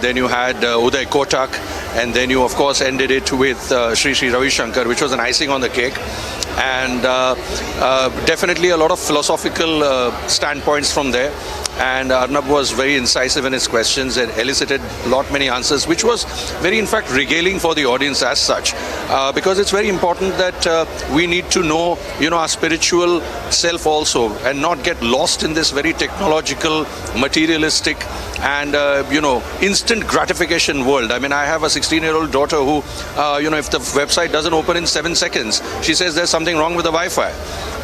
then you had Uday Kotak, and then you of course ended it with Sri Sri Ravi Shankar, which was an icing on the cake. And definitely a lot of philosophical standpoints from there. And Arnab was very incisive in his questions and elicited many answers, which was very, in fact, regaling for the audience as such, because it's very important that we need to know, our spiritual self also, and not get lost in this very technological, materialistic, and instant gratification world. I mean, I have a 16-year-old daughter who, if the website doesn't open in 7 seconds, she says there's something wrong with the Wi-Fi.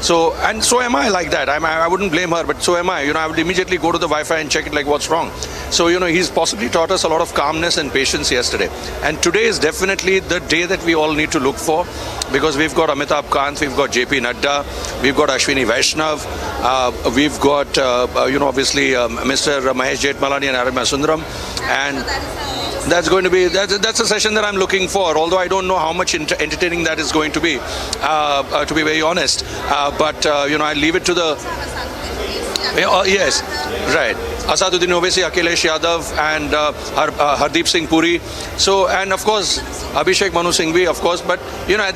So am I like that. I wouldn't blame her, but so am I. I would immediately go to the Wi-Fi and check it like what's wrong. So, he's possibly taught us a lot of calmness and patience yesterday. And today is definitely the day that we all need to look for, because we've got Amitabh Kant, we've got JP Nadda, we've got Ashwini Vaishnav, we've got, obviously Mr. Mahesh Jethmalani and Arama Sundaram. And that's going to be, that's a session that I'm looking for, although I don't know how much entertaining that is going to be very honest. But I'll leave it to the... yes, right. Asaduddin Owaisi, Akhilesh Yadav, and Hardeep Puri. So, and of course, Abhishek Manu Singhvi, of course. But, at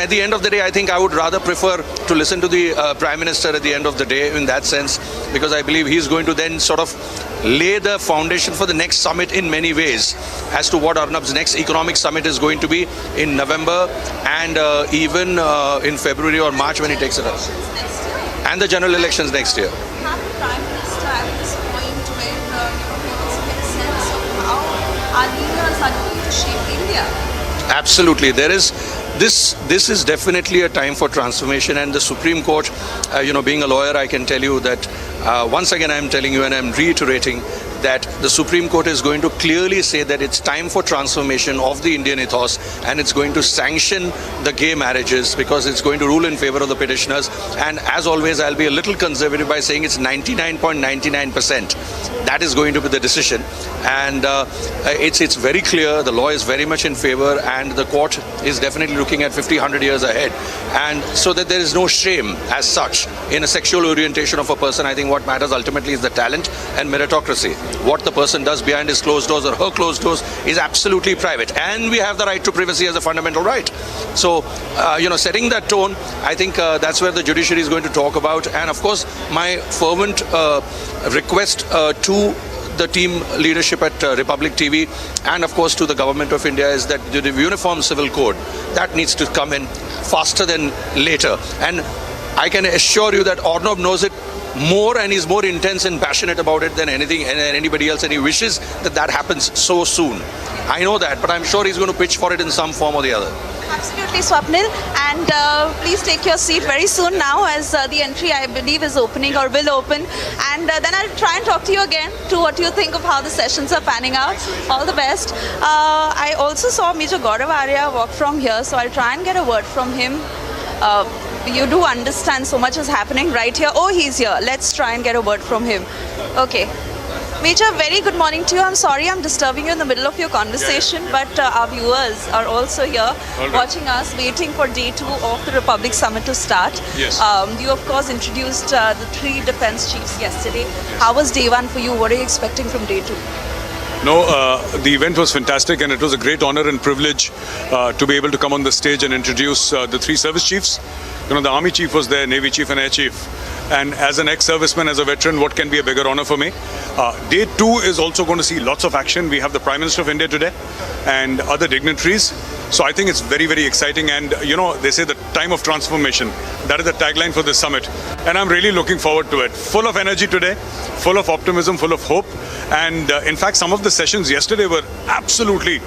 the end of the day, I think I would rather prefer to listen to the Prime Minister at the end of the day in that sense, because I believe he's going to then sort of lay the foundation for the next summit in many ways as to what Arnab's next economic summit is going to be in November and even in February or March when he takes it up. And the general elections next year. Have the Prime Minister at this point where he wants to get a sense of how our leaders are going to shape India? Absolutely. This is definitely a time for transformation, and the Supreme Court, being a lawyer, I can tell you that once again I'm telling you and I'm reiterating that the Supreme Court is going to clearly say that it's time for transformation of the Indian ethos, and it's going to sanction the gay marriages because it's going to rule in favor of the petitioners. And as always, I'll be a little conservative by saying it's 99.99%. That is going to be the decision. And it's very clear, the law is very much in favor, and the court is definitely looking at 50, 100 years ahead. And so that there is no shame as such in a sexual orientation of a person. I think what matters ultimately is the talent and meritocracy. What the person does behind his closed doors or her closed doors is absolutely private. And we have the right to privacy as a fundamental right. So, setting that tone, I think that's where the judiciary is going to talk about. And of course, my fervent request to the team leadership at Republic TV and of course to the government of India is that the uniform civil code, that needs to come in faster than later. And I can assure you that Arnab knows it more, and he's more intense and passionate about it than anything and anybody else, and he wishes that happens so soon. I know that, but I'm sure he's going to pitch for it in some form or the other. Absolutely, Swapnil. And please take your seat very soon now, as the entry, I believe, is opening or will open. And then I'll try and talk to you again to what you think of how the sessions are panning out. All the best. I also saw Major Gaurav Arya walk from here, so I'll try and get a word from him. You do understand so much is happening right here. Oh, he's here. Let's try and get a word from him. Okay. Major, very good morning to you. I'm sorry I'm disturbing you in the middle of your conversation, but our viewers are also here watching us, waiting for day 2 of the Republic Summit to start. Yes. You, of course, introduced the 3 defense chiefs yesterday. Yes. How was day 1 for you? What are you expecting from day 2? No, the event was fantastic, and it was a great honor and privilege to be able to come on the stage and introduce the 3 service chiefs. The Army Chief was there, Navy Chief and Air Chief. And as an ex-serviceman, as a veteran, what can be a bigger honor for me? Day 2 is also going to see lots of action. We have the Prime Minister of India today and other dignitaries. So I think it's very, very exciting. And, they say the time of transformation. That is the tagline for this summit. And I'm really looking forward to it. Full of energy today, full of optimism, full of hope. And in fact, some of the sessions yesterday were absolutely,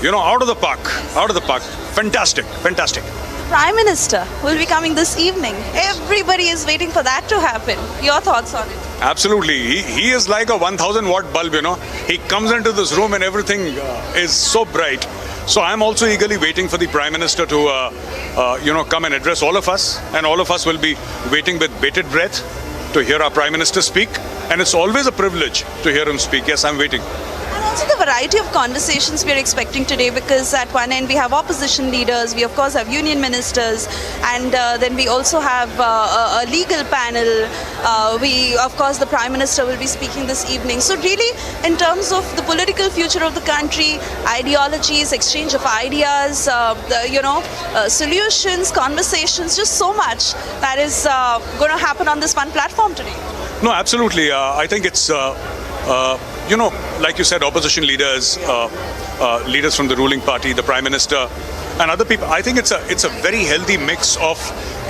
out of the park. Fantastic. Prime Minister will be coming this evening. Everybody is waiting for that to happen. Your thoughts on it? Absolutely. He is like a 1,000-watt bulb, He comes into this room and everything is so bright. So I'm also eagerly waiting for the Prime Minister to, come and address all of us. And all of us will be waiting with bated breath to hear our Prime Minister speak. And it's always a privilege to hear him speak. Yes, I'm waiting. And also the variety of conversations we are expecting today, because at one end we have opposition leaders, we of course have union ministers, and then we also have a legal panel. We, of course, the Prime Minister will be speaking this evening. So really, in terms of the political future of the country, ideologies, exchange of ideas, solutions, conversations, just so much that is going to happen on this one platform today. No, absolutely. I think it's, like you said, opposition leaders, leaders from the ruling party, the Prime Minister, and other people. I think it's a very healthy mix of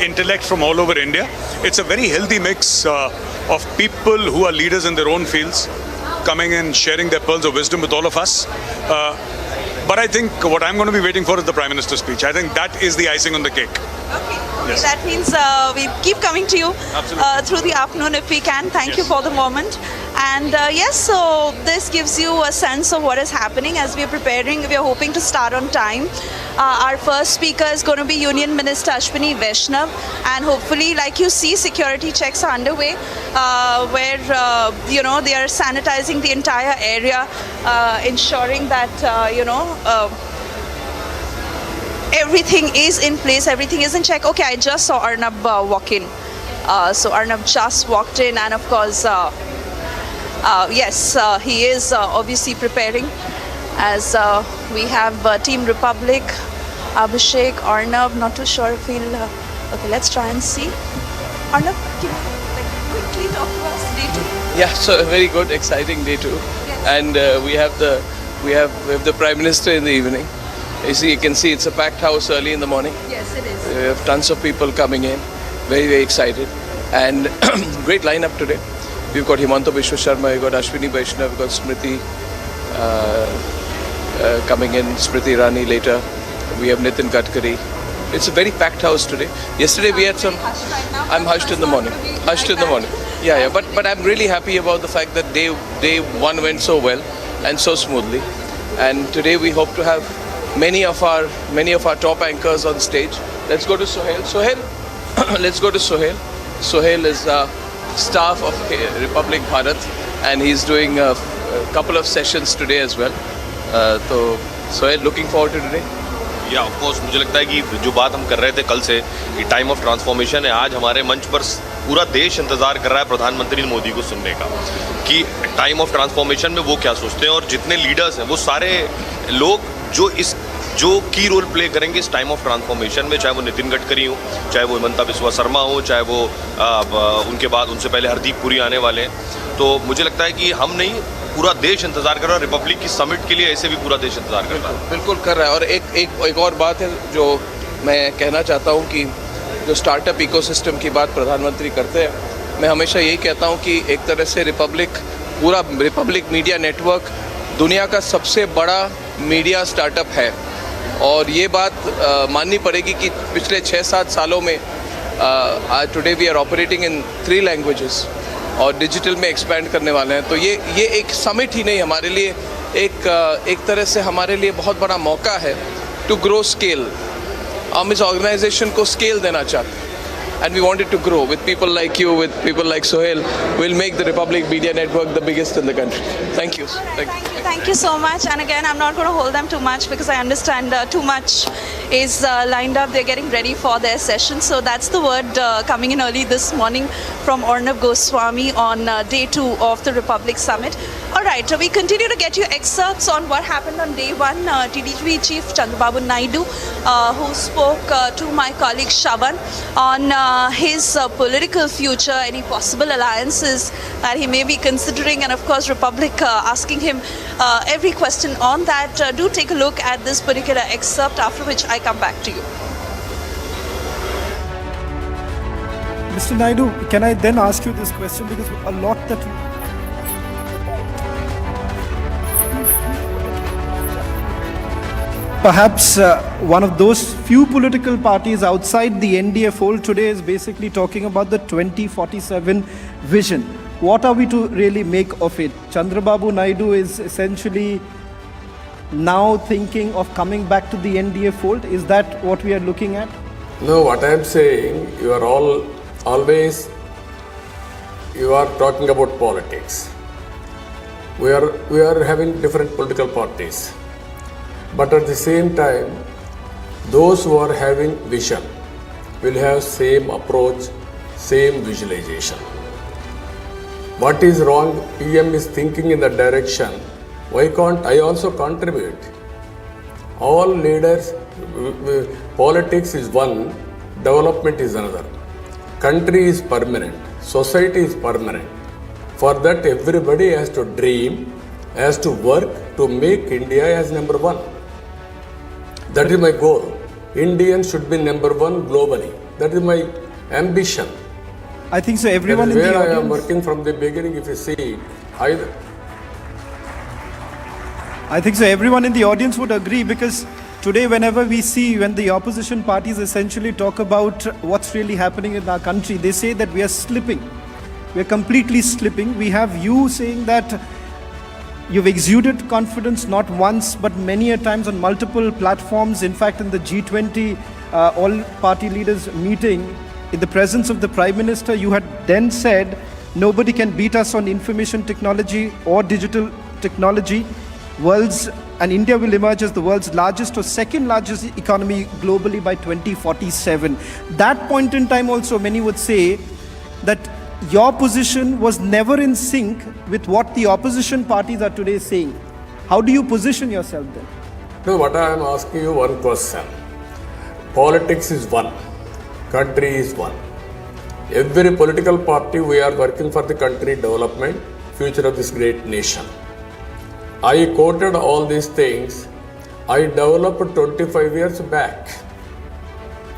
intellect from all over India. It's a very healthy mix of people who are leaders in their own fields, coming in, sharing their pearls of wisdom with all of us. But I think what I'm going to be waiting for is the Prime Minister's speech. I think that is the icing on the cake. Okay. Yes. That means we keep coming to you through the afternoon if we can. Thank you for the moment. And yes, so this gives you a sense of what is happening as we are preparing. We are hoping to start on time. Our first speaker is going to be Union Minister Ashwini Vaishnav, and hopefully, like you see, security checks are underway where they are sanitizing the entire area, ensuring that everything is in place, everything is in check. Okay, I just saw Arnab walk in. So Arnab just walked in, and of course, yes, he is obviously preparing, as we have Team Republic, Abhishek, Arnab, not too sure if he'll... okay, let's try and see. Arnab, can you quickly talk to us, day 2? Yeah, so a very good, exciting day 2. Yes. And we have the Prime Minister in the evening. You can see it's a packed house early in the morning. Yes, it is. We have tons of people coming in, very, very excited. And great lineup today. We've got Himanta Biswa Sarma, we've got Ashwini Vaishnav, we've got Smriti coming in, Smriti Irani later. We have Nitin Gadkari. It's a very packed house today. Yesterday we had some... I'm hushed in the morning. Hushed in the morning. Yeah. But I'm really happy about the fact that day 1 went so well and so smoothly. And today we hope to have many of our top anchors on stage. Let's go to Sohail. Let's go to Sohail. Sohail is staff of Republic Bharat, and he's doing a couple of sessions today as well. So Sohail, looking forward to today. या of course मुझे लगता है कि जो बात हम कर रहे थे कल से कि टाइम ऑफ ट्रांसफॉर्मेशन है, आज हमारे मंच पर पूरा देश इंतजार कर रहा है प्रधानमंत्री मोदी को सुनने का कि टाइम ऑफ ट्रांसफॉर्मेशन में वो क्या सोचते हैं, और जितने लीडर्स हैं वो सारे लोग जो की रोल प्ले करेंगे इस टाइम ऑफ ट्रांसफॉर्मेशन में, चाहे वो नितिन गडकरी हो, चाहे वो हिमंता बिस्वा शर्मा हो, चाहे वो उनके बाद उनसे पहले हरदीप पुरी आने वाले हैं. तो मुझे लगता है कि हम नहीं, पूरा देश इंतजार कर रहा है. रिपब्लिक की समिट के लिए ऐसे भी पूरा देश इंतजार कर रहा है. बिल्कुल कर रहा है. और एक और बात है जो मैं कहना चाहता हूँ कि जो स्टार्टअप इकोसिस्टम की बात प्रधानमंत्री करते हैं, मैं हमेशा यही कहता हूँ कि एक तरह से पूरा रिपब्लिक मीडिया नेटवर्क दुनिया का सबसे बड़ा मीडिया स्टार्टअप है. और ये बात माननी पड़ेगी कि पिछले 6-7 सालों में today we are operating in 3 languages और डिजिटल में एक्सपैंड करने वाले हैं. तो ये एक समिट ही नहीं, हमारे लिए एक तरह से हमारे लिए बहुत बड़ा मौका है टू ग्रो स्केल. हम इस ऑर्गेनाइजेशन को स्केल देना चाहते हैं, and we wanted to grow with people like you, with people like Sohail. We'll make the Republic Media Network the biggest in the country. Thank you. Thank you so much. And again, I'm not going to hold them too much because I understand too much is lined up. They're getting ready for their session. So that's the word coming in early this morning from Arnab Goswami on day 2 of the Republic Summit. All right, we continue to get you excerpts on what happened on day 1. TDP Chief Chandra Babu Naidu, who spoke to my colleague Shaban on his political future, any possible alliances that he may be considering, and of course Republic asking him every question on that. Do take a look at this particular excerpt, after which I come back to you. Mr. Naidu, can I then ask you this question, because a lot that you... Perhaps one of those few political parties outside the NDA fold today is basically talking about the 2047 vision. What are we to really make of it? Chandra Babu Naidu is essentially now thinking of coming back to the NDA fold. Is that what we are looking at? No, what I am saying, you are always talking about politics. we are having different political parties. But at the same time, those who are having vision will have same approach, same visualization. What is wrong? PM is thinking in that direction. Why can't I also contribute? All leaders, politics is one, development is another. Country is permanent, society is permanent. For that, everybody has to dream, has to work to make India as number one. That is my goal. Indians should be number one globally. That is my ambition. I think so. Everyone in the where audience. I am working from the beginning. If you see, I think so. Everyone in the audience would agree, because today, whenever we see when the opposition parties essentially talk about what's really happening in our country, they say that we are slipping. We are completely slipping. We have you saying that you've exuded confidence not once but many a times on multiple platforms. In fact, in the G20 all-party leaders meeting, in the presence of the Prime Minister, you had then said, nobody can beat us on information technology or digital technology. And India will emerge as the world's largest or second largest economy globally by 2047. That point in time also, many would say that your position was never in sync with what the opposition parties are today saying. How do you position yourself then? No, what I am asking you one question. Politics is one. Country is one. Every political party, we are working for the country development, future of this great nation. I quoted all these things. I developed 25 years back.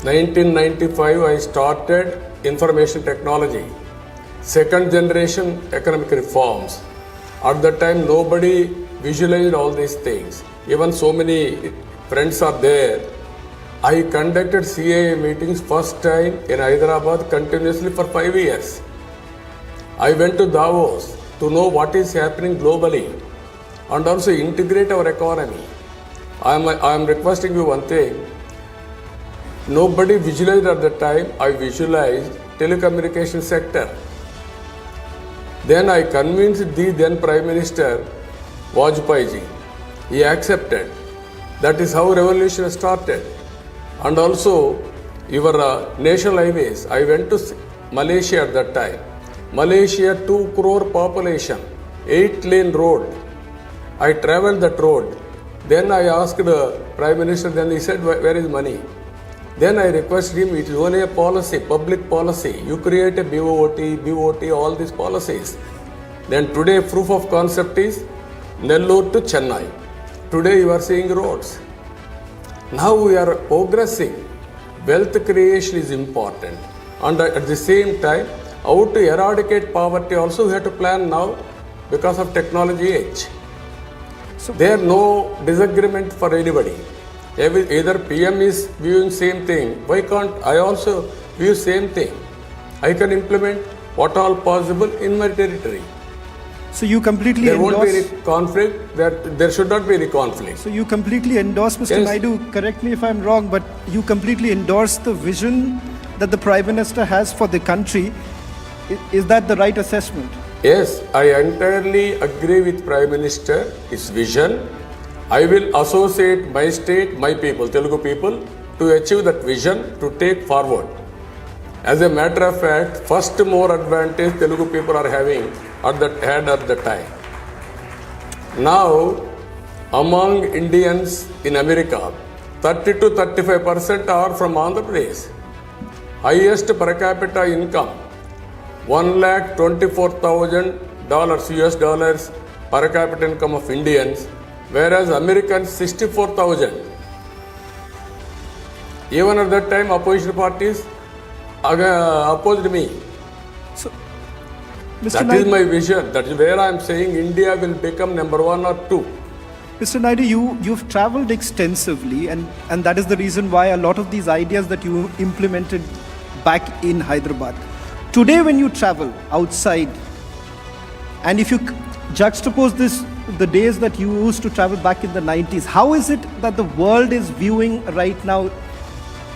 1995, I started information technology. Second generation economic reforms. At that time, nobody visualized all these things. Even so many friends are there. I conducted CAA meetings first time in Hyderabad continuously for 5 years. I went to Davos to know what is happening globally and also integrate our economy. I am requesting you one thing. Nobody visualized at that time. I visualized telecommunication sector. Then I convinced the then Prime Minister Vajpayee ji. He accepted. That is how revolution started. And also your national highways. I went to Malaysia at that time. Malaysia 2 crore population, 8-lane road. I travelled that road. Then I asked the Prime Minister, then he said, where is money? Then I requested him, it is only a policy, public policy. You create a BOT, all these policies. Then today proof of concept is Nellore to Chennai. Today you are seeing roads. Now we are progressing. Wealth creation is important. And at the same time, how to eradicate poverty also we have to plan now because of technology age. So there no disagreement for anybody. Either PM is viewing same thing. Why can't I also view same thing? I can implement what all possible in my territory. So you completely There endorse... won't be any conflict. There should not be any conflict. So you completely endorse, Mr. Yes. Naidu, correct me if I'm wrong, but you completely endorse the vision that the Prime Minister has for the country. Is that the right assessment? Yes, I entirely agree with Prime Minister, his vision. I will associate my state, my people, Telugu people, to achieve that vision, to take forward. As a matter of fact, first more advantage Telugu people are having at the time. Now, among Indians in America, 30 to 35% are from Andhra Pradesh. Highest per capita income, $1,24,000 US dollars per capita income of Indians, whereas Americans 64,000. Even at that time, opposition parties opposed me. So, Mr. That Naidu, is my vision. That is where I am saying India will become number 1 or 2. Mr. Naidu, you've traveled extensively, and that is the reason why a lot of these ideas that you implemented back in Hyderabad. Today, when you travel outside, and if you juxtapose this, the days that you used to travel back in the 90s, how is it that the world is viewing right now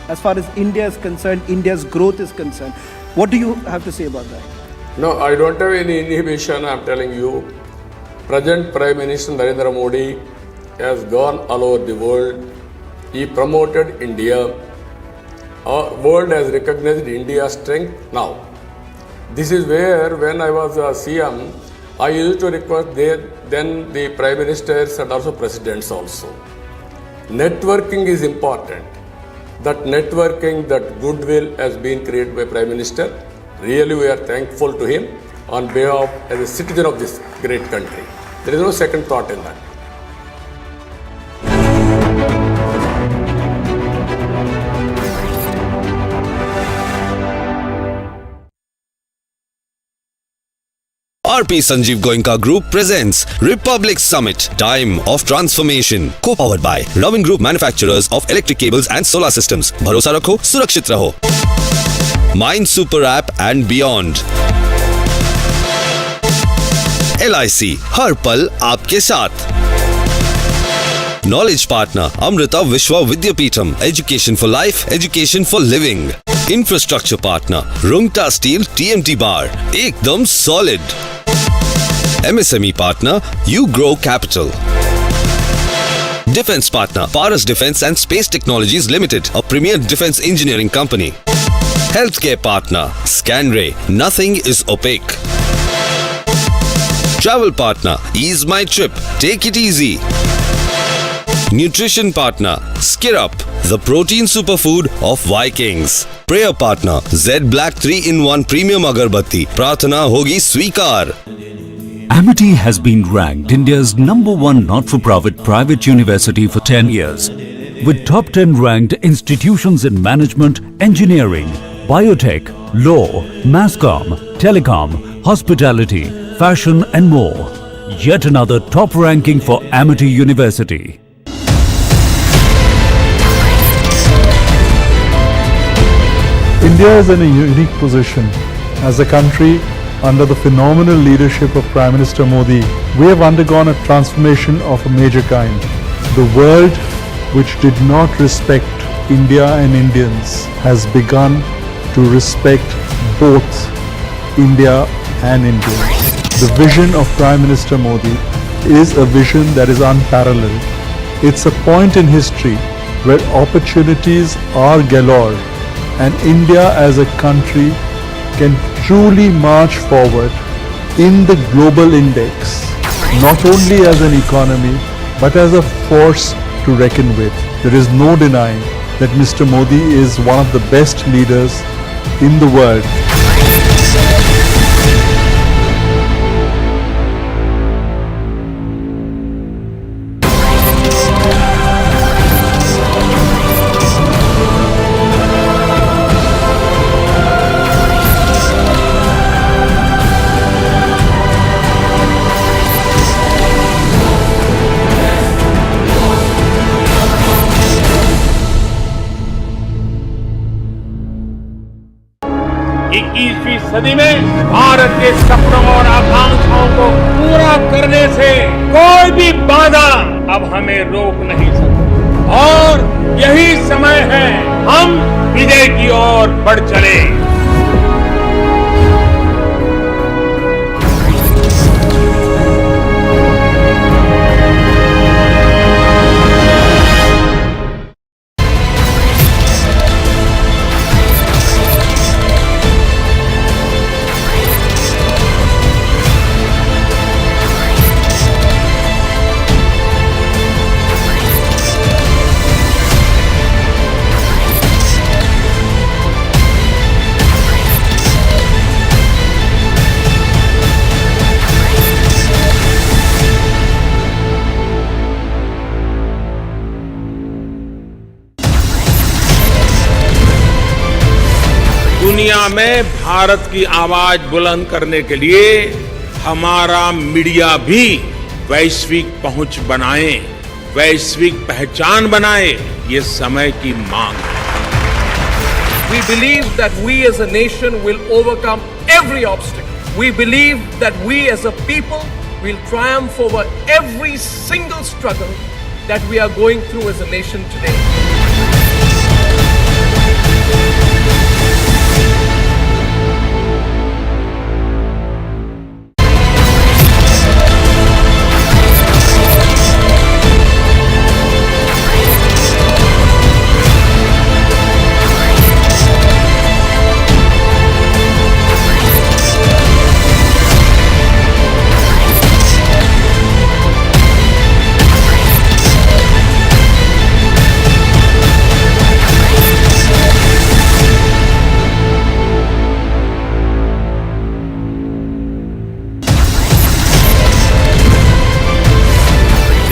as far as India is concerned, India's growth is concerned? What do you have to say about that? No, I don't have any inhibition, I am telling you. present Prime Minister Narendra Modi has gone all over the world. He promoted India. Our world has recognized India's strength now. This is where, when I was CM, I used to request then the Prime Ministers and also Presidents also. Networking is important. That networking, that goodwill has been created by Prime Minister. Really, we are thankful to him on behalf as a citizen of this great country. There is no second thought in that. RP Sanjeev Goenka Group presents Republic Summit Time of Transformation, co-powered by Robin Group, manufacturers of electric cables and solar systems. Bharosa rakho, surakshit raho. Mind Super App and beyond. LIC, हर पल आपके साथ. Knowledge Partner, Amrita Vishwa Vidyapeetham, Education for Life, Education for Living. Infrastructure Partner, Rungta Steel TMT Bar, ekdam solid. MSME Partner, You Grow Capital. Defense Partner, Paras Defense and Space Technologies Limited, a premier defense engineering company. Healthcare Partner, Scanray, nothing is opaque. Travel Partner, Ease My Trip, Take It Easy. Nutrition Partner, Skirrup, the protein superfood of Vikings. Prayer Partner, Z Black 3-in-1 Premium Agarbatti, Prathana Hogi Swikar. Amity has been ranked India's #1 not-for-profit private university for 10 years, with top 10 ranked institutions in management, engineering, biotech, law, mass comm, telecom, hospitality, fashion and more. Yet another top ranking for Amity University. India is in a unique position. As a country, under the phenomenal leadership of Prime Minister Modi, we have undergone a transformation of a major kind. The world, which did not respect India and Indians, has begun to respect both India and Indians. The vision of Prime Minister Modi is a vision that is unparalleled. It's a point in history where opportunities are galore, and India as a country can truly march forward in the global index, not only as an economy, but as a force to reckon with. There is no denying that Mr. Modi is one of the best leaders in the world. सदी में भारत के सपनों और आकांक्षाओं को पूरा करने से कोई भी बाधा अब हमें रोक नहीं सकती और यही समय है हम विजय की ओर बढ़ चले। दुनिया में भारत की आवाज बुलंद करने के लिए हमारा मीडिया भी वैश्विक पहुंच बनाए, वैश्विक पहचान बनाए, ये समय की मांग है। We believe that we as a nation will overcome every obstacle. We believe that we as a people will triumph over every single struggle that we are going through as a nation today.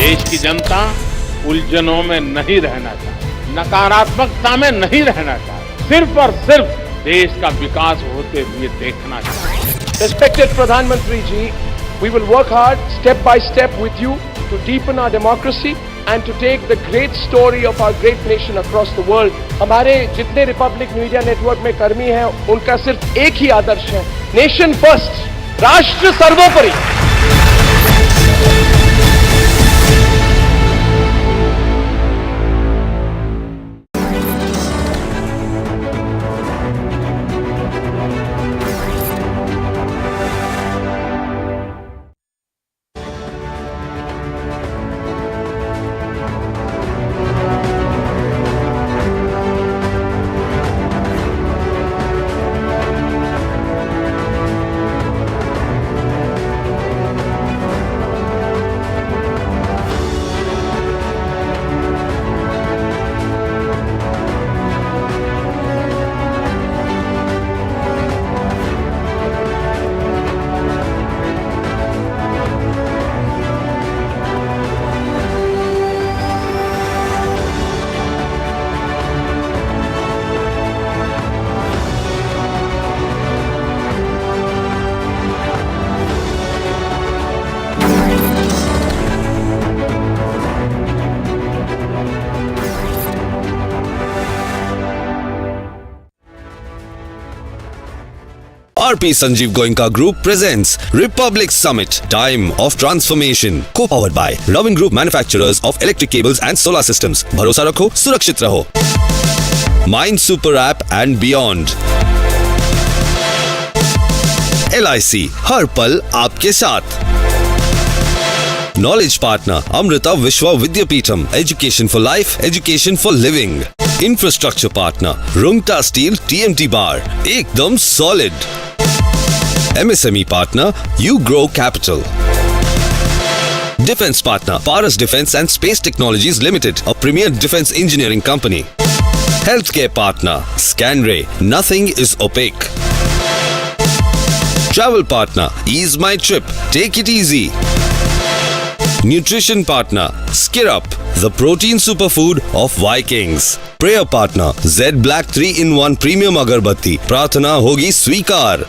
देश की जनता उलझनों में नहीं रहना चाहती, नकारात्मकता में नहीं रहना चाहती, सिर्फ और सिर्फ देश का विकास होते हुए देखना चाहती। Respected Pradhan Mantri ji, we will work hard step by step with you to deepen our democracy and to take the great story of our great nation across the world. हमारे जितने रिपब्लिक मीडिया नेटवर्क में कर्मी हैं, उनका सिर्फ एक ही आदर्श है, nation first, राष्ट्र सर्वोपरि। RP Sanjeev Goenka Group presents Republic Summit Time of Transformation, co-powered by Loving Group Manufacturers of Electric Cables and Solar Systems. भरोसा रखो, सुरक्षित रहो. Mind Super App and Beyond. LIC हर पल आपके साथ. Knowledge Partner Amrita Vishwa Vidyapeetham, Education for Life, Education for Living. Infrastructure Partner Rungta Steel TMT Bar, एकदम solid. MSME Partner You Grow Capital. Defense Partner Paras Defense and Space Technologies Limited, a premier defense engineering company. Healthcare Partner Scanray, nothing is opaque. Travel Partner Ease My Trip, take it easy. Nutrition Partner Skirrup, the protein superfood of Vikings. Prayer Partner Z Black 3-in-1 Premium Agarbatti, Prathana hogi स्वीकार.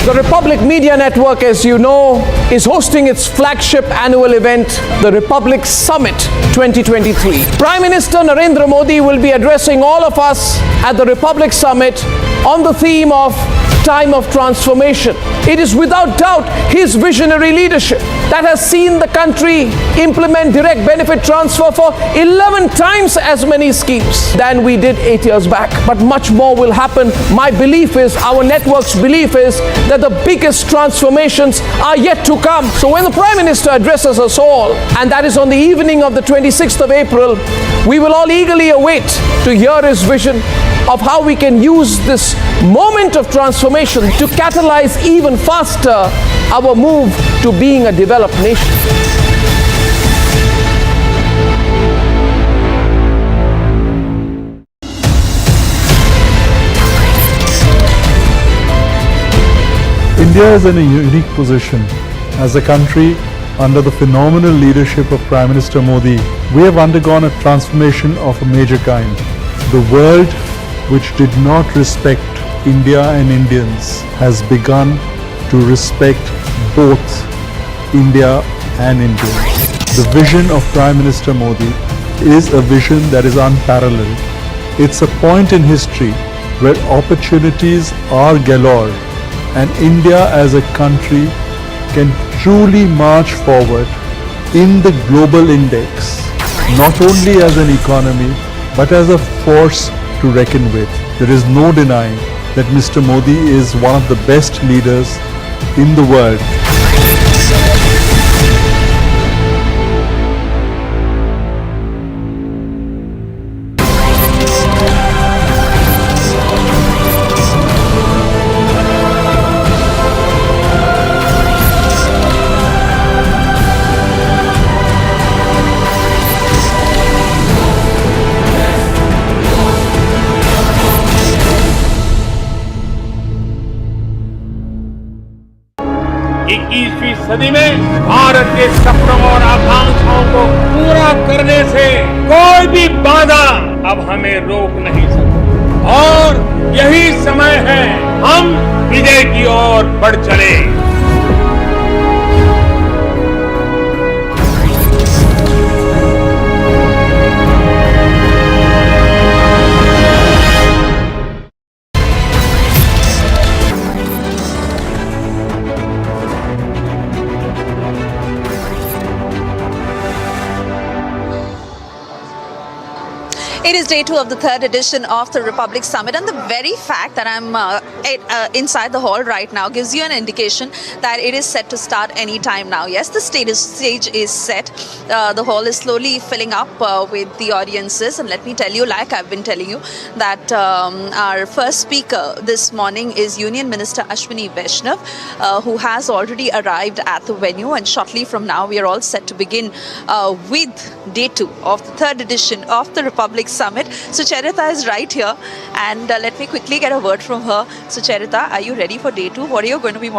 The Republic Media Network, as you know, is hosting its flagship annual event, the Republic Summit 2023. Prime Minister Narendra Modi will be addressing all of us at the Republic Summit on the theme of Time of Transformation. It is without doubt his visionary leadership that has seen the country implement direct benefit transfer for 11 times as many schemes than we did 8 years back. But much more will happen. My belief is, our network's belief is, that the biggest transformations are yet to come. So when the Prime Minister addresses us all, and that is on the evening of the 26th of April, we will all eagerly await to hear his vision of how we can use this moment of transformation to catalyze even faster our move to being a developed nation. India is in a unique position. As a country, under the phenomenal leadership of Prime Minister Modi, we have undergone a transformation of a major kind. The world, which did not respect India and Indians, has begun to respect both India and Indians. The vision of Prime Minister Modi is a vision that is unparalleled. It's a point in history where opportunities are galore, and India as a country can truly march forward in the global index, not only as an economy, but as a force to reckon with. There is no denying that Mr. Modi is one of the best leaders in the world. सदी में भारत के सपनों और आकांक्षाओं को पूरा करने से कोई भी बाधा अब हमें रोक नहीं सकती और यही समय है हम विजय की ओर बढ़ चले। It is day 2 of the third edition of the Republic Summit, and the very fact that I'm inside the hall right now gives you an indication that it is set to start any time now. Yes, the stage is set. The hall is slowly filling up with the audiences, and let me tell you, like I've been telling you, that our first speaker this morning is Union Minister Ashwini Vaishnav, who has already arrived at the venue, and shortly from now we are all set to begin with day 2 of the third edition of the Republic Summit. Sucharita is right here, and let me quickly get a word from her. Sucharita, are you ready for day 2? What are you going to be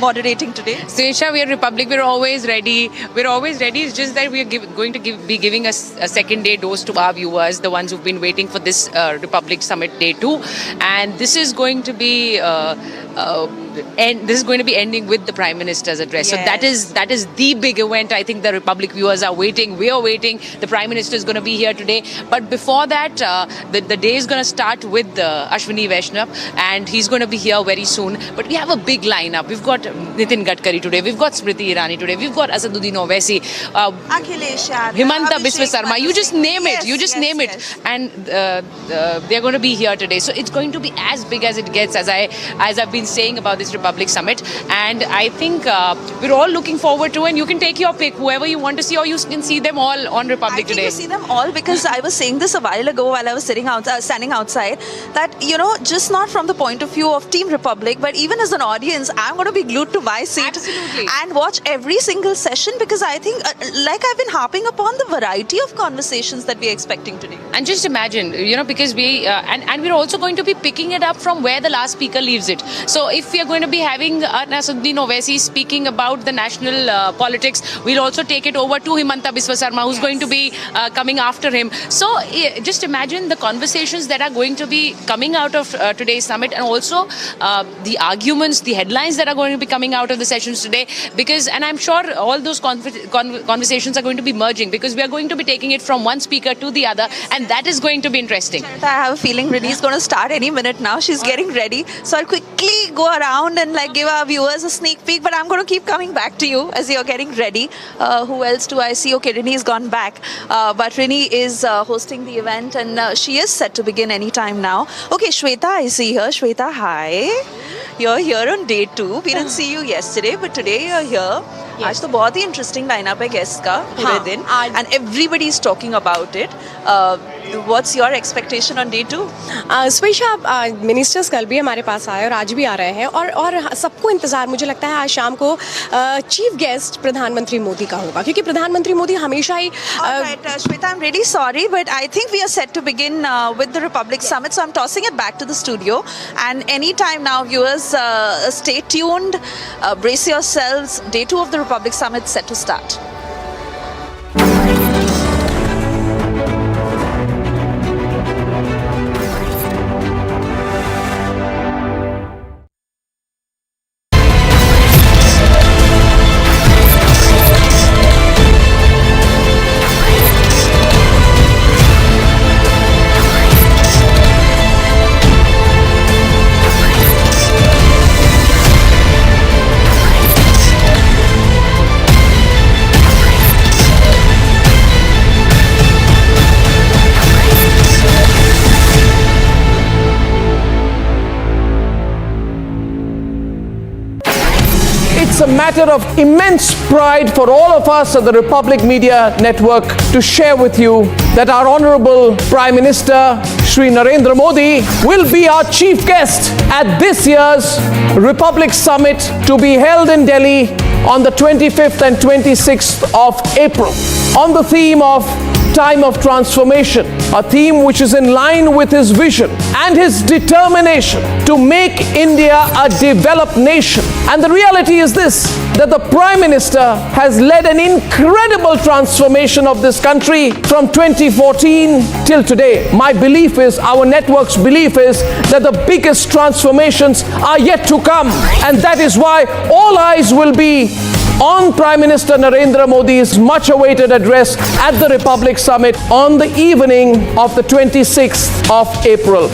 moderating today? Suisha, we are Republic. We're always ready. We're always ready. It's just that we are going to be giving us a second day dose to our viewers, the ones who've been waiting for this Republic Summit day 2, and this is going to be. This is going to be ending with the Prime Minister's address. Yes. So that is the big event. I think the Republic viewers are waiting. We are waiting. The Prime Minister is going to be here today. But before that, the day is going to start with Ashwini Vaishnav, and he's going to be here very soon. But we have a big lineup. We've got Nitin Gadkari today. We've got Smriti Irani today. We've got Asaduddin Owaisi, Akhilesh Yadav, Himanta Abhishek Biswa Sarma. You just name it. Yes, You just yes, name yes. it. And they're going to be here today. So it's going to be as big as it gets, as I've been saying about this Republic Summit. And I think we're all looking forward to it. And you can take your pick, whoever you want to see, or you can see them all on Republic I think today. you see them all, because I was saying this a while ago while I was standing outside, that, you know, just not from the point of view of Team Republic, but even as an audience, I'm going to be glued to my seat. Absolutely. And watch every single session, because I think, like I've been harping upon, the variety of conversations that we're expecting today. And just imagine, you know, because we and we're also going to be picking it up from where the last speaker leaves it. So if we are going to be having Asaduddin Owaisi speaking about the national politics, we'll also take it over to Himanta Biswa Sarma, who's going to be coming after him. So just imagine the conversations that are going to be coming out of today's summit, and also the arguments, the headlines that are going to be coming out of the sessions today. Because, and I'm sure all those conversations are going to be merging, because we are going to be taking it from one speaker to the other, and that is going to be interesting. I have a feeling Rini is going to start any minute now. She's getting ready. So I'll quickly go around and like give our viewers a sneak peek, but I'm going to keep coming back to you as you're getting ready. Who else do I see? Okay, Rini has gone back. But Rini is hosting the event, and she is set to begin any time now. Okay, Shweta, I see her. Shweta, hi. You're here on day 2. We didn't see you yesterday, but today you're here. आज तो बहुत ही interesting lineup है guest का पूरे दिन, and everybody is talking about it. What's your expectation on day 2? स्पेशा ministers कल भी हमारे पास आए और आज भी आ रहे हैं, और सबको इंतज़ार, मुझे लगता है आज शाम को चीफ गेस्ट प्रधानमंत्री मोदी का होगा, क्योंकि प्रधानमंत्री मोदी हमेशा ही Shweta, I'm really sorry, but I think we are set to begin with the Republic Summit, so I'm tossing it back to the studio. And anytime now, viewers, stay tuned, brace yourselves. Day 2 of the Republic Summit set to start. It's a matter of immense pride for all of us at the Republic Media Network to share with you that our Honorable Prime Minister Shri Narendra Modi will be our chief guest at this year's Republic Summit, to be held in Delhi on the 25th and 26th of April, on the theme of Time of Transformation, a theme which is in line with his vision and his determination to make India a developed nation And the reality is this, that the Prime Minister has led an incredible transformation of this country from 2014 till today. My belief is, our network's belief is, that the biggest transformations are yet to come. And that is why all eyes will be on Prime Minister Narendra Modi's much awaited address at the Republic Summit on the evening of the 26th of April.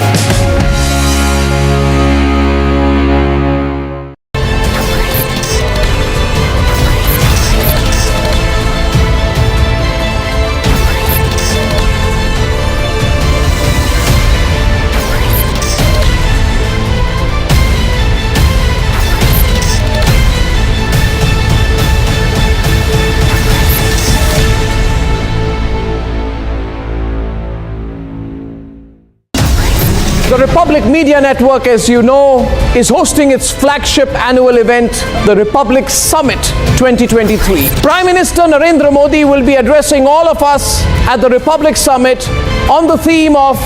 The Republic Media Network, as you know, is hosting its flagship annual event, the Republic Summit 2023. Prime Minister Narendra Modi will be addressing all of us at the Republic Summit on the theme of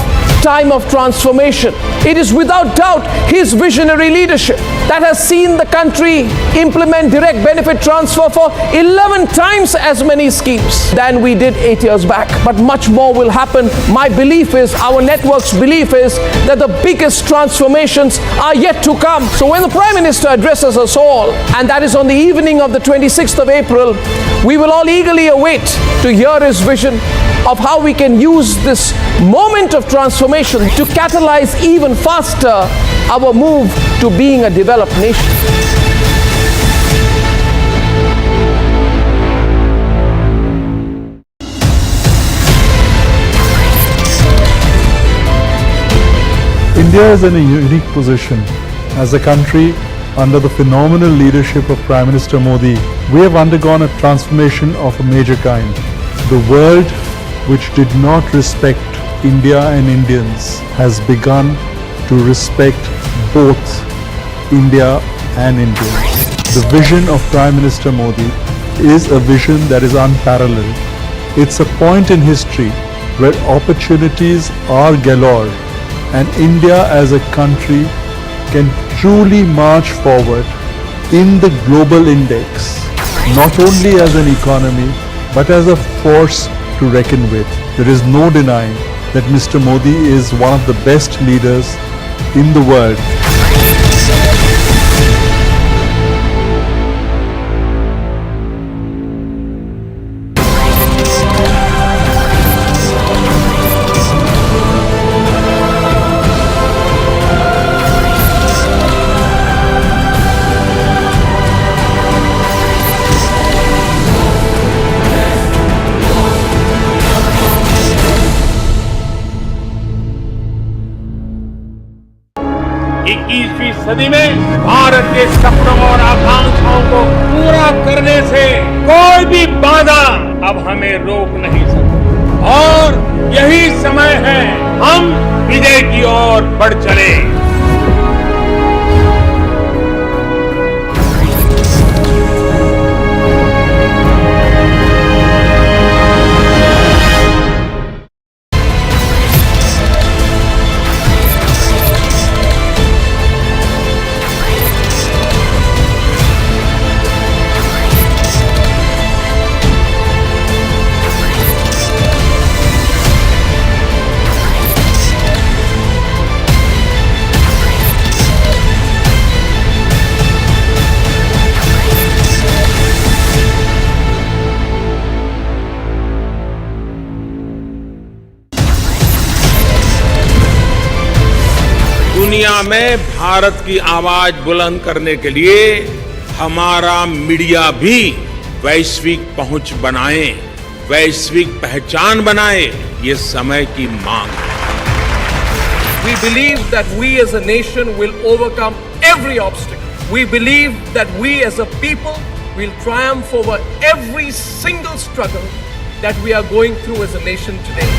time of transformation. It is without doubt his visionary leadership that has seen the country implement direct benefit transfer for 11 times as many schemes than we did 8 years back. But much more will happen. My belief is, our network's belief is, that the biggest transformations are yet to come. So when the Prime Minister addresses us all, and that is on the evening of the 26th of April, we will all eagerly await to hear his vision of how we can use this moment of transformation to catalyze even faster our move to being a developed nation. India is in a unique position. As a country, under the phenomenal leadership of Prime Minister Modi, we have undergone a transformation of a major kind. The world, which did not respect India and Indians, has begun to respect both India and Indians. The vision of Prime Minister Modi is a vision that is unparalleled. It's a point in history where opportunities are galore, and India as a country can truly march forward in the global index, not only as an economy, but as a force to reckon with. There is no denying that Mr. Modi is one of the best leaders in the world. सदी में भारत के सपनों और आकांक्षाओं को पूरा करने से कोई भी बाधा अब हमें रोक नहीं सकती और यही समय है हम विजय की ओर बढ़ चले। दुनिया में भारत की आवाज बुलंद करने के लिए हमारा मीडिया भी वैश्विक पहुंच बनाए, वैश्विक पहचान बनाए, ये समय की मांग है। We believe that we as a nation will overcome every obstacle. We believe that we as a people will triumph over every single struggle that we are going through as a nation today.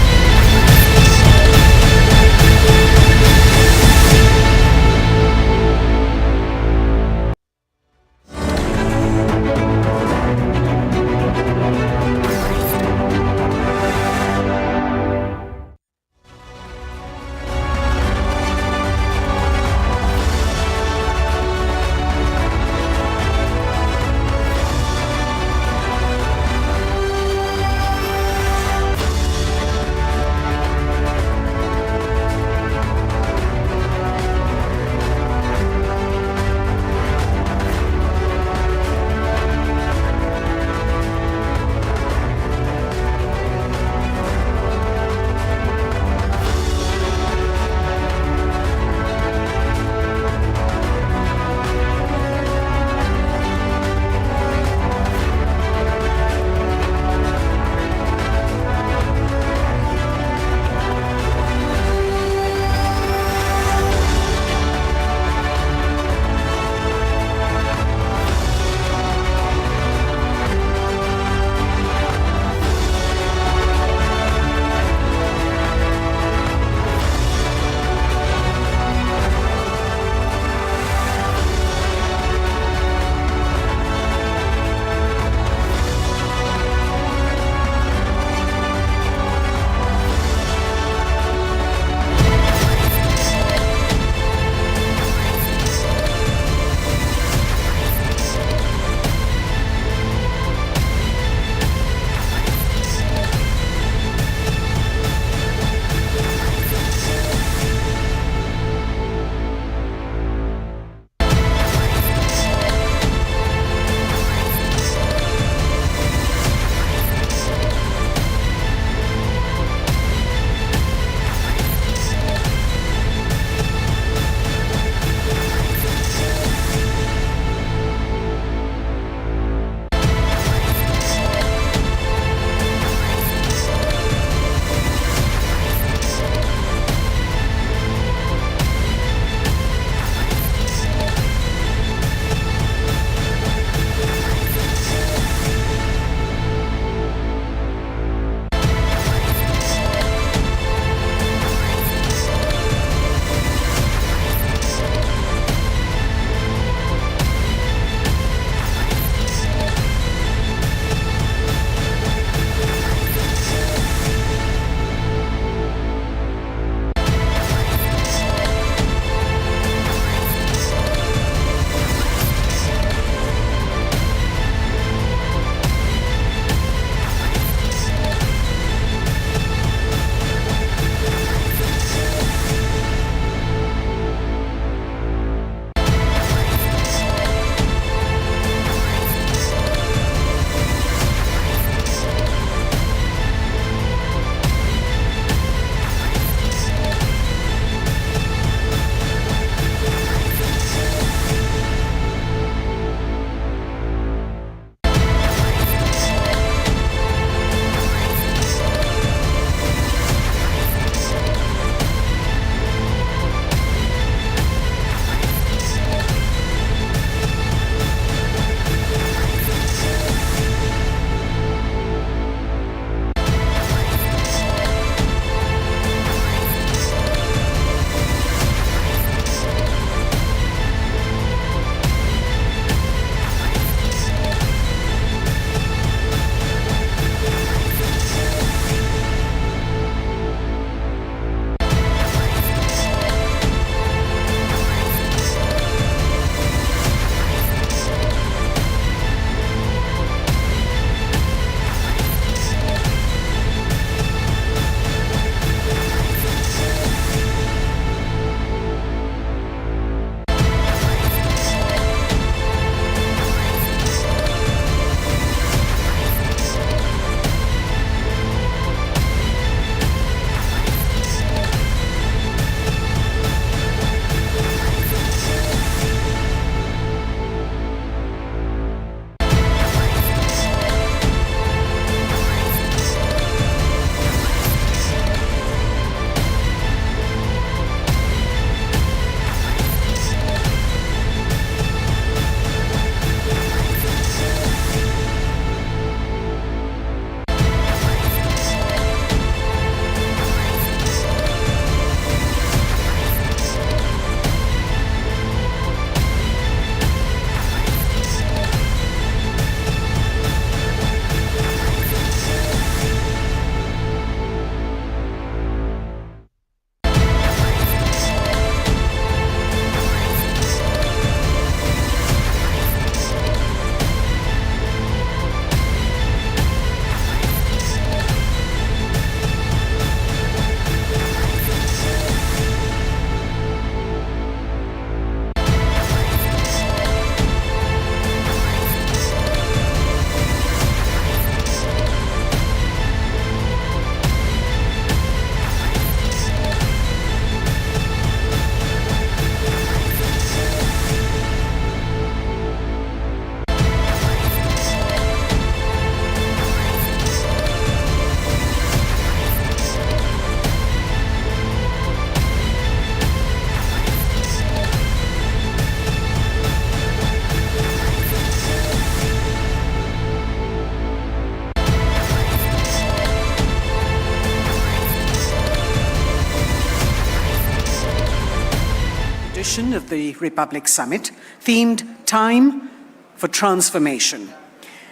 edition of the Republic Summit, themed Time for Transformation.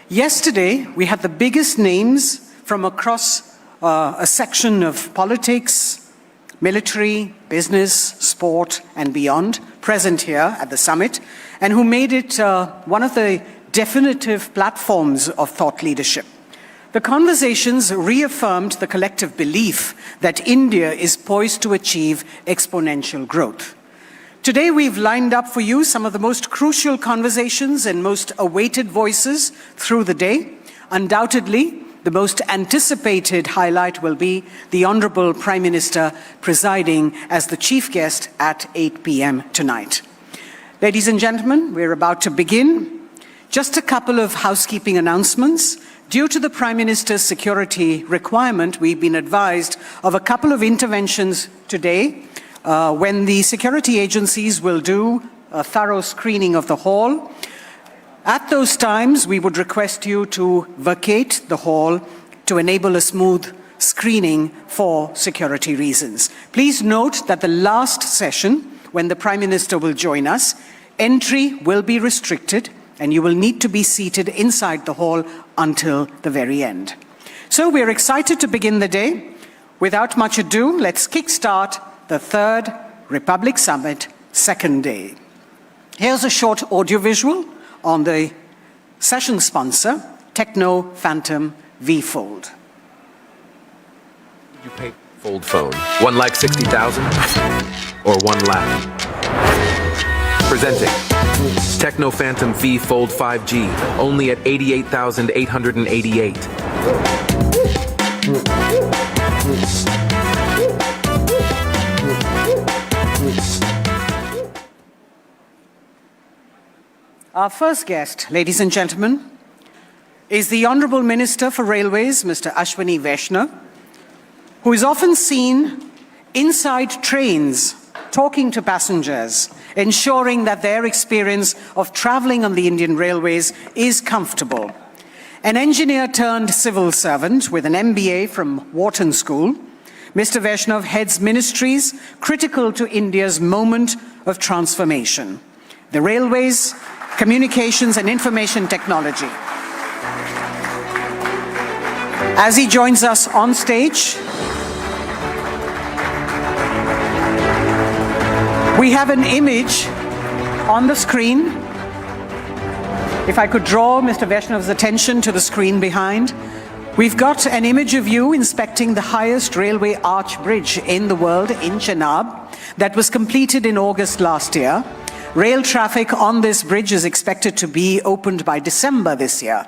Yesterday, we had the biggest names from across a section of politics, military, business, sport, and beyond present here at the summit, and who made it one of the definitive platforms of thought leadership. The conversations reaffirmed the collective belief that India is poised to achieve exponential growth. Today, we've lined up for you some of the most crucial conversations and most awaited voices through the day. Undoubtedly, the most anticipated highlight will be the Honorable Prime Minister presiding as the chief guest at 8 p.m. tonight. Ladies and gentlemen, we're about to begin. Just a couple of housekeeping announcements. Due to the Prime Minister's security requirement, we've been advised of a couple of interventions today when the security agencies will do a thorough screening of the hall. At those times, we would request you to vacate the hall to enable a smooth screening for security reasons. Please note that the last session, when the Prime Minister will join us, entry will be restricted and you will need to be seated inside the hall until the very end. So we're excited to begin the day. Without much ado, let's kickstart the third Republic Summit, second day. Here's a short audiovisual on the session sponsor, Techno Phantom V Fold. You pay fold phone, 1,60,000 or 1 lakh. Presenting Techno Phantom V Fold 5G, only at 88,888. Our first guest, ladies and gentlemen, is the Honourable Minister for Railways, Mr. Ashwini Vaishnav, who is often seen inside trains talking to passengers, ensuring that their experience of travelling on the Indian Railways is comfortable. An engineer turned civil servant with an MBA from Wharton School, Mr. Vaishnav heads ministries critical to India's moment of transformation: the railways, communications and information technology. As he joins us on stage, we have an image on the screen. If I could draw Mr. Vaishnav's attention to the screen behind, we've got an image of you inspecting the highest railway arch bridge in the world in Chenab that was completed in August last year. Rail traffic on this bridge is expected to be opened by December this year.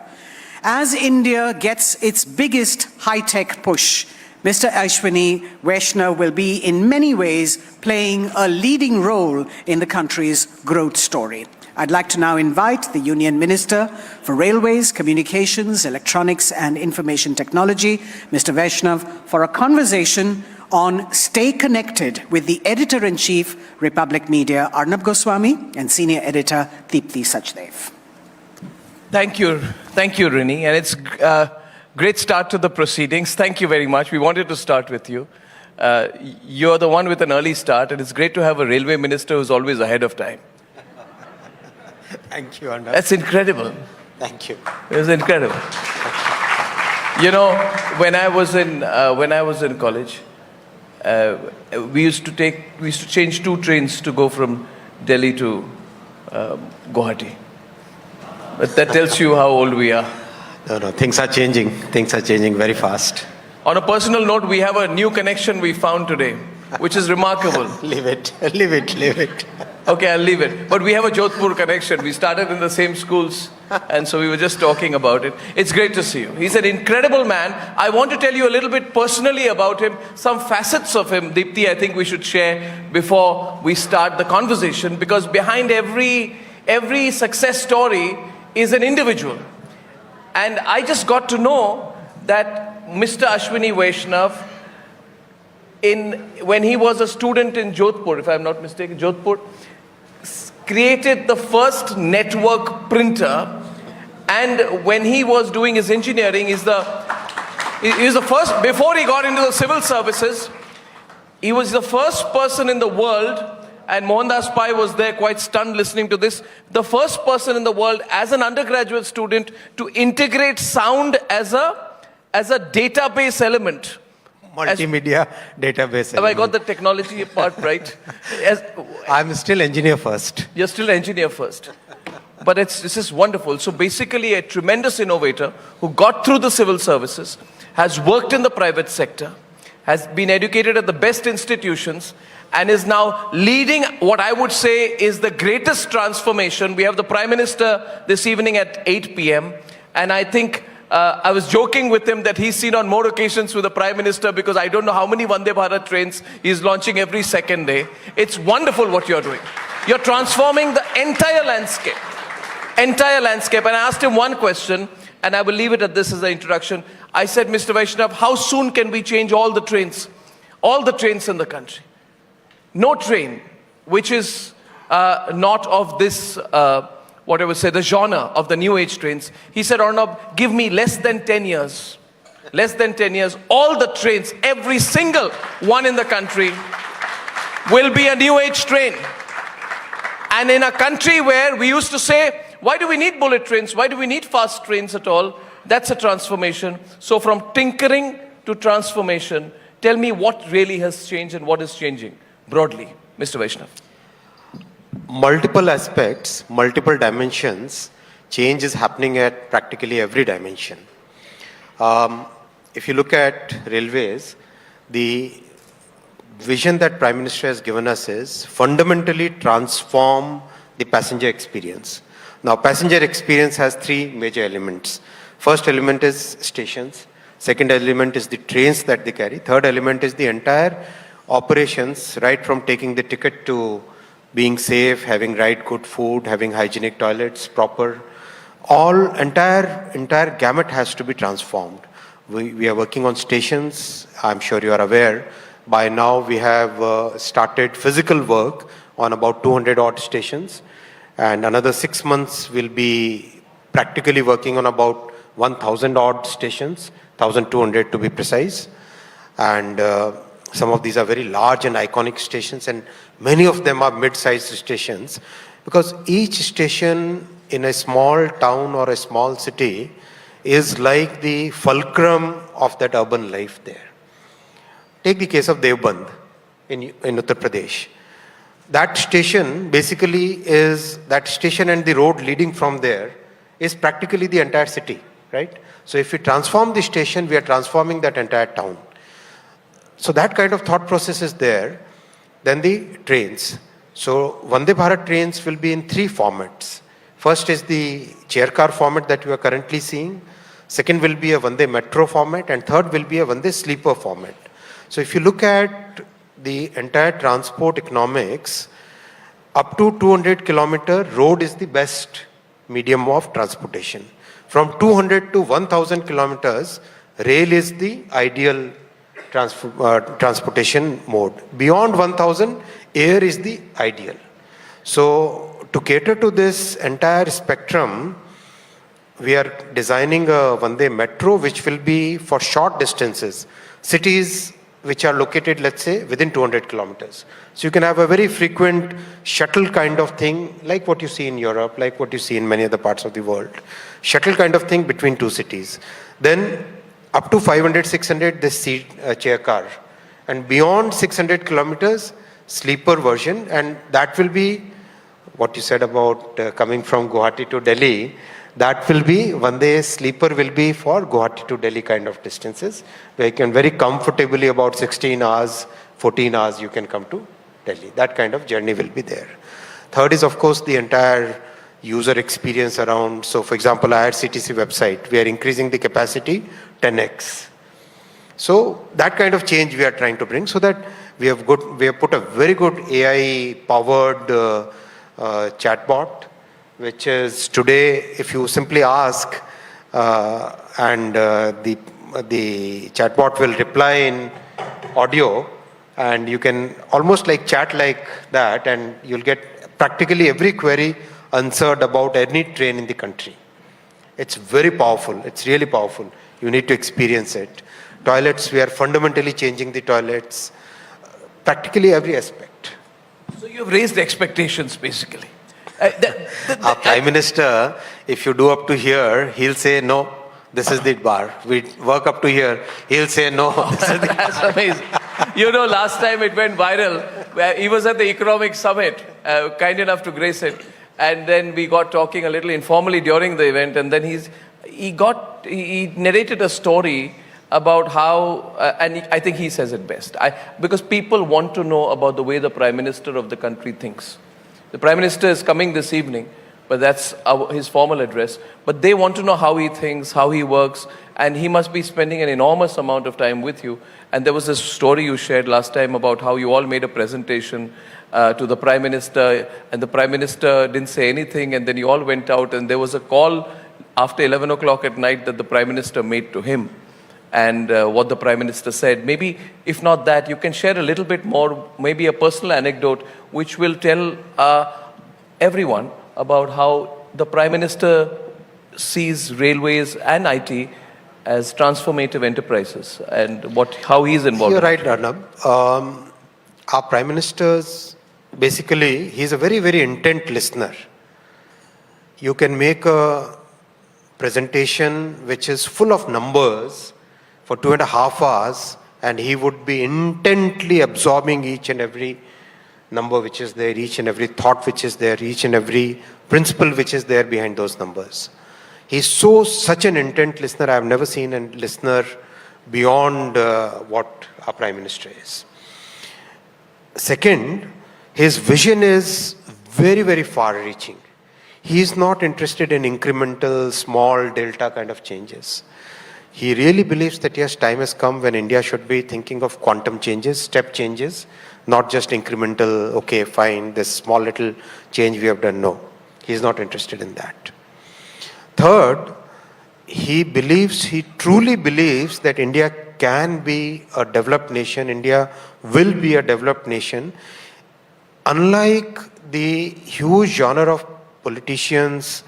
As India gets its biggest high-tech push, Mr. Ashwini Vaishnav will be in many ways playing a leading role in the country's growth story. I'd like to now invite the Union Minister for Railways, Communications, Electronics and Information Technology, Mr. Vaishnav, for a conversation on Stay Connected with the Editor-in-Chief, Republic Media, Arnab Goswami, and Senior Editor, Deepthi Sachdev. Thank you, Rini, and it's great start to the proceedings. Thank you very much. We wanted to start with you. You're the one with an early start, and it's great to have a railway minister who's always ahead of time. Thank you, Arnab. That's incredible. Thank you. It was incredible. You know, when I was in college, we used to change 2 trains to go from Delhi to Guwahati. But that tells you how old we are. No, things are changing. Things are changing very fast. On a personal note, we have a new connection we found today, which is remarkable. Leave it. Okay, I'll leave it. But we have a Jodhpur connection. We started in the same schools, and so we were just talking about it. It's great to see you. He's an incredible man. I want to tell you a little bit personally about him, some facets of him, Deepthi, I think we should share before we start the conversation, because behind every success story is an individual. And I just got to know that Mr. Ashwini Vaishnav, when he was a student in Jodhpur, if I'm not mistaken, Jodhpur, created the first network printer. And when he was doing his engineering, he was the first, before he got into the civil services, he was the first person in the world and Mohandas Pai was there quite stunned listening to this. The first person in the world as an undergraduate student to integrate sound as a database element. Multimedia database. Have I got the technology part right? I'm still engineer first. You're still engineer first. But this is wonderful. So basically a tremendous innovator who got through the civil services, has worked in the private sector, has been educated at the best institutions, and is now leading what I would say is the greatest transformation. We have the Prime Minister this evening at 8 p.m. And I think I was joking with him that he's seen on more occasions with the Prime Minister because I don't know how many Vande Bharat trains he's launching every second day. It's wonderful what you're doing. You're transforming the entire landscape. And I asked him one question, and I will leave it at this as an introduction. I said, Mr. Vaishnav, how soon can we change all the trains in the country? No train which is not of this, what I would say, the genre of the new age trains. He said, Arnab, give me less than 10 years. Less than 10 years, all the trains, every single one in the country will be a new age train. And in a country where we used to say, why do we need bullet trains? Why do we need fast trains at all? That's a transformation. So from tinkering to transformation, tell me what really has changed and what is changing broadly, Mr. Vaishnav. Multiple aspects, multiple dimensions, change is happening at practically every dimension. If you look at railways, the vision that Prime Minister has given us is fundamentally transform the passenger experience. Now, passenger experience has three major elements. First element is stations. Second element is the trains that they carry. Third element is the entire operations, right from taking the ticket to being safe, having right good food, having hygienic toilets, proper. Entire gamut has to be transformed. We are working on stations. I'm sure you are aware. By now, we have started physical work on about 200 odd stations. And another 6 months will be practically working on about 1,000 odd stations, 1,200 to be precise. And some of these are very large and iconic stations, and many of them are mid-sized stations, because each station in a small town or a small city is like the fulcrum of that urban life there. Take the case of Devband in Uttar Pradesh. That station basically is, that station and the road leading from there is practically the entire city, right? So if we transform the station, we are transforming that entire town. So that kind of thought process is there. Then the trains. So Vande Bharat trains will be in three formats. First is the chair car format that we are currently seeing. Second will be a Vande Metro format, and third will be a Vande Sleeper format. So if you look at the entire transport economics, up to 200 kilometer, road is the best medium of transportation. From 200 to 1000 kilometers, rail is the ideal transportation mode. Beyond 1000, air is the ideal. So to cater to this entire spectrum, we are designing a Vande Metro, which will be for short distances. Cities which are located, let's say, within 200 kilometers. So you can have a very frequent shuttle kind of thing, like what you see in Europe, like what you see in many other parts of the world. Shuttle kind of thing between two cities. Then up to 500, 600, this seat chair car. And beyond 600 kilometers, sleeper version. And that will be what you said about coming from Guwahati to Delhi. That will be, Vande Sleeper will be for Guwahati to Delhi kind of distances, where you can very comfortably about 16 hours, 14 hours you can come to Delhi. That kind of journey will be there. Third is, of course, the entire user experience around. So for example, IRCTC website, we are increasing the capacity 10x. So that kind of change we are trying to bring, so that we have put a very good AI powered chatbot, which is today, if you simply ask, and the chatbot will reply in audio, and you can almost like chat like that, and you'll get practically every query answered about any train in the country. It's very powerful. It's really powerful. You need to experience it. Toilets, we are fundamentally changing the toilets, practically every aspect. So you've raised expectations, basically. Our Prime Minister, if you do up to here, he'll say, no, this is the bar. We work up to here, he'll say, no, this is the That's amazing. You know, last time it went viral, where he was at the economic summit, kind enough to grace it. And then we got talking a little informally during the event, and then he narrated a story about how, and I think he says it best, because people want to know about the way the Prime Minister of the country thinks. The Prime Minister is coming this evening, but that's his formal address. But they want to know how he thinks, how he works, and he must be spending an enormous amount of time with you. And there was this story you shared last time about how you all made a presentation to the Prime Minister, and the Prime Minister didn't say anything, and then you all went out, and there was a call after 11 o'clock at night that the Prime Minister made to him. And what the Prime Minister said. Maybe, if not that, you can share a little bit more, maybe a personal anecdote, which will tell everyone about how the Prime Minister sees railways and IT as transformative enterprises, and how he's involved. You're right, Arnab. Our Prime Minister's, basically, he's a very, very intent listener. You can make a presentation which is full of numbers for 2.5 hours, and he would be intently absorbing each and every number which is there, each and every thought which is there, each and every principle which is there behind those numbers. He's such an intent listener. I've never seen a listener beyond what our Prime Minister is. Second, his vision is very, very far-reaching. He's not interested in incremental, small, delta kind of changes. He really believes that yes, time has come when India should be thinking of quantum changes, step changes, not just incremental, okay, fine, this small little change we have done. No, he's not interested in that. Third, he truly believes that India can be a developed nation, India will be a developed nation. Unlike the huge genre of politicians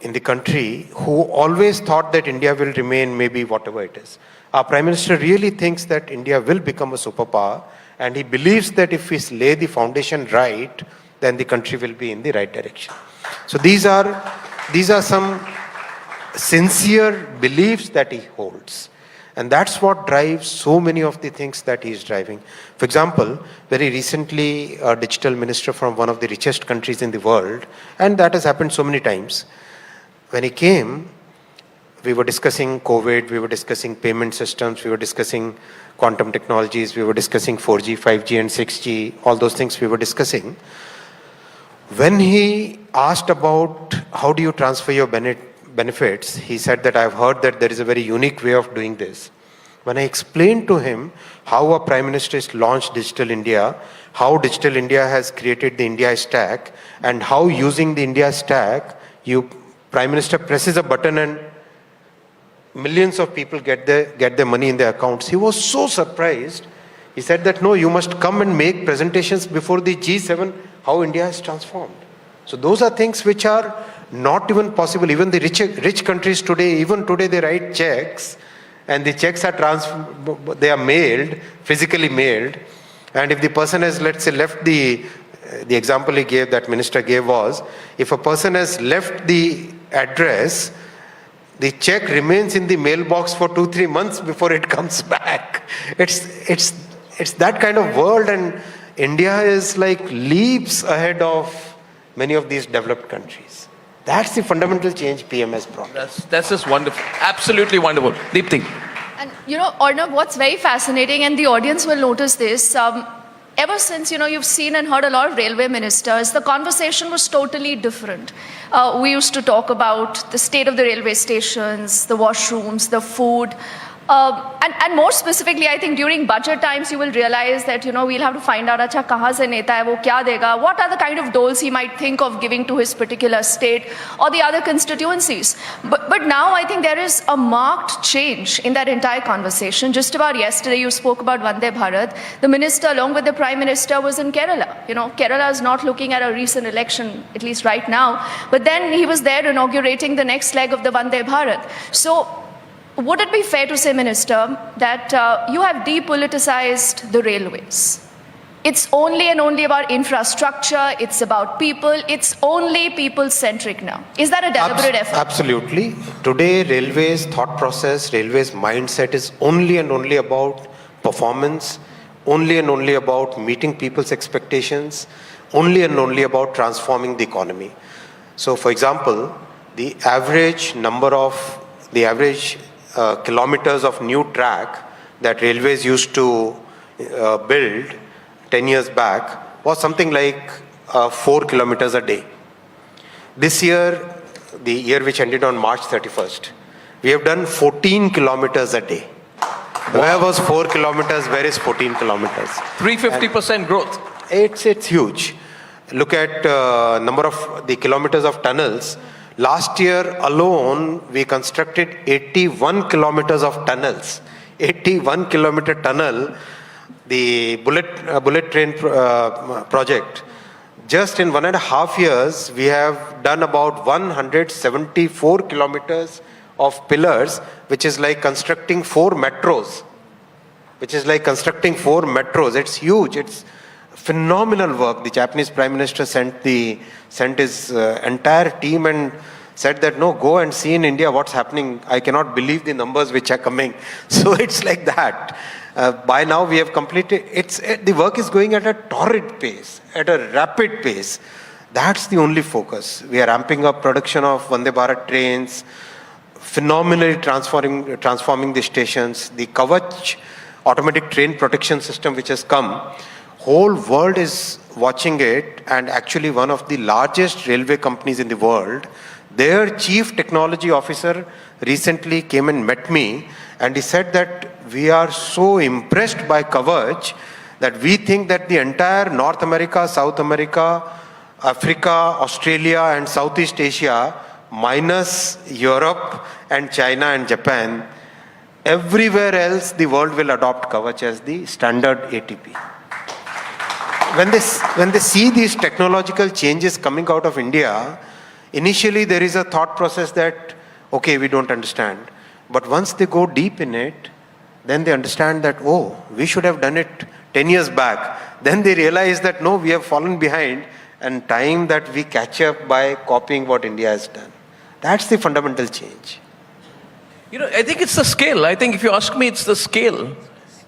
in the country who always thought that India will remain maybe whatever it is. Our Prime Minister really thinks that India will become a superpower, and he believes that if we lay the foundation right, then the country will be in the right direction. So these are some sincere beliefs that he holds. And that's what drives so many of the things that he is driving. For example, very recently, a digital minister from one of the richest countries in the world, and that has happened so many times, when he came, we were discussing COVID, we were discussing payment systems, we were discussing quantum technologies, we were discussing 4G, 5G and 6G, all those things we were discussing. When he asked about how do you transfer your benefits, he said that I've heard that there is a very unique way of doing this. When I explained to him how a Prime Minister has launched Digital India, how Digital India has created the India Stack, and how using the India Stack, Prime Minister presses a button and millions of people get their money in their accounts. He was so surprised. He said that, no, you must come and make presentations before the G7, how India has transformed. So those are things which are not even possible. Even the rich countries today, even today they write checks, and the checks are they are mailed, physically mailed. And if the person has, let's say, left the example he gave, that minister gave was, if a person has left the address, the check remains in the mailbox for 2-3 months before it comes back. It's that kind of world, and India is like leaps ahead of many of these developed countries. That's the fundamental change PM has brought. That's just wonderful. Absolutely wonderful. Deepti. And Arnab, what's very fascinating, and the audience will notice this, ever since, you've seen and heard a lot of railway ministers, the conversation was totally different. We used to talk about the state of the railway stations, the washrooms, the food. And more specifically, I think during budget times, you will realize that, we'll have to find out, acha, kahan se neta hai, wo kya dega? What are the kind of doles he might think of giving to his particular state or the other constituencies? But now I think there is a marked change in that entire conversation. Just about yesterday, you spoke about Vande Bharat. The minister, along with the Prime Minister, was in Kerala. Kerala is not looking at a recent election, at least right now. But then he was there inaugurating the next leg of the Vande Bharat. So, would it be fair to say, Minister, that you have depoliticized the railways? It's only and only about infrastructure, it's about people, it's only people-centric now. Is that a deliberate effort? Absolutely. Today, railways thought process, railways mindset is only and only about performance, only and only about meeting people's expectations, only and only about transforming the economy. So, for example, the average kilometers of new track that railways used to build 10 years back was something like 4 kilometers a day. This year, the year which ended on March 31st, we have done 14 kilometers a day. Wow. Where was 4 kilometers? Where is 14 kilometers? 350% growth. It's huge. Look at number of the kilometers of tunnels. Last year alone, we constructed 81 kilometers of tunnels. 81 kilometer tunnel, the bullet train project. Just in 1.5 years, we have done about 174 kilometers of pillars, which is like constructing 4 metros. It's huge. It's phenomenal work. The Japanese Prime Minister sent his entire team and said that, no, go and see in India what's happening. I cannot believe the numbers which are coming. So it's like that. By now we have completed, the work is going at a torrid pace, at a rapid pace. That's the only focus. We are ramping up production of Vande Bharat trains, phenomenally transforming the stations. The Kavach automatic train protection system which has come, whole world is watching it, and actually one of the largest railway companies in the world, their chief technology officer recently came and met me, and he said that we are so impressed by Kavach that we think that the entire North America, South America, Africa, Australia and Southeast Asia, minus Europe and China and Japan, everywhere else the world will adopt Kavach as the standard ATP. When they see these technological changes coming out of India, initially there is a thought process that, okay, we don't understand. But once they go deep in it, then they understand that, oh, we should have done it 10 years back. Then they realize that, no, we have fallen behind, and time that we catch up by copying what India has done. That's the fundamental change. You know, I think it's the scale. I think if you ask me, it's the scale.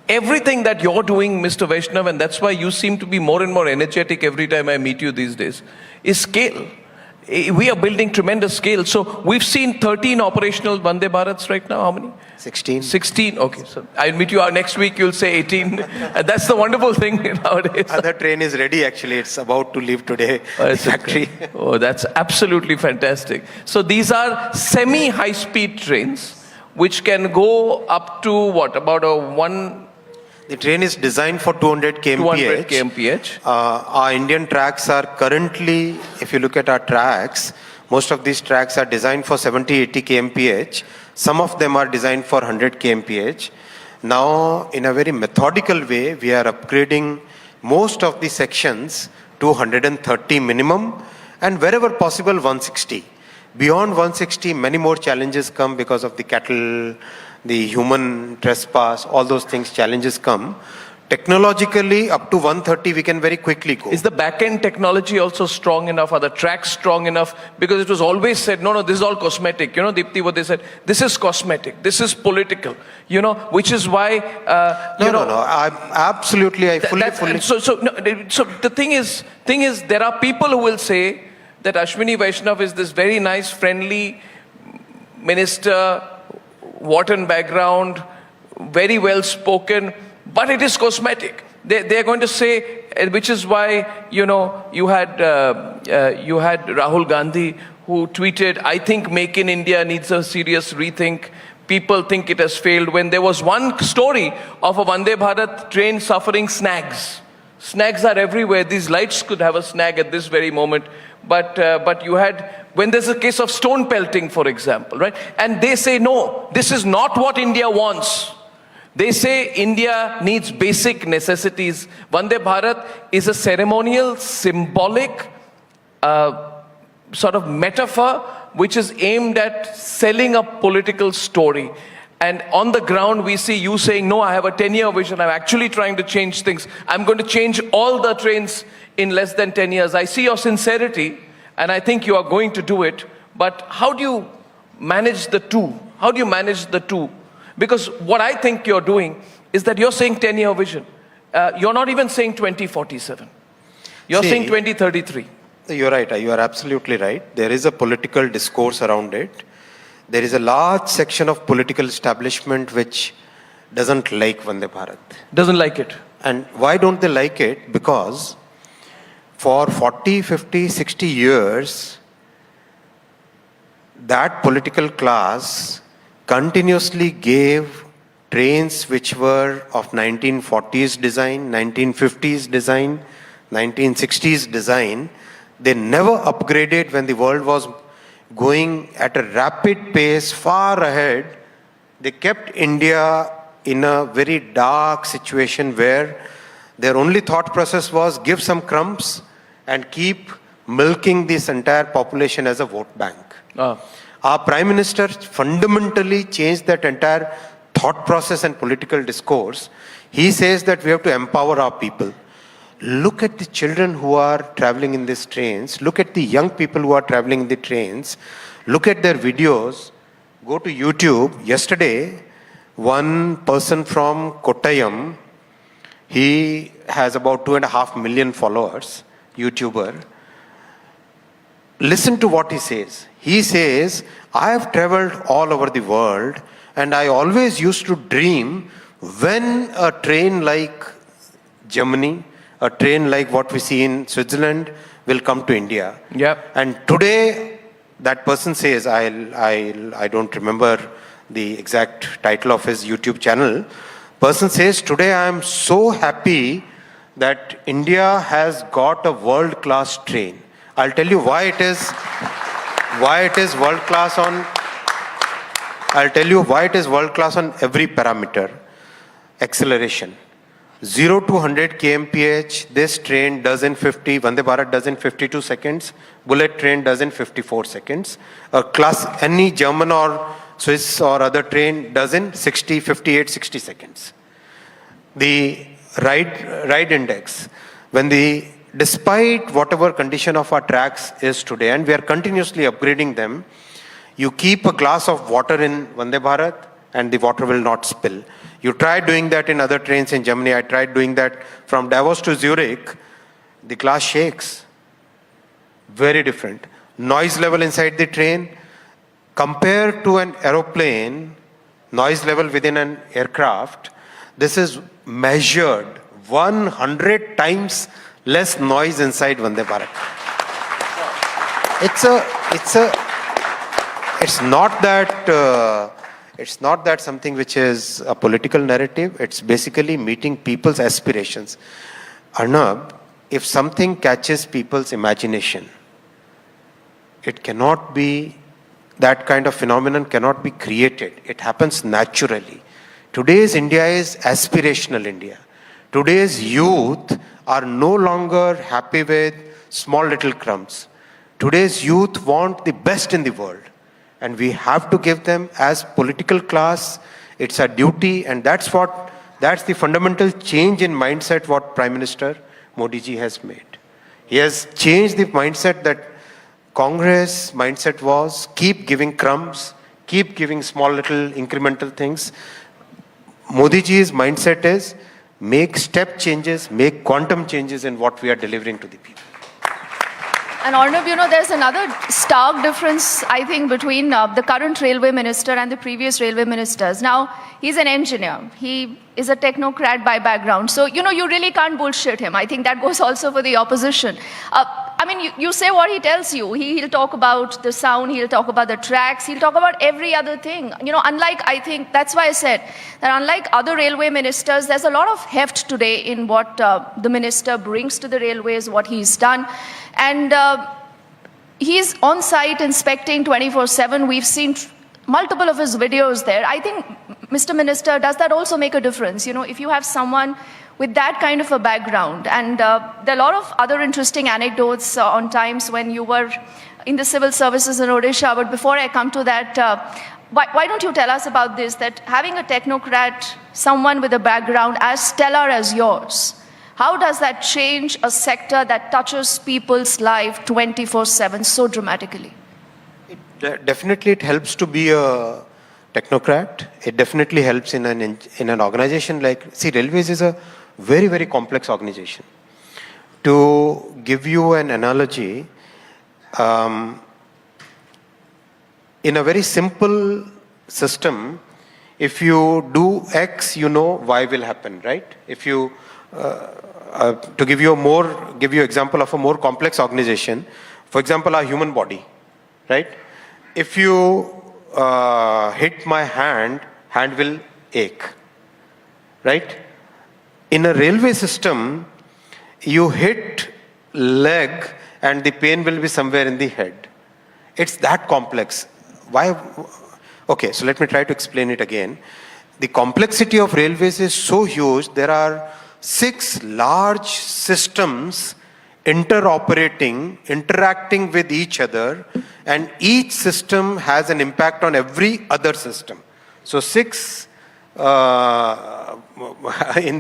Everything that you're doing, Mr. Vaishnav, and that's why you seem to be more and more energetic every time I meet you these days, is scale. We are building tremendous scale. So we've seen 13 operational Vande Bharats right now. How many? 16. 16. Okay, so I'll meet you next week. You'll say 18. And that's the wonderful thing nowadays. Other train is ready. Actually, it's about to leave today. Factory. Oh, that's absolutely fantastic. So these are semi-high-speed trains, which can go up to what? About a one. The train is designed for 200 kmph. 200 kmph. Our Indian tracks are currently, if you look at our tracks, most of these tracks are designed for 70-80 kmph. Some of them are designed for 100 kmph. Now, in a very methodical way, we are upgrading most of the sections to 130 minimum, and wherever possible 160. Beyond 160, many more challenges come because of the cattle, the human trespass, all those things, challenges come. Technologically, up to 130, we can very quickly go. Is the back-end technology also strong enough? Are the tracks strong enough? Because it was always said, no, this is all cosmetic. You know, Deepti, what they said, this is cosmetic, this is political, you know, which is why, No, I fully. So the thing is, there are people who will say that Ashwini Vaishnav is this very nice, friendly minister, Wharton background, very well spoken, but it is cosmetic. They're going to say, which is why, you know, you had Rahul Gandhi who tweeted, I think Make in India needs a serious rethink. People think it has failed, when there was one story of a Vande Bharat train suffering snags. Snags are everywhere. These lights could have a snag at this very moment. But you had, when there's a case of stone pelting, for example, right? And they say, no, this is not what India wants. They say India needs basic necessities. Vande Bharat is a ceremonial, symbolic sort of metaphor which is aimed at selling a political story. And on the ground, we see you saying, no, I have a 10-year vision. I'm actually trying to change things. I'm going to change all the trains in less than 10 years. I see your sincerity, and I think you are going to do it. But how do you manage the two? How do you manage the two? Because what I think you're doing is that you're saying 10-year vision. You're not even saying 2047. You're saying 2033. You're right. You are absolutely right. There is a political discourse around it. There is a large section of political establishment which doesn't like Vande Bharat. Doesn't like it. And why don't they like it? Because for 40, 50, 60 years, that political class continuously gave trains which were of 1940s design, 1950s design, 1960s design. They never upgraded when the world was going at a rapid pace far ahead. They kept India in a very dark situation where their only thought process was give some crumbs and keep milking this entire population as a vote bank. Our Prime Minister fundamentally changed that entire thought process and political discourse. He says that we have to empower our people. Look at the children who are traveling in these trains. Look at the young people who are traveling in the trains. Look at their videos. Go to YouTube. Yesterday, one person from Kottayam, he has about 2.5 million followers, YouTuber. Listen to what he says. He says, I have traveled all over the world and I always used to dream when a train like Germany, a train like what we see in Switzerland will come to India. Yep. And today, that person says, I don't remember the exact title of his YouTube channel. Person says, today I am so happy that India has got a world-class train. I'll tell you why it is world-class on, I'll tell you why it is world-class on every parameter. Acceleration. 0 to 100 kmph, this train does in 50, Vande Bharat does in 52 seconds, bullet train does in 54 seconds. Any German or Swiss or other train does in 60, 58, 60 seconds. The ride index, despite whatever condition of our tracks is today, and we are continuously upgrading them, you keep a glass of water in Vande Bharat and the water will not spill. You try doing that in other trains in Germany. I tried doing that from Davos to Zurich. The glass shakes. Very different. Noise level inside the train, compared to an aeroplane, noise level within an aircraft, this is measured 100 times less noise inside Vande Bharat. It's not that something which is a political narrative. It's basically meeting people's aspirations. Arnab, if something catches people's imagination, it cannot be, that kind of phenomenon cannot be created. It happens naturally. Today's India is aspirational India. Today's youth are no longer happy with small little crumbs. Today's youth want the best in the world. And we have to give them as political class. It's a duty, and that's the fundamental change in mindset what Prime Minister Modi ji has made. He has changed the mindset that Congress mindset was keep giving crumbs, keep giving small little incremental things. Modi ji's mindset is make step changes, make quantum changes in what we are delivering to the people. And Arnab, there's another stark difference, I think, between the current railway minister and the previous railway ministers. Now, he's an engineer. He is a technocrat by background. So, you really can't bullshit him. I think that goes also for the opposition. You say what he tells you. He'll talk about the sound, he'll talk about the tracks, he'll talk about every other thing. I think, that's why I said that unlike other railway ministers, there's a lot of heft today in what the minister brings to the railways, what he's done. And he's on site inspecting 24/7. We've seen multiple of his videos there. I think, Mr. Minister, does that also make a difference? If you have someone with that kind of a background, and there are a lot of other interesting anecdotes on times when you were in the civil services in Odisha, but before I come to that, why don't you tell us about this, that having a technocrat, someone with a background as stellar as yours, how does that change a sector that touches people's life 24/7 so dramatically? Definitely it helps to be a technocrat. It definitely helps in an organization like, see, Railways is a very, very complex organization. To give you an analogy, in a very simple system, if you do X, you know Y will happen, right? If you, to give you example of a more complex organization, for example, our human body, right? If you hit my hand will ache, right? In a railway system, you hit leg and the pain will be somewhere in the head. It's that complex. Why? Okay, so let me try to explain it again. The complexity of railways is so huge. There are 6 large systems interoperating, interacting with each other, and each system has an impact on every other system. So 6, in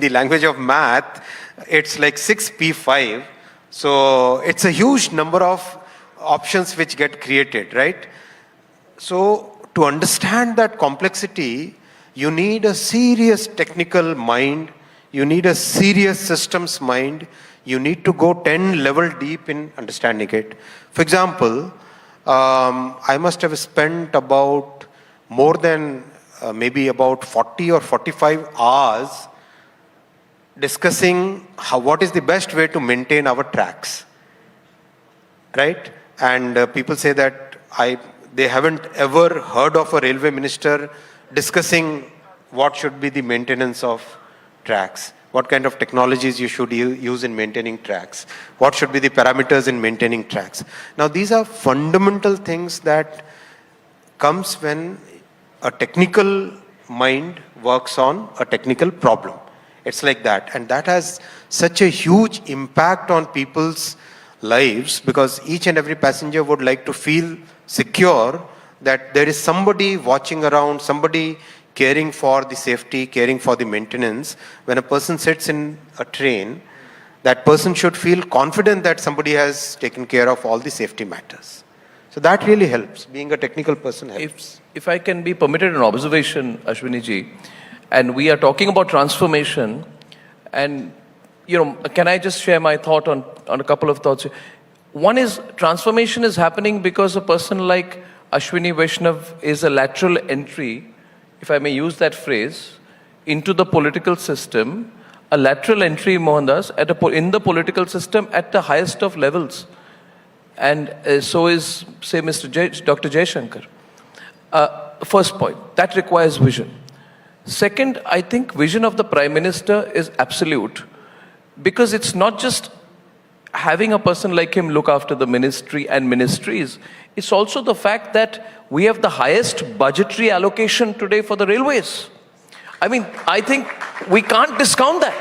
the language of math, it's like 6p5. So it's a huge number of options which get created, right? So to understand that complexity, you need a serious technical mind, you need a serious systems mind, you need to go 10 level deep in understanding it. For example, I must have spent about more than maybe about 40 or 45 hours discussing what is the best way to maintain our tracks, right? And people say that they haven't ever heard of a railway minister discussing what should be the maintenance of tracks, what kind of technologies you should use in maintaining tracks, what should be the parameters in maintaining tracks. Now these are fundamental things that comes when a technical mind works on a technical problem. It's like that, and that has such a huge impact on people's lives, because each and every passenger would like to feel secure that there is somebody watching around, somebody caring for the safety, caring for the maintenance. When a person sits in a train, that person should feel confident that somebody has taken care of all the safety matters. So that really helps. Being a technical person helps. If I can be permitted an observation, Ashwini ji, and we are talking about transformation, and can I just share my thought on a couple of thoughts? One is, transformation is happening because a person like Ashwini Vaishnav is a lateral entry, if I may use that phrase, into the political system, a lateral entry, Mohandas, in the political system at the highest of levels. And so is, say, Dr. Jaishankar. First point, that requires vision. Second, I think vision of the Prime Minister is absolute, because it's not just having a person like him look after the ministry and ministries, it's also the fact that we have the highest budgetary allocation today for the railways. I mean, I think we can't discount that.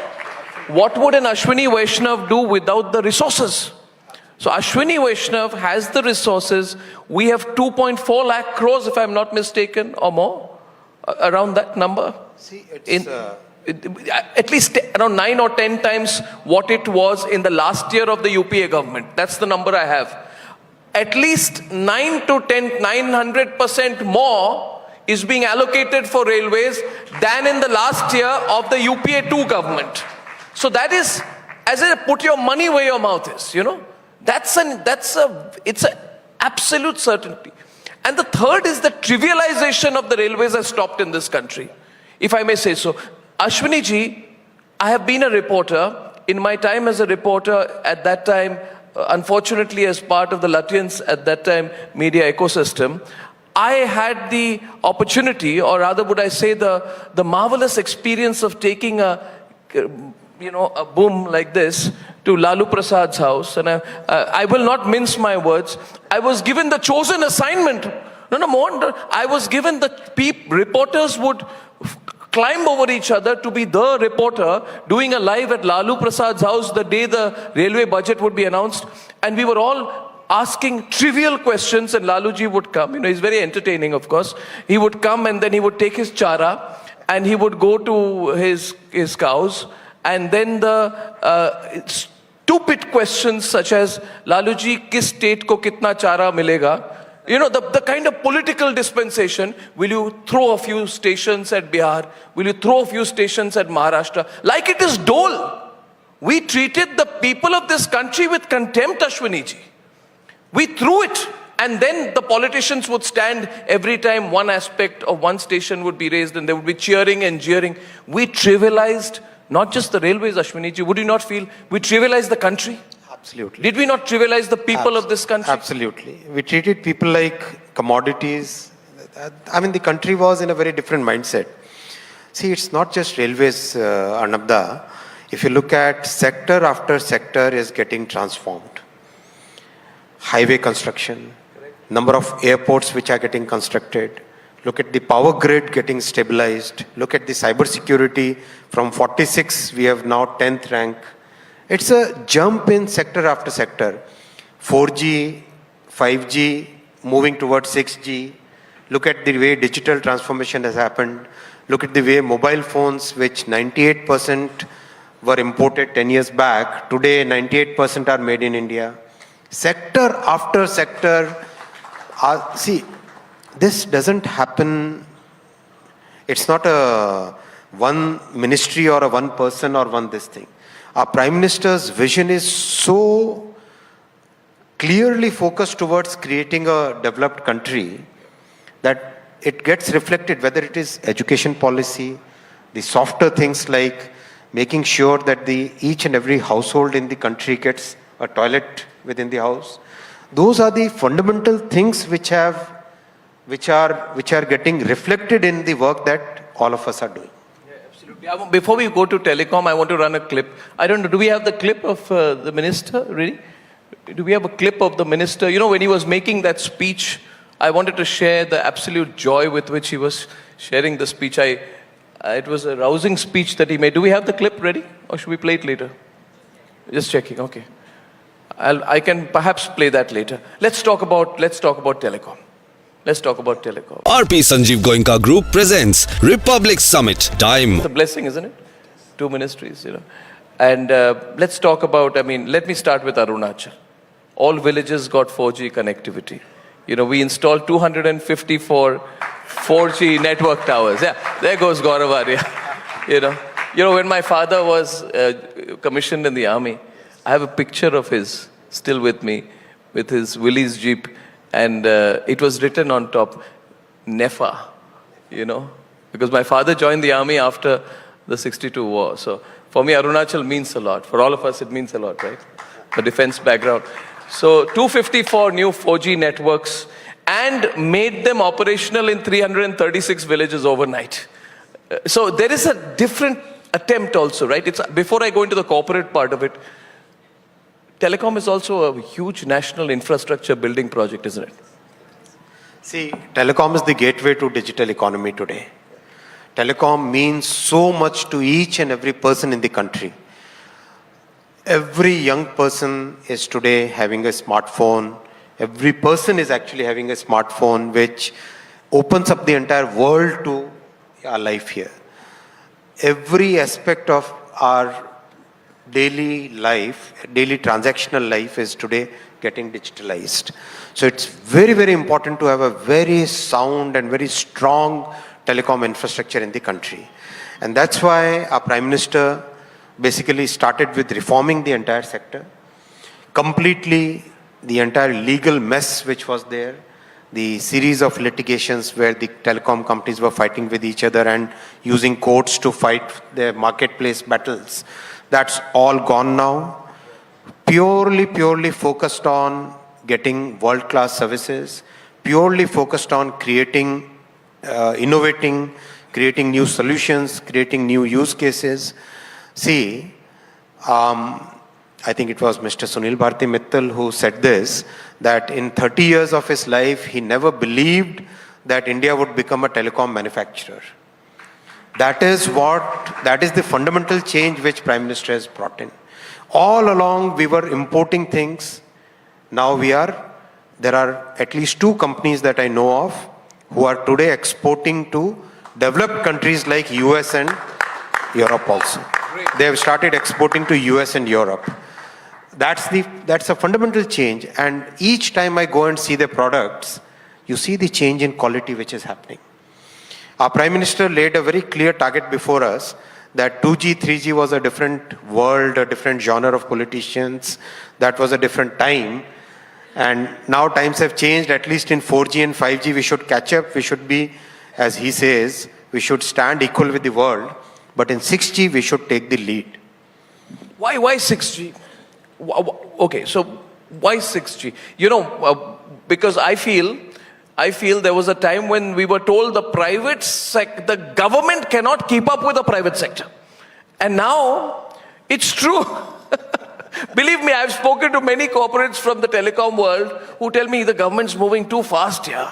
What would an Ashwini Vaishnav do without the resources? So Ashwini Vaishnav has the resources. We have 2.4 lakh crores, if I'm not mistaken, or more, around that number. See, it's... at least around 9 or 10 times what it was in the last year of the UPA government. That's the number I have. At least 900% more is being allocated for railways than in the last year of the UPA 2 government. So that is, as I put your money where your mouth is, it's an absolute certainty. And the third is the trivialization of the railways has stopped in this country, if I may say so. Ashwini ji, I have been a reporter. In my time as a reporter, at that time, unfortunately as part of the Latvians at that time media ecosystem, I had the opportunity, or rather would I say the marvelous experience of taking a boom like this to Lalu Prasad's house. And I will not mince my words. I was given the chosen assignment. No, I was given reporters would climb over each other to be the reporter doing a live at Lalu Prasad's house the day the railway budget would be announced. And we were all asking trivial questions, and Laluji would come. You know, he's very entertaining, of course. He would come and then he would take his chara and he would go to his cows, and then the stupid questions such as, Laluji, kis state ko kitna chara milega? You know, the kind of political dispensation. Will you throw a few stations at Bihar? Will you throw a few stations at Maharashtra? Like it is dole. We treated the people of this country with contempt, Ashwiniji. We threw it, and then the politicians would stand every time one aspect of one station would be raised and they would be cheering and jeering. We trivialized not just the railways, Ashwiniji. Would you not feel we trivialized the country? Absolutely. Did we not trivialize the people of this country? Absolutely. We treated people like commodities. I mean, the country was in a very different mindset. See, it's not just railways, Arnabda. If you look at sector after sector is getting transformed. Highway construction, number of airports which are getting constructed. Look at the power grid getting stabilized. Look at the cyber security. From 46, we have now 10th rank. It's a jump in sector after sector. 4G, 5G, moving towards 6G. Look at the way digital transformation has happened. Look at the way mobile phones, which 98% were imported 10 years back. Today, 98% are made in India. Sector after sector. See, this doesn't happen. It's not a one ministry or a one person or one this thing. Our Prime Minister's vision is so clearly focused towards creating a developed country that it gets reflected, whether it is education policy, the softer things like making sure that each and every household in the country gets a toilet within the house. Those are the fundamental things which are getting reflected in the work that all of us are doing. Before we go to Telecom, I want to run a clip. I don't know, do we have the clip of the minister, really? Do we have a clip of the minister? You know, when he was making that speech, I wanted to share the absolute joy with which he was sharing the speech. It was a rousing speech that he made. Do we have the clip ready? Or should we play it later? Just checking, okay. I can perhaps play that later. Let's talk about Telecom. Let's talk about Telecom. RP Sanjeev Goenka Group presents Republic Summit. Time. It's a blessing, isn't it? 2 ministries, you know. And let's talk about, let me start with Arunachal. All villages got 4G connectivity. You know, we installed 254 4G network towers. Yeah, there goes Gaurav Arya. You know, when my father was commissioned in the army, I have a picture of his still with me, with his Willys Jeep. And it was written on top, NEFA, you know, because my father joined the army after the 62 war. So for me, Arunachal means a lot. For all of us, it means a lot, right? The defense background. So 254 new 4G networks and made them operational in 336 villages overnight. So there is a different attempt also, right? Before I go into the corporate part of it, Telecom is also a huge national infrastructure building project, isn't it? See, Telecom is the gateway to digital economy today. Telecom means so much to each and every person in the country. Every young person is today having a smartphone. Every person is actually having a smartphone, which opens up the entire world to our life here. Every aspect of our daily life, daily transactional life is today getting digitalized. So it's very, very important to have a very sound and very strong telecom infrastructure in the country. And that's why our Prime Minister basically started with reforming the entire sector. Completely, the entire legal mess which was there, the series of litigations where the telecom companies were fighting with each other and using courts to fight their marketplace battles. That's all gone now. Purely focused on getting world-class services, purely focused on creating, innovating, creating new solutions, creating new use cases. See, I think it was Mr. Sunil Bharti Mittal who said this, that in 30 years of his life, he never believed that India would become a telecom manufacturer. That is the fundamental change which Prime Minister has brought in. All along, we were importing things Now there are at least 2 companies that I know of who are today exporting to developed countries like US and Europe also. They have started exporting to US and Europe. That's a fundamental change. And each time I go and see their products, you see the change in quality which is happening. Our Prime Minister laid a very clear target before us that 2G, 3G was a different world, a different genre of politicians. That was a different time. And now times have changed. At least in 4G and 5G, we should catch up. We should be, as he says, we should stand equal with the world. But in 6G, we should take the lead. Why 6G? Okay, so why 6G? You know, because I feel there was a time when we were told the government cannot keep up with the private sector. And now, it's true. Believe me, I've spoken to many corporates from the telecom world who tell me the government's moving too fast here.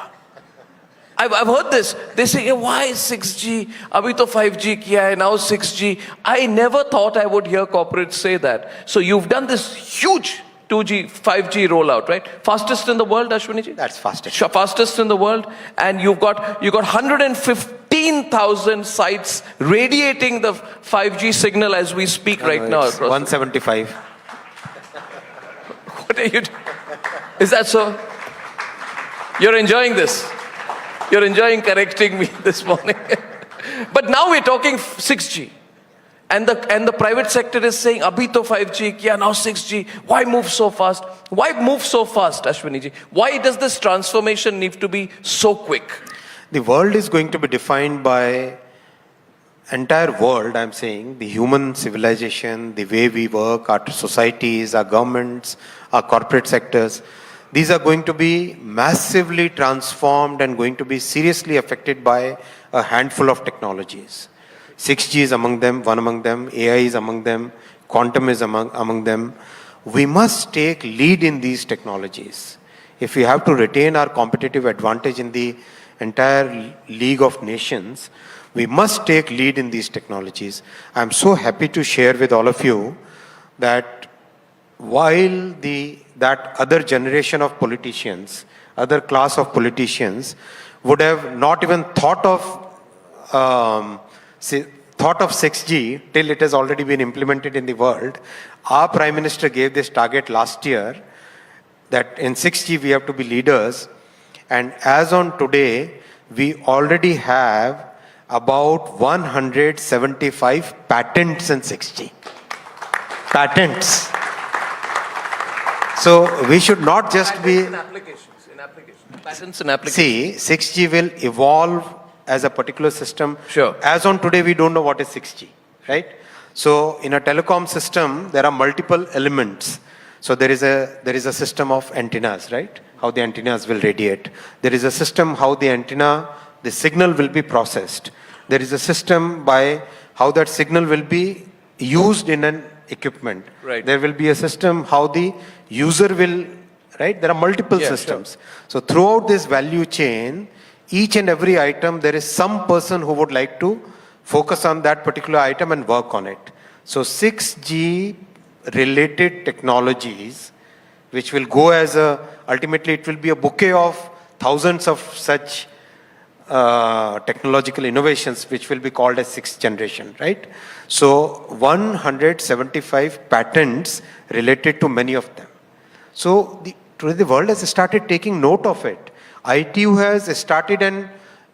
I've heard this. They say, why 6G? Abhi to 5G kiya hai, now 6G. I never thought I would hear corporates say that. So you've done this huge 2G, 5G rollout, right? Fastest in the world, Ashwini? That's fastest. Fastest in the world. And you've got 115,000 sites radiating the 5G signal as we speak right now. 175. What are you doing? Is that so? You're enjoying this? You're enjoying correcting me this morning. But now we're talking 6G. And the private sector is saying, abhi to 5G, kiya, now 6G. Why move so fast? Why move so fast, Ashwini ji? Why does this transformation need to be so quick? The world is going to be defined by entire world, I'm saying, the human civilization, the way we work, our societies, our governments, our corporate sectors. These are going to be massively transformed and going to be seriously affected by a handful of technologies. 6G is among them, one among them, AI is among them, quantum is among them. We must take lead in these technologies. If we have to retain our competitive advantage in the entire League of Nations, we must take lead in these technologies. I'm so happy to share with all of you that while that other generation of politicians, other class of politicians would have not even thought of 6G till it has already been implemented in the world. Our Prime Minister gave this target last year that in 6G we have to be leaders. And as on today, we already have about 175 patents in 6G. Patents. So we should not just be... In applications. Patents and applications. See, 6G will evolve as a particular system. Sure. As on today, we don't know what is 6G, right? So in a telecom system, there are multiple elements. So there is a system of antennas, right? How the antennas will radiate. There is a system how the signal will be processed. There is a system by how that signal will be used in an equipment. Right. There will be a system how the user will, right? There are multiple systems. Sure. So throughout this value chain, each and every item, there is some person who would like to focus on that particular item and work on it. So 6G related technologies, which will go as ultimately it will be a bouquet of thousands of such technological innovations, which will be called as 6th generation, right? So 175 patents related to many of them. So today the world has started taking note of it. ITU has started an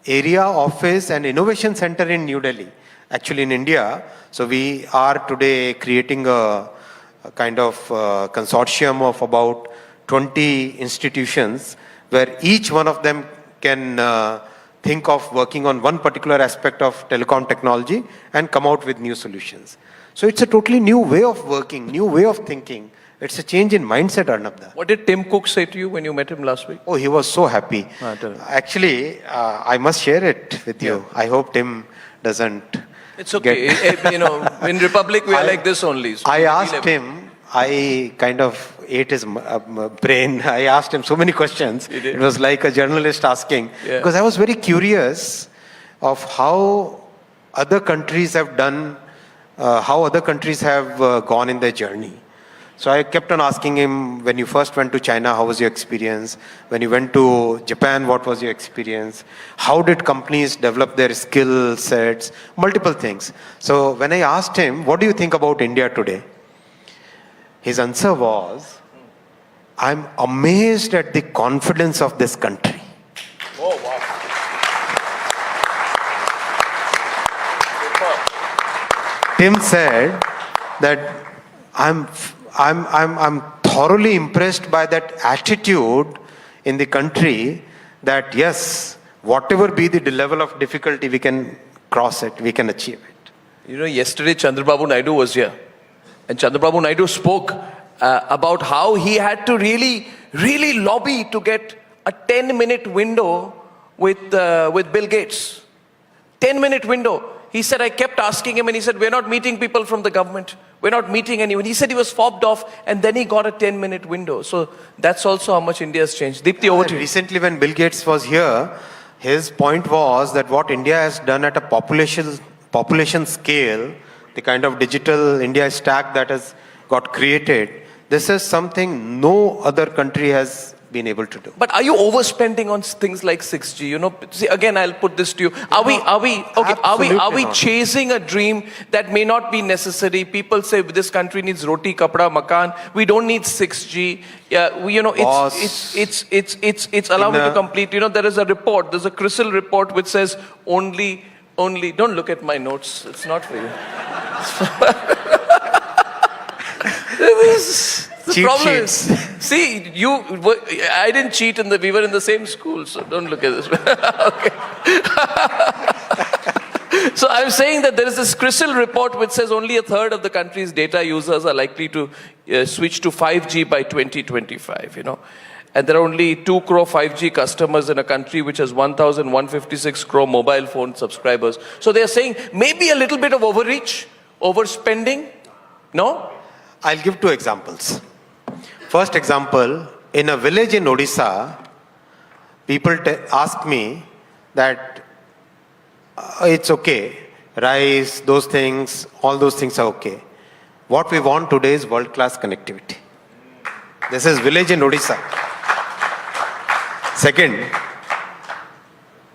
area office and innovation center in New Delhi, actually in India. So we are today creating a kind of consortium of about 20 institutions where each one of them can think of working on one particular aspect of telecom technology and come out with new solutions. So it's a totally new way of working, new way of thinking. It's a change in mindset, Arnab. What did Tim Cook say to you when you met him last week? Oh, he was so happy. Actually, I must share it with you. I hope Tim doesn't. It's okay. In Republic, we are like this only. So I asked him, I kind of ate his brain. I asked him so many questions. It was like a journalist asking. Yeah. Because I was very curious of how other countries have done, how other countries have gone in their journey. So I kept on asking him, when you first went to China, how was your experience? When you went to Japan, what was your experience? How did companies develop their skill sets? Multiple things. So when I asked him, what do you think about India today? His answer was, I'm amazed at the confidence of this country. Oh, wow. Tim said that I'm thoroughly impressed by that attitude in the country that yes, whatever be the level of difficulty, we can cross it, we can achieve it. You know, yesterday Chandra Babu Naidu was here. And Chandra Babu Naidu spoke about how he had to really lobby to get a 10-minute window with Bill Gates. 10-minute window. He said, I kept asking him and he said, we're not meeting people from the government. We're not meeting anyone. He said he was fobbed off and then he got a 10-minute window. So that's also how much India has changed. Deepti, over to you. Recently when Bill Gates was here, his point was that what India has done at a population scale, the kind of digital India stack that has got created, this is something no other country has been able to do. But are you overspending on things like 6G? You know, see, again, I'll put this to you. Are we chasing a dream that may not be necessary? People say this country needs roti, kapda, makan. We don't need 6G. Yeah, you know, it's allow me to complete. You know, there is a report. There's a CRISIL report which says only. Don't look at my notes. It's not for you. The problem is, see, I didn't cheat we were in the same school, so don't look at this. Okay. So I'm saying that there is this CRISIL report which says only a third of the country's data users are likely to switch to 5G by 2025, you know. And there are only 2 crore 5G customers in a country which has 1,156 crore mobile phone subscribers. So they are saying maybe a little bit of overreach, overspending, no? I'll give 2 examples. First example, in a village in Odisha, people ask me that it's okay, rice, those things, all those things are okay. What we want today is world-class connectivity. This is village in Odisha. Second,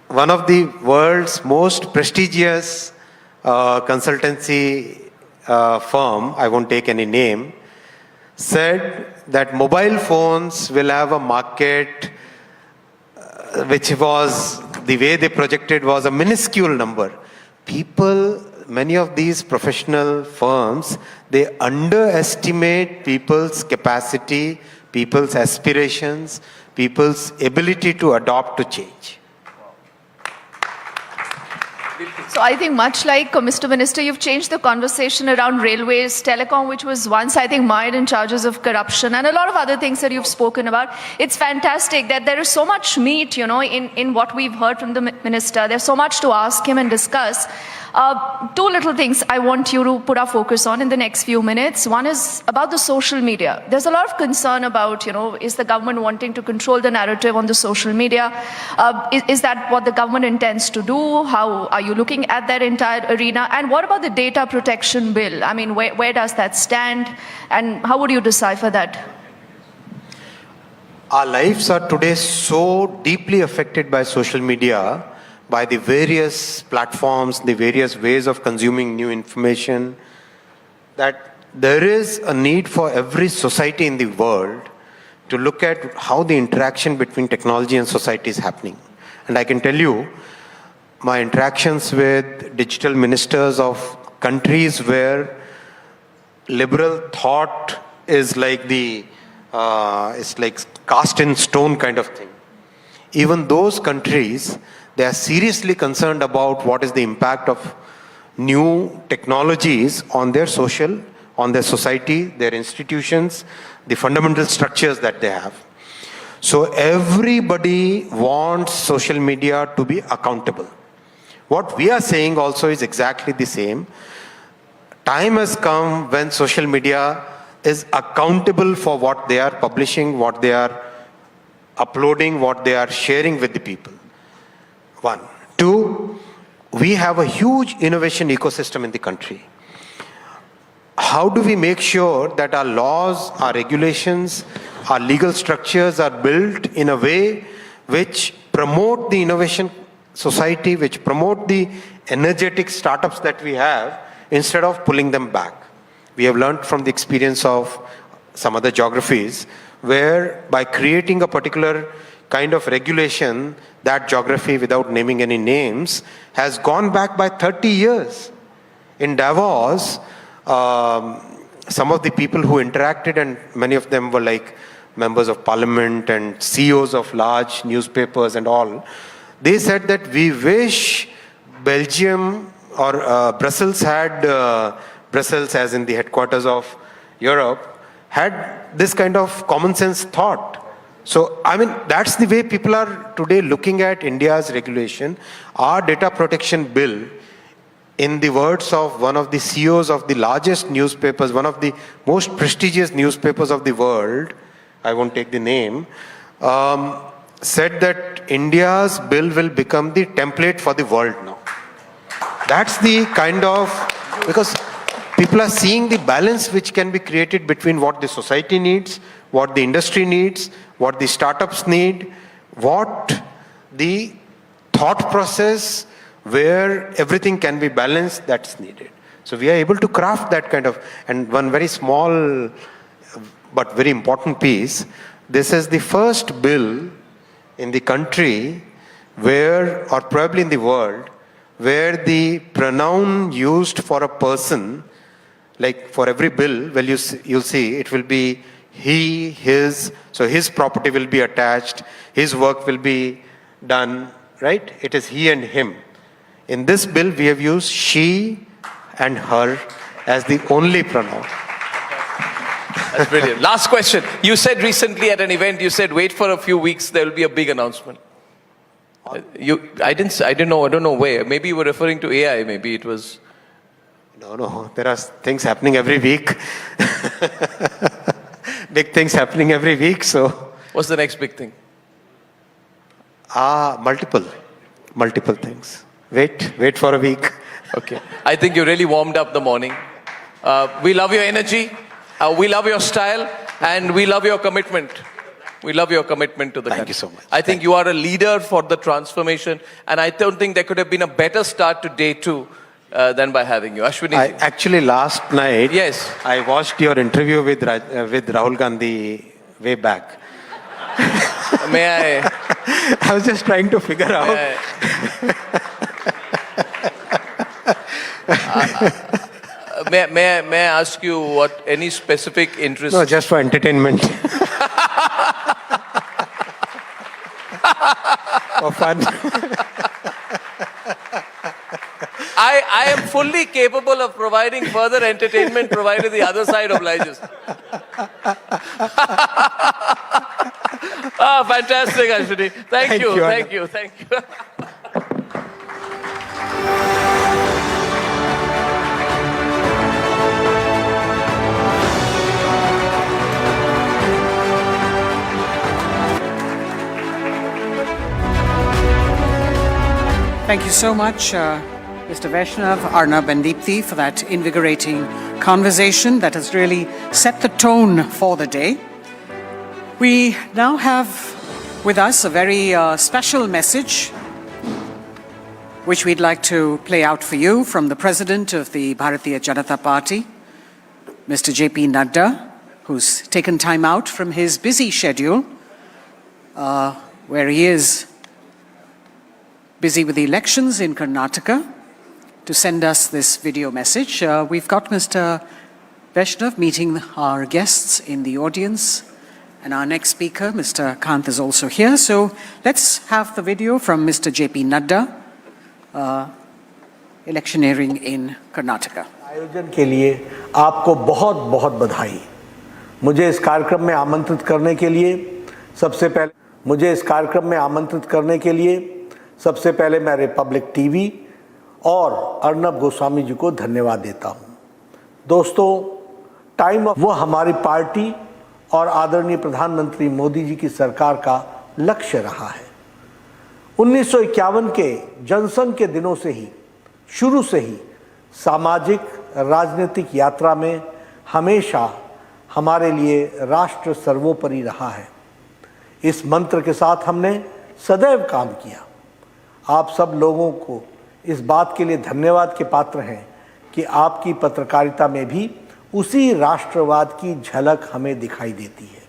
one of the world's most prestigious consultancy firm, I won't take any name, said that mobile phones will have a market which was, the way they projected was a minuscule number. People, many of these professional firms, they underestimate people's capacity, people's aspirations, people's ability to adopt to change. So I think much like Mr. Minister, you've changed the conversation around railways, telecom, which was once, I think, mired in charges of corruption, and a lot of other things that you've spoken about. It's fantastic that there is so much meat, you know, in what we've heard from the minister. There's so much to ask him and discuss. 2 little things I want you to put our focus on in the next few minutes. One is about the social media. There's a lot of concern about, you know, is the government wanting to control the narrative on the social media? Is that what the government intends to do? How are you looking at that entire arena? And what about the data protection bill? I mean, where does that stand? And how would you decipher that? Our lives are today so deeply affected by social media, by the various platforms, the various ways of consuming new information, that there is a need for every society in the world to look at how the interaction between technology and society is happening. And I can tell you, my interactions with digital ministers of countries where liberal thought is like it's like cast in stone kind of thing. Even those countries, they are seriously concerned about what is the impact of new technologies on their social, on their society, their institutions, the fundamental structures that they have. So everybody wants social media to be accountable. What we are saying also is exactly the same. Time has come when social media is accountable for what they are publishing, what they are uploading, what they are sharing with the people. 1. 2, we have a huge innovation ecosystem in the country. how do we make sure that our laws, our regulations, our legal structures are built in a way which promote the innovation society, which promote the energetic startups that we have, instead of pulling them back. We have learned from the experience of some other geographies, where by creating a particular kind of regulation, that geography, without naming any names, has gone back by 30 years. In Davos, some of the people who interacted, and many of them were like members of parliament and CEOs of large newspapers and all, they said that we wish Belgium or Brussels had, Brussels as in the headquarters of Europe, had this kind of common sense thought. So, I mean, that's the way people are today looking at India's regulation. Our data protection bill, in the words of one of the CEOs of the largest newspapers, one of the most prestigious newspapers of the world, I won't take the name, said that India's bill will become the template for the world now. That's the kind of, because people are seeing the balance which can be created between what the society needs, what the industry needs, what the startups need, what the thought process where everything can be balanced, that's needed. So we are able to craft that kind of, and one very small but very important piece, this is the first bill in the country where, or probably in the world, where the pronoun used for a person, like for every bill, well, you'll see it will be he, his, so his property will be attached, his work will be done, right? It is he and him. In this bill, we have used she and her as the only pronoun. That's brilliant. Last question. You said recently at an event, you said wait for a few weeks, there will be a big announcement. I don't know where. Maybe you were referring to AI, maybe it was... No, there are things happening every week. Big things happening every week, so... What's the next big thing? Multiple things. Wait for a week. Okay. I think you really warmed up the morning. We love your energy, we love your style, and we love your commitment. We love your commitment to the country. Thank you so much. I think you are a leader for the transformation, and I don't think there could have been a better start to day two than by having you. Ashwini. Actually, last night, yes, I watched your interview with Rahul Gandhi way back. May I? I was just trying to figure out. May I ask you what any specific interest? No, just for entertainment. For fun. I am fully capable of providing further entertainment provided the other side obliges. Fantastic, Ashwini. Thank you. Thank you so much, Mr. Vaishnav, Arnab and Deepthi, for that invigorating conversation that has really set the tone for the day. We now have with us a very special message which we'd like to play out for you from the President of the Bharatiya Janata Party, Mr. JP Nadda, who's taken time out from his busy schedule, where he is busy with the elections in Karnataka, to send us this video message. We've got Mr. Vaishnav meeting our guests in the audience, and our next speaker, Mr. Kant, is also here. So let's have the video from Mr. JP Nadda, electioneering in Karnataka. आयोजन के लिए आपको बहुत बहुत बधाई। मुझे इस कार्यक्रम में आमंत्रित करने के लिए सबसे पहले मैं रिपब्लिक टीवी और अर्नब गोस्वामी जी को धन्यवाद देता हूं। दोस्तों, टाइम ऑफ वो हमारी पार्टी और आदरणीय प्रधानमंत्री मोदी जी की सरकार का लक्ष्य रहा है। 1951 के जनसंघ के दिनों से ही, शुरू से ही सामाजिक, राजनीतिक यात्रा में हमेशा हमारे लिए राष्ट्र सर्वोपरि रहा है। इस मंत्र के साथ हमने सदैव काम किया। आप सब लोगों को इस बात के लिए धन्यवाद के पात्र हैं कि आपकी पत्रकारिता में भी उसी राष्ट्रवाद की झलक हमें दिखाई देती है।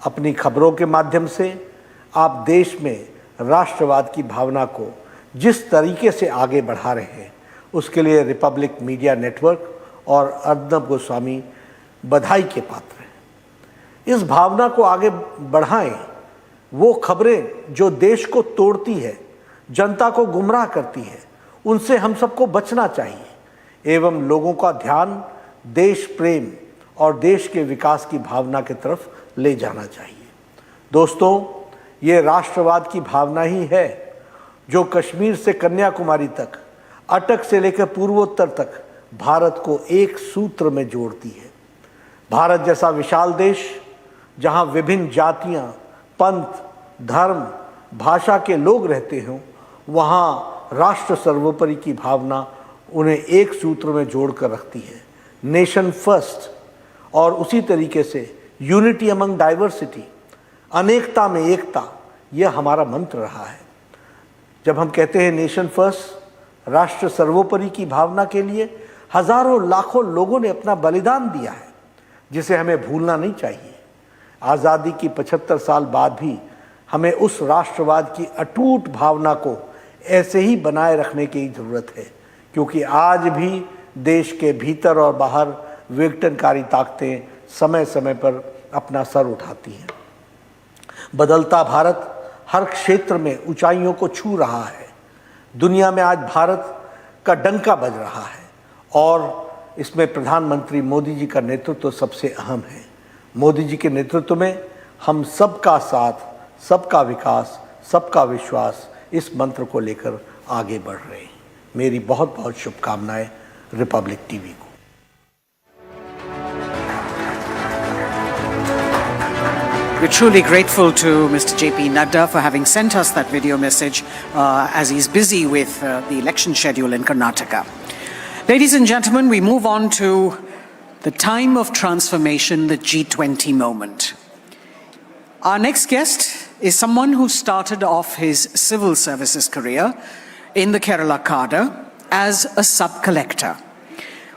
अपनी खबरों के माध्यम से आप देश में राष्ट्रवाद की भावना को जिस तरीके से आगे बढ़ा रहे हैं, उसके लिए रिपब्लिक मीडिया नेटवर्क और अर्नब गोस्वामी बधाई के पात्र हैं। इस भावना को आगे बढ़ाएं। वो खबरें जो देश को तोड़ती है, जनता को गुमराह करती है, उनसे हम सबको बचना चाहिए एवं लोगों का ध्यान देश प्रेम और देश के विकास की भावना की तरफ ले जाना चाहिए। दोस्तों, ये राष्ट्रवाद की भावना ही है जो कश्मीर से कन्याकुमारी तक, अटक से लेकर पूर्वोत्तर तक भारत को एक सूत्र में जोड़ती है। भारत जैसा विशाल देश जहां विभिन्न जातियां, पंथ, धर्म, भाषा के लोग रहते हों, वहां राष्ट्र सर्वोपरि की भावना उन्हें एक सूत्र में जोड़कर रखती है। नेशन फर्स्ट और उसी तरीके से यूनिटी अमंग डाइवर्सिटी, अनेकता में एकता, यह हमारा मंत्र रहा है। जब हम कहते हैं नेशन फर्स्ट, राष्ट्र सर्वोपरि की भावना के लिए हजारों लाखों लोगों ने अपना बलिदान दिया है, जिसे हमें भूलना नहीं चाहिए। आज़ादी की 75 साल बाद भी हमें उस राष्ट्रवाद की अटूट भावना को ऐसे ही बनाए रखने की ज़रूरत है, क्योंकि आज भी देश के भीतर और बाहर विघटनकारी ताकतें समय समय पर अपना सर उठाती हैं। बदलता भारत हर क्षेत्र में ऊंचाइयों को छू रहा है। दुनिया में आज भारत का डंका बज रहा है और इसमें प्रधानमंत्री मोदी जी का नेतृत्व सबसे अहम है। मोदी जी के नेतृत्व में हम सबका साथ, सबका विकास, सबका विश्वास, इस मंत्र को लेकर आगे बढ़ रहे हैं। मेरी बहुत बहुत शुभकामनाएं रिपब्लिक टीवी को। We're truly grateful to Mr. JP Nadda for having sent us that video message as he's busy with the election schedule in Karnataka. Ladies and gentlemen, we move on to the time of transformation, the G20 moment. Our next guest is someone who started off his civil services career in the Kerala cadre as a sub-collector.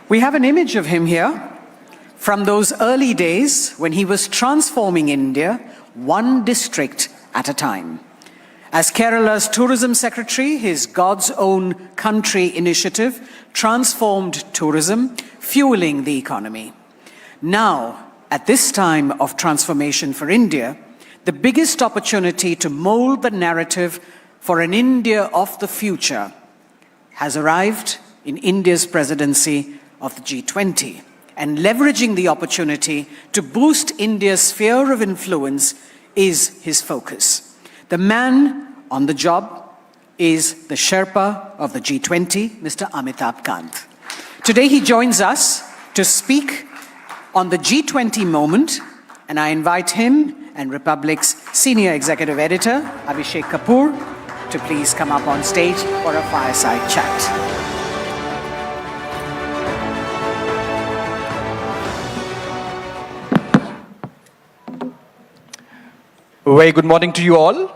We have an image of him here from those early days when he was transforming India one district at a time. As Kerala's tourism secretary, his God's own country initiative transformed tourism, fueling the economy. Now, at this time of transformation for India, the biggest opportunity to mold the narrative for an India of the future has arrived in India's presidency of the G20. And leveraging the opportunity to boost India's sphere of influence is his focus. The man on the job is the Sherpa of the G20, Mr. Amitabh Kant. Today he joins us to speak on the G20 moment, and I invite him and Republic's senior executive editor, Abhishek Kapoor, to please come up on stage for a fireside chat. Very good morning to you all.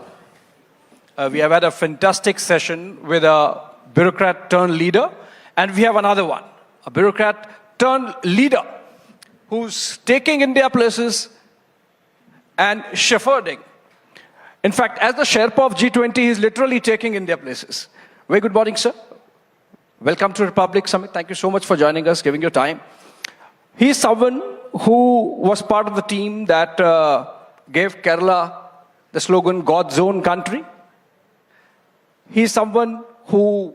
We have had a fantastic session with a bureaucrat turned leader, and we have another one, a bureaucrat turned leader who's taking India places and shepherding. In fact, as the Sherpa of G20, he's literally taking India places. Very good morning, sir. Welcome to Republic Summit. Thank you so much for joining us, giving your time. He's someone who was part of the team that gave Kerala the slogan, God's own country. He's someone who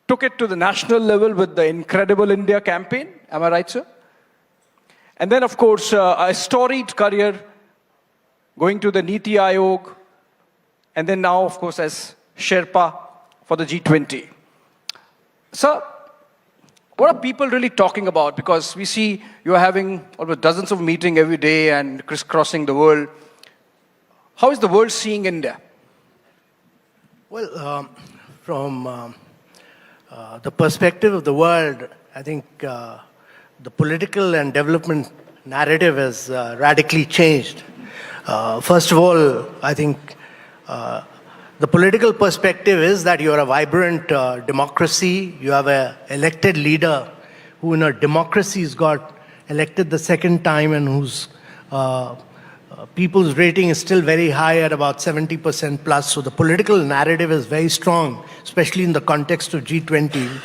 took it to the national level with the Incredible India campaign. Am I right, sir? And then, of course, a storied career going to the Niti Aayog, and then now, of course, as Sherpa for the G20. Sir, what are people really talking about? Because we see you are having almost dozens of meetings every day and crisscrossing the world. How is the world seeing India? Well, from the perspective of the world, I think the political and development narrative has radically changed. First of all, I think the political perspective is that you are a vibrant democracy. You have an elected leader who in a democracy has got elected the second time and whose people's rating is still very high at about 70% plus. So the political narrative is very strong, especially in the context of G20.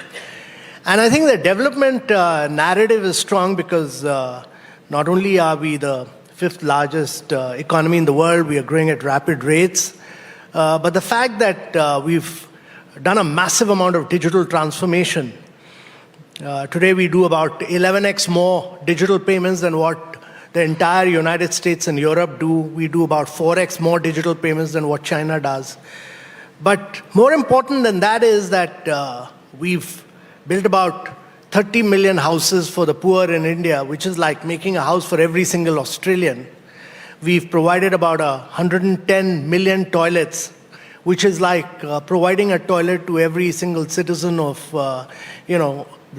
And I think the development narrative is strong because not only are we the fifth largest economy in the world, we are growing at rapid rates, but the fact that we've done a massive amount of digital transformation. Today we do about 11x more digital payments than what the entire United States and Europe do. We do about 4x more digital payments than what China does. But more important than that is that we've built about 30 million houses for the poor in India, which is like making a house for every single Australian. We've provided about 110 million toilets, which is like providing a toilet to every single citizen of,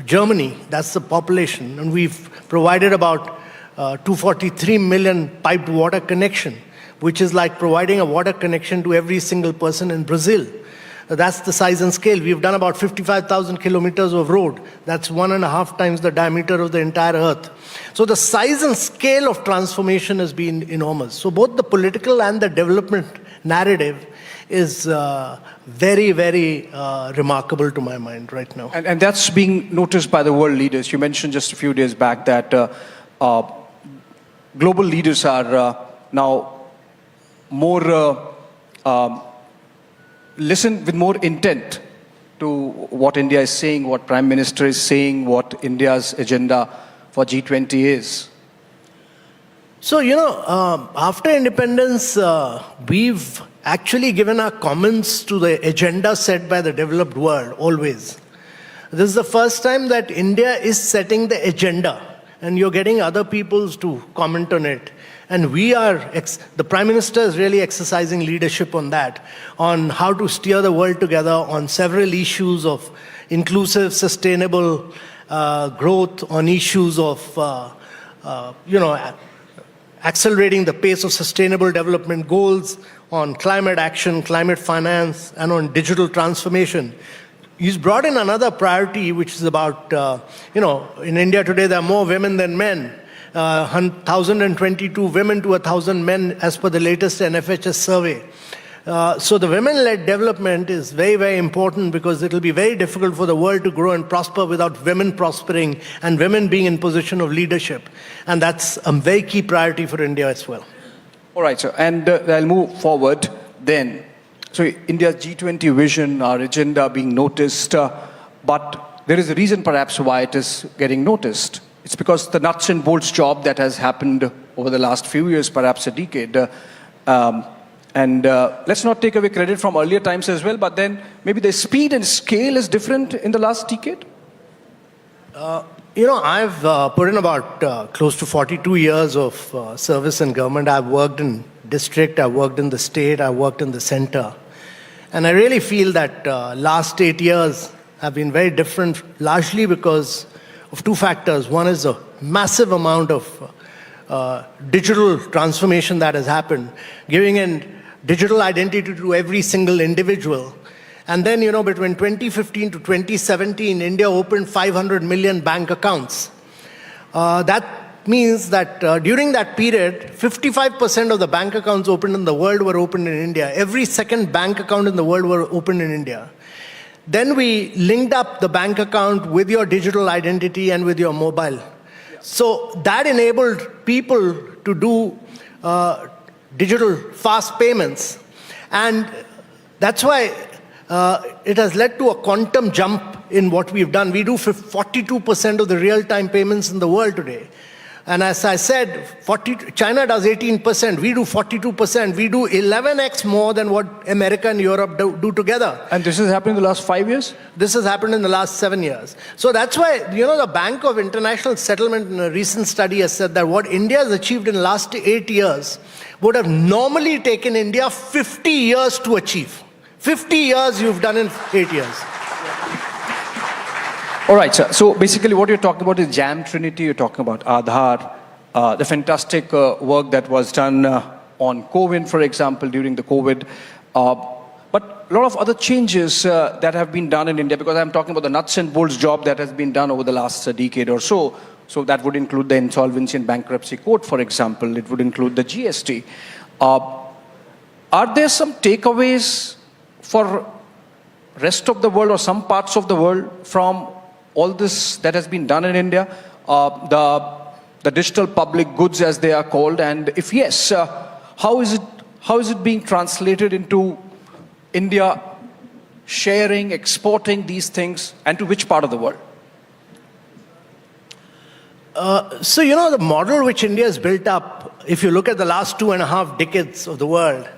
Germany. That's the population. And we've provided about 243 million piped water connection, which is like providing a water connection to every single person in Brazil. That's the size and scale. We've done about 55,000 kilometers of road. That's 1.5 times the diameter of the entire earth. So the size and scale of transformation has been enormous. So both the political and the development narrative is very, very remarkable to my mind right now. And that's being noticed by the world leaders. You mentioned just a few days back that global leaders are now more listen with more intent to what India is saying, what Prime Minister is saying, what India's agenda for G20 is. So, after independence, we've actually given our comments to the agenda set by the developed world, always. This is the first time that India is setting the agenda, and you're getting other peoples to comment on it. And the Prime Minister is really exercising leadership on that, on how to steer the world together on several issues of inclusive, sustainable growth, on issues of, accelerating the pace of sustainable development goals, on climate action, climate finance, and on digital transformation. He's brought in another priority, which is about, in India today, there are more women than men. 1,022 women to 1,000 men as per the latest NFHS survey. So the women-led development is very, very important because it will be very difficult for the world to grow and prosper without women prospering and women being in position of leadership. And that's a very key priority for India as well. All right, sir. And I'll move forward then. So India's G20 vision, our agenda being noticed, but there is a reason perhaps why it is getting noticed. It's because the nuts and bolts job that has happened over the last few years, perhaps a decade. Let's not take away credit from earlier times as well, but then maybe the speed and scale is different in the last decade? I've put in about close to 42 years of service in government. I've worked in district, I've worked in the state, I've worked in the center. And I really feel that last 8 years have been very different, largely because of two factors. One is a massive amount of digital transformation that has happened, giving in digital identity to every single individual. And then, between 2015 to 2017, India opened 500 million bank accounts. That means that during that period, 55% of the bank accounts opened in the world were opened in India. Every second bank account in the world were opened in India. Then we linked up the bank account with your digital identity and with your mobile. So that enabled people to do digital fast payments. And that's why it has led to a quantum jump in what we've done. We do 42% of the real-time payments in the world today. And as I said, China does 18%, we do 42%. We do 11x more than what America and Europe do together. And this has happened in the last 5 years? This has happened in the last 7 years. So that's why, the Bank of International Settlement in a recent study has said that what India has achieved in the last 8 years would have normally taken India 50 years to achieve. 50 years you've done in 8 years. All right, sir. So basically what you're talking about is Jam Trinity, you're talking about Aadhaar, the fantastic work that was done on COVID, for example, during the COVID. But a lot of other changes that have been done in India, because I'm talking about the nuts and bolts job that has been done over the last decade or so. So that would include the Insolvency and Bankruptcy Code, for example. It would include the GST. Are there some takeaways for rest of the world or some parts of the world from all this that has been done in India? The digital public goods, as they are called, and if yes, how is it being translated into India sharing, exporting these things, and to which part of the world? So, you know, the model which India has built up, if you look at the last 2.5 decades of the world,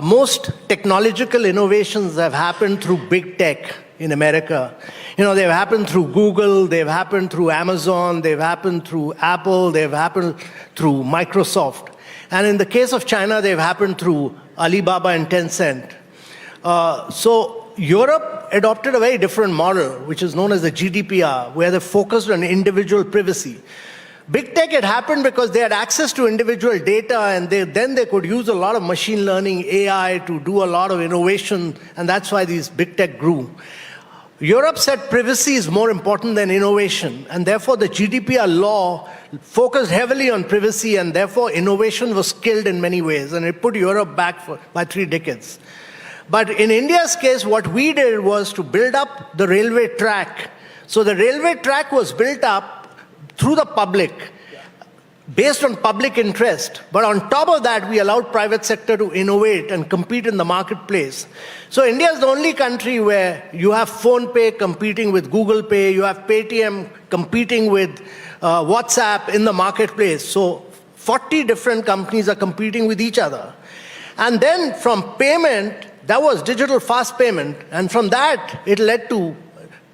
most technological innovations have happened through big tech in America. You know, they've happened through Google, they've happened through Amazon, they've happened through Apple, they've happened through Microsoft. And in the case of China, they've happened through Alibaba and Tencent. So Europe adopted a very different model, which is known as the GDPR, where they focused on individual privacy. Big tech had happened because they had access to individual data, and then they could use a lot of machine learning, AI, to do a lot of innovation, and that's why these big tech grew. Europe said privacy is more important than innovation, and therefore the GDPR law focused heavily on privacy, and therefore innovation was killed in many ways, and it put Europe back by 3 decades. But in India's case, what we did was to build up the railway track. So the railway track was built up through the public, based on public interest. But on top of that, we allowed private sector to innovate and compete in the marketplace. So India is the only country where you have PhonePe competing with Google Pay, you have Paytm competing with WhatsApp in the marketplace. So 40 different companies are competing with each other. And then from payment, that was digital fast payment. And from that, it led to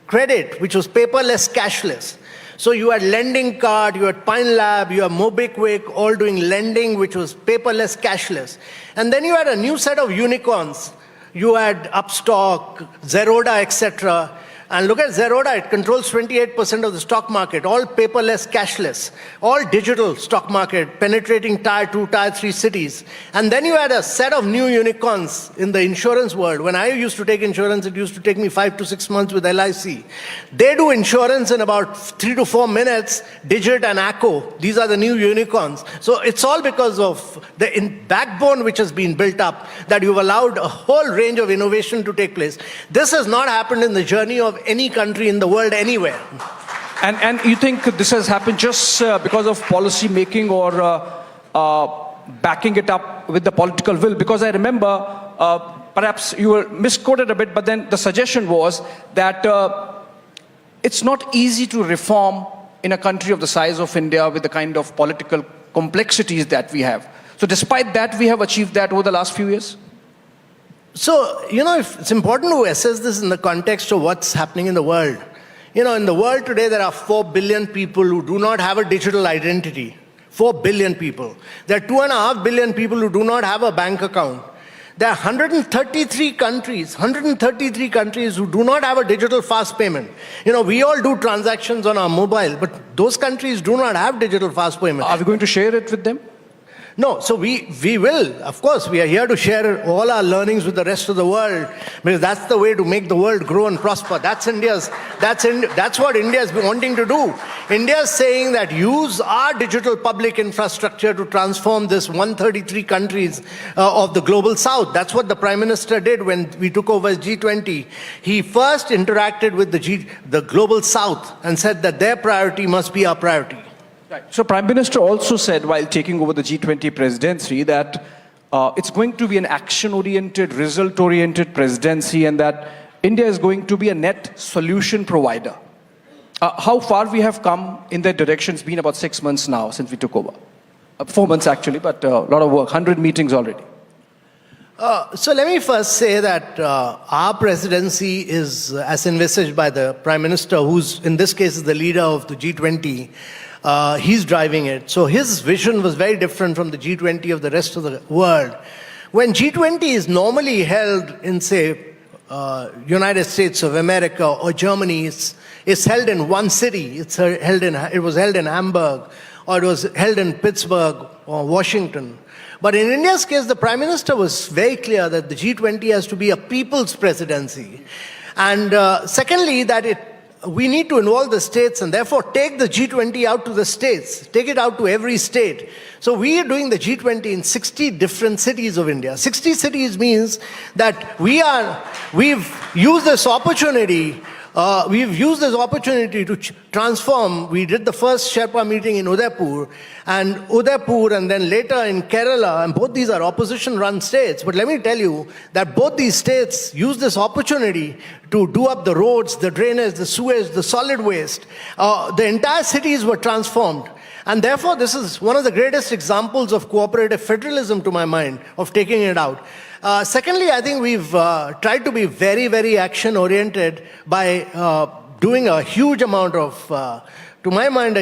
credit, which was paperless, cashless. So you had lending card, you had Pine Lab, you had MobiKwik, all doing lending, which was paperless, cashless. And then you had a new set of unicorns. You had Upstock, Zerodha, etc. And look at Zerodha, it controls 28% of the stock market, all paperless, cashless, all digital stock market, penetrating tier 2, tier 3 cities. And then you had a set of new unicorns in the insurance world. When I used to take insurance, it used to take me 5 to 6 months with LIC. They do insurance in about 3 to 4 minutes, Digit and Acco. These are the new unicorns. So it's all because of the backbone which has been built up, that you've allowed a whole range of innovation to take place. This has not happened in the journey of any country in the world anywhere. And you think this has happened just because of policy making or backing it up with the political will? Because I remember, perhaps you were misquoted a bit, but then the suggestion was that it's not easy to reform in a country of the size of India with the kind of political complexities that we have. So despite that, we have achieved that over the last few years? So, you know, it's important to assess this in the context of what's happening in the world. You know, in the world today, there are 4 billion people who do not have a digital identity. 4 billion people. There are 2.5 billion people who do not have a bank account. There are 133 countries who do not have a digital fast payment. You know, we all do transactions on our mobile, but those countries do not have digital fast payment. Are we going to share it with them? No, so we will. Of course, we are here to share all our learnings with the rest of the world, because that's the way to make the world grow and prosper. That's what India is wanting to do. India is saying that use our digital public infrastructure to transform this 133 countries of the global south. That's what the Prime Minister did when we took over as G20. He first interacted with the global south and said that their priority must be our priority. Right. So Prime Minister also said while taking over the G20 presidency that it's going to be an action-oriented, result-oriented presidency, and that India is going to be a net solution provider. How far we have come in that direction? It's been about 6 months now since we took over. 4 months actually, but a lot of work, 100 meetings already. So let me first say that our presidency is, as envisaged by the Prime Minister, who's in this case is the leader of the G20, he's driving it. So his vision was very different from the G20 of the rest of the world. When G20 is normally held in, say, United States of America or Germany is held in one city. It was held in Hamburg, or it was held in Pittsburgh or Washington. But in India's case, the Prime Minister was very clear that the G20 has to be a people's presidency. And secondly, that we need to involve the states and therefore take the G20 out to the states, take it out to every state. So we are doing the G20 in 60 different cities of India. 60 cities means that we've used this opportunity to transform. We did the first Sherpa meeting in Udaipur, and then later in Kerala, and both these are opposition-run states. But let me tell you that both these states used this opportunity to do up the roads, the drainage, the sewage, the solid waste. The entire cities were transformed. And therefore, this is one of the greatest examples of cooperative federalism, to my mind, of taking it out. Secondly, I think we've tried to be very, very action-oriented by doing a huge amount of, to my mind,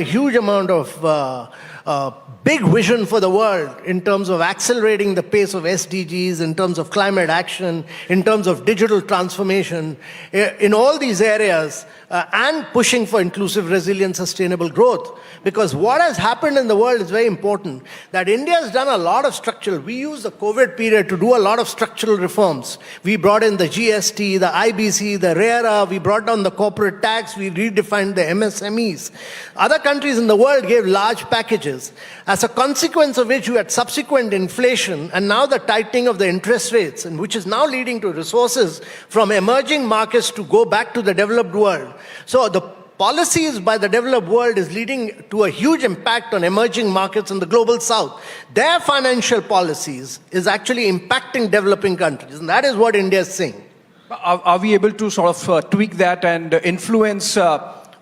big vision for the world in terms of accelerating the pace of SDGs, in terms of climate action, in terms of digital transformation, in all these areas, and pushing for inclusive, resilient, sustainable growth. Because what has happened in the world is very important, that India has done a lot of structural. We used the COVID period to do a lot of structural reforms. We brought in the GST, the IBC, the RERA, we brought down the corporate tax, we redefined the MSMEs. Other countries in the world gave large packages, as a consequence of which you had subsequent inflation and now the tightening of the interest rates, and which is now leading to resources from emerging markets to go back to the developed world. So the policies by the developed world is leading to a huge impact on emerging markets in the global south. Their financial policies is actually impacting developing countries, and that is what India is saying. Are we able to sort of tweak that and influence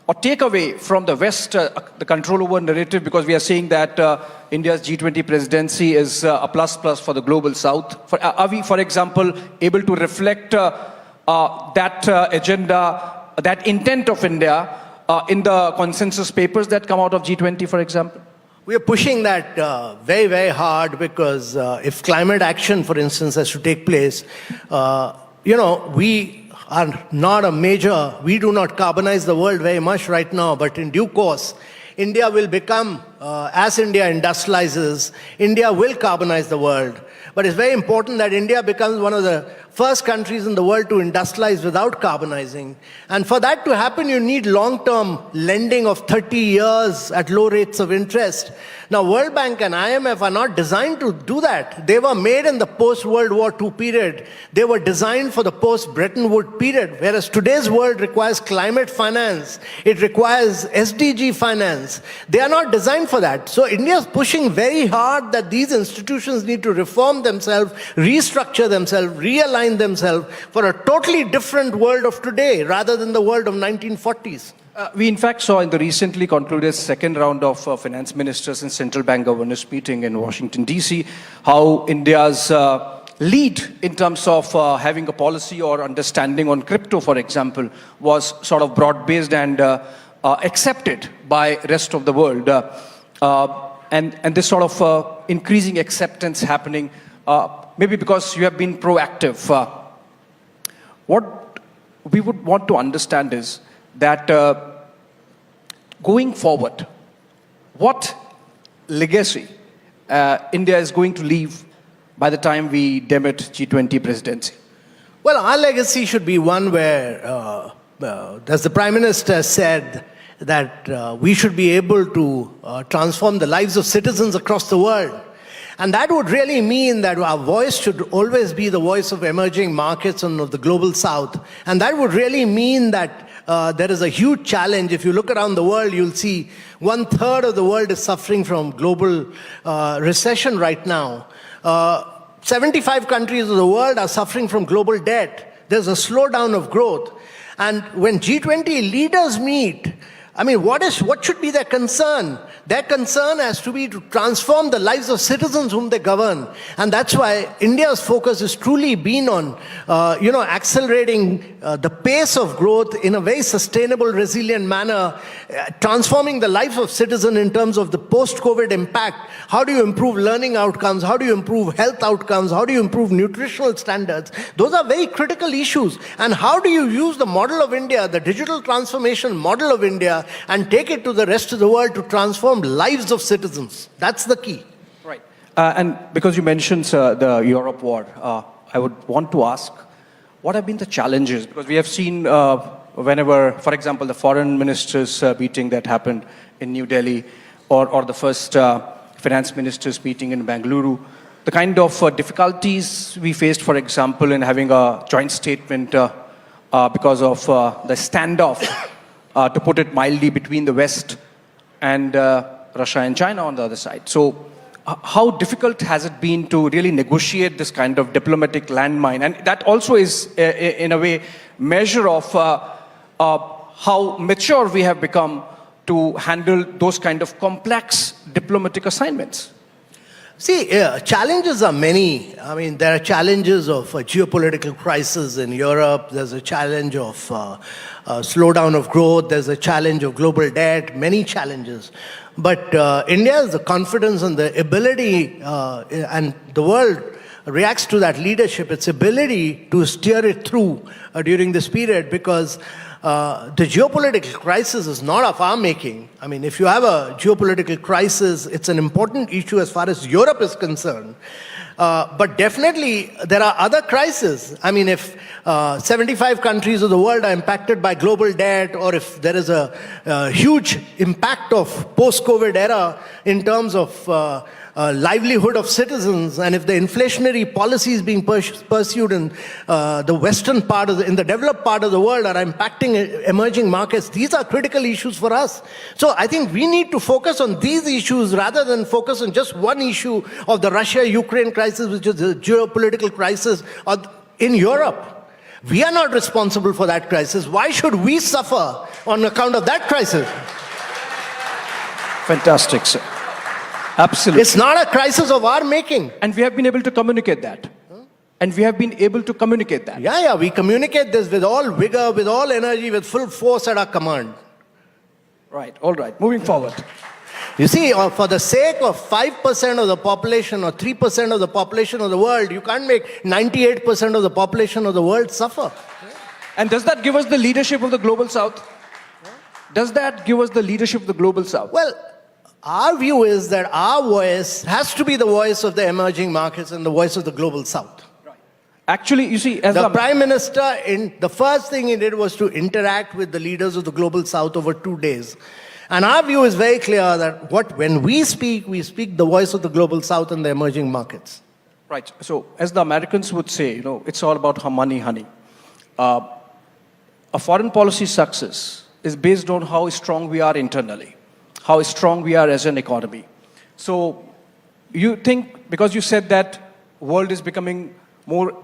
or take away from the West the control over narrative, because we are saying that India's G20 presidency is a plus for the global south? Are we, for example, able to reflect that agenda, that intent of India in the consensus papers that come out of G20, for example? We are pushing that very, very hard, because if climate action, for instance, has to take place, we are not a major, we do not carbonize the world very much right now, but in due course, India will become, as India industrializes, India will carbonize the world. But it's very important that India becomes one of the first countries in the world to industrialize without carbonizing. And for that to happen, you need long-term lending of 30 years at low rates of interest. Now, World Bank and IMF are not designed to do that. They were made in the post-World War II period. They were designed for the post-Bretton Woods period, whereas today's world requires climate finance. It requires SDG finance. They are not designed for that. So India is pushing very hard that these institutions need to reform themselves, restructure themselves, realign themselves for a totally different world of today rather than the world of 1940s. We in fact saw in the recently concluded second round of finance ministers and central bank governors meeting in Washington, D.C., how India's lead in terms of having a policy or understanding on crypto, for example, was sort of broad-based and accepted by rest of the world. And this sort of increasing acceptance happening, maybe because you have been proactive. What we would want to understand is that going forward, what legacy India is going to leave by the time we demit G20 presidency? Well, our legacy should be one where, as the Prime Minister said, that we should be able to transform the lives of citizens across the world. And that would really mean that our voice should always be the voice of emerging markets and of the global south. And that would really mean that there is a huge challenge. If you look around the world, you'll see 1/3 of the world is suffering from global recession right now. 75 countries of the world are suffering from global debt. There's a slowdown of growth. And when G20 leaders meet, I mean, what should be their concern? Their concern has to be to transform the lives of citizens whom they govern. And that's why India's focus has truly been on, accelerating the pace of growth in a very sustainable, resilient manner, transforming the life of citizen in terms of the post-COVID impact. How do you improve learning outcomes? How do you improve health outcomes? How do you improve nutritional standards? Those are very critical issues. And how do you use the model of India, the digital transformation model of India, and take it to the rest of the world to transform lives of citizens? That's the key. Right. And because you mentioned the Europe war, I would want to ask, what have been the challenges? Because we have seen whenever, for example, the foreign ministers meeting that happened in New Delhi, or the first finance ministers meeting in Bengaluru, the kind of difficulties we faced, for example, in having a joint statement because of the standoff, to put it mildly, between the West and Russia and China on the other side. So how difficult has it been to really negotiate this kind of diplomatic landmine? And that also is, in a way, measure of how mature we have become to handle those kind of complex diplomatic assignments. See, challenges are many. I mean, there are challenges of a geopolitical crisis in Europe. There's a challenge of slowdown of growth. There's a challenge of global debt, many challenges. But India has the confidence and the ability, and the world reacts to that leadership, its ability to steer it through during this period, because the geopolitical crisis is not of our making. I mean, if you have a geopolitical crisis, it's an important issue as far as Europe is concerned. But definitely, there are other crises. I mean, if 75 countries of the world are impacted by global debt, or if there is a huge impact of post-COVID era in terms of livelihood of citizens, and if the inflationary policies being pursued in the western part in the developed part of the world are impacting emerging markets, these are critical issues for us. So I think we need to focus on these issues rather than focus on just one issue of the Russia-Ukraine crisis, which is the geopolitical crisis in Europe. We are not responsible for that crisis. Why should we suffer on account of that crisis? Fantastic, sir. Absolutely. It's not a crisis of our making. And we have been able to communicate that. And we have been able to communicate that. Yeah, we communicate this with all vigor, with all energy, with full force at our command. Right, all right. Moving forward. You see, for the sake of 5% of the population or 3% of the population of the world, you can't make 98% of the population of the world suffer. And does that give us the leadership of the Global South? Does that give us the leadership of the Global South? Well, our view is that our voice has to be the voice of the emerging markets and the voice of the Global South. Right. Actually, you see, as the Prime Minister, the first thing he did was to interact with the leaders of the Global South over 2 days. And our view is very clear that when we speak the voice of the Global South and the emerging markets. Right. So, as the Americans would say, it's all about money, honey. A foreign policy success is based on how strong we are internally, how strong we are as an economy. So, you think, because you said that world is becoming more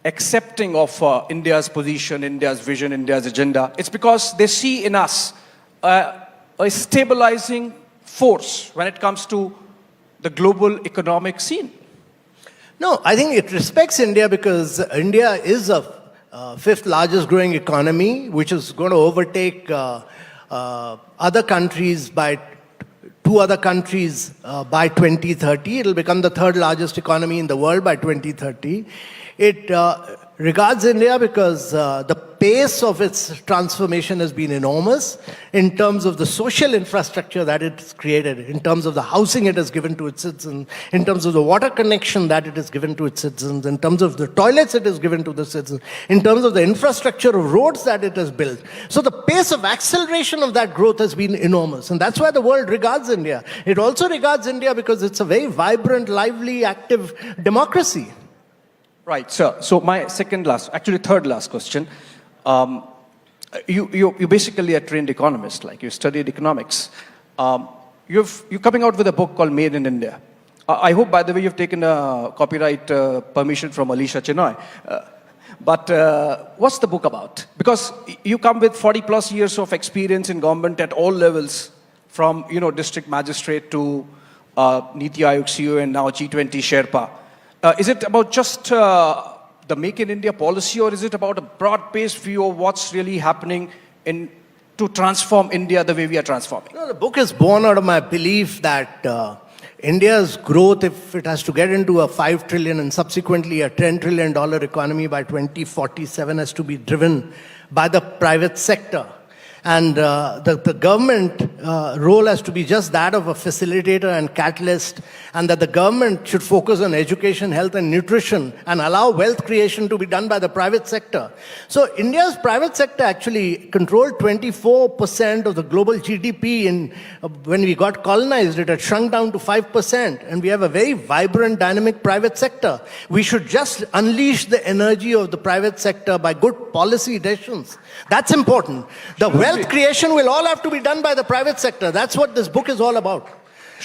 accepting of India's position, India's vision, India's agenda, it's because they see in us a stabilizing force when it comes to the global economic scene. No, I think it respects India because India is a fifth largest growing economy, which is going to overtake other countries two other countries by 2030. It will become the third largest economy in the world by 2030. It regards India because the pace of its transformation has been enormous in terms of the social infrastructure that it's created, in terms of the housing it has given to its citizens, in terms of the water connection that it has given to its citizens, in terms of the toilets it has given to the citizens, in terms of the infrastructure of roads that it has built. So the pace of acceleration of that growth has been enormous, and that's why the world regards India. It also regards India because it's a very vibrant, lively, active democracy. Right, sir. So my third last question. You basically a trained economist, like you studied economics. You're coming out with a book called Made in India. I hope, by the way, you've taken a copyright permission from Alicia Chenoy. But what's the book about? Because you come with 40 plus years of experience in government at all levels, from district magistrate to Niti Aayog CEO and now G20 Sherpa. Is it about just the Make in India policy, or is it about a broad-based view of what's really happening to transform India the way we are transforming? No, the book is born out of my belief that India's growth, if it has to get into a 5 trillion and subsequently a $10 trillion economy by 2047, has to be driven by the private sector. And the government role has to be just that of a facilitator and catalyst, and that the government should focus on education, health and nutrition and allow wealth creation to be done by the private sector. So India's private sector actually controlled 24% of the global GDP when we got colonized. It had shrunk down to 5%, and we have a very vibrant, dynamic private sector. We should just unleash the energy of the private sector by good policy decisions. That's important. The wealth creation will all have to be done by the private sector. That's what this book is all about.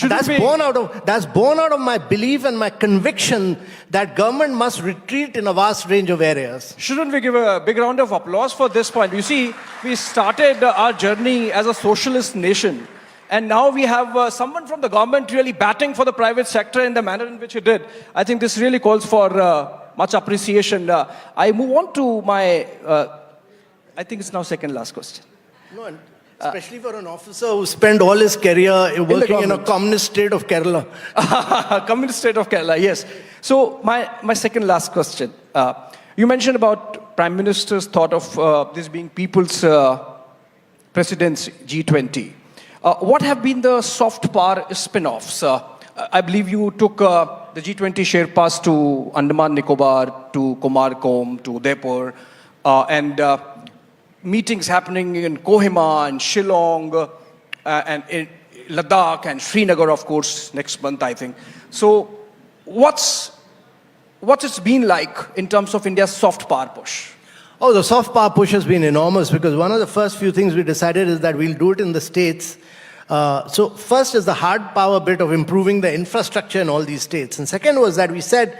That's born out of my belief and my conviction that government must retreat in a vast range of areas. Shouldn't we give a big round of applause for this point? You see, we started our journey as a socialist nation, and now we have someone from the government really batting for the private sector in the manner in which he did. I think this really calls for much appreciation. I move on to my, I think it's now second last question. No, especially for an officer who spent all his career working in a communist state of Kerala. Communist state of Kerala, yes. So my second last question. You mentioned about Prime Minister's thought of this being people's president's G20. What have been the soft power spin-offs? I believe you took the G20 Sherpas to Andaman Nicobar, to Kumarkom, to Udaipur, and meetings happening in Kohima and Shillong and in Ladakh and Srinagar, of course, next month, I think. So what's it's been like in terms of India's soft power push? Oh, the soft power push has been enormous, because one of the first few things we decided is that we'll do it in the states. So first is the hard power bit of improving the infrastructure in all these states. And second was that we said,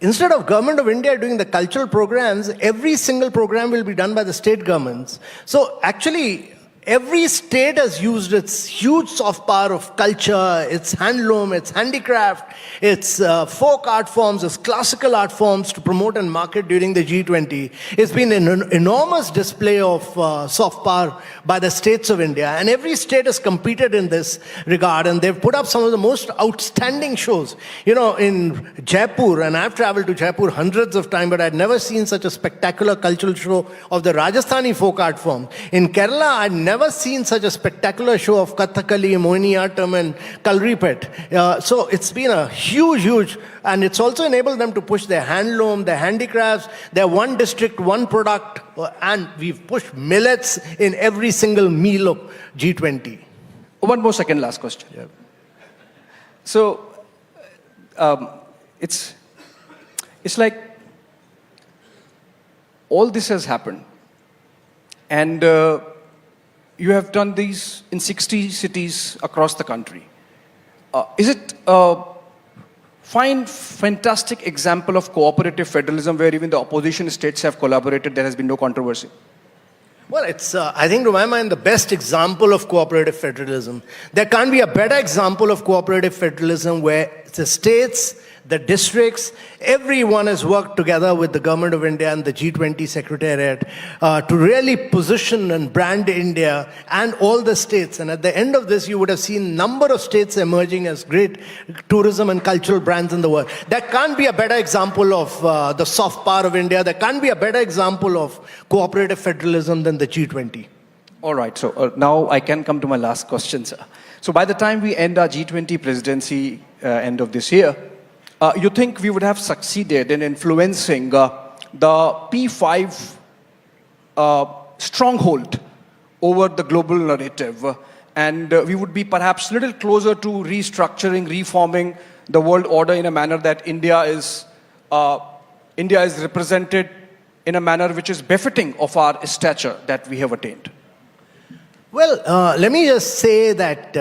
instead of Government of India doing the cultural programs, every single program will be done by the state governments. So actually, every state has used its huge soft power of culture, its handloom, its handicraft, its folk art forms, its classical art forms to promote and market during the G20. It's been an enormous display of soft power by the states of India. And every state has competed in this regard, and they've put up some of the most outstanding shows. In Jaipur, and I've traveled to Jaipur hundreds of times, but I'd never seen such a spectacular cultural show of the Rajasthani folk art form. In Kerala, I'd never seen such a spectacular show of Kathakali, Mohiniyattam and Kalripet. So it's been a huge, and it's also enabled them to push their handloom, their handicrafts, their one district, one product, and we've pushed millets in every single meal of G20. One more second, last question. Yeah. So it's like all this has happened, and you have done these in 60 cities across the country. Is it a fantastic example of cooperative federalism where even the opposition states have collaborated, there has been no controversy? Well, it's, I think to my mind, the best example of cooperative federalism. There can't be a better example of cooperative federalism where the states, the districts, everyone has worked together with the Government of India and the G20 Secretariat to really position and brand India and all the states. And at the end of this, you would have seen a number of states emerging as great tourism and cultural brands in the world. There can't be a better example of the soft power of India. There can't be a better example of cooperative federalism than the G20. All right, so now I can come to my last question, sir. So by the time we end our G20 presidency end of this year, you think we would have succeeded in influencing the P5 stronghold over the global narrative, and we would be perhaps a little closer to restructuring, reforming the world order in a manner that India is represented in a manner which is befitting of our stature that we have attained? Well, let me just say that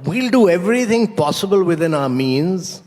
we'll do everything possible within our means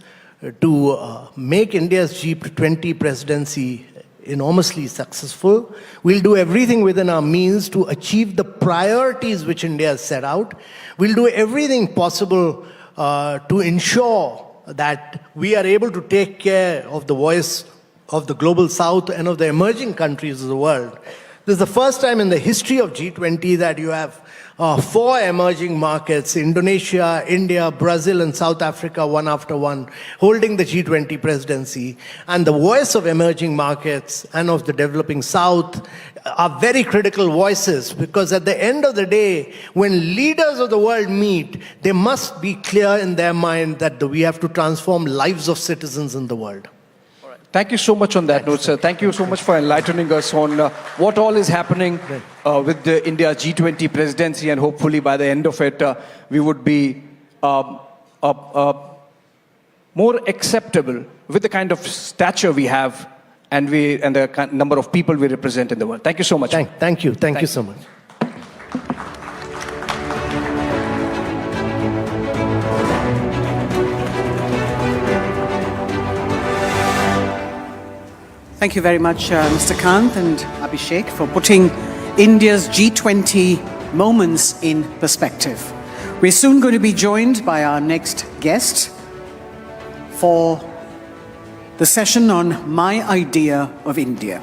to make India's G20 presidency enormously successful. We'll do everything within our means to achieve the priorities which India has set out. We'll do everything possible to ensure that we are able to take care of the voice of the global south and of the emerging countries of the world. This is the first time in the history of G20 that you have 4 emerging markets, Indonesia, India, Brazil, and South Africa, one after one, holding the G20 presidency. And the voice of emerging markets and of the developing South are very critical voices, because at the end of the day, when leaders of the world meet, they must be clear in their mind that we have to transform lives of citizens in the world. Thank you so much on that note, sir. Thank you so much for enlightening us on what all is happening with the India G20 presidency, and hopefully by the end of it, we would be more acceptable with the kind of stature we have and the number of people we represent in the world. Thank you so much. Thank you. Thank you so much. Thank you very much, Mr. Kant and Abhishek, for putting India's G20 moments in perspective. We're soon going to be joined by our next guest for the session on My Idea of India.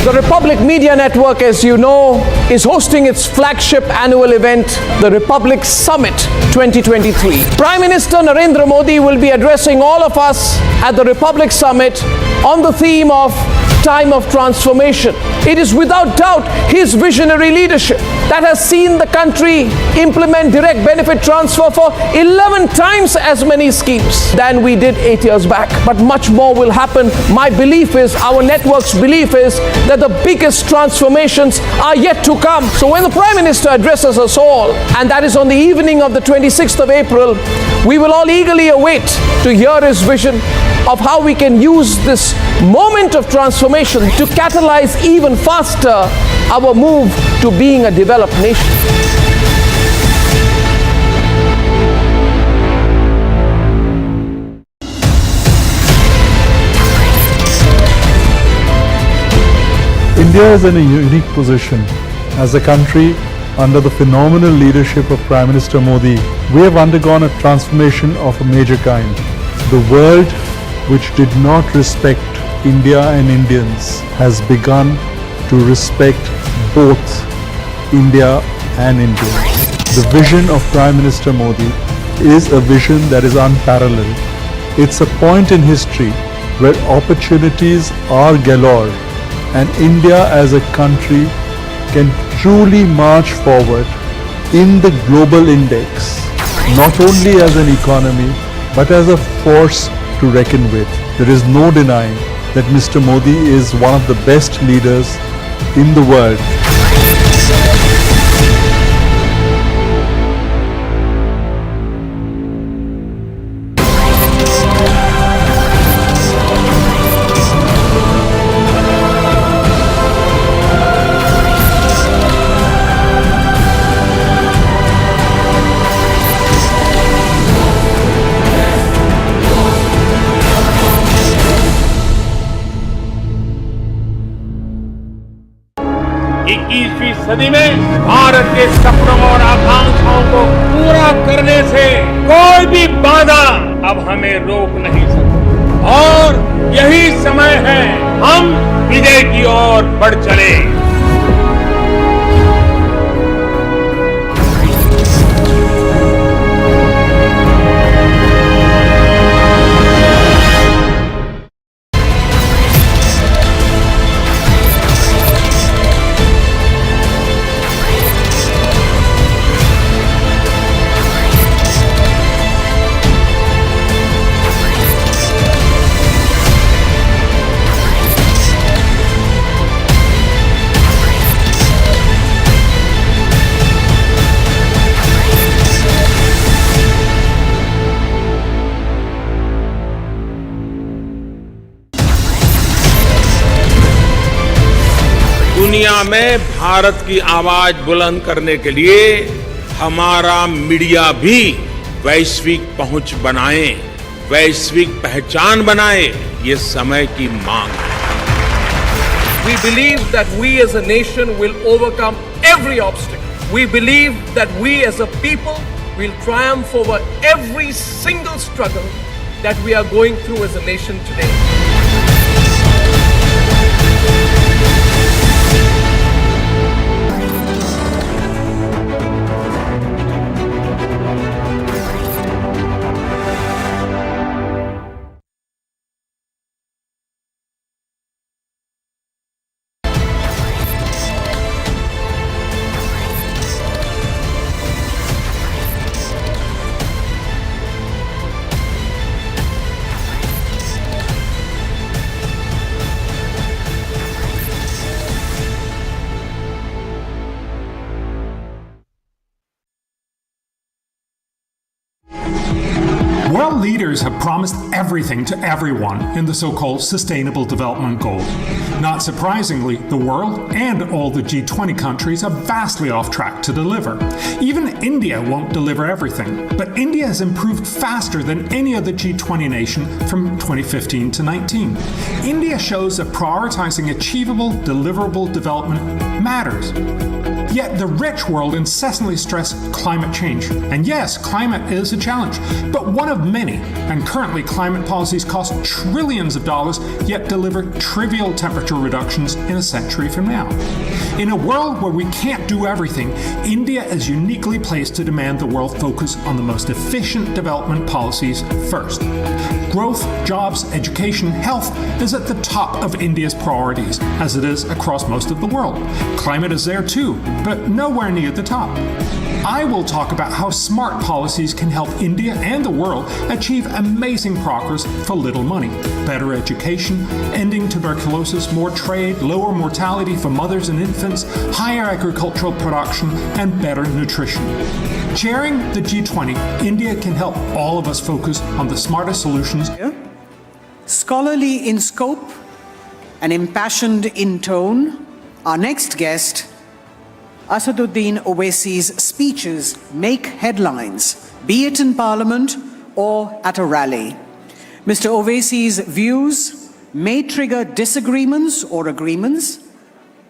The Republic Media Network, as you know, is hosting its flagship annual event, the Republic Summit 2023. Prime Minister Narendra Modi will be addressing all of us at the Republic Summit on the theme of Time of Transformation. It is without doubt his visionary leadership that has seen the country implement direct benefit transfer for 11 times as many schemes than we did 8 years back. But much more will happen. My belief is, our network's belief is, that the biggest transformations are yet to come. So when the Prime Minister addresses us all, and that is on the evening of the 26th of April, we will all eagerly await to hear his vision of how we can use this moment of transformation to catalyze even faster our move to being a developed nation. India is in a unique position. As a country, under the phenomenal leadership of Prime Minister Modi, we have undergone a transformation of a major kind. The world, which did not respect India and Indians, has begun to respect both India and Indians. The vision of Prime Minister Modi is a vision that is unparalleled. It's a point in history where opportunities are galore, and India as a country can truly march forward in the global index, not only as an economy, but as a force to reckon with. There is no denying that Mr. Modi is one of the best leaders in the world. सदी में भारत के सपनों और आकांक्षाओं करने से कोई भी बाधा अब हमें रोक नहीं सकती और यही समय है हम विजय की ओर बढ़ चले। दुनिया में भारत की आवाज बुलंद करने के लिए हमारा मीडिया भी वैश्विक पहुंच बनाए, वैश्विक पहचान बनाए, ये समय की मांग है। We believe that we as a nation will overcome every obstacle. We believe that we as a people will triumph over every single struggle that we are going through as a nation today. World leaders have promised everything to everyone in the so-called Sustainable Development Goal. Not surprisingly, the world and all the G20 countries are vastly off track to deliver. Even India won't deliver everything, but India has improved faster than any other G20 nation from 2015 to 19. India shows that prioritizing achievable, deliverable development matters. Yet the rich world incessantly stress climate change. And yes, climate is a challenge, but one of many. And currently climate policies cost trillions of dollars, yet deliver trivial temperature reductions in a century from now. In a world where we can't do everything, India is uniquely placed to demand the world focus on the most efficient development policies first. Growth, jobs, education, health is at the top of India's priorities, as it is across most of the world. Climate is there too, but nowhere near the top. I will talk about how smart policies can help India and the world achieve amazing progress for little money. Better education, ending tuberculosis, more trade, lower mortality for mothers and infants, higher agricultural production, and better nutrition. Chairing the G20, India can help all of us focus on the smartest solutions. Scholarly in scope and impassioned in tone, our next guest, Asaduddin Owaisi's speeches make headlines, be it in Parliament or at a rally. Mr. Owaisi's views may trigger disagreements or agreements,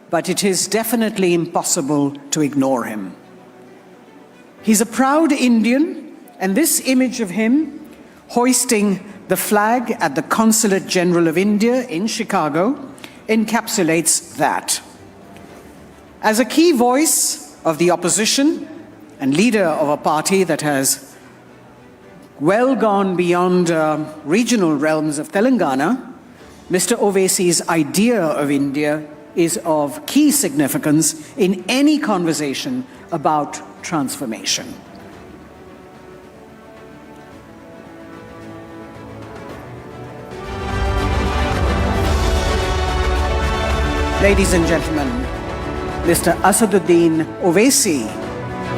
but it is definitely impossible to ignore him. He's a proud Indian, and this image of him hoisting the flag at the Consulate General of India in Chicago encapsulates that. As a key voice of the opposition and leader of a party that has well gone beyond regional realms of Telangana, Mr. Owaisi's idea of India is of key significance in any conversation about transformation. Ladies and gentlemen, Mr. Asaduddin Owaisi,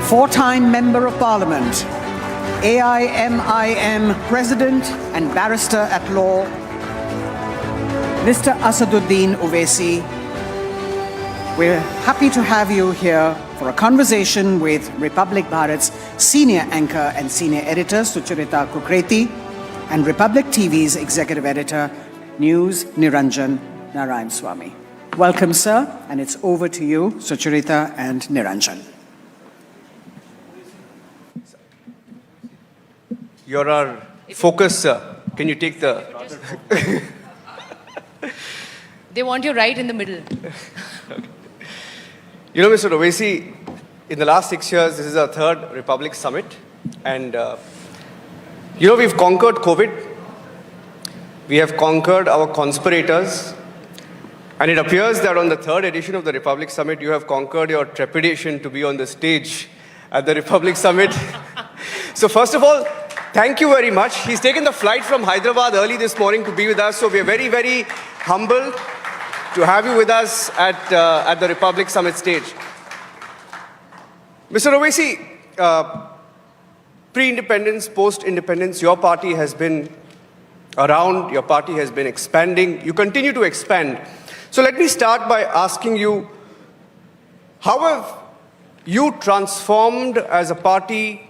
four-time Member of Parliament, AIMIM President and Barrister at Law. Mr. Asaduddin Owaisi, we're happy to have you here for a conversation with Republic Bharat's senior anchor and senior editor, Sucharita Kukreti, and Republic TV's executive editor, News Niranjan Narayan-Swamy. Welcome, sir, and it's over to you, Sucharita and Niranjan. You're our focus. Can you take the... They want you right in the middle. You know, Mr. Owaisi, in the last 6 years, this is our third Republic Summit. And, you know, we've conquered COVID. We have conquered our conspirators. And it appears that on the third edition of the Republic Summit, you have conquered your trepidation to be on the stage at the Republic Summit. So first of all, thank you very much. He's taken the flight from Hyderabad early this morning to be with us. So we are very, very humbled to have you with us at the Republic Summit stage. Mr. Owaisi, pre-independence, post-independence, your party has been around, your party has been expanding. You continue to expand. So let me start by asking you, how have you transformed as a party,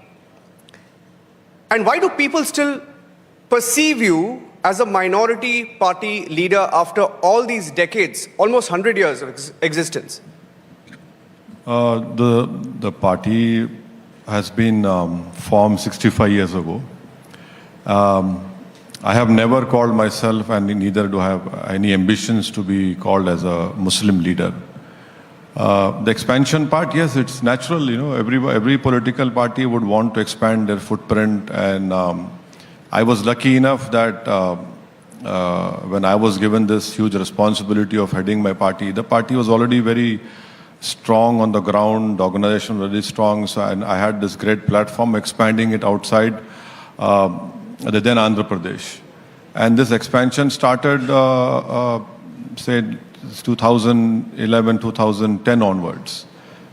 and why do people still perceive you as a minority party leader after all these decades, almost 100 years of existence? The party has been formed 65 years ago. I have never called myself, and neither do I have any ambitions to be called as a Muslim leader. The expansion part, yes, it's natural. You know, every political party would want to expand their footprint, and I was lucky enough that when I was given this huge responsibility of heading my party, the party was already very strong on the ground, the organization was very strong, so and I had this great platform, expanding it outside then Andhra Pradesh. And this expansion started, say, 2011, 2010 onwards.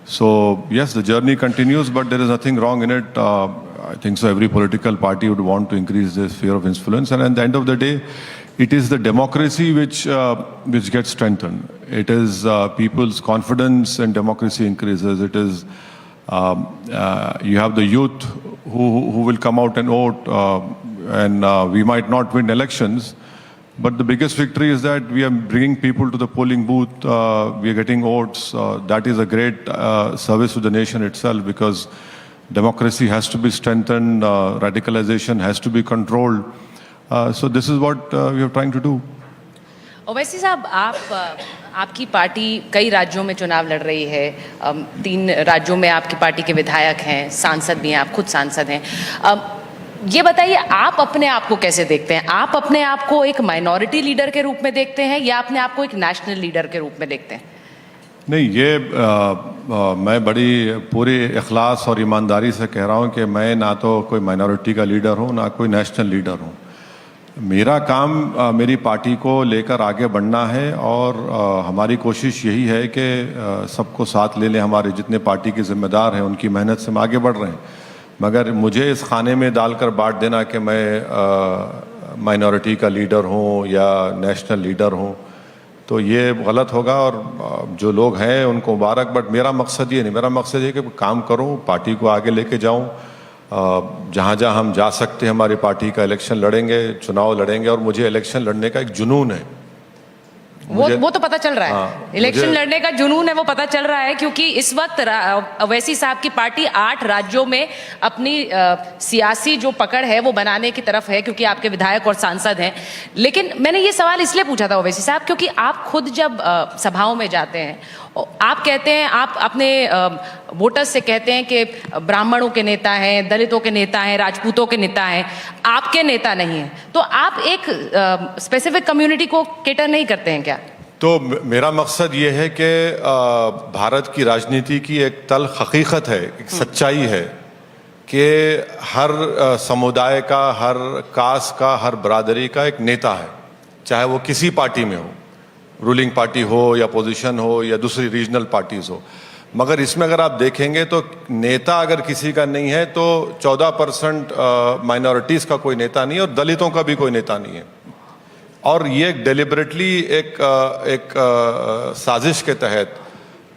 So, yes, the journey continues, but there is nothing wrong in it. I think so every political party would want to increase their sphere of influence. And at the end of the day, it is the democracy which gets strengthened. It is people's confidence in democracy increases. It is, you have the youth who will come out and vote. And we might not win elections, but the biggest victory is that we are bringing people to the polling booth, we are getting votes. That is a great service to the nation itself, because democracy has to be strengthened, radicalization has to be controlled. So this is what we are trying to do. Owaisi साहब, आपकी party कई राज्यों में चुनाव लड़ रही है। 3 राज्यों में आपकी पार्टी के विधायक हैं, सांसद भी हैं, आप खुद सांसद हैं। ये बताइए, आप अपने आप को कैसे देखते हैं? आप अपने आप को एक माइनॉरिटी लीडर के रूप में देखते हैं या अपने आप को एक नेशनल लीडर के रूप में देखते हैं? नहीं, ये मैं बड़ी पूरी इखलास और ईमानदारी से कह रहा हूँ कि मैं ना तो कोई माइनॉरिटी का लीडर हूँ, ना कोई नेशनल लीडर हूँ। मेरा काम मेरी पार्टी को लेकर आगे बढ़ना है, और हमारी कोशिश यही है कि सबको साथ ले लें। हमारे जितने पार्टी के जिम्मेदार हैं, उनकी मेहनत से हम आगे बढ़ रहे हैं। मगर मुझे इस खाने में डालकर बांट देना कि मैं माइनॉरिटी का लीडर हूँ या नेशनल लीडर हूँ, तो ये गलत होगा। और जो लोग हैं उनको मुबारक, बट मेरा मकसद ये नहीं। मेरा मकसद ये कि काम करूँ, पार्टी को आगे लेके जाऊँ, जहाँ जहाँ हम जा सकते हैं हमारी पार्टी का इलेक्शन लड़ेंगे, चुनाव लड़ेंगे। और मुझे इलेक्शन लड़ने का एक जुनून है। वो तो पता चल रहा है, इलेक्शन लड़ने का जुनून है, वो पता चल रहा है, क्योंकि इस वक्त ओवैसी साहब की पार्टी 8 राज्यों में अपनी सियासी जो पकड़ है वो बनाने की तरफ है, क्योंकि आपके विधायक और सांसद हैं। लेकिन मैंने ये सवाल इसलिए पूछा था ओवैसी साहब, क्योंकि आप खुद जब सभाओं में जाते हैं, आप कहते हैं, आप अपने वोटर्स से कहते हैं कि ब्राह्मणों के नेता हैं, दलितों के नेता हैं, राजपूतों के नेता हैं, आपके नेता नहीं हैं। तो आप एक स्पेसिफिक कम्युनिटी को केटर नहीं करते हैं क्या? तो मेरा मकसद ये है कि भारत की राजनीति की एक तल्ख हकीकत है, एक सच्चाई है कि हर समुदाय का, हर कास्ट का, हर बरादरी का एक नेता है, चाहे वो किसी पार्टी में हो, रूलिंग पार्टी हो या पोजीशन हो या दूसरी रीजनल पार्टीज हो। मगर इसमें अगर आप देखेंगे तो नेता अगर किसी का नहीं है तो 14% माइनॉरिटीज़ का कोई नेता नहीं है, और दलितों का भी कोई नेता नहीं है। और ये डेलिबरेटली एक साजिश के तहत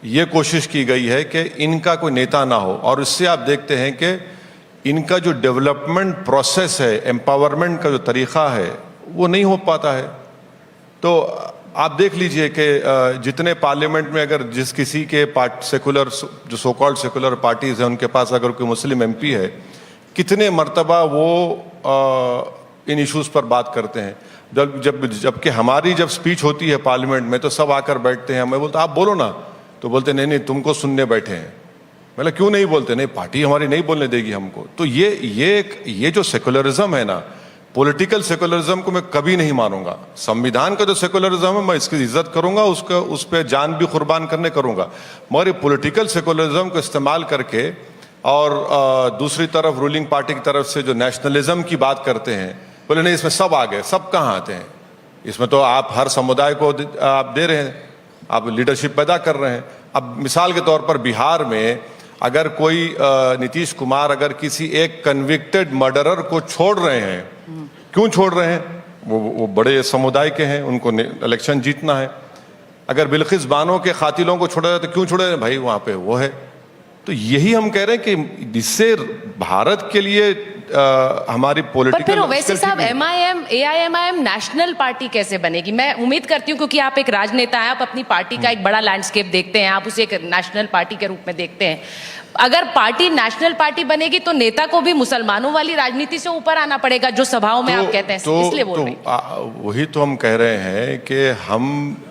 ये कोशिश की गई है कि इनका कोई नेता ना हो। और इससे आप देखते हैं कि इनका जो डेवलपमेंट प्रोसेस है, एम्पावरमेंट का जो तरीक़ा है, वो नहीं हो पाता है। तो आप देख लीजिए कि जितने पार्लियामेंट में अगर जिस किसी के सेकुलर, जो सो कॉल्ड सेकुलर पार्टीज़ हैं, उनके पास अगर कोई मुस्लिम एमपी है, कितने मर्तबा वो इन इश्यूज पर बात करते हैं। जबकि हमारी जब स्पीच होती है पार्लियामेंट में तो सब आकर बैठते हैं, मैं बोलता आप बोलो ना, तो बोलते नहीं तुमको सुनने बैठे हैं। मतलब क्यों नहीं बोलते? नहीं, पार्टी हमारी नहीं बोलने देगी हमको। तो ये जो सेकुलरिज्म है ना, पॉलिटिकल सेकुलरिज्म को मैं कभी नहीं मानूंगा। संविधान का जो सेकुलरिज्म है मैं इसकी इज्जत करूंगा, उस पर जान भी कुर्बान करने करूंगा, मगर ये पॉलिटिकल सेकुलरिज्म को इस्तेमाल करके और दूसरी तरफ रूलिंग पार्टी की तरफ से जो नेशनलिज्म की बात करते हैं, बोले नहीं इसमें सब आ गए, सब कहाँ आते हैं? इसमें तो आप हर समुदाय को आप दे रहे हैं, आप लीडरशिप पैदा कर रहे हैं। अब मिसाल के तौर पर बिहार में अगर कोई नीतीश कुमार अगर किसी एक कन्विक्टेड मर्डरर को छोड़ रहे हैं, क्यों छोड़ रहे हैं? वो बड़े समुदाय के हैं, उनको इलेक्शन जीतना है। अगर बिल्किस बानो के कातिलों को छोड़ा जाए तो क्यों छोड़े? भाई वहाँ पे वो है। तो यही हम कह रहे हैं कि इससे भारत के लिए हमारी पॉलिटिकल। पर फिर ओवैसी साहब, एमआईएम एआईएमआईएम नेशनल पार्टी कैसे बनेगी? मैं उम्मीद करती हूँ क्योंकि आप एक राजनेता हैं, आप अपनी पार्टी का एक बड़ा लैंडस्केप देखते हैं, आप उसे एक नेशनल पार्टी के रूप में देखते हैं। अगर पार्टी नेशनल पार्टी बनेगी तो नेता को भी मुसलमानों वाली राजनीति से ऊपर आना पड़ेगा, जो सभाओं में आप कहते हैं, इसलिए बोल रहे हैं। वही तो हम कह रहे हैं कि हम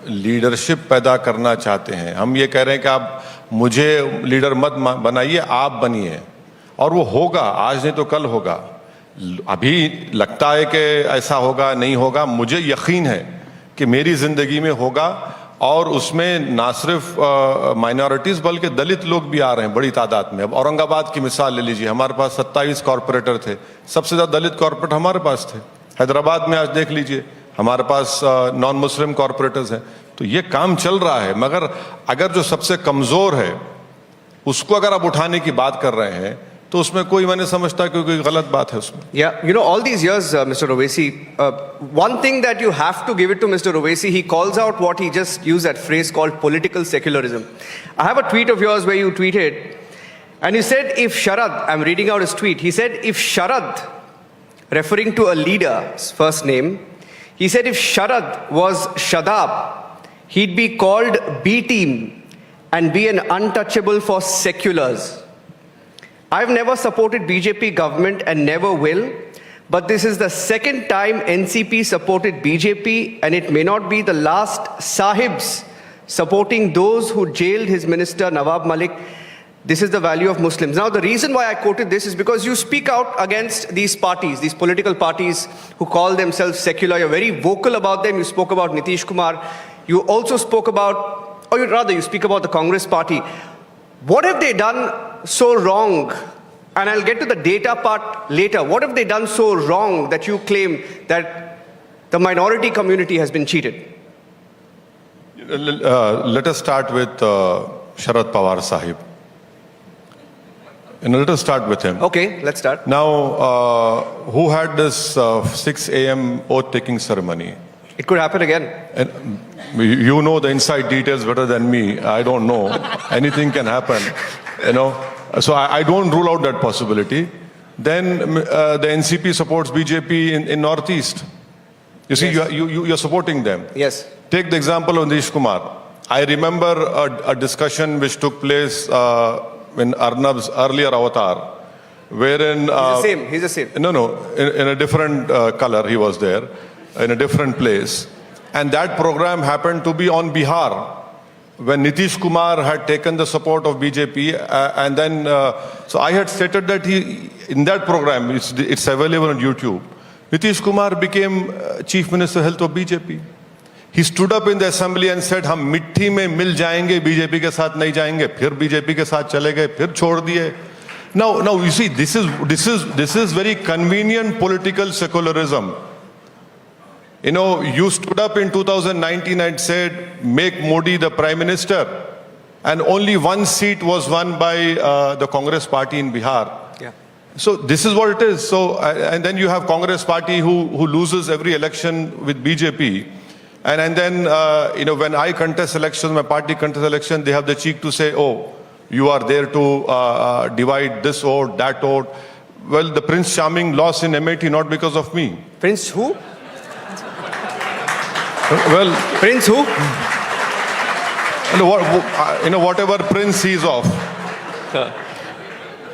लीडरशिप पैदा करना चाहते हैं। हम ये कह रहे हैं कि आप मुझे लीडर मत बनाइए, आप बनिए, और वो होगा, आज नहीं तो कल होगा। अभी लगता है कि ऐसा होगा, नहीं होगा, मुझे यकीन है कि मेरी जिंदगी में होगा। और उसमें ना सिर्फ माइनॉरिटीज बल्कि दलित लोग भी आ रहे हैं बड़ी तादाद में। अब औरंगाबाद की मिसाल ले लीजिए, हमारे पास 27 कॉरपोरेटर थे, सबसे ज्यादा दलित कॉरपोरेटर हमारे पास थे। हैदराबाद में आज देख लीजिए, हमारे पास नॉन मुस्लिम कॉरपोरेटर्स हैं। तो ये काम चल रहा है, मगर अगर जो सबसे कमजोर है उसको अगर आप उठाने की बात कर रहे हैं तो उसमें कोई, मैंने समझता कि कोई गलत बात है उसमें। Yeah, you know, all these years, Mr. Owaisi, one thing that you have to give it to Mr. Owaisi, he calls out what he just used, that phrase called political secularism. I have a tweet of yours where you tweeted, and you said, if Sharad, I'm reading out his tweet, he said, if Sharad, referring to a leader's first name, he said if Sharad was Shadab, he'd be called B-team and be an untouchable for seculars. I've never supported BJP government and never will, but this is the second time NCP supported BJP, and it may not be the last Sahibs supporting those who jailed his minister Nawab Malik. This is the value of Muslims. Now, the reason why I quoted this is because you speak out against these parties, these political parties who call themselves secular. You're very vocal about them. You spoke about Nitish Kumar. You also spoke about, or rather, you speak about the Congress party. What have they done so wrong? And I'll get to the data part later. What have they done so wrong that you claim that the minority community has been cheated? Let us start with Sharad Pawar Sahib. And let us start with him. Okay, let's start. Now, who had this 6 a.m. oath-taking ceremony? It could happen again. And you know the inside details better than me. I don't know. Anything can happen, you know. So I don't rule out that possibility. Then the NCP supports BJP in Northeast. You see, Yes. you're supporting them. Yes. Take the example of Nitish Kumar. I remember a discussion which took place in Arnab's earlier avatar, wherein He's the same. No, in a different color he was there, in a different place, and that program happened to be on Bihar, when Nitish Kumar had taken the support of BJP, and then so I had stated that in that program, it's available on YouTube, Nitish Kumar became Chief Minister of Health of BJP. He stood up in the assembly and said, हम मिट्टी में मिल जाएंगे, BJP के साथ नहीं जाएंगे, फिर BJP के साथ चले गए, फिर छोड़ दिए. Now you see, this is very convenient political secularism. You know, you stood up in 2019 and said, make Modi the Prime Minister, and only one seat was won by the Congress party in Bihar. Yeah. So this is what it is. So and then you have Congress party who loses every election with BJP, and then you know, when I contest elections, my party contests election, they have the cheek to say, oh, you are there to divide this vote, that vote. Well, the Prince Charming lost in Amethi not because of me. Prince who? Well, Prince who? You know, whatever prince he's of.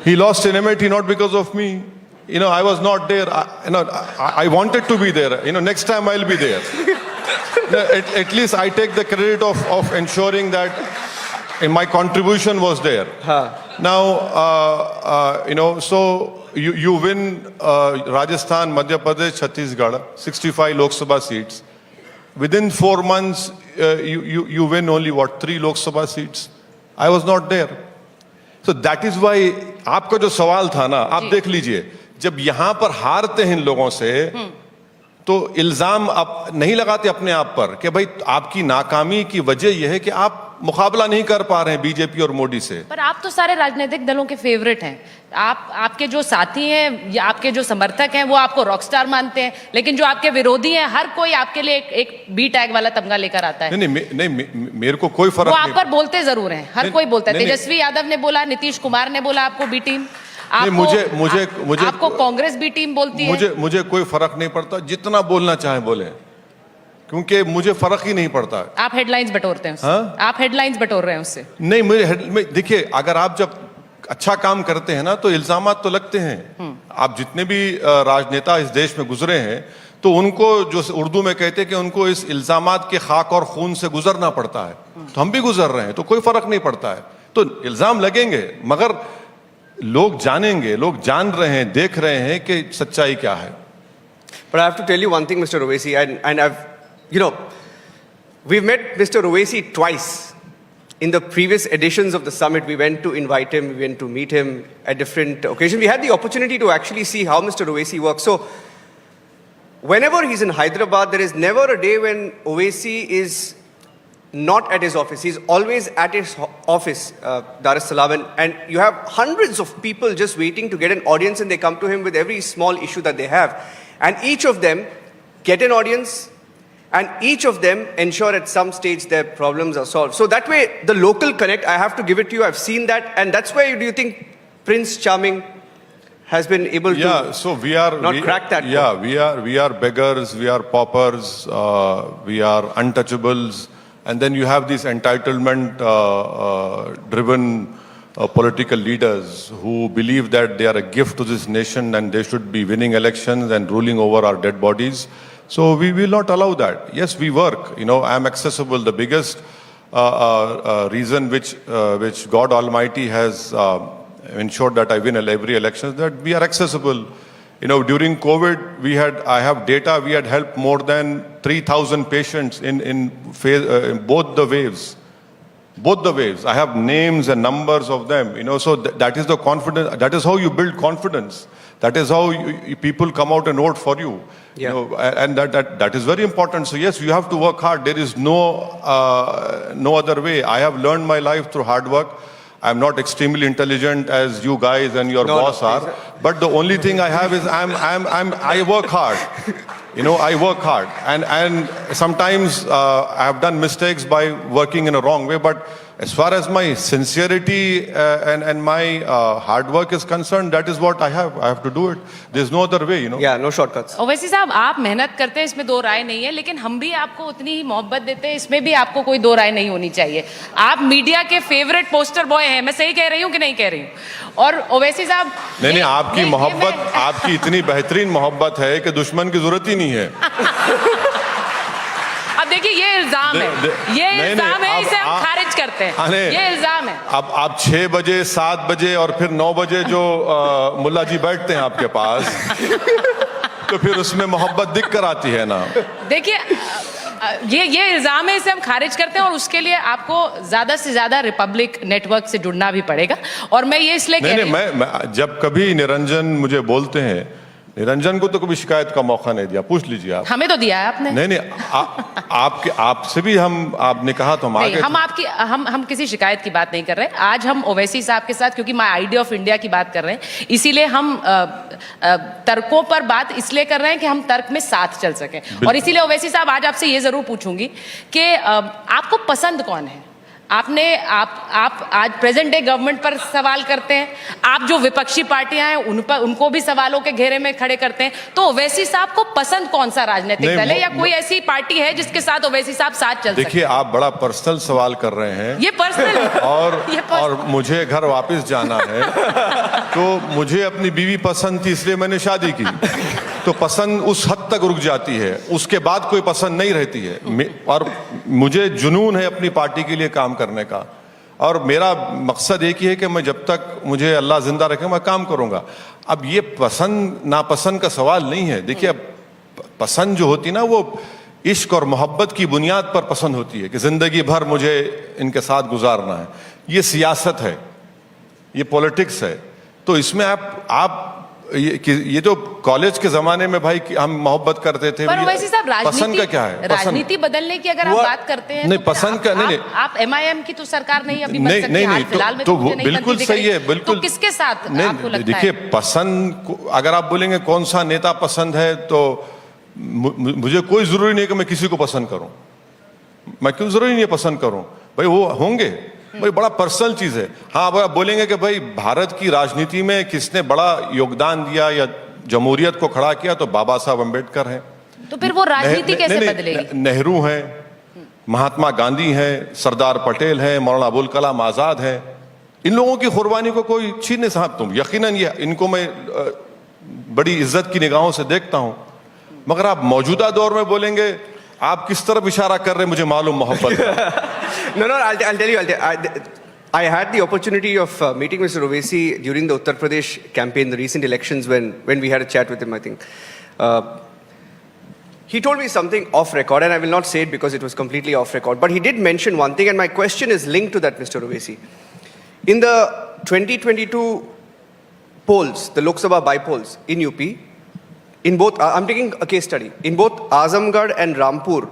He lost in Amethi not because of me. You know, I was not there. I wanted to be there. You know, next time I'll be there. At least I take the credit of ensuring that my contribution was there. Now, you know, so you win Rajasthan, Madhya Pradesh, Chhattisgarh, 65 Lok Sabha seats. Within 4 months, you win only what, 3 Lok Sabha seats? I was not there. So that is why आपका जो सवाल था ना, आप देख लीजिए, जब यहाँ पर हारते हैं इन लोगों से, तो इल्जाम आप नहीं लगाते अपने आप पर कि भाई आपकी नाकामी की वजह यह है कि आप मुकाबला नहीं कर पा रहे हैं बीजेपी और मोदी से। पर आप तो सारे राजनीतिक दलों के फेवरेट हैं। आपके जो साथी हैं या आपके जो समर्थक हैं वो आपको रॉकस्टार मानते हैं, लेकिन जो आपके विरोधी हैं हर कोई आपके लिए एक बी टैग वाला तमगा लेकर आता है। नहीं, मेरे को कोई फर्क नहीं। वो आप पर बोलते जरूर हैं, हर कोई बोलता है। तेजस्वी यादव ने बोला, नीतीश कुमार ने बोला आपको बी टीम, मुझे आपको कांग्रेस बी टीम बोलती है। मुझे कोई फर्क नहीं पड़ता, जितना बोलना चाहे बोले, क्योंकि मुझे फर्क ही नहीं पड़ता। आप हेडलाइंस बटोरते हैं उससे। आप हेडलाइंस बटोर रहे हैं उससे। नहीं, देखिए, अगर आप जब अच्छा काम करते हैं ना तो इल्जामात तो लगते हैं। आप जितने भी राजनेता इस देश में गुजरे हैं तो उनको, जो उर्दू में कहते हैं कि उनको इस इल्जामात के खाक और खून से गुजरना पड़ता है, तो हम भी गुजर रहे हैं, तो कोई फर्क नहीं पड़ता है। तो इल्जाम लगेंगे मगर लोग जानेंगे, लोग जान रहे हैं, देख रहे हैं कि सच्चाई क्या है। But I have to tell you one thing, Mr. Owaisi, and I've, you know, we've met Mr. Owaisi twice. In the previous editions of the summit, we went to invite him, we went to meet him at different occasions. We had the opportunity to actually see how Mr. Owaisi works. So, whenever he's in Hyderabad, there is never a day when Owaisi is not at his office. He's always at his office, Dar es Salaam, and you have hundreds of people just waiting to get an audience, and they come to him with every small issue that they have. And each of them get an audience, and each of them ensure at some stage their problems are solved. So that way, the local connect, I have to give it to you, I've seen that, and that's why do you think Prince Charming has been able to so we crack that? Yeah, we are beggars, we are paupers, we are untouchables, and then you have these entitlement driven political leaders who believe that they are a gift to this nation and they should be winning elections and ruling over our dead bodies. So we will not allow that. Yes, we work. You know, I am accessible. The biggest reason which God Almighty has ensured that I win every election is that we are accessible. You know, during COVID, I have data. We had helped more than 3,000 patients in both the waves. Both the waves. I have names and numbers of them. You know, so that is the confidence. That is how you build confidence. That is how people come out and vote for you. You know, and that is very important. So yes, you have to work hard. There is no other way. I have learned my life through hard work. I'm not extremely intelligent as you guys and your boss are. But the only thing I have is I work hard. You know, I work hard. And sometimes I have done mistakes by working in a wrong way. But as far as my sincerity and my hard work is concerned, that is what I have. I have to do it. There's no other way, you know. Yeah, no shortcuts. Owaisi साहब, आप मेहनत करते हैं, इसमें दो राय नहीं है, लेकिन हम भी आपको उतनी ही मोहब्बत देते हैं, इसमें भी आपको कोई दो राय नहीं होनी चाहिए। आप मीडिया के फेवरेट पोस्टर बॉय हैं, मैं सही कह रही हूँ कि नहीं कह रही हूँ? और ओवैसी साहब, नहीं, आपकी मोहब्बत, आपकी इतनी बेहतरीन मोहब्बत है कि दुश्मन की जरूरत ही नहीं है। अब देखिए, ये इल्जाम है, इसे हम खारिज करते हैं। ये इल्जाम है। अब आप 6 बजे, 7 बजे और फिर 9 बजे जो मुल्ला जी बैठते हैं आपके पास, तो फिर उसमें मोहब्बत दिख कर आती है ना। देखिए, ये इल्जाम है, इसे हम खारिज करते हैं, और उसके लिए आपको ज्यादा से ज्यादा रिपब्लिक नेटवर्क से जुड़ना भी पड़ेगा। और मैं ये इसलिए कह रही हूं, मैं जब कभी निरंजन मुझे बोलते हैं, निरंजन को तो कभी शिकायत का मौका नहीं दिया, पूछ लीजिए आप। हमें तो दिया है आपने। नहीं, आपसे भी आपने कहा तो हम आगे। हम किसी शिकायत की बात नहीं कर रहे। आज हम ओवैसी साहब के साथ, क्योंकि माय आइडिया ऑफ इंडिया की बात कर रहे हैं, इसीलिए हम तर्कों पर बात इसलिए कर रहे हैं कि हम तर्क में साथ चल सकें। और इसीलिए ओवैसी साहब, आज आपसे ये जरूर पूछूंगी कि आपको पसंद कौन है? आप आज प्रेजेंट डे गवर्नमेंट पर सवाल करते हैं, आप जो विपक्षी पार्टियां हैं उनको भी सवालों के घेरे में खड़े करते हैं। तो ओवैसी साहब को पसंद कौन सा राजनीतिक दल है, या कोई ऐसी पार्टी है जिसके साथ ओवैसी साहब साथ चल सकते हैं? देखिए, आप बड़ा पर्सनल सवाल कर रहे हैं। ये पर्सनल और मुझे घर वापस जाना है, तो मुझे अपनी बीवी पसंद थी इसलिए मैंने शादी की, तो पसंद उस हद तक रुक जाती है, उसके बाद कोई पसंद नहीं रहती है। और मुझे जुनून है अपनी पार्टी के लिए काम करने का, और मेरा मकसद एक ही है कि मैं जब तक मुझे अल्लाह जिंदा रखे मैं काम करूंगा। अब ये पसंद नापसंद का सवाल नहीं है। देखिए, अब पसंद जो होती ना, वो इश्क और मोहब्बत की बुनियाद पर पसंद होती है कि जिंदगी भर मुझे इनके साथ गुजारना है। ये सियासत है, ये पॉलिटिक्स है। तो इसमें आप ये जो कॉलेज के जमाने में भाई हम मोहब्बत करते थे, पर ओवैसी साहब पसंद का क्या है? राजनीति बदलने की अगर आप बात करते हैं, नहीं, पसंद का नहीं। आप MIM की तो सरकार नहीं अभी बन सकती, हाल फिलहाल में तो नहीं बिल्कुल सही है, बिल्कुल। तो किसके साथ आपको लगता है? देखिए, पसंद अगर आप बोलेंगे कौन सा नेता पसंद है, तो मुझे कोई जरूरी नहीं कि मैं किसी को पसंद करूं। मैं क्यों जरूरी नहीं पसंद करूं भाई, वो होंगे भाई, बड़ा पर्सनल चीज है। हाँ, अगर आप बोलेंगे कि भाई भारत की राजनीति में किसने बड़ा योगदान दिया या जमहूरियत को खड़ा किया, तो बाबा साहब अम्बेडकर हैं। तो फिर वो राजनीति कैसे बदलेगी? नेहरू हैं, महात्मा गांधी हैं, सरदार पटेल हैं, मौलाना अबुल कलाम आजाद हैं। इन लोगों की कुर्बानी को कोई छीन नहीं सकता। तुम यकीनन ये इनको मैं बड़ी इज्जत की निगाहों से देखता हूं, मगर आप मौजूदा दौर में बोलेंगे, आप किस तरफ इशारा कर रहे हैं मुझे मालूम मोहब्बत। No, I'll tell you. I had the opportunity of meeting Mr. Owaisi during the Uttar Pradesh campaign, the recent elections, when we had a chat with him, I think. He told me something off record, and I will not say it because it was completely off record, but he did mention one thing, and my question is linked to that, Mr. Owaisi. In the 2022 polls, the Lok Sabha by-polls in UP, in both, I'm taking a case study, in both Azamgarh and Rampur,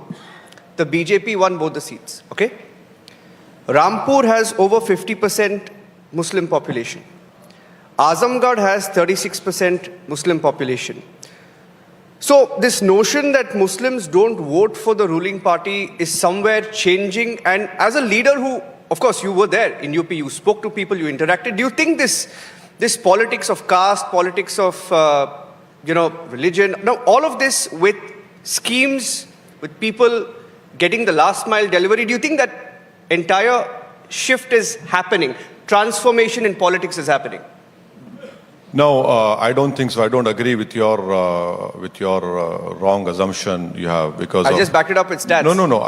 the BJP won both the seats, okay? Rampur has over 50% Muslim population. Azamgarh has 36% Muslim population. So this notion that Muslims don't vote for the ruling party is somewhere changing. And as a leader who, of course, you were there in UP, you spoke to people, you interacted. Do you think this politics of caste, politics of religion, now all of this with schemes, with people getting the last mile delivery, do you think that entire shift is happening, transformation in politics is happening? No, I don't think so. I don't agree with your wrong assumption you have, because I just backed it up with stats. No.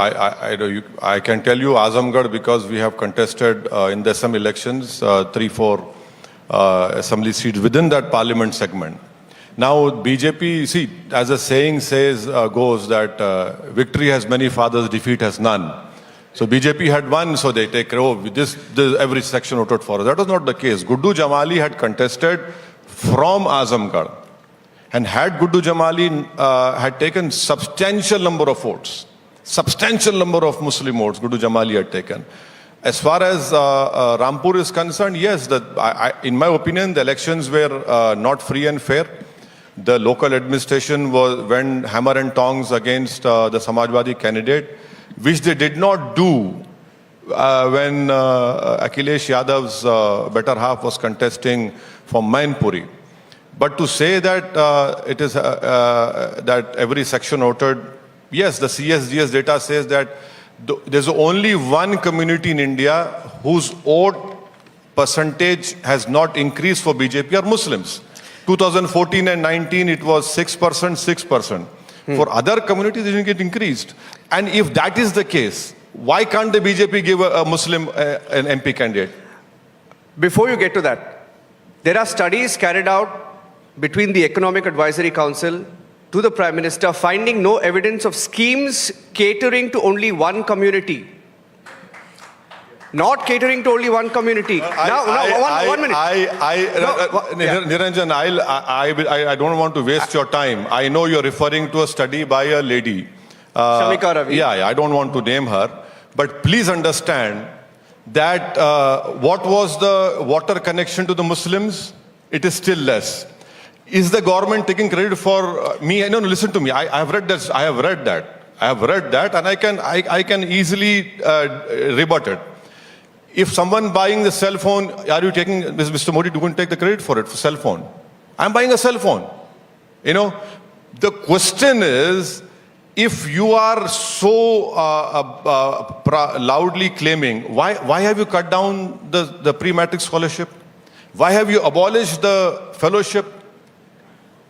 I can tell you Azamgarh, because we have contested in the Assam elections 3-4 assembly seats within that parliament segment. Now BJP, see, as the saying goes that victory has many fathers, defeat has none. So BJP had won, so they take, this every section voted for us. That was not the case. Guddu Jamali had contested from Azamgarh, and had Guddu Jamali had taken substantial number of votes, substantial number of Muslim votes Guddu Jamali had taken. As far as Rampur is concerned, yes, in my opinion, the elections were not free and fair. The local administration went hammer and tongs against the Samajwadi candidate, which they did not do when Akhilesh Yadav's better half was contesting from Mainpuri. But to say that it is that every section voted, yes, the CSGS data says that there's only one community in India whose vote percentage has not increased for BJP are Muslims. 2014 and 19, it was 6%. For other communities, it didn't get increased. And if that is the case, why can't the BJP give a Muslim an MP candidate? Before you get to that, there are studies carried out between the Economic Advisory Council to the Prime Minister finding no evidence of schemes catering to only one community. Not catering to only one community. One minute. Niranjan, I don't want to waste your time. I know you're referring to a study by a lady. Shamika Ravi. Yeah, I don't want to name her. But please understand that what was the water connection to the Muslims? It is still less. Is the government taking credit for me? No, listen to me. I have read this. I have read that, and I can easily rebut it. If someone buying the cell phone, are you taking, Mr. Modi, you couldn't take the credit for it, for cell phone. I'm buying a cell phone. You know, the question is, if you are so loudly claiming, why have you cut down the pre-matric scholarship? Why have you abolished the fellowship?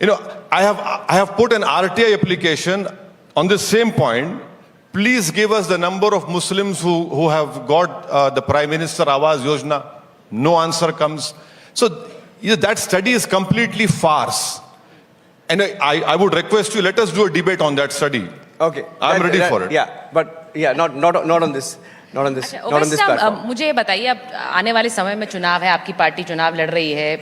You know, I have put an RTI application on the same point. Please give us the number of Muslims who have got the Prime Minister Awas Yojana. No answer comes. So that study is completely farce. And I would request you, let us do a debate on that study. Okay. I'm ready for it. Yeah, but yeah, not on this. Not on this platform. मुझे ये बताइए, अब आने वाले समय में चुनाव है, आपकी पार्टी चुनाव लड़ रही है,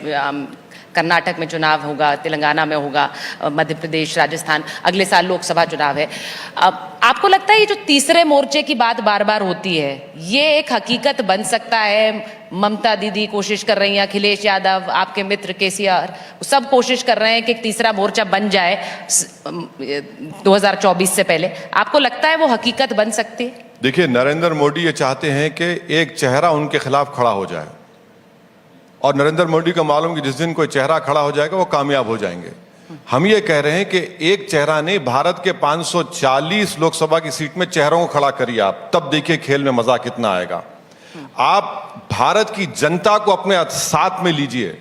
कर्नाटक में चुनाव होगा, तेलंगाना में होगा, मध्य प्रदेश, राजस्थान, अगले साल लोकसभा चुनाव है. आपको लगता है ये जो तीसरे मोर्चे की बात बार बार होती है, ये एक हकीकत बन सकता है? ममता दीदी कोशिश कर रही हैं, अखिलेश यादव, आपके मित्र केसीआर, सब कोशिश कर रहे हैं कि एक तीसरा मोर्चा बन जाए 2024 से पहले. आपको लगता है वो हकीकत बन सकती है? देखिए, नरेंद्र मोदी ये चाहते हैं कि एक चेहरा उनके खिलाफ खड़ा हो जाए, और नरेंद्र मोदी को मालूम कि जिस दिन कोई चेहरा खड़ा हो जाएगा वो कामयाब हो जाएंगे. हम ये कह रहे हैं कि एक चेहरा नहीं, भारत के 540 लोकसभा की सीट में चेहरों को खड़ा करिए आप, तब देखिए खेल में मजा कितना आएगा. आप भारत की जनता को अपने साथ में लीजिए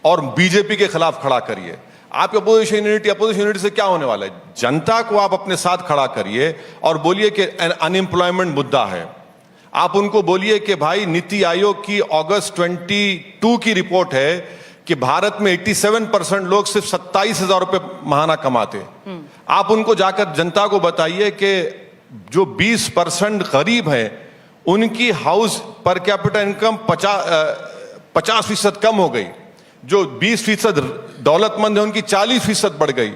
और बीजेपी के खिलाफ खड़ा करिए. आपकी अपोजिशन यूनिटी से क्या होने वाला है? जनता को आप अपने साथ खड़ा करिए और बोलिए कि अनएम्प्लॉयमेंट मुद्दा है. आप उनको बोलिए कि भाई, नीति आयोग की अगस्त 22 की रिपोर्ट है कि भारत में 87% लोग सिर्फ 27,000 रुपए महाना कमाते. आप उनको जाकर जनता को बताइए कि जो 20% गरीब हैं उनकी हाउस पर कैपिटा इनकम 50% कम हो गई, जो 20% दौलतमंद है उनकी 40% बढ़ गई.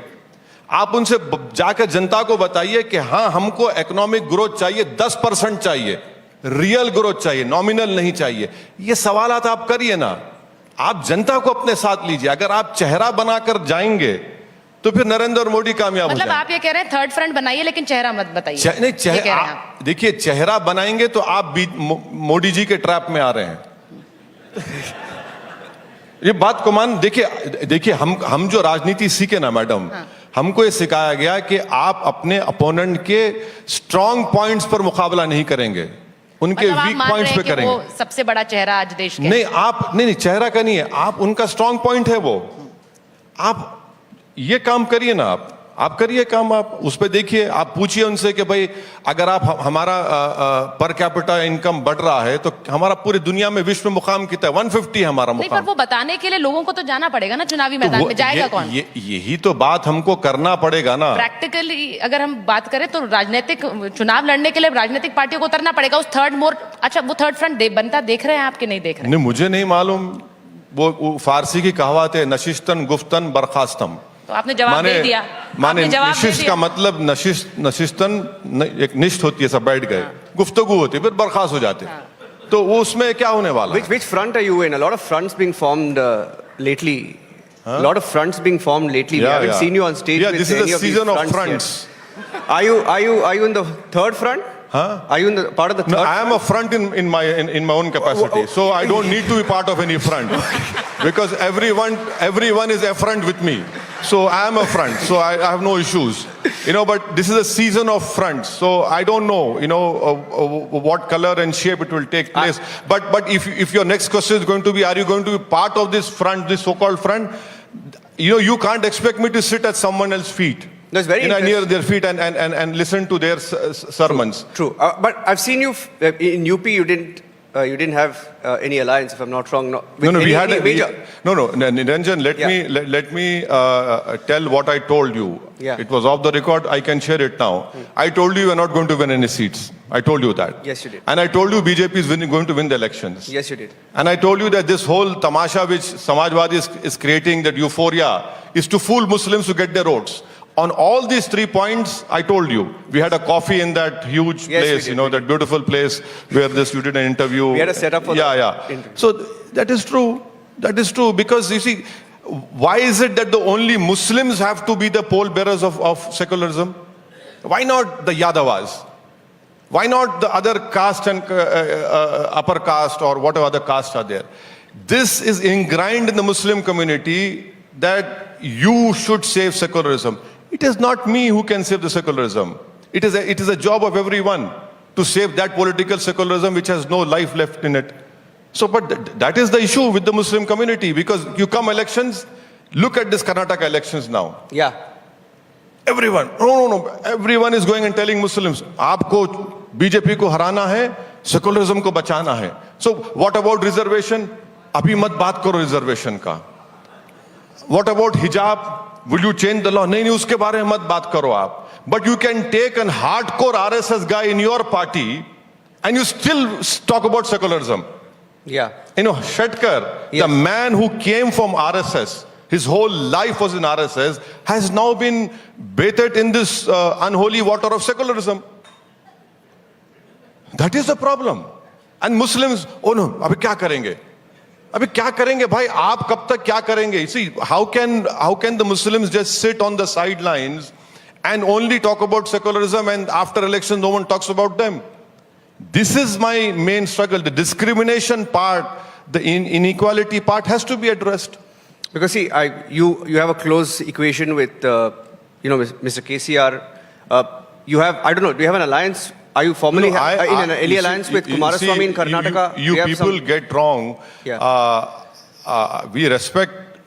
आप उनसे जाकर जनता को बताइए कि हाँ, हमको इकोनॉमिक ग्रोथ चाहिए, 10% चाहिए, रियल ग्रोथ चाहिए, नॉमिनल नहीं चाहिए. ये सवालात आप करिए ना, आप जनता को अपने साथ लीजिए. अगर आप चेहरा बनाकर जाएंगे तो फिर नरेंद्र मोदी कामयाब हो जाएंगे. मतलब आप ये कह रहे हैं थर्ड फ्रंट बनाइए लेकिन चेहरा मत बताइए. नहीं, चेहरा देखिए, चेहरा बनाएंगे तो आप मोदी जी के ट्रैप में आ रहे हैं. ये बात को मान. देखिए हम जो राजनीति सीखे ना मैडम, हमको ये सिखाया गया कि आप अपने अपोनेंट के स्ट्रॉन्ग पॉइंट्स पर मुकाबला नहीं करेंगे, उनके वीक पॉइंट्स पे करेंगे. वो सबसे बड़ा चेहरा आज देश के नहीं, आप नहीं, चेहरा का नहीं है, आप उनका स्ट्रॉन्ग पॉइंट है वो. आप ये काम करिए ना, आप करिए काम, आप उस पे देखिए. आप पूछिए उनसे कि भाई, अगर आप हमारा पर कैपिटा इनकम बढ़ रहा है तो हमारा पूरी दुनिया में विश्व में मुकाम कितना है? 150 है हमारा मुकाम. नहीं, पर वो बताने के लिए लोगों को तो जाना पड़ेगा ना चुनावी मैदान में. जाएगा कौन? यही तो बात हमको करना पड़ेगा ना. प्रैक्टिकली अगर हम बात करें तो राजनीतिक चुनाव लड़ने के लिए राजनीतिक पार्टियों को उतरना पड़ेगा. उस अच्छा, वो थर्ड फ्रंट बनता देख रहे हैं आप कि नहीं देख रहे? नहीं, मुझे नहीं मालूम. वो फारसी की कहावत है, नशिस्तन गुफ्तन बरखास्तम. तो आपने जवाब दे दिया. माने नशिस्त का मतलब नशिस्तन एक निष्ठ होती है, सब बैठ गए, गुफ्तगू होती है, फिर बर्खास्त हो जाते. तो वो उसमें क्या होने वाला? Which front are you in? A lot of fronts being formed lately. A lot of fronts being formed lately. We haven't seen you on stage. Yeah, this is a season of fronts. Are you in the third front? Are you in the part of the third? No, I am a front in my own capacity, so I don't need to be part of any front because everyone is a front with me. So I am a front, so I have no issues, But this is a season of fronts, so I don't know, what color and shape it will take place. But if your next question is going to be, are you going to be part of this front, this so-called front? You can't expect me to sit at someone else's feet. That's very near their feet and listen to their sermons. True. But I've seen you in UP. You didn't have any alliance, if I'm not wrong. We had Niranjan, let me tell what I told you. Yeah. It was off the record. I can share it now. I told you are not going to win any seats. I told you that. Yes, you did. And I told you BJP is going to win the elections. Yes, you did. And I told you that this whole tamasha which Samajwadi is creating, that euphoria, is to fool Muslims to get their votes. On all these 3 points, I told you. We had a coffee in that huge place, that beautiful place where you did an interview. We had a setup for that interview. So that is true. That is true because you see, why is it that the only Muslims have to be the pole bearers of secularism? Why not the Yadavas? Why not the other caste and upper caste or whatever other castes are there? This is ingrained in the Muslim community that you should save secularism. It is not me who can save the secularism. It is a job of everyone to save that political secularism which has no life left in it. So, but that is the issue with the Muslim community, because you come elections, look at this Karnataka elections now. Yeah. Everyone, no, everyone is going and telling Muslims, आपको BJP को हराना है, secularism को बचाना है. So, what about reservation? अभी मत बात करो reservation का. What about hijab? Will you change the law? नहीं, उसके बारे में मत बात करो आप. But you can take a hardcore RSS guy in your party and you still talk about secularism. Yeah. You know, Shetkar, the man who came from RSS, his whole life was in RSS, has now been bathed in this unholy water of secularism. That is the problem. And Muslims, oh no, अभी क्या करेंगे? अभी क्या करेंगे भाई? आप कब तक क्या करेंगे? See, how can the Muslims just sit on the sidelines and only talk about secularism, and after election no one talks about them? This is my main struggle. The discrimination part, the inequality part has to be addressed. Because see, you have a close equation with Mr. KCR. You have, I don't know, do you have an alliance? Are you formally in an alliance with Kumaraswamy in Karnataka? You people get wrong. Yeah. We respect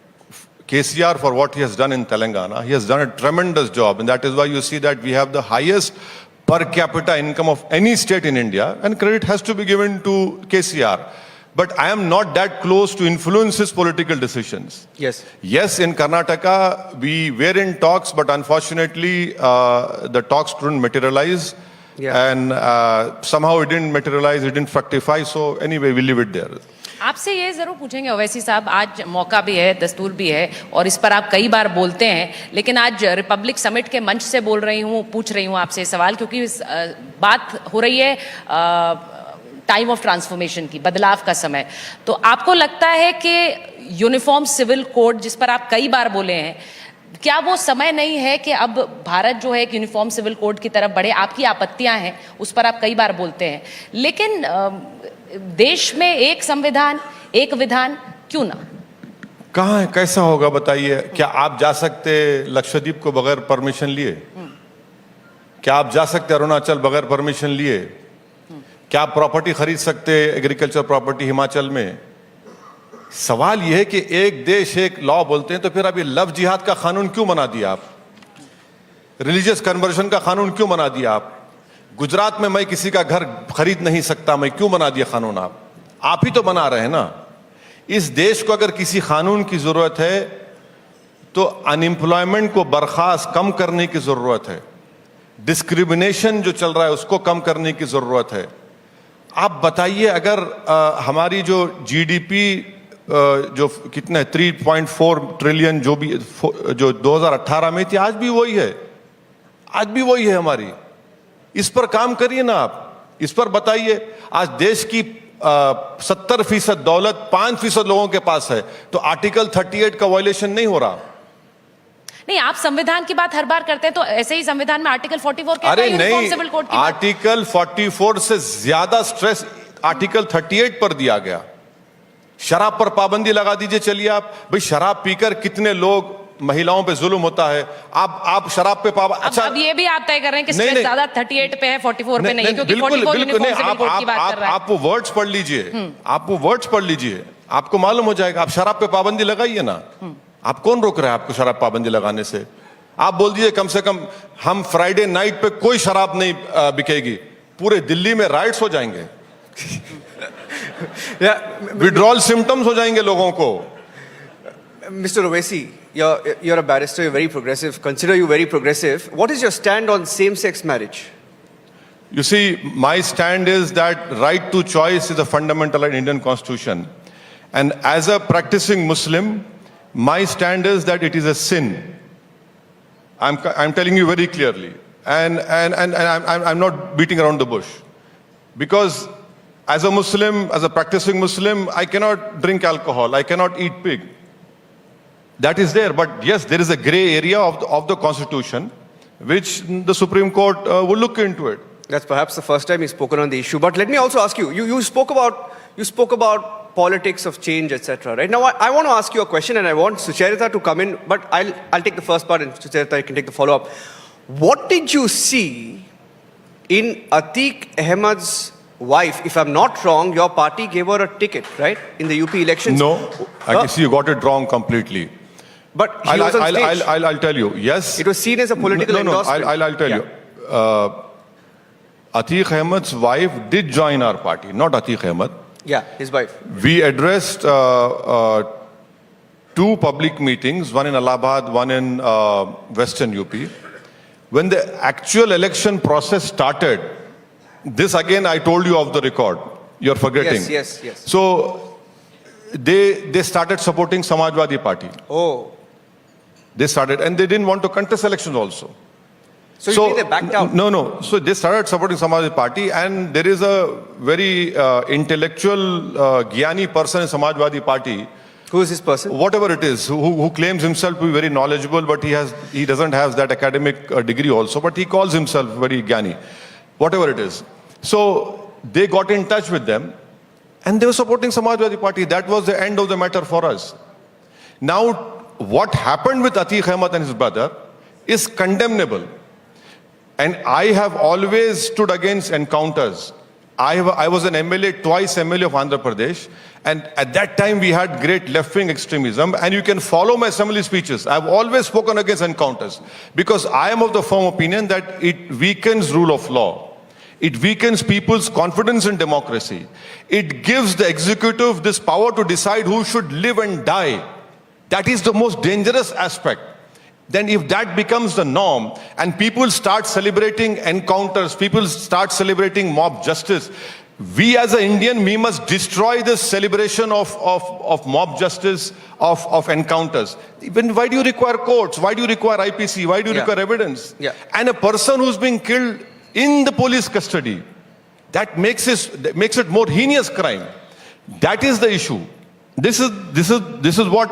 KCR for what he has done in Telangana. He has done a tremendous job, and that is why you see that we have the highest per capita income of any state in India, and credit has to be given to KCR. But I am not that close to influence his political decisions. Yes. Yes, in Karnataka, we were in talks, but unfortunately, the talks couldn't materialize. Yeah. And somehow it didn't materialize, it didn't fructify. So anyway, we leave it there. आपसे ये जरूर पूछेंगे ओवैसी साहब, आज मौका भी है, दस्तूर भी है, और इस पर आप कई बार बोलते हैं, लेकिन आज रिपब्लिक समिट के मंच से पूछ रही हूँ आपसे सवाल, क्योंकि बात हो रही है टाइम ऑफ ट्रांसफॉर्मेशन की, बदलाव का समय. तो आपको लगता है कि यूनिफॉर्म सिविल कोड, जिस पर आप कई बार बोले हैं, क्या वो समय नहीं है कि अब भारत जो है एक यूनिफॉर्म सिविल कोड की तरफ बढ़े? आपकी आपत्तियां हैं, उस पर आप कई बार बोलते हैं, लेकिन देश में एक संविधान एक विधान क्यों ना? कहाँ है, कैसा होगा बताइए? क्या आप जा सकते लक्षद्वीप को बगैर परमिशन लिए? क्या आप जा सकते अरुणाचल बगैर परमिशन लिए? क्या आप प्रॉपर्टी खरीद सकते एग्रीकल्चर प्रॉपर्टी हिमाचल में? सवाल यह है कि एक देश एक लॉ बोलते हैं, तो फिर अभी लव जिहाद का कानून क्यों बना दिया आप? रिलीजियस कन्वर्जन का कानून क्यों बना दिया आप? गुजरात में मैं किसी का घर खरीद नहीं सकता, मैं क्यों बना दिया कानून? आप ही तो बना रहे हैं ना. इस देश को अगर किसी कानून की जरूरत है तो अनएम्प्लॉयमेंट को बर्खास्त कम करने की जरूरत है, डिस्क्रिमिनेशन जो चल रहा है उसको कम करने की जरूरत है. आप बताइए, अगर हमारी जो जीडीपी जो कितना है 3.4 ट्रिलियन जो 2018 में थी, आज भी वही है, आज भी वही है हमारी. इस पर काम करिए ना आप, इस पर बताइए. आज देश की 70% दौलत 5% लोगों के पास है, तो आर्टिकल 38 का वायलेशन नहीं हो रहा. नहीं, आप संविधान की बात हर बार करते हैं, तो ऐसे ही संविधान में आर्टिकल 44 कहता है यूनिफॉर्म सिविल कोड की. आर्टिकल 44 से ज्यादा स्ट्रेस आर्टिकल 38 पर दिया गया. शराब पर पाबंदी लगा दीजिए. चलिए आप, भाई शराब पीकर कितने लोग, महिलाओं पे जुल्म होता है, आप शराब पे पाबंदी. अच्छा, अब ये भी आप तय कर रहे हैं कि स्ट्रेस ज्यादा 38 पे है, 44 पे नहीं, क्योंकि 44 यूनिफॉर्म सिविल कोड की बात कर रहा है. आप वो वर्ड्स पढ़ लीजिए, आप वो वर्ड्स पढ़ लीजिए, आपको मालूम हो जाएगा. आप शराब पे पाबंदी लगाइए ना. आप कौन रोक रहा है आपको शराब पाबंदी लगाने से? आप बोल दीजिए कम से कम हम फ्राइडे नाइट पे कोई शराब नहीं बिकेगी, पूरे दिल्ली में राइट्स हो जाएंगे. विड्रॉल सिम्टम्स हो जाएंगे लोगों को. Mr. Owaisi, you're a barrister, you're very progressive. Consider you very progressive. What is your stand on same-sex marriage? You see, my stand is that right to choice is a fundamental in Indian Constitution. And as a practicing Muslim, my stand is that it is a sin. I'm telling you very clearly. And I'm not beating around the bush. Because as a Muslim, as a practicing Muslim, I cannot drink alcohol, I cannot eat pig. That is there, but yes, there is a gray area of the Constitution, which the Supreme Court will look into it. That's perhaps the first time he's spoken on the issue. But let me also ask you, you spoke about politics of change, etc. Right now, I want to ask you a question, and I want Sucharita to come in, but I'll take the first part, and Sucharita, you can take the follow-up. What did you see in Atiq Ahmed's wife? If I'm not wrong, your party gave her a ticket, right, in the UP elections? No, I guess you got it wrong completely. But he was on stage. I'll tell you. Yes. It was seen as a political endorsement. I'll tell you. Atiq Ahmed's wife did join our party, not Atiq Ahmed. Yeah, his wife. We addressed 2 public meetings, one in Allahabad, one in Western UP. When the actual election process started, this again I told you off the record. You're forgetting. Yes. So they started supporting Samajwadi Party. Oh. They started, and they didn't want to contest elections also. So you mean they backed out? No. So they started supporting Samajwadi Party, and there is a very intellectual, Gyani person in Samajwadi Party. Who is this person? Whatever it is, who claims himself to be very knowledgeable, but he doesn't have that academic degree also, but he calls himself very Gyani. Whatever it is. So they got in touch with them, and they were supporting Samajwadi Party. That was the end of the matter for us. Now, what happened with Atiq Ahmed and his brother is condemnable. And I have always stood against encounters. I was an MLA, twice MLA of Andhra Pradesh, and at that time we had great left-wing extremism, and you can follow my assembly speeches. I've always spoken against encounters, because I am of the firm opinion that it weakens rule of law. It weakens people's confidence in democracy. It gives the executive this power to decide who should live and die. That is the most dangerous aspect. Then if that becomes the norm and people start celebrating encounters, people start celebrating mob justice, we as an Indian, we must destroy this celebration of mob justice, of encounters. Even why do you require courts? Why do you require IPC? Why do you require evidence? Yeah. And a person who's being killed in the police custody, that makes it more heinous crime. That is the issue. This is what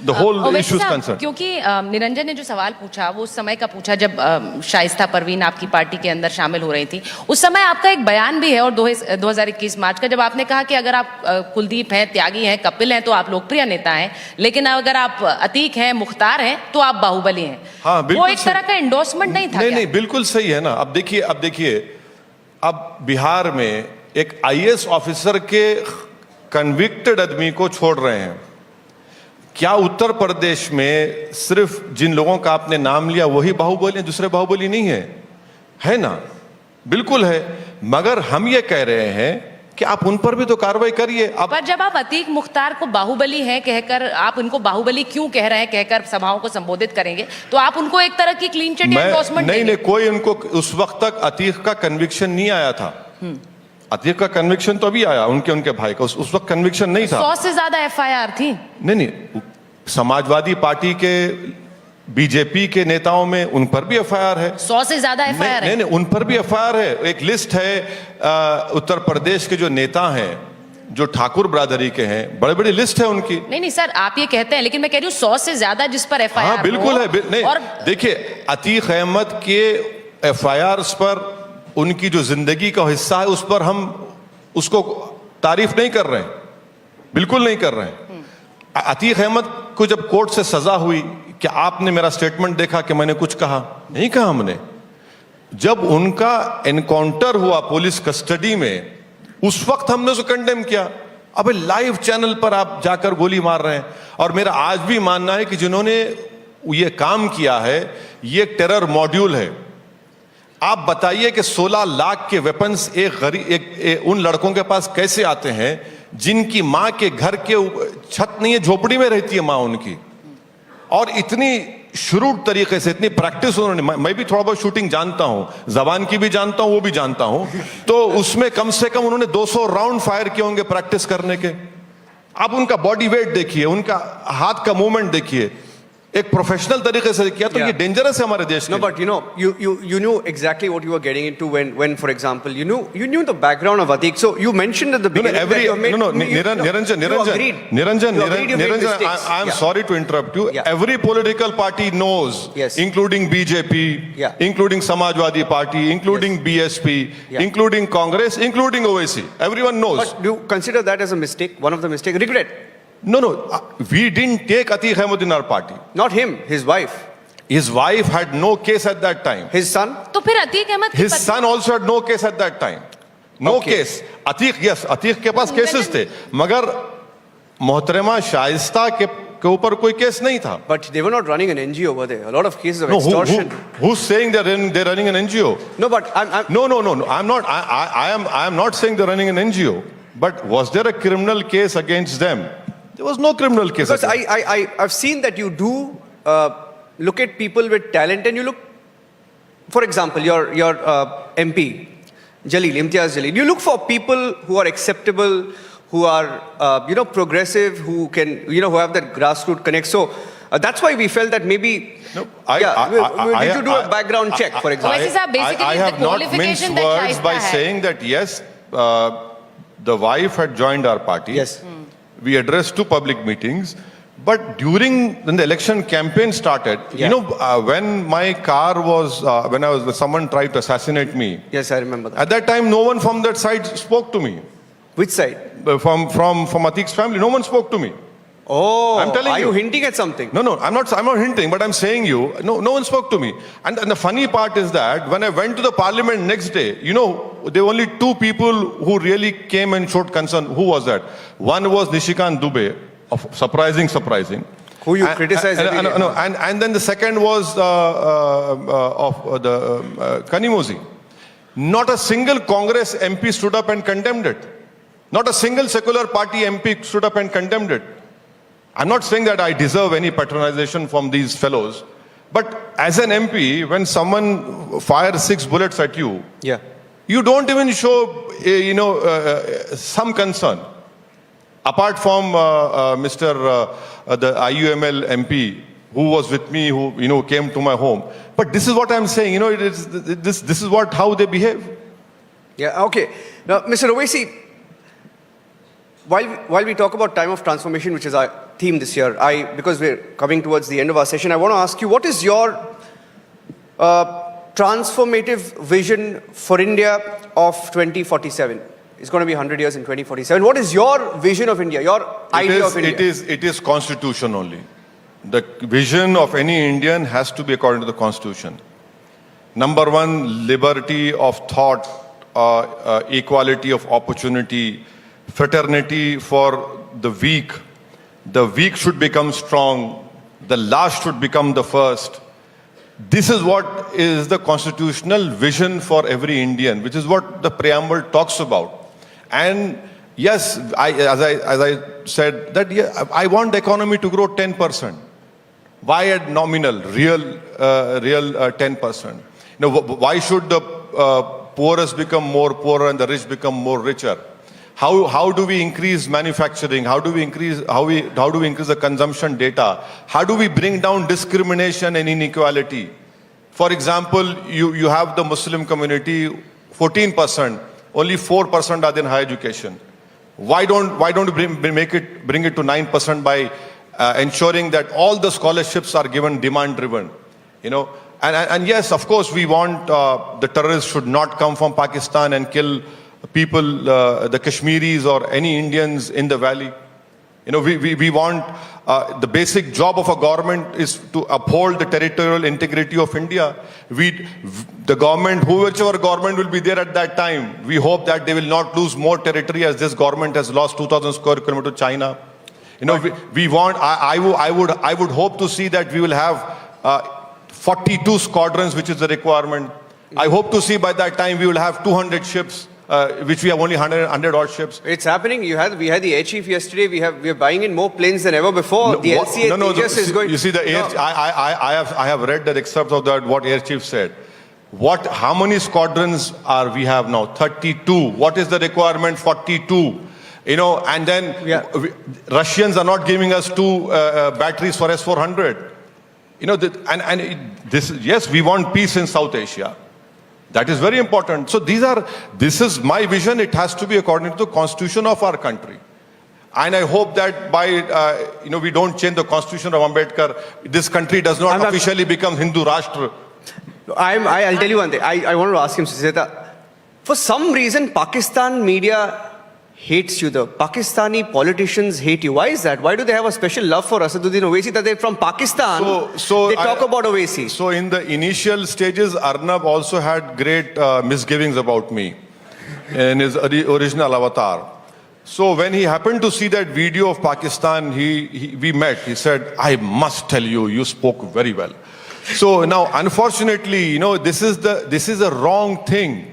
the whole issue is concerned. क्योंकि निरंजन ने जो सवाल पूछा वो उस समय का पूछा जब शाइस्ता परवीन आपकी पार्टी के अंदर शामिल हो रही थी। उस समय आपका एक बयान भी है और 2021 मार्च का, जब आपने कहा कि अगर आप कुलदीप हैं, त्यागी हैं, कपिल हैं तो आप लोकप्रिय नेता हैं, लेकिन अगर आप अतीक हैं, मुख्तार हैं तो आप बाहुबली हैं। हाँ, वो एक तरह का एंडोर्समेंट नहीं था। नहीं, बिल्कुल सही है ना। अब देखिए अब बिहार में एक IAS ऑफिसर के कन्विक्टेड आदमी को छोड़ रहे हैं। क्या उत्तर प्रदेश में सिर्फ जिन लोगों का आपने नाम लिया वही बाहुबली हैं, दूसरे बाहुबली नहीं है ना? बिल्कुल है, मगर हम ये कह रहे हैं कि आप उन पर भी तो कार्रवाई करिए। पर जब आप अतीक मुख्तार को बाहुबली है कहकर, आप उनको बाहुबली क्यों कह रहे हैं कहकर सभाओं को संबोधित करेंगे, तो आप उनको एक तरह की क्लीन चिट एंडोर्समेंट देंगे? नहीं, कोई उनको उस वक्त तक अतीक का कन्विक्शन नहीं आया था। अतीक का कन्विक्शन तो अभी आया, उनके भाई का, उस वक्त कन्विक्शन नहीं था। 100 से ज्यादा FIR थी। नहीं, समाजवादी पार्टी के, बीजेपी के नेताओं में उन पर भी FIR है। 100 से ज्यादा FIR है। नहीं, उन पर भी FIR है। एक लिस्ट है उत्तर प्रदेश के जो नेता हैं, जो ठाकुर बरादरी के हैं, बड़े बड़ी लिस्ट है उनकी। नहीं सर, आप ये कहते हैं, लेकिन मैं कह रही हूँ 100 से ज्यादा जिस पर FIR। हाँ, बिल्कुल है। नहीं, और देखिए अतीक अहमद के FIRs पर, उनकी जो जिंदगी का हिस्सा है, उस पर हम उसको तारीफ नहीं कर रहे हैं, बिल्कुल नहीं कर रहे हैं। अतीक अहमद को जब कोर्ट से सजा हुई, क्या आपने मेरा स्टेटमेंट देखा कि मैंने कुछ कहा? नहीं कहा हमने। जब उनका एनकाउंटर हुआ पुलिस कस्टडी में, उस वक्त हमने उसको कंडेम किया। अब लाइव चैनल पर आप जाकर गोली मार रहे हैं। और मेरा आज भी मानना है कि जिन्होंने ये काम किया है, ये टेरर मॉड्यूल है। आप बताइए कि 16 लाख के वेपन्स उन लड़कों के पास कैसे आते हैं जिनकी मां के घर के छत नहीं है, झोपड़ी में रहती है मां उनकी, और इतनी शुरू तरीके से, इतनी प्रैक्टिस उन्होंने। मैं भी थोड़ा बहुत शूटिंग जानता हूं, जबान की भी जानता हूं, वो भी जानता हूं, तो उसमें कम से कम उन्होंने 200 राउंड फायर किए होंगे प्रैक्टिस करने के। आप उनका बॉडी वेट देखिए, उनका हाथ का मूवमेंट देखिए, एक प्रोफेशनल तरीके से किया तो ये डेंजरस है हमारे देश के. No, but you knew exactly what you were getting into when for example, you knew the background of Atik. So you mentioned at the beginning Niranjan, I am sorry to interrupt you. Every political party knows, including BJP, including Samajwadi Party, including BSP, including Congress, including Owaisi. Everyone knows. But do you consider that as a mistake? One of the mistakes? Regret? No. We didn't take Atiq Ahmed in our party. Not him, his wife. His wife had no case at that time. His son? तो फिर Atiq Ahmad His son also had no case at that time. No case. Atiq के पास cases थे. मगर मोहतरमा शाइस्ता के ऊपर कोई case नहीं था. But they were not running an NGO over there. A lot of cases of extortion. Who's saying they're running an NGO? No, but No. I'm not. I am not saying they're running an NGO. But was there a criminal case against them? There was no criminal case. Because I've seen that you do look at people with talent, and you look, for example, your MP, Imtiaz Jalil. You look for people who are acceptable, who are progressive, who can who have that grassroots connect. So that's why we felt that maybe. No, did you do a background check, for example? I have not minced words by saying that yes, the wife had joined our party. Yes. We addressed 2 public meetings, but when the election campaign started, when my car was, when someone tried to assassinate me. Yes, I remember that. At that time, no one from that side spoke to me. Which side? From Atiq's family, no one spoke to me. Oh, I'm telling you hinting at something? No, I'm not hinting, but I'm saying no one spoke to me. And the funny part is that when I went to the parliament next day, there were only 2 people who really came and showed concern. Who was that? One was Nishikant Dubey, surprising. Who you criticized? And then the second was of the Kanimozi. Not a single Congress MP stood up and condemned it. Not a single secular party MP stood up and condemned it. I'm not saying that I deserve any patronization from these fellows, but as an MP, when someone fires 6 bullets at you, you don't even show, some concern. Apart from the IUML MP who was with me, who came to my home. But this is what I'm saying. This is how they behave. Yeah. Okay. Now, Mr. Owaisi, while we talk about time of transformation, which is our theme this year, because we're coming towards the end of our session, I want to ask you, what is your transformative vision for India of 2047? It's going to be 100 years in 2047. What is your vision of India, your idea of India? It is constitution only. The vision of any Indian has to be according to the constitution. Number 1, liberty of thought, equality of opportunity, fraternity for the weak. The weak should become strong. The last should become the first. This is what is the constitutional vision for every Indian, which is what the preamble talks about. And yes, as I said, that I want the economy to grow 10%. Why at nominal, real 10%? Why should the poorest become more poorer and the rich become more richer? How do we increase manufacturing? How do we increase the consumption data? How do we bring down discrimination and inequality? For example, you have the Muslim community, 14%, only 4% are in higher education. Why don't we bring it to 9% by ensuring that all the scholarships are given demand driven? And yes, of course, we want the terrorists should not come from Pakistan and kill people, the Kashmiris or any Indians in the valley. We want the basic job of a government is to uphold the territorial integrity of India. The government, whichever government will be there at that time, we hope that they will not lose more territory as this government has lost 2,000 square kilometers to China. We want. I would hope to see that we will have 42 squadrons, which is the requirement. I hope to see by that time we will have 200 ships. Which we have only 100 odd ships. It's happening. We had the air chief yesterday. We are buying in more planes than ever before. The LCA Tejas is going. You see, the air. I have read the excerpts of that. What air chief said. How many squadrons we have now? 32. What is the requirement? 42. And then Russians are not giving us 2 batteries for S-400. Yes, we want peace in South Asia. That is very important. So this is my vision. It has to be according to the constitution of our country. And I hope that by, we don't change the constitution of Ambedkar. This country does not officially become Hindu Rashtra. I'll tell you one thing. I wanted to ask him, Siseta, for some reason, Pakistan media hates you. The Pakistani politicians hate you. Why is that? Why do they have a special love for Asaduddin Owaisi that they're from Pakistan? They talk about Owaisi. So in the initial stages, Arnab also had great misgivings about me in his original avatar. So when he happened to see that video of Pakistan, we met. He said, I must tell you, you spoke very well. So now, unfortunately, this is a wrong thing.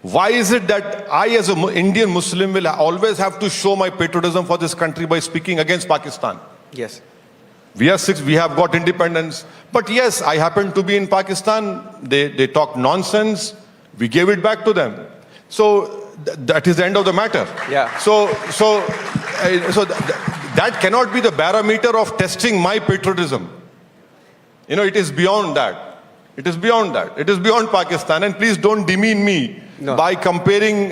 Why is it that I, as an Indian Muslim, will always have to show my patriotism for this country by speaking against Pakistan? Yes. We have got independence. But yes, I happen to be in Pakistan. They talk nonsense. We gave it back to them. So that is the end of the matter. Yeah. So that cannot be the barometer of testing my patriotism. It is beyond that. It is beyond that. It is beyond Pakistan. And please don't demean me by comparing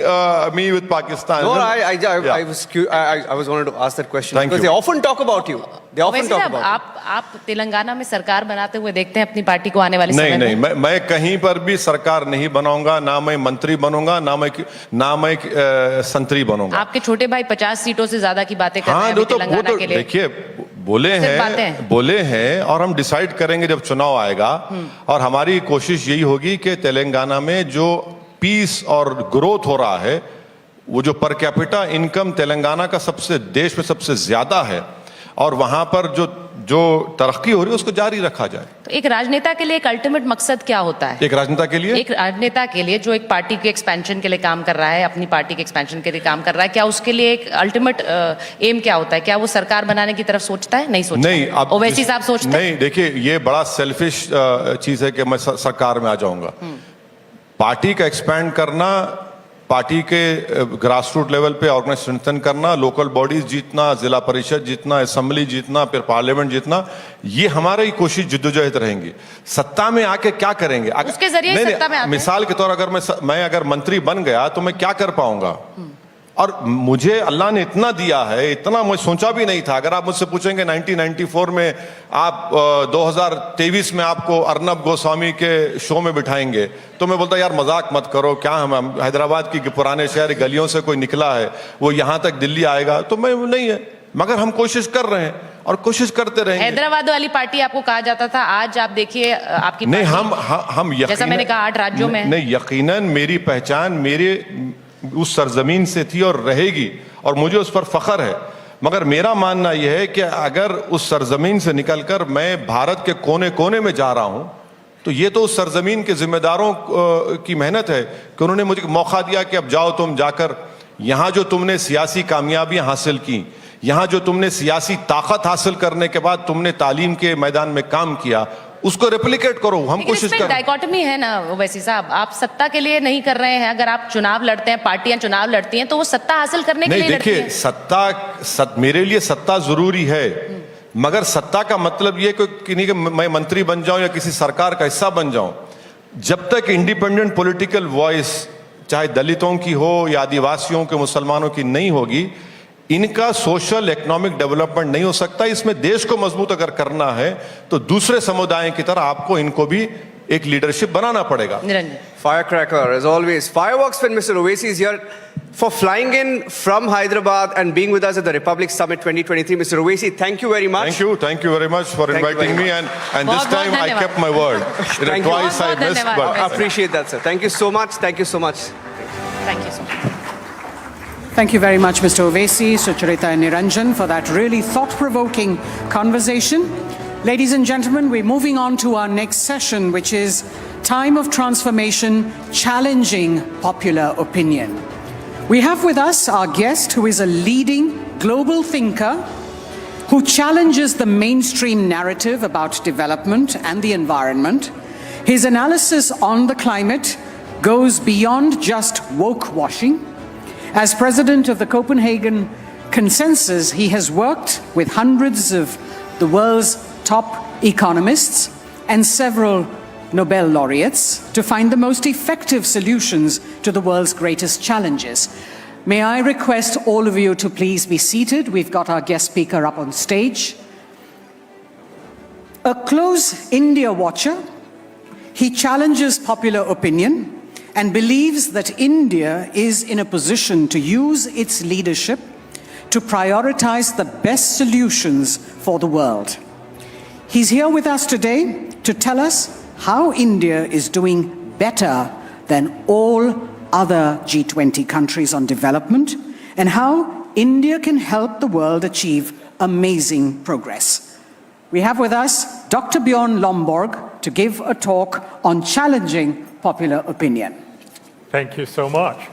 me with Pakistan. No, I was wanted to ask that question. Thank because you. they often talk about you. They often talk about आप तेलंगाना में सरकार बनाते हुए देखते हैं अपनी party को आने वाले समय में? नहीं, मैं कहीं पर भी सरकार नहीं बनाऊंगा, ना मैं मंत्री बनूंगा, ना मैं संतरी बनूंगा। आपके छोटे भाई 50 सीटों से ज्यादा की बातें कर रहे हैं तेलंगाना के लिए। देखिए, बोले हैं और हम डिसाइड करेंगे जब चुनाव आएगा। और हमारी कोशिश यही होगी कि तेलंगाना में जो पीस और ग्रोथ हो रहा है, वो जो पर कैपिटा इनकम तेलंगाना का देश में सबसे ज्यादा है, और वहां पर जो तरक्की हो रही है उसको जारी रखा जाए। तो एक राजनेता के लिए एक अल्टीमेट मकसद क्या होता है? एक राजनेता के लिए जो एक पार्टी के एक्सपेंशन के लिए काम कर रहा है, अपनी पार्टी के एक्सपेंशन के लिए काम कर रहा है, क्या उसके लिए एक अल्टीमेट एम क्या होता है? क्या वो सरकार बनाने की तरफ सोचता है? नहीं सोचता। नहीं, ओवैसी साहब सोचते हैं? नहीं, देखिए, ये बड़ा सेल्फिश चीज है कि मैं सरकार में आ जाऊंगा। पार्टी का एक्सपैंड करना, पार्टी के ग्रास रूट लेवल पे ऑर्गेनाइजेशन स्ट्रेंथन करना, लोकल बॉडीज जीतना, जिला परिषद जीतना, असेंबली जीतना, फिर पार्लियामेंट जीतना, ये हमारी कोशिश जद्दोजहद रहेंगी। सत्ता में आके क्या करेंगे? उसके जरिए सत्ता में आते हैं। मिसाल के तौर मैं अगर मंत्री बन गया तो मैं क्या कर पाऊंगा? और मुझे अल्लाह ने इतना दिया है, इतना मैं सोचा भी नहीं था। अगर आप मुझसे पूछेंगे 1994 में आप 2023 में आपको अर्नब गोस्वामी के शो में बिठाएंगे, तो मैं बोलता यार मजाक मत करो, क्या हम हैदराबाद की पुराने शहर गलियों से कोई निकला है, वो यहाँ तक दिल्ली आएगा? तो मैं नहीं है, मगर हम कोशिश कर रहे हैं और कोशिश करते रहेंगे। हैदराबाद वाली पार्टी आपको कहा जाता था, आज आप देखिए आपकी नहीं, हम जैसा मैंने कहा 8 राज्यों में नहीं, यकीनन मेरी पहचान मेरे उस सरजमीन से थी और रहेगी, और मुझे उस पर फख्र है। मगर मेरा मानना यह है कि अगर उस सरजमीन से निकलकर मैं भारत के कोने कोने में जा रहा हूं, तो ये तो उस सरजमीन के जिम्मेदारों की मेहनत है कि उन्होंने मुझे मौका दिया कि अब जाओ तुम जाकर यहां जो तुमने सियासी कामयाबियां हासिल की, यहां जो तुमने सियासी ताकत हासिल करने के बाद तुमने तालीम के मैदान में काम किया, उसको रेप्लिकेट करो। हम कोशिश कर। डाइकोटमी है ना ओवैसी साहब, आप सत्ता के लिए नहीं कर रहे हैं। अगर आप चुनाव लड़ते हैं, पार्टियां चुनाव लड़ती हैं, तो वो सत्ता हासिल करने के लिए लड़ती हैं। देखिए, मेरे लिए सत्ता जरूरी है, मगर सत्ता का मतलब ये कि नहीं कि मैं मंत्री बन जाऊं या किसी सरकार का हिस्सा बन जाऊं। जब तक इंडिपेंडेंट पॉलिटिकल वॉइस चाहे दलितों की हो या आदिवासियों के, मुसलमानों की नहीं होगी, इनका सोशल इकोनॉमिक डेवलपमेंट नहीं हो सकता। इसमें देश को मजबूत अगर करना है तो दूसरे समुदायों की तरह आपको इनको भी एक लीडरशिप बनाना पड़ेगा। Firecracker, as always. Fireworks when Mr. Owaisi is here for flying in from Hyderabad and being with us at the Republic Summit 2023. Mr. Owaisi, thank you very much. Thank you very much for inviting me, and this time I kept my word. Twice I missed, but I appreciate that, sir. Thank you so much. Thank you so much. Thank you so much. Thank you very much, Mr. Owaisi, Sucharita and Niranjan, for that really thought-provoking conversation. Ladies and gentlemen, we're moving on to our next session, which is Time of Transformation, Challenging Popular Opinion. We have with us our guest, who is a leading global thinker who challenges the mainstream narrative about development and the environment. His analysis on the climate goes beyond just woke washing. As president of the Copenhagen Consensus, he has worked with hundreds of the world's top economists and several Nobel laureates to find the most effective solutions to the world's greatest challenges. May I request all of you to please be seated? We've got our guest speaker up on stage. A close India watcher, he challenges popular opinion and believes that India is in a position to use its leadership to prioritize the best solutions for the world. He's here with us today to tell us how India is doing better than all other G20 countries on development and how India can help the world achieve amazing progress. We have with us Dr. Bjorn Lomborg to give a talk on challenging popular opinion. Thank you so much.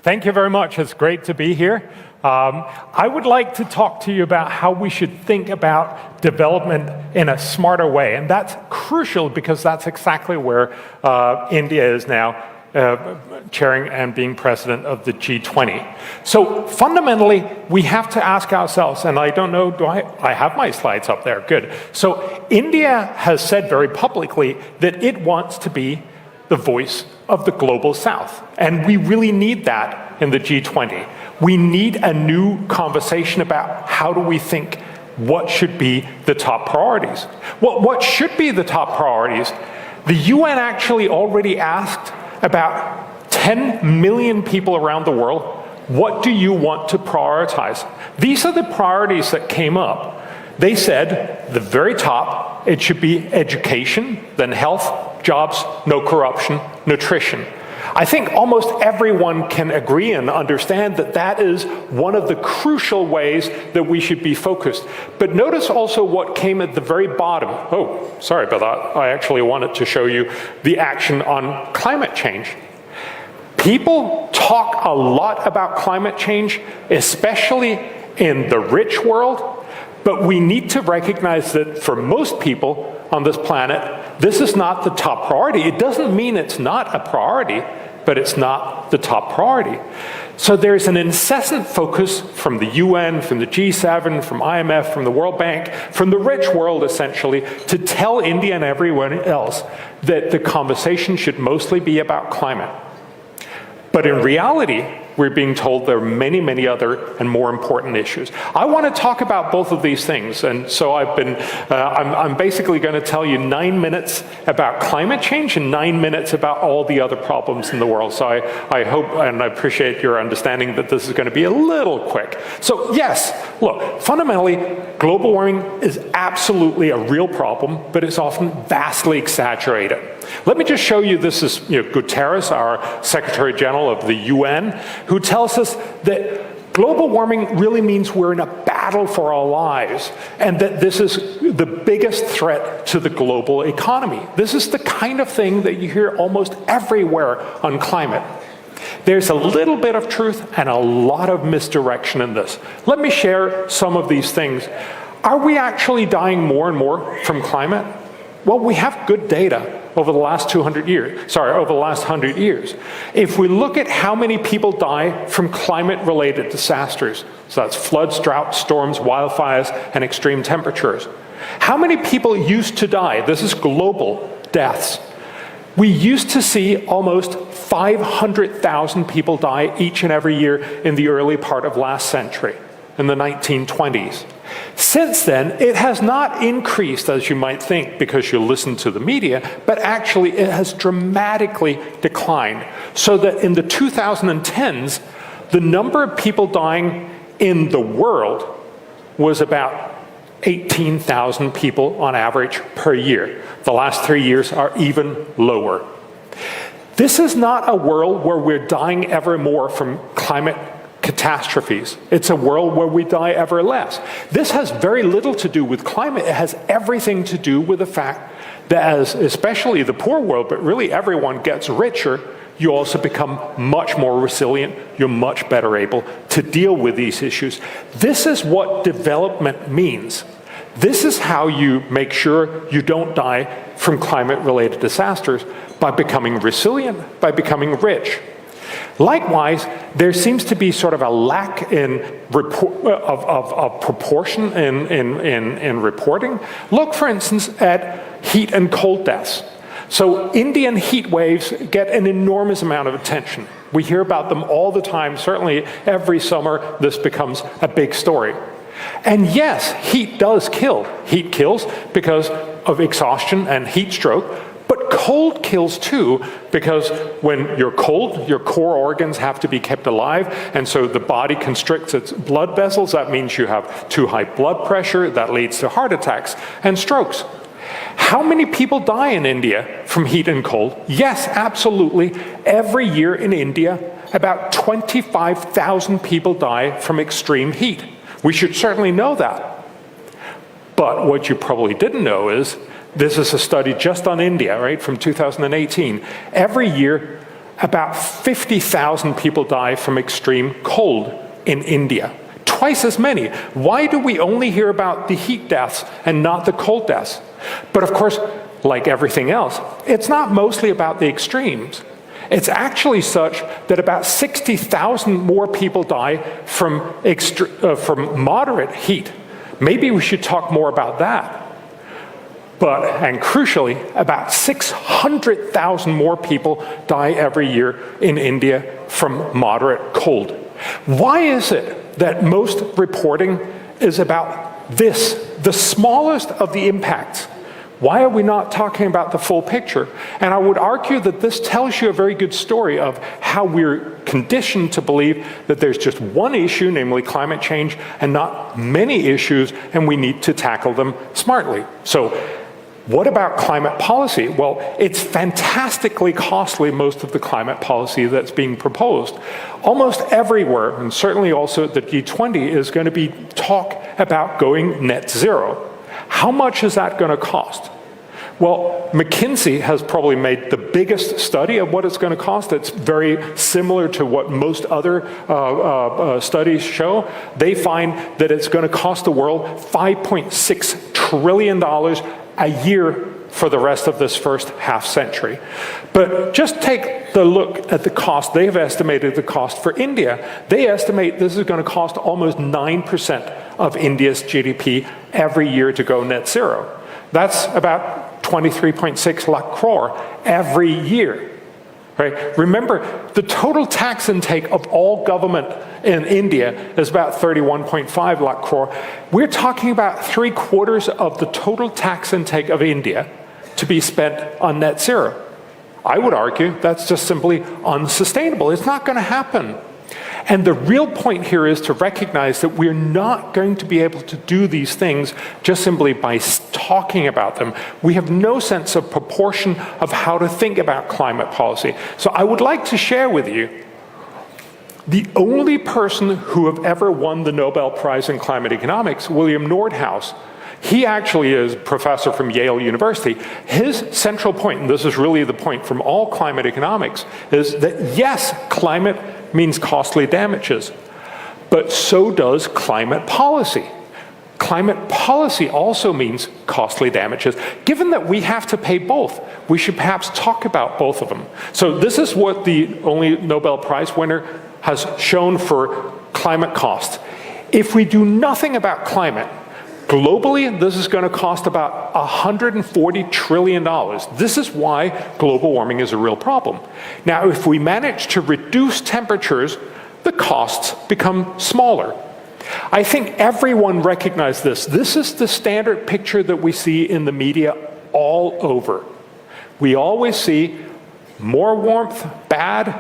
Thank you very much. It's great to be here. I would like to talk to you about how we should think about development in a smarter way. And that's crucial because that's exactly where India is now, chairing and being president of the G20. So fundamentally, we have to ask ourselves, and I don't know, I have my slides up there, good. So India has said very publicly that it wants to be the voice of the global South. And we really need that in the G20. We need a new conversation about how do we think what should be the top priorities. Well, what should be the top priorities? The UN actually already asked about 10 million people around the world, what do you want to prioritize? These are the priorities that came up. They said, the very top, it should be education, then health, jobs, no corruption, nutrition. I think almost everyone can agree and understand that that is one of the crucial ways that we should be focused. But notice also what came at the very bottom. Oh, sorry about that. I actually wanted to show you the action on climate change. People talk a lot about climate change, especially in the rich world, but we need to recognize that for most people on this planet, this is not the top priority. It doesn't mean it's not a priority, but it's not the top priority. So there's an incessant focus from the UN, from the G7, from IMF, from the World Bank, from the rich world essentially, to tell India and everyone else that the conversation should mostly be about climate. But in reality, we're being told there are many, many other and more important issues. I want to talk about both of these things, and so I'm basically going to tell you 9 minutes about climate change and 9 minutes about all the other problems in the world. So I hope and I appreciate your understanding that this is going to be a little quick. So yes, look, fundamentally, global warming is absolutely a real problem, but it's often vastly exaggerated. Let me just show you, this is Guterres, our Secretary General of the UN, who tells us that global warming really means we're in a battle for our lives, and that this is the biggest threat to the global economy. This is the kind of thing that you hear almost everywhere on climate. There's a little bit of truth and a lot of misdirection in this. Let me share some of these things. Are we actually dying more and more from climate? Well, we have good data over the last 100 years. If we look at how many people die from climate-related disasters, so that's floods, droughts, storms, wildfires, and extreme temperatures, how many people used to die? This is global deaths. We used to see almost 500,000 people die each and every year in the early part of last century, in the 1920s. Since then, it has not increased, as you might think, because you listen to the media, but actually it has dramatically declined. So that in the 2010s, the number of people dying in the world was about 18,000 people on average per year. The last 3 years are even lower. This is not a world where we're dying ever more from climate catastrophes. It's a world where we die ever less. This has very little to do with climate. It has everything to do with the fact that as especially the poor world, but really everyone gets richer, you also become much more resilient. You're much better able to deal with these issues. This is what development means. This is how you make sure you don't die from climate-related disasters, by becoming resilient, by becoming rich. Likewise, there seems to be sort of a lack in of proportion in reporting. Look, for instance, at heat and cold deaths. So Indian heat waves get an enormous amount of attention. We hear about them all the time. Certainly every summer this becomes a big story. And yes, heat does kill. Heat kills because of exhaustion and heat stroke, but cold kills too, because when you're cold, your core organs have to be kept alive, and so the body constricts its blood vessels. That means you have too high blood pressure. That leads to heart attacks and strokes. How many people die in India from heat and cold? Yes, absolutely. Every year in India, about 25,000 people die from extreme heat. We should certainly know that. But what you probably didn't know is, this is a study just on India, right, from 2018. Every year, about 50,000 people die from extreme cold in India. Twice as many. Why do we only hear about the heat deaths and not the cold deaths? But of course, like everything else, it's not mostly about the extremes. It's actually such that about 60,000 more people die from moderate heat. Maybe we should talk more about that. But, and crucially, about 600,000 more people die every year in India from moderate cold. Why is it that most reporting is about this, the smallest of the impacts? Why are we not talking about the full picture? And I would argue that this tells you a very good story of how we're conditioned to believe that there's just one issue, namely climate change, and not many issues, and we need to tackle them smartly. So what about climate policy? Well, it's fantastically costly, most of the climate policy that's being proposed. Almost everywhere, and certainly also at the G20, is going to be talk about going net zero. How much is that going to cost? Well, McKinsey has probably made the biggest study of what it's going to cost. It's very similar to what most other studies show. They find that it's going to cost the world $5.6 trillion a year for the rest of this first half century. But just take the look at the cost. They have estimated the cost for India. They estimate this is going to cost almost 9% of India's GDP every year to go net zero. That's about 23.6 lakh crore every year. Right? Remember, the total tax intake of all government in India is about 31.5 lakh crore. We're talking about 3/4 of the total tax intake of India to be spent on net zero. I would argue that's just simply unsustainable. It's not going to happen. And the real point here is to recognize that we're not going to be able to do these things just simply by talking about them. We have no sense of proportion of how to think about climate policy. So I would like to share with you the only person who have ever won the Nobel Prize in Climate Economics, William Nordhaus. He actually is a professor from Yale University. His central point, and this is really the point from all climate economics, is that yes, climate means costly damages, but so does climate policy. Climate policy also means costly damages. Given that we have to pay both, we should perhaps talk about both of them. So this is what the only Nobel Prize winner has shown for climate costs. If we do nothing about climate, globally, this is going to cost about $140 trillion. This is why global warming is a real problem. Now, if we manage to reduce temperatures, the costs become smaller. I think everyone recognizes this. This is the standard picture that we see in the media all over. We always see more warmth, bad,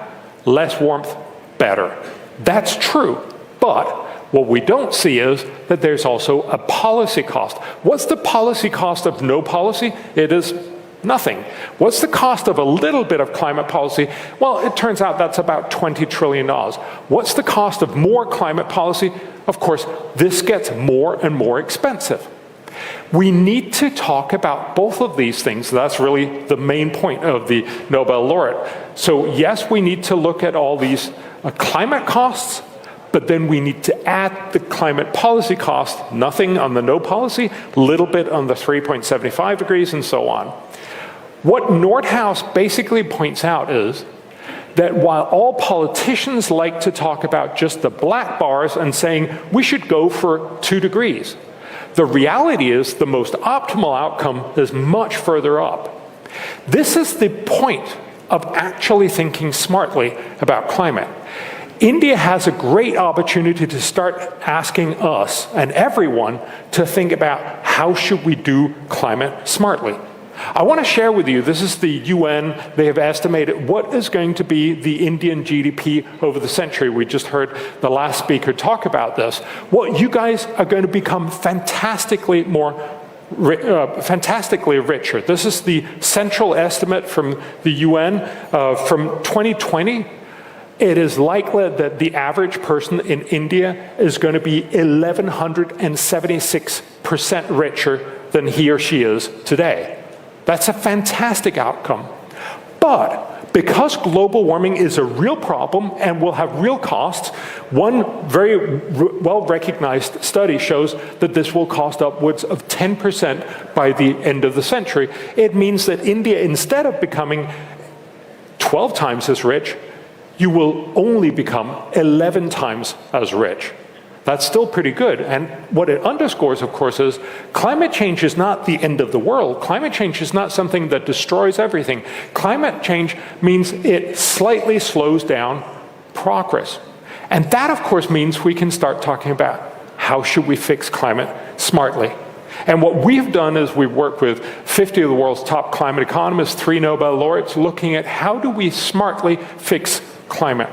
less warmth, better. That's true, but what we don't see is that there's also a policy cost. What's the policy cost of no policy? It is nothing. What's the cost of a little bit of climate policy? Well, it turns out that's about $20 trillion. What's the cost of more climate policy? Of course, this gets more and more expensive. We need to talk about both of these things. That's really the main point of the Nobel laureate. So yes, we need to look at all these climate costs, but then we need to add the climate policy cost, nothing on the no policy, little bit on the 3.75 degrees and so on. What Nordhaus basically points out is that while all politicians like to talk about just the black bars and saying we should go for 2 degrees, the reality is the most optimal outcome is much further up. This is the point of actually thinking smartly about climate. India has a great opportunity to start asking us and everyone to think about how should we do climate smartly. I want to share with you, this is the UN, they have estimated what is going to be the Indian GDP over the century. We just heard the last speaker talk about this. What you guys are going to become fantastically richer. This is the central estimate from the UN from 2020. It is likely that the average person in India is going to be 1,176% richer than he or she is today. That's a fantastic outcome. But because global warming is a real problem and will have real costs, one very well-recognized study shows that this will cost upwards of 10% by the end of the century. It means that India, instead of becoming 12 times as rich, you will only become 11 times as rich. That's still pretty good. And what it underscores, of course, is climate change is not the end of the world. Climate change is not something that destroys everything. Climate change means it slightly slows down progress. And that, of course, means we can start talking about how should we fix climate smartly. And what we've done is we've worked with 50 of the world's top climate economists, 3 Nobel laureates, looking at how do we smartly fix climate.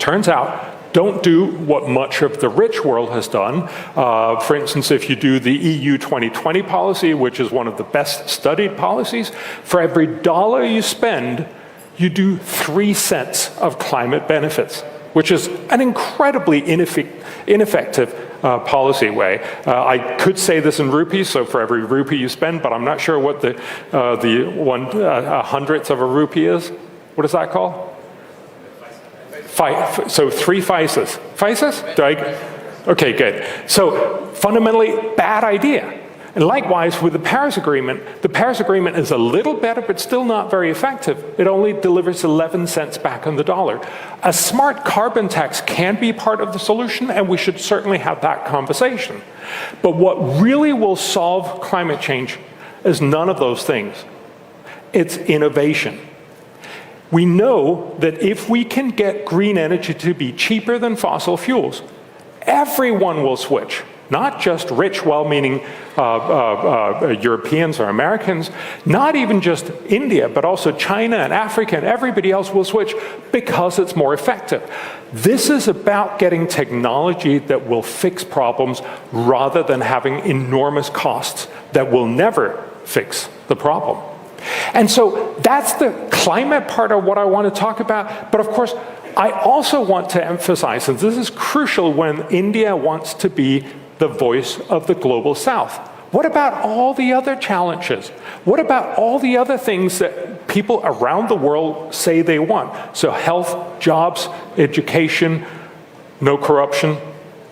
Turns out, don't do what much of the rich world has done. For instance, if you do the EU 2020 policy, which is one of the best studied policies, for every dollar you spend, you do 3 cents of climate benefits, which is an incredibly ineffective policy way. I could say this in rupees, so for every rupee you spend, but I'm not sure what the 1/100th of a rupee is. What is that called? So 3 Pfises. Pfises? Okay, good. So fundamentally, bad idea. And likewise, with the Paris Agreement is a little better, but still not very effective. It only delivers 11 cents back on the dollar. A smart carbon tax can be part of the solution, and we should certainly have that conversation. But what really will solve climate change is none of those things. It's innovation. We know that if we can get green energy to be cheaper than fossil fuels, everyone will switch. Not just rich, well-meaning Europeans or Americans, not even just India, but also China and Africa and everybody else will switch because it's more effective. This is about getting technology that will fix problems rather than having enormous costs that will never fix the problem. And so that's the climate part of what I want to talk about. But of course, I also want to emphasize, and this is crucial when India wants to be the voice of the global South. What about all the other challenges? What about all the other things that people around the world say they want? So health, jobs, education, no corruption,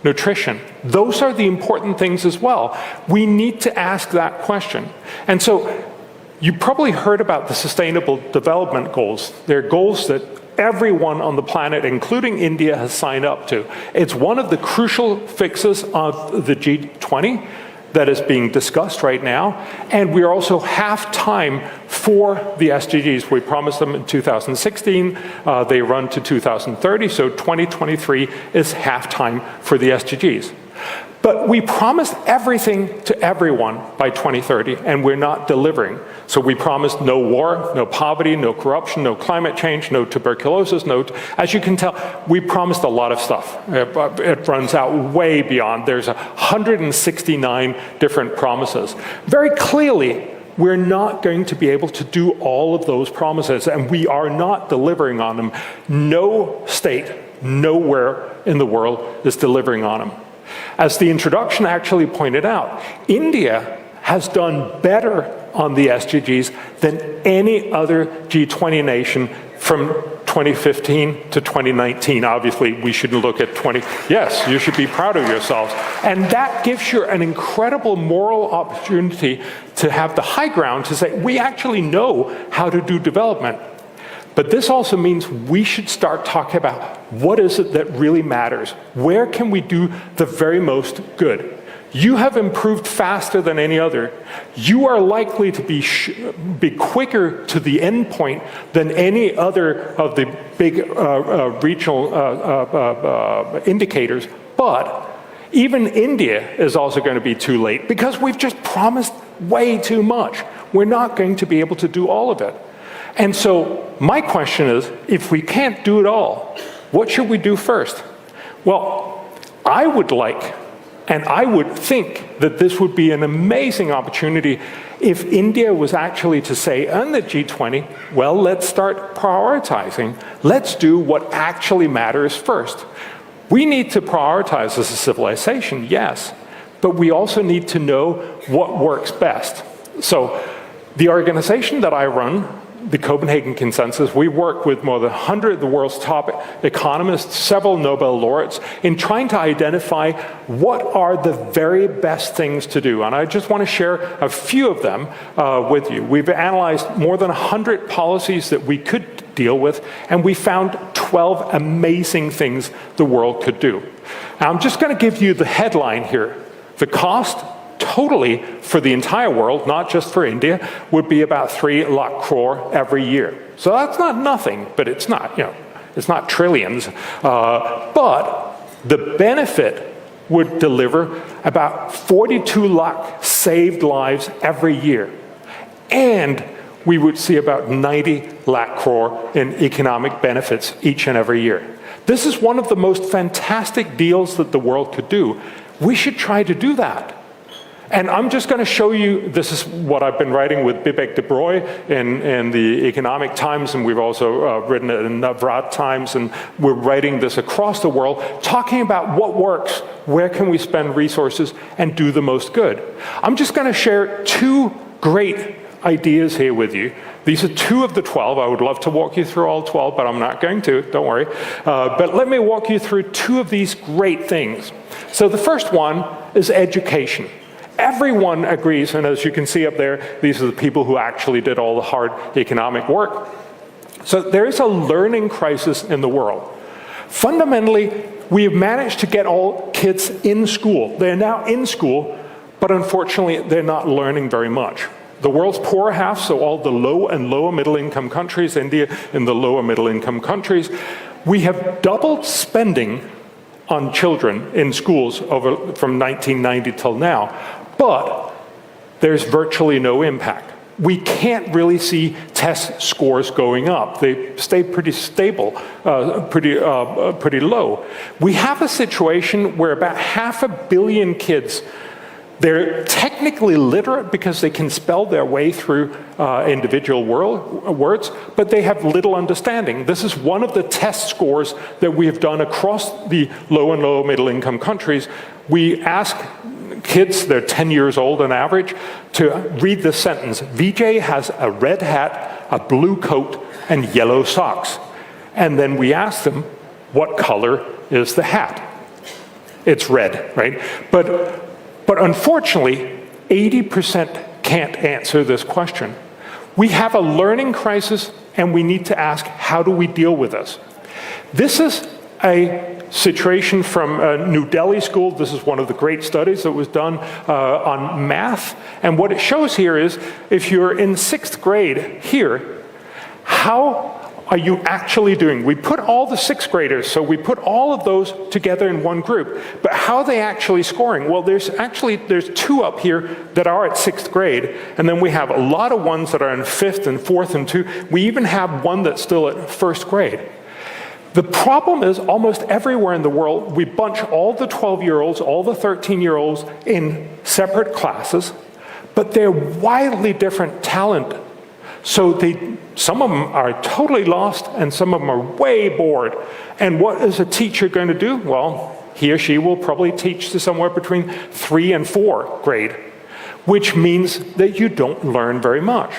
nutrition. Those are the important things as well. We need to ask that question. And so you probably heard about the Sustainable Development Goals. They're goals that everyone on the planet, including India, has signed up to. It's one of the crucial fixes of the G20 that is being discussed right now. And we are also half time for the SDGs. We promised them in 2016. They run to 2030. So 2023 is half time for the SDGs. But we promised everything to everyone by 2030, and we're not delivering. So we promised no war, no poverty, no corruption, no climate change, no tuberculosis, as you can tell, we promised a lot of stuff. It runs out way beyond. There's 169 different promises. Very clearly, we're not going to be able to do all of those promises, and we are not delivering on them. No state, nowhere in the world is delivering on them. As the introduction actually pointed out, India has done better on the SDGs than any other G20 nation from 2015 to 2019. Obviously, we shouldn't look at 20. Yes, you should be proud of yourselves. And that gives you an incredible moral opportunity to have the high ground to say, we actually know how to do development. But this also means we should start talking about what is it that really matters? Where can we do the very most good? You have improved faster than any other. You are likely to be quicker to the end point than any other of the big regional indicators. But even India is also going to be too late because we've just promised way too much. We're not going to be able to do all of it. And so my question is, if we can't do it all, what should we do first? Well, I would like, and I would think that this would be an amazing opportunity if India was actually to say on the G20, well, let's start prioritizing. Let's do what actually matters first. We need to prioritize as a civilization, yes, but we also need to know what works best. So the organization that I run, the Copenhagen Consensus, we work with more than 100 of the world's top economists, several Nobel laureates, in trying to identify what are the very best things to do. And I just want to share a few of them with you. We've analyzed more than 100 policies that we could deal with, and we found 12 amazing things the world could do. Now, I'm just going to give you the headline here. The cost totally for the entire world, not just for India, would be about 3 lakh crore every year. So that's not nothing, but it's not, it's not trillions. But the benefit would deliver about 42 lakh saved lives every year. And we would see about 90 lakh crore in economic benefits each and every year. This is one of the most fantastic deals that the world could do. We should try to do that. And I'm just going to show you, this is what I've been writing with Vivek de Broy in the Economic Times, and we've also written it in Navrat Times, and we're writing this across the world, talking about what works, where can we spend resources, and do the most good. I'm just going to share 2 great ideas here with you. These are 2 of the 12. I would love to walk you through all 12, but I'm not going to, don't worry. But let me walk you through 2 of these great things. So the first one is education. Everyone agrees, and as you can see up there, these are the people who actually did all the hard economic work. So there is a learning crisis in the world. Fundamentally, we have managed to get all kids in school. They're now in school, but unfortunately, they're not learning very much. The world's poorer half, so all the low and lower middle income countries, India in the lower middle income countries, we have doubled spending on children in schools from 1990 till now. But there's virtually no impact. We can't really see test scores going up. They stay pretty stable, pretty low. We have a situation where about 500 million kids, they're technically literate because they can spell their way through individual words, but they have little understanding. This is one of the test scores that we have done across the low and low middle income countries. We ask kids, they're 10 years old on average, to read this sentence. Vijay has a red hat, a blue coat, and yellow socks. And then we ask them, what color is the hat? It's red, right? But unfortunately, 80% can't answer this question. We have a learning crisis, and we need to ask, how do we deal with this? This is a situation from New Delhi School. This is one of the great studies that was done on math. And what it shows here is, if you're in 6th grade here, how are you actually doing? We put all the 6th graders, so we put all of those together in one group. But how are they actually scoring? Well, there's 2 up here that are at 6th grade, and then we have a lot of ones that are in 5th and 4th and 2. We even have one that's still at 1st grade. The problem is, almost everywhere in the world, we bunch all the 12-year-olds, all the 13-year-olds in separate classes, but they're wildly different talent. So some of them are totally lost, and some of them are way bored. And what is a teacher going to do? Well, he or she will probably teach to somewhere between 3 and 4 grade, which means that you don't learn very much.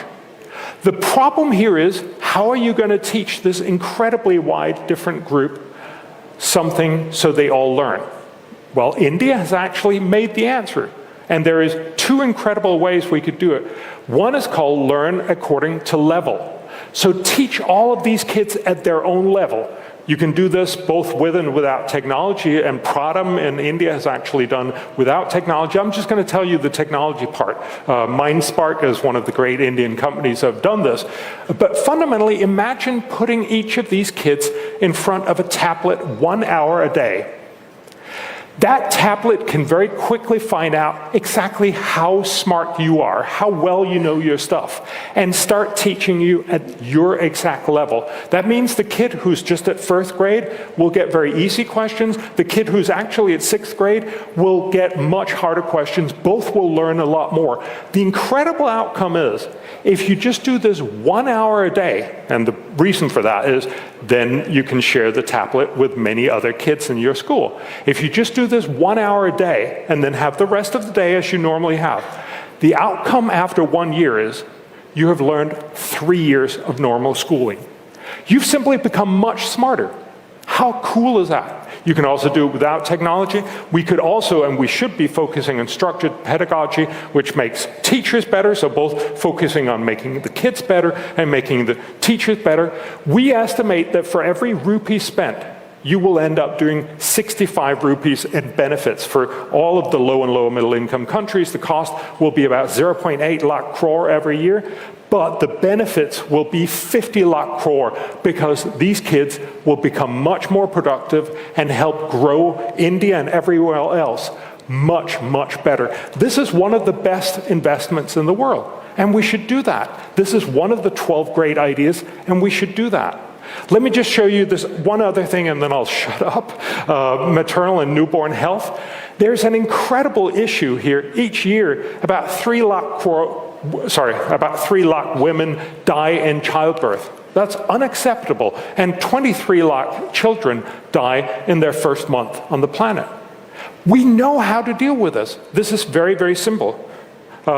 The problem here is, how are you going to teach this incredibly wide, different group something so they all learn? Well, India has actually made the answer. And there is 2 incredible ways we could do it. One is called learn according to level. So teach all of these kids at their own level. You can do this both with and without technology, and Pradham in India has actually done without technology. I'm just going to tell you the technology part. MindSpark is one of the great Indian companies that have done this. But fundamentally, imagine putting each of these kids in front of a tablet 1 hour a day. That tablet can very quickly find out exactly how smart you are, how well you know your stuff, and start teaching you at your exact level. That means the kid who's just at first grade will get very easy questions. The kid who's actually at sixth grade will get much harder questions. Both will learn a lot more. The incredible outcome is, if you just do this 1 hour a day, and the reason for that is then you can share the tablet with many other kids in your school. If you just do this 1 hour a day and then have the rest of the day as you normally have, the outcome after 1 year is you have learned 3 years of normal schooling. You've simply become much smarter. How cool is that? You can also do it without technology. We could also, and we should be, focusing on structured pedagogy, which makes teachers better, so both focusing on making the kids better and making the teachers better. We estimate that for every rupee spent, you will end up doing 65 rupees in benefits. For all of the low and lower middle income countries, the cost will be about 0.8 lakh crore every year, but the benefits will be 50 lakh crore because these kids will become much more productive and help grow India and everywhere else much, much better. This is one of the best investments in the world, and we should do that. This is one of the 12 great ideas, and we should do that. Let me just show you this one other thing and then I'll shut up. Maternal and newborn health. There's an incredible issue here. Each year, about 3 lakh women die in childbirth. That's unacceptable. And 23 lakh children die in their first month on the planet. We know how to deal with this. This is very, very simple.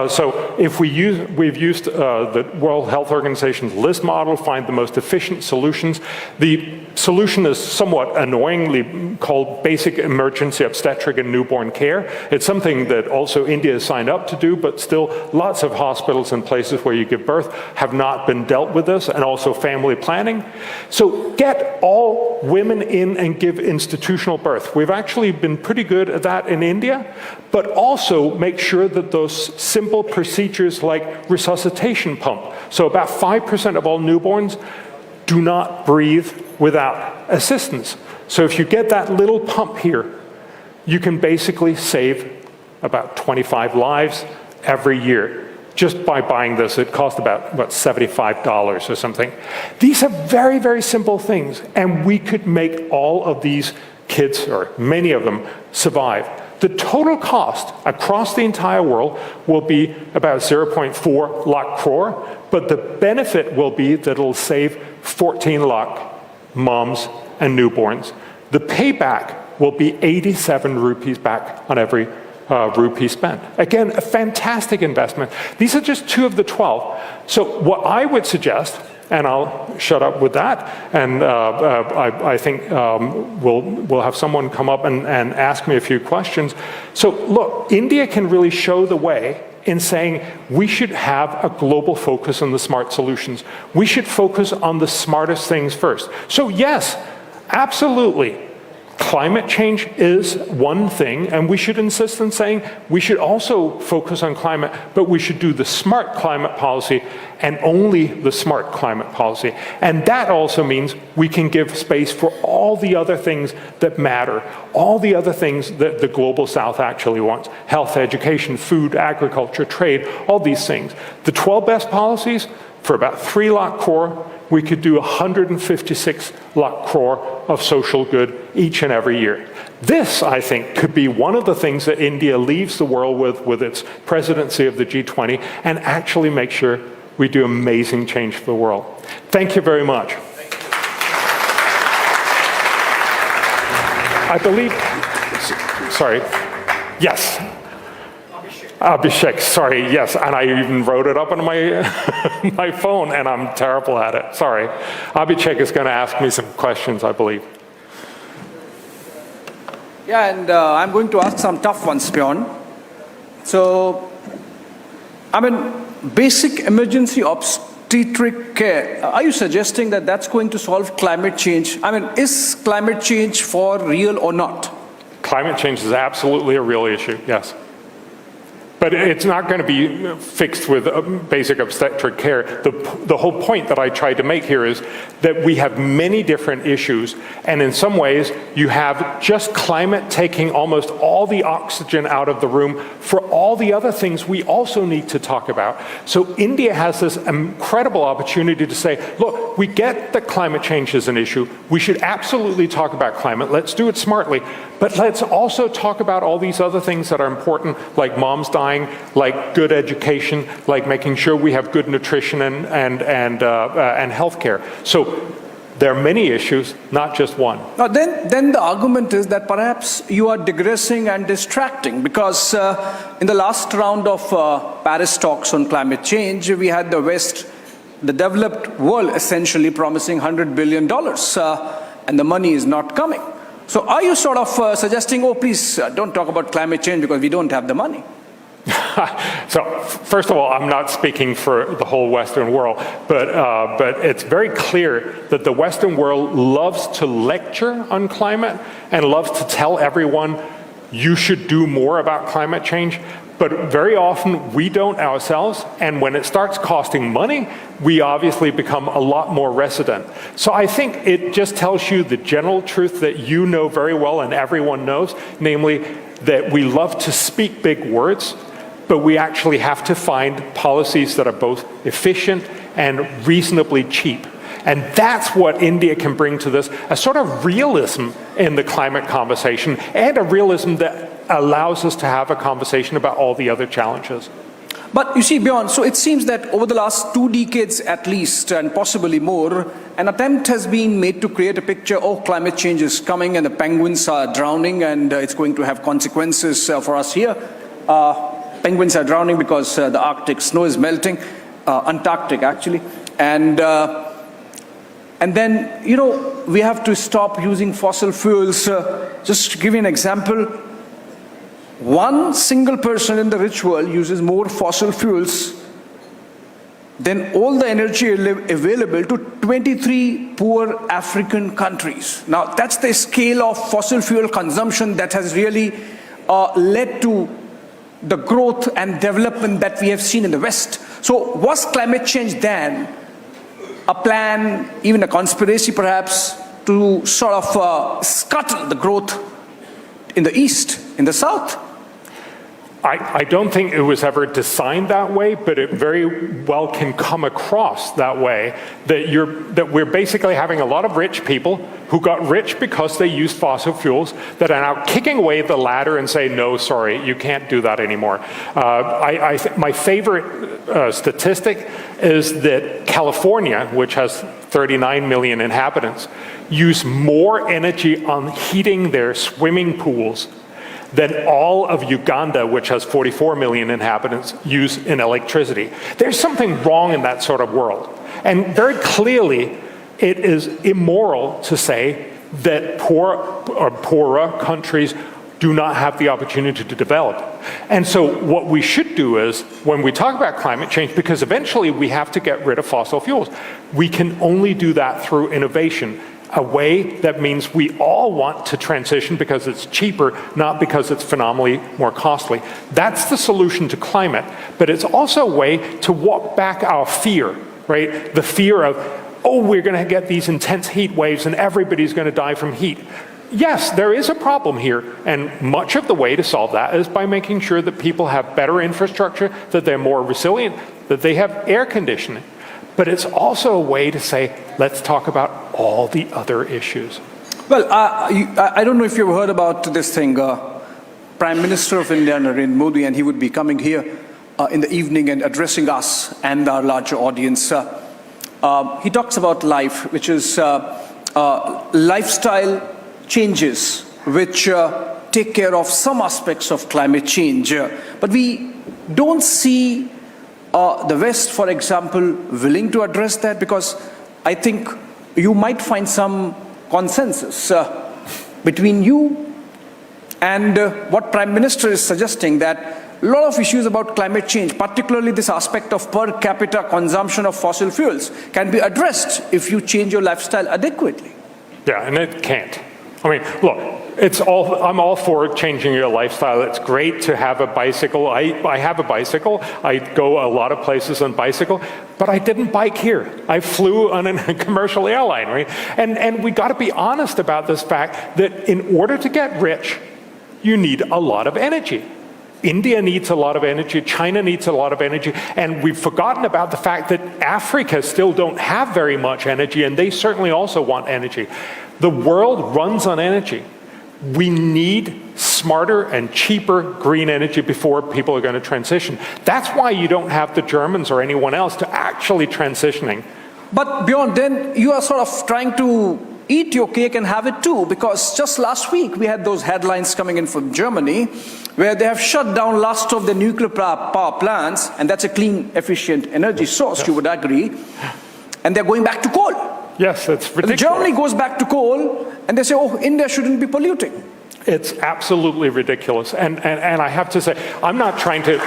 So if we've used the World Health Organization's LIST model, find the most efficient solutions. The solution is somewhat annoyingly called Basic Emergency Obstetric and Newborn Care. It's something that also India has signed up to do, but still lots of hospitals and places where you give birth have not been dealt with this, and also family planning. So get all women in and give institutional birth. We've actually been pretty good at that in India, but also make sure that those simple procedures like resuscitation pump. So about 5% of all newborns do not breathe without assistance. So if you get that little pump here, you can basically save about 25 lives every year. Just by buying this, it cost about $75 or something. These are very, very simple things, and we could make all of these kids, or many of them, survive. The total cost across the entire world will be about 0.4 lakh crore, but the benefit will be that it'll save 14 lakh moms and newborns. The payback will be 87 rupees back on every rupee spent. Again, a fantastic investment. These are just 2 of the 12. So what I would suggest, and I'll shut up with that, and I think we'll have someone come up and ask me a few questions. So look, India can really show the way in saying we should have a global focus on the smart solutions. We should focus on the smartest things first. So yes, absolutely, climate change is one thing, and we should insist on saying we should also focus on climate, but we should do the smart climate policy and only the smart climate policy. And that also means we can give space for all the other things that matter, all the other things that the global south actually wants: health, education, food, agriculture, trade, all these things. The 12 best policies, for about 3 lakh crore, we could do 156 lakh crore of social good each and every year. This, I think, could be one of the things that India leaves the world with its presidency of the G20, and actually make sure we do amazing change for the world. Thank you very much. I believe, sorry, yes. Abhishek, sorry, yes, and I even wrote it up on my my phone, and I'm terrible at it, sorry. Abhishek is going to ask me some questions, I believe. Yeah, and I'm going to ask some tough ones, Bjorn. So, I mean, basic emergency obstetric care, are you suggesting that that's going to solve climate change? I mean, is climate change for real or not? Climate change is absolutely a real issue, yes. But it's not going to be fixed with basic obstetric care. The whole point that I tried to make here is that we have many different issues, and in some ways you have just climate taking almost all the oxygen out of the room for all the other things we also need to talk about. So India has this incredible opportunity to say, look, we get that climate change is an issue. We should absolutely talk about climate. Let's do it smartly. But let's also talk about all these other things that are important, like moms dying, like good education, like making sure we have good nutrition and health care. So there are many issues, not just one. Now then the argument is that perhaps you are digressing and distracting, because in the last round of Paris talks on climate change, we had the West, the developed world, essentially promising $100 billion, and the money is not coming. So are you sort of suggesting, oh, please don't talk about climate change because we don't have the money? So, first of all, I'm not speaking for the whole Western world, but it's very clear that the Western world loves to lecture on climate and loves to tell everyone you should do more about climate change. But very often we don't ourselves, and when it starts costing money, we obviously become a lot more reticent. So I think it just tells you the general truth that you know very well and everyone knows, namely that we love to speak big words, but we actually have to find policies that are both efficient and reasonably cheap. And that's what India can bring to this, a sort of realism in the climate conversation, and a realism that allows us to have a conversation about all the other challenges. But you see, Bjorn, so it seems that over the last 2 decades at least, and possibly more, an attempt has been made to create a picture, oh, climate change is coming and the penguins are drowning and it's going to have consequences for us here. Penguins are drowning because the Arctic snow is melting, Antarctic actually, and then, you know, we have to stop using fossil fuels. Just to give you an example, one single person in the rich world uses more fossil fuels than all the energy available to 23 poor African countries. Now, that's the scale of fossil fuel consumption that has really led to the growth and development that we have seen in the West. So was climate change then a plan, even a conspiracy perhaps, to sort of scuttle the growth in the East, in the South? I don't think it was ever designed that way, but it very well can come across that way, that we're basically having a lot of rich people who got rich because they used fossil fuels that are now kicking away the ladder and say, no, sorry, you can't do that anymore. My favorite statistic is that California, which has 39 million inhabitants, use more energy on heating their swimming pools than all of Uganda, which has 44 million inhabitants, use in electricity. There's something wrong in that sort of world. And very clearly, it is immoral to say that poor or poorer countries do not have the opportunity to develop. And so what we should do is, when we talk about climate change, because eventually we have to get rid of fossil fuels, we can only do that through innovation, a way that means we all want to transition because it's cheaper, not because it's phenomenally more costly. That's the solution to climate, but it's also a way to walk back our fear, right? The fear of, oh, we're going to get these intense heat waves and everybody's going to die from heat. Yes, there is a problem here, and much of the way to solve that is by making sure that people have better infrastructure, that they're more resilient, that they have air conditioning. But it's also a way to say, let's talk about all the other issues. Well, I don't know if you've heard about this thing. Prime Minister of India, Narendra Modi, and he would be coming here in the evening and addressing us and our larger audience. He talks about life, which is lifestyle changes, which take care of some aspects of climate change. But we don't see the West, for example, willing to address that, because I think you might find some consensus between you and what Prime Minister is suggesting, that a lot of issues about climate change, particularly this aspect of per capita consumption of fossil fuels, can be addressed if you change your lifestyle adequately. Yeah, and it can't. I mean, look, I'm all for changing your lifestyle. It's great to have a bicycle. I have a bicycle. I go a lot of places on bicycle, but I didn't bike here. I flew on a commercial airline, right? And we got to be honest about this fact that in order to get rich, you need a lot of energy. India needs a lot of energy, China needs a lot of energy, and we've forgotten about the fact that Africa still don't have very much energy, and they certainly also want energy. The world runs on energy. We need smarter and cheaper green energy before people are going to transition. That's why you don't have the Germans or anyone else to actually transitioning. But Bjorn, then you are sort of trying to eat your cake and have it too, because just last week we had those headlines coming in from Germany where they have shut down last of the nuclear power plants, and that's a clean, efficient energy source, yes. You would agree, and they're going back to coal. Yes, it's ridiculous. Germany goes back to coal, and they say, oh, India shouldn't be polluting. It's absolutely ridiculous, and I have to say, I'm not trying to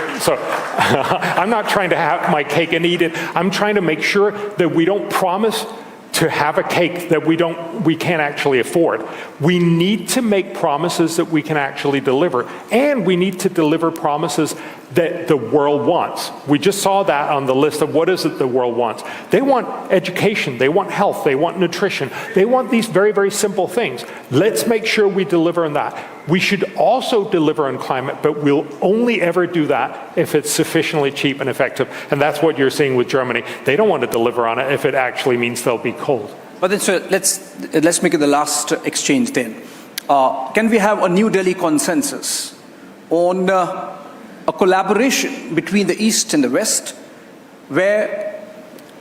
have my cake and eat it. I'm trying to make sure that we don't promise to have a cake that we can't actually afford. We need to make promises that we can actually deliver, and we need to deliver promises that the world wants. We just saw that on the list of what is it the world wants. They want education, they want health, they want nutrition, they want these very, very simple things. Let's make sure we deliver on that. We should also deliver on climate, but we'll only ever do that if it's sufficiently cheap and effective. And that's what you're seeing with Germany. They don't want to deliver on it if it actually means they'll be cold. But then, sir, let's make it the last exchange then. Can we have a New Delhi consensus on a collaboration between the East and the West, where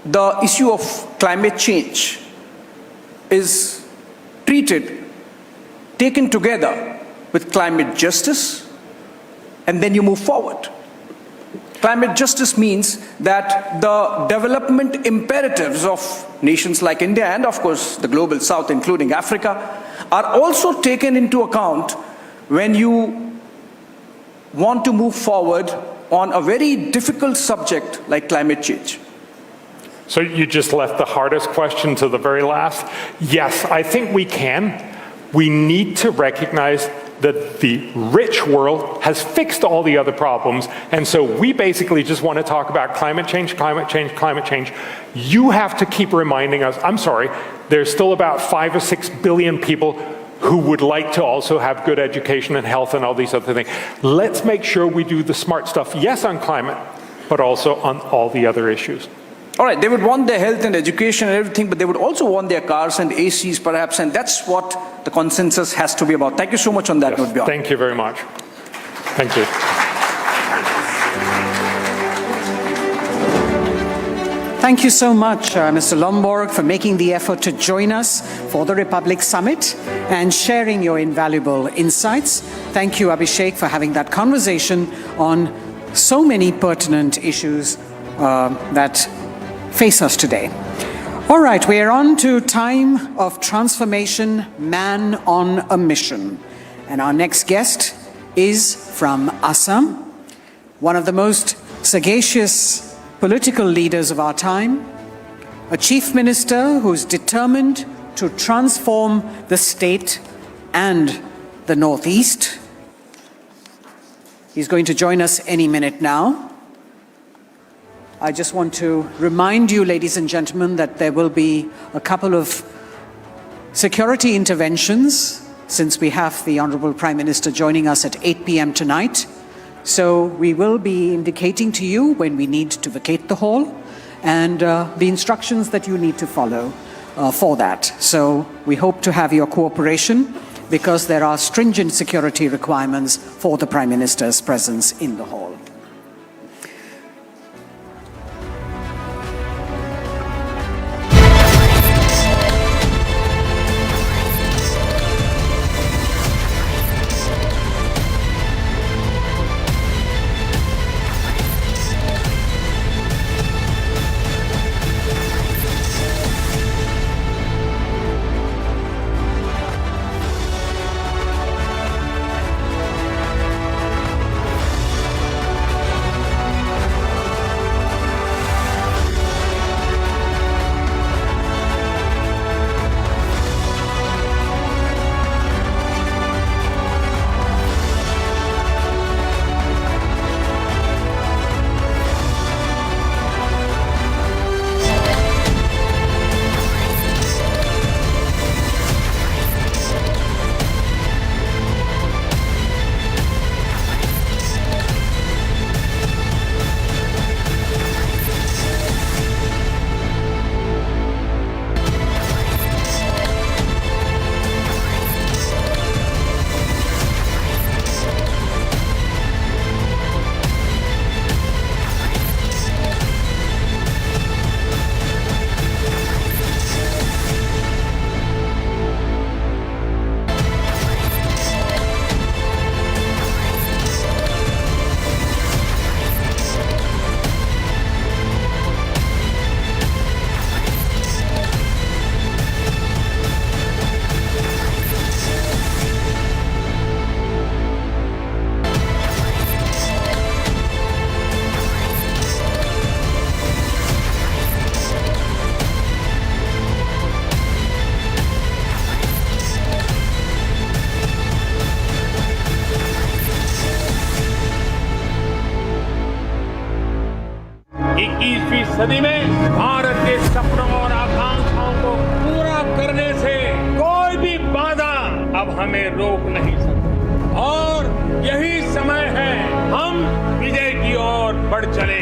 the issue of climate change is taken together with climate justice, and then you move forward? Climate justice means that the development imperatives of nations like India and, of course, the global South, including Africa, are also taken into account when you want to move forward on a very difficult subject like climate change. So you just left the hardest question to the very last. Yes, I think we can. We need to recognize that the rich world has fixed all the other problems, and so we basically just want to talk about climate change, climate change, climate change. You have to keep reminding us, I'm sorry, there's still about 5 or 6 billion people who would like to also have good education and health and all these other things. Let's make sure we do the smart stuff, yes, on climate, but also on all the other issues. All right, they would want their health and education and everything, but they would also want their cars and ACs perhaps, and that's what the consensus has to be about. Thank you so much on that note, Bjorn. Thank you very much. Thank you. Thank you so much, Mr. Lomborg, for making the effort to join us for the Republic Summit and sharing your invaluable insights. Thank you, Abhishek, for having that conversation on so many pertinent issues that face us today. All right, we are on to Time of Transformation, Man on a Mission. And our next guest is from Assam, one of the most sagacious political leaders of our time, a chief minister who's determined to transform the state and the Northeast. He's going to join us any minute now. I just want to remind you, ladies and gentlemen, that there will be a couple of security interventions since we have the Honorable Prime Minister joining us at 8 p.m. tonight. So we will be indicating to you when we need to vacate the hall and the instructions that you need to follow for that. So we hope to have your cooperation because there are stringent security requirements for the Prime Minister's presence in the hall. अब हमें रोक नहीं सकते और यही समय है हम विजय की ओर बढ़ चले।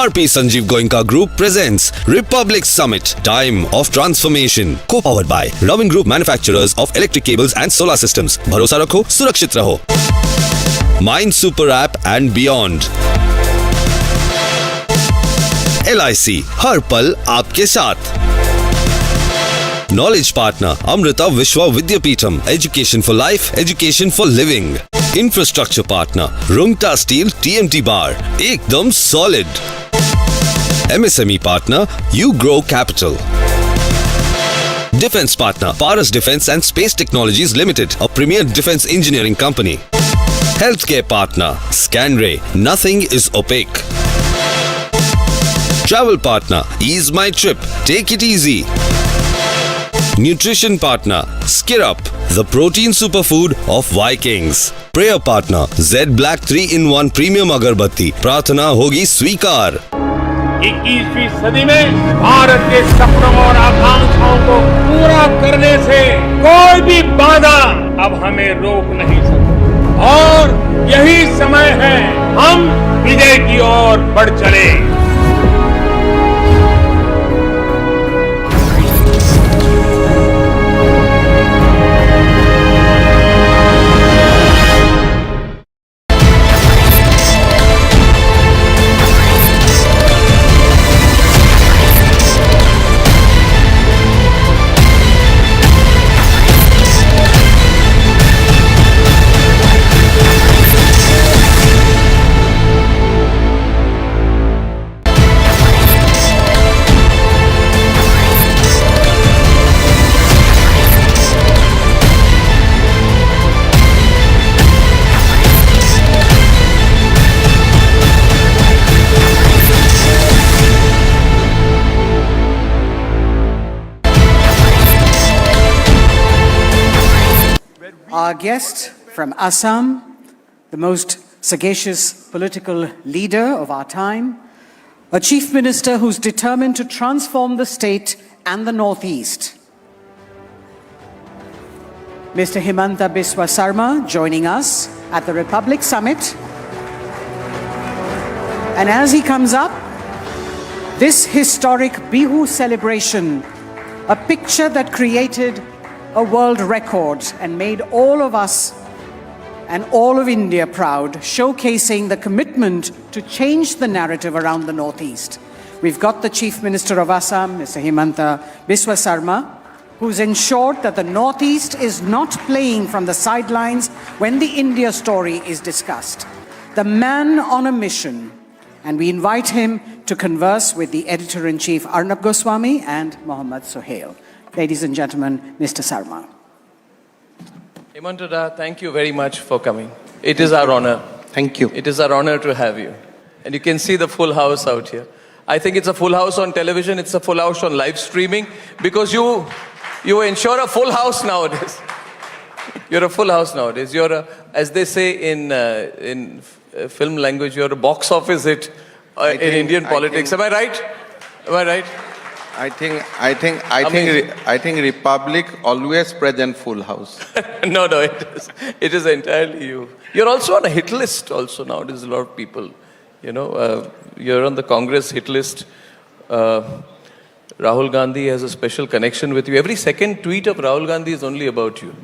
RP Sanjeev Goenka Group presents Republic Summit, Time of Transformation, co-powered by Loving Group Manufacturers of Electric Cables and Solar Systems. भरोसा रखो, सुरक्षित रहो. Mind Super App and Beyond. LIC, हर पल आपके साथ. Knowledge Partner, Amrita Vishwa Vidyapeetham, Education for Life, Education for Living. Infrastructure Partner, Rungta Steel TMT Bar, एकदम solid. MSME Partner, You Grow Capital. Defense Partner, Paras Defense and Space Technologies Limited, a premier defense engineering company. Healthcare Partner, Scanray, nothing is opaque. Travel Partner, Ease My Trip, take it easy. Nutrition Partner, Skir Up, the protein superfood of Vikings. Prayer Partner, Z Black 3-in-1 Premium Agarbatti, Prathana hogi स्वीकार. 21वीं सदी में भारत के सपनों और आकांक्षाओं को पूरा करने से कोई भी बाधा अब हमें रोक नहीं सकती और यही समय है हम विजय की ओर बढ़ चले. Our guest from Assam, the most sagacious political leader of our time, a chief minister who's determined to transform the state and the Northeast. Mr. Himanta Biswa Sarma joining us at the Republic Summit. And as he comes up, this historic Bihu celebration, a picture that created a world record and made all of us and all of India proud, showcasing the commitment to change the narrative around the Northeast. We've got the Chief Minister of Assam, Mr. Himanta Biswa Sarma, who's ensured that the Northeast is not playing from the sidelines when the India story is discussed. The man on a mission. And we invite him to converse with the Editor-in-Chief Arnab Goswami and Mohammad Sohail. Ladies and gentlemen, Mr. Sarma. Himanta, thank you very much for coming. It is our honor. Thank you. It is our honor to have you. And you can see the full house out here. I think it's a full house on television, it's a full house on live streaming, because you ensure a full house nowadays. You're a full house nowadays. You're a, as they say in film language, you're a box office hit in Indian politics. Am I right? Am I right? I think Republic always present full house. No, it is entirely you. You're also on a hit list also now. There's a lot of people, you're on the Congress hit list. Rahul Gandhi has a special connection with you. Every second tweet of Rahul Gandhi is only about you.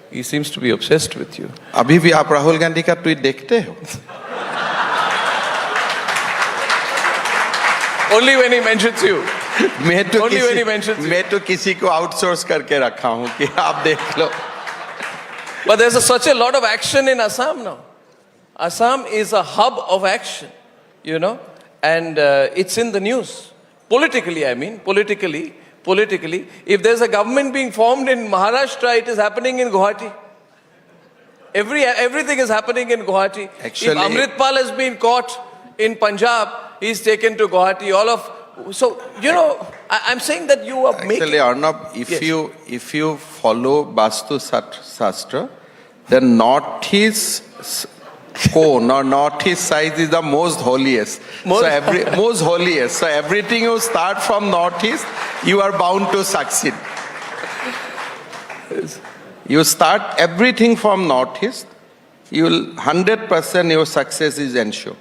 He seems to be obsessed with you. अभी भी आप राहुल गांधी का tweet देखते हो? Only when he mentions you. मैं तो किसी को आउटसोर्स करके रखा हूँ कि आप देख लो. But there's such a lot of action in Assam now. Assam is a hub of action, and it's in the news. Politically, I mean, politically. If there's a government being formed in Maharashtra, it is happening in Guwahati. Everything is happening in Guwahati. Actually, if Amritpal has been caught in Punjab, he's taken to Guwahati. I'm saying that you are making... Actually, Arnab, if you follow Vastu Shastra, the northeast cone or northeast side is the most holiest. Most holiest. So everything you start from northeast, you are bound to succeed. You start everything from northeast, you will 100% your success is ensured.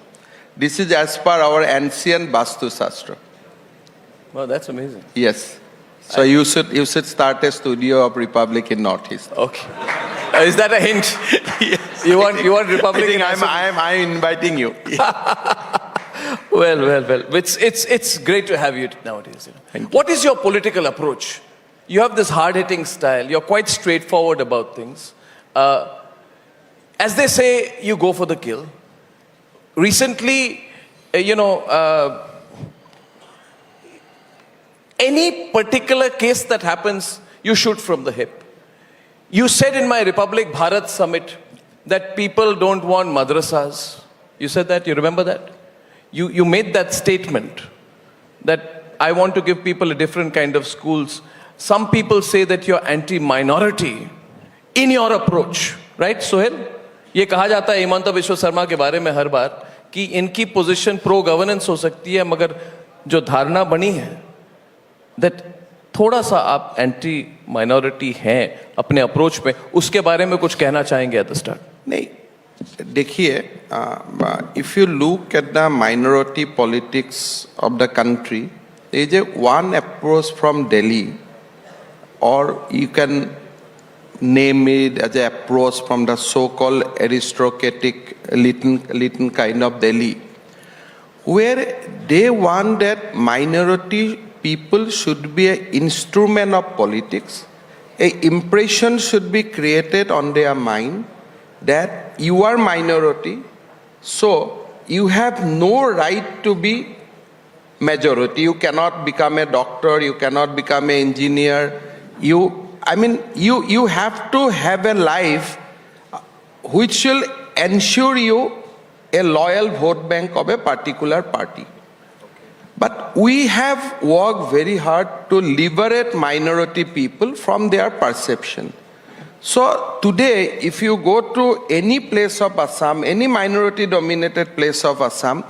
This is as per our ancient Vastu Shastra. Wow, that's amazing. Yes. So you should start a studio of Republic in Northeast. Okay. Is that a hint? Yes. You want Republic? I'm inviting you. Well. It's great to have you nowadays. What is your political approach? You have this hard-hitting style. You're quite straightforward about things. As they say, you go for the kill. Recently, any particular case that happens, you shoot from the hip. You said in my Republic Bharat summit that people don't want madrasas. You said that, you remember that? You made that statement that I want to give people a different kind of schools. Some people say that you're anti-minority in your approach, right, Sohail? ये कहा जाता है हिमंता बिश्व शर्मा के बारे में हर बार कि इनकी position pro governance हो सकती है, मगर जो धारणा बनी है that थोड़ा सा आप एंटी माइनॉरिटी हैं अपने अप्रोच में, उसके बारे में कुछ कहना चाहेंगे at the start? नहीं, देखिए, if you look at the minority politics of the country, there is one approach from Delhi, or you can name it as an approach from the so-called aristocratic elite kind of Delhi, where they want that minority people should be an instrument of politics. An impression should be created on their mind that you are minority, so you have no right to be majority. You cannot become a doctor, you cannot become an engineer. You have to have a life which will ensure you a loyal vote bank of a particular party. But we have worked very hard to liberate minority people from their perception. So today, if you go to any place of Assam, any minority-dominated place of Assam,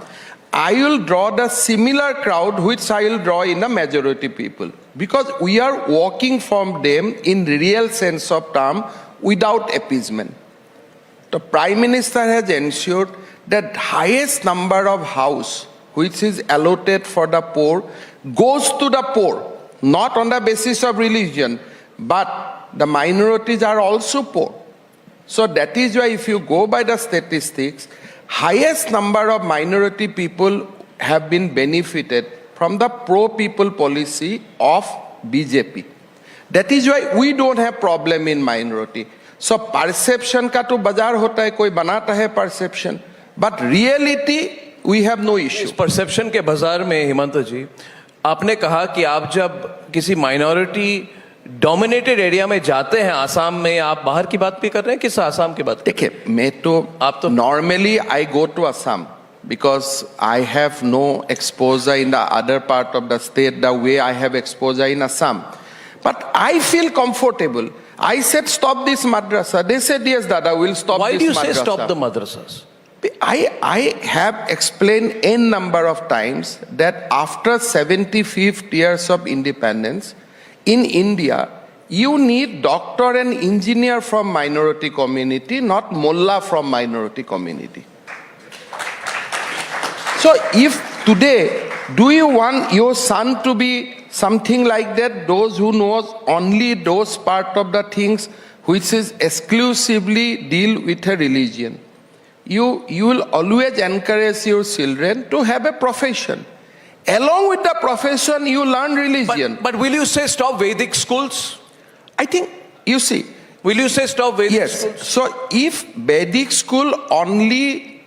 I will draw the similar crowd which I will draw in the majority people. Because we are walking from them in real sense of term without appeasement. The Prime Minister has ensured that highest number of house which is allotted for the poor goes to the poor, not on the basis of religion, but the minorities are also poor. So that is why if you go by the statistics, highest number of minority people have been benefited from the pro-people policy of BJP. That is why we don't have problem in minority. So perception का तो बाजार होता है, कोई बनाता है perception, but reality we have no issue. इस perception के बाजार में हिमंता जी, आपने कहा कि आप जब किसी minority dominated area में जाते हैं आसाम में, आप बाहर की बात भी कर रहे हैं, किस आसाम की बात? देखिए, मैं तो normally I go to Assam because I have no exposure in the other part of the state the way I have exposure in Assam. But I feel comfortable. I said stop this madrasa. They said yes, Dada, we'll stop this madrasa. Why do you say stop the madrasas? I have explained n number of times that after 75 years of independence, in India, you need doctor and engineer from minority community, not mullah from minority community. So if today, do you want your son to be something like that, those who knows only those part of the things which is exclusively deal with a religion? You will always encourage your children to have a profession. Along with the profession, you learn religion. But will you say stop Vedic schools? I think, you see. Will you say stop Vedic yes. schools? So if Vedic school only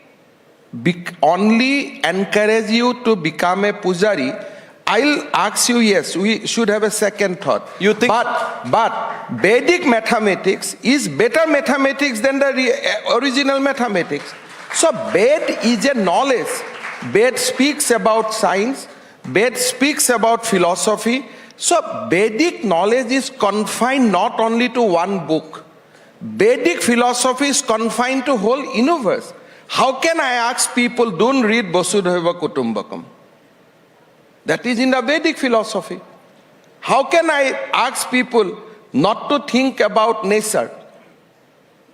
encourage you to become a pujari, I'll ask you, yes, we should have a second thought. You think? But Vedic mathematics is better mathematics than the original mathematics. So Ved is a knowledge. Ved speaks about science. Ved speaks about philosophy. So Vedic knowledge is confined not only to one book. Vedic philosophy is confined to whole universe. How can I ask people, don't read Vasudhaiva Kutumbakam? That is in the Vedic philosophy. How can I ask people not to think about nature?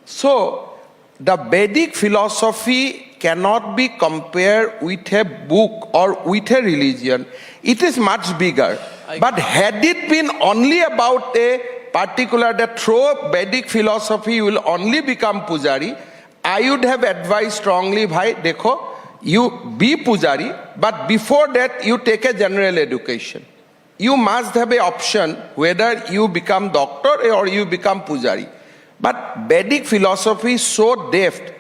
So, the Vedic philosophy cannot be compared with a book or with a religion. It is much bigger. But had it been only about a particular, that through Vedic philosophy you will only become pujari, I would have advised strongly, bhai, dekho, you be pujari, but before that you take a general education. You must have an option whether you become doctor or you become pujari. But Vedic philosophy is so deft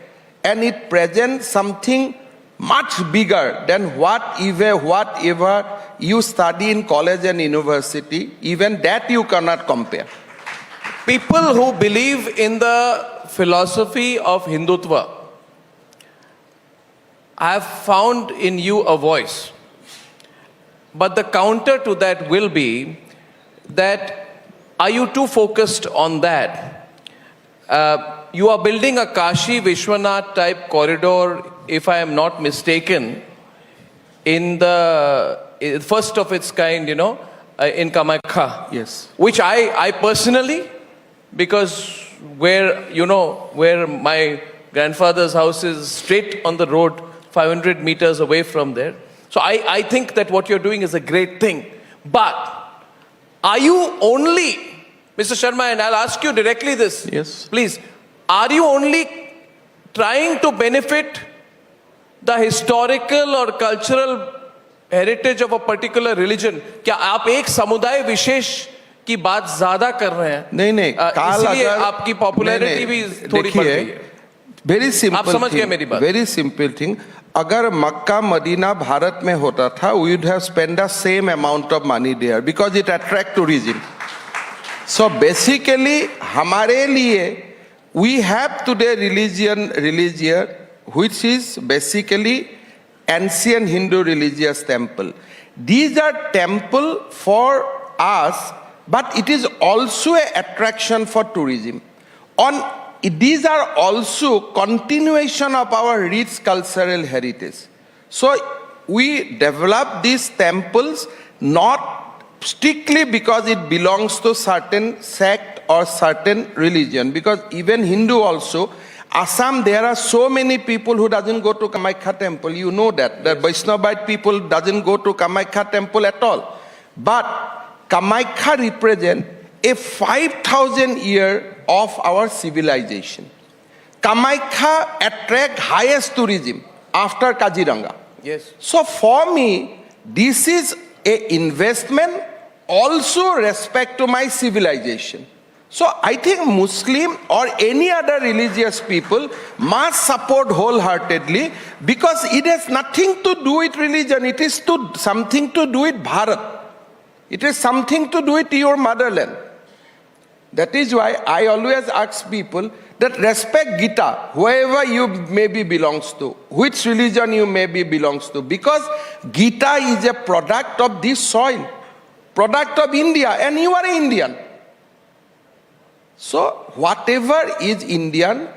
and it presents something much bigger than whatever you study in college and university. Even that you cannot compare. People who believe in the philosophy of Hindutva, I have found in you a voice. But the counter to that will be that, are you too focused on that? You are building a Kashi Vishwanath type corridor, if I am not mistaken, in the first of its kind, in Kamakha. Yes. Which I personally, because where my grandfather's house is straight on the road, 500 meters away from there. So I think that what you're doing is a great thing. But are you only, Mr. Sharma, and I'll ask you directly this. Yes. Please, are you only trying to benefit the historical or cultural heritage of a particular religion? क्या आप एक समुदाय विशेष की बात ज़्यादा कर रहे हैं? नहीं, इसलिए आपकी पॉपुलैरिटी भी थोड़ी बढ़ गई है. Very simple आप समझ गए मेरी बात? Very simple thing. अगर मक्का मदीना भारत में होता था, we would have spent the same amount of money there because it attracts tourism. So basically, हमारे लिए we have today religion which is basically ancient Hindu religious temple. These are temple for us, but it is also an attraction for tourism. These are also continuation of our rich cultural heritage. So we develop these temples not strictly because it belongs to certain sect or certain religion. Because even Hindu also, Assam, there are so many people who doesn't go to Kamakhya temple. You know that. The Vaishnavite people doesn't go to Kamakhya temple at all. But Kamakhya represent a 5,000 year of our civilization. Kamakhya attract highest tourism after Kaziranga. Yes. So for me, this is a investment, also respect to my civilization. So I think Muslim or any other religious people must support wholeheartedly because it has nothing to do with religion. It is something to do with Bharat. It is something to do with your motherland. That is why I always ask people that respect Gita, whoever you maybe belongs to, which religion you maybe belongs to, because Gita is a product of this soil, product of India, and you are Indian. So whatever is Indian,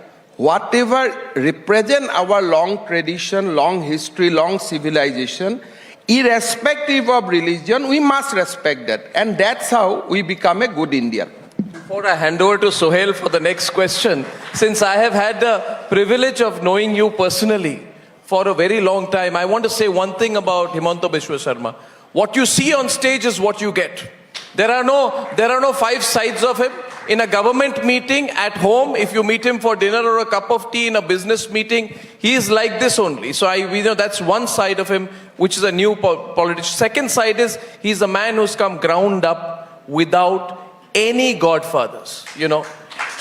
whatever represent our long tradition, long history, long civilization, irrespective of religion, we must respect that. And that's how we become a good Indian. Before I hand over to Sohail for the next question, since I have had the privilege of knowing you personally for a very long time, I want to say one thing about Himanta Biswa Sarma. What you see on stage is what you get. There are no five sides of him. In a government meeting, at home, if you meet him for dinner or a cup of tea, in a business meeting, he is like this only. So we know that's one side of him, which is a new politician. Second side is he's a man who's come ground up without any godfathers,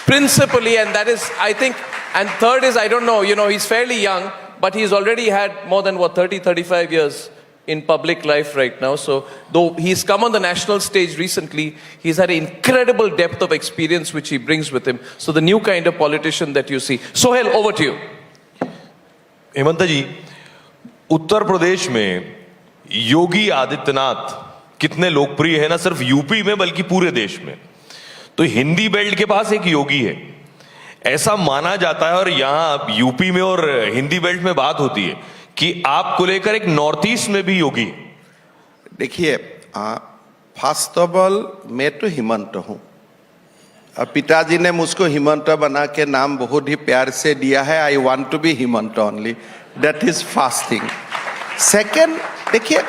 principally, and that is, I think, and third is, I don't know, he's fairly young, but he's already had more than 35 years in public life right now. So though he's come on the national stage recently, he's had an incredible depth of experience which he brings with him. So the new kind of politician that you see. Sohail, over to you. Hemant जी, उत्तर प्रदेश में योगी आदित्यनाथ कितने लोकप्रिय है, ना सिर्फ UP में बल्कि पूरे देश में। तो हिंदी बेल्ट के पास एक योगी है, ऐसा माना जाता है, और यहां यूपी में और हिंदी बेल्ट में बात होती है कि आपको लेकर एक नॉर्थ ईस्ट में भी योगी। देखिए, फर्स्ट ऑफ ऑल मैं तो हिमंत हूं, और पिताजी ने मुझको हिमंत बना के नाम बहुत ही प्यार से दिया है। I want to be Himanta only, that is first thing. Second, देखिए,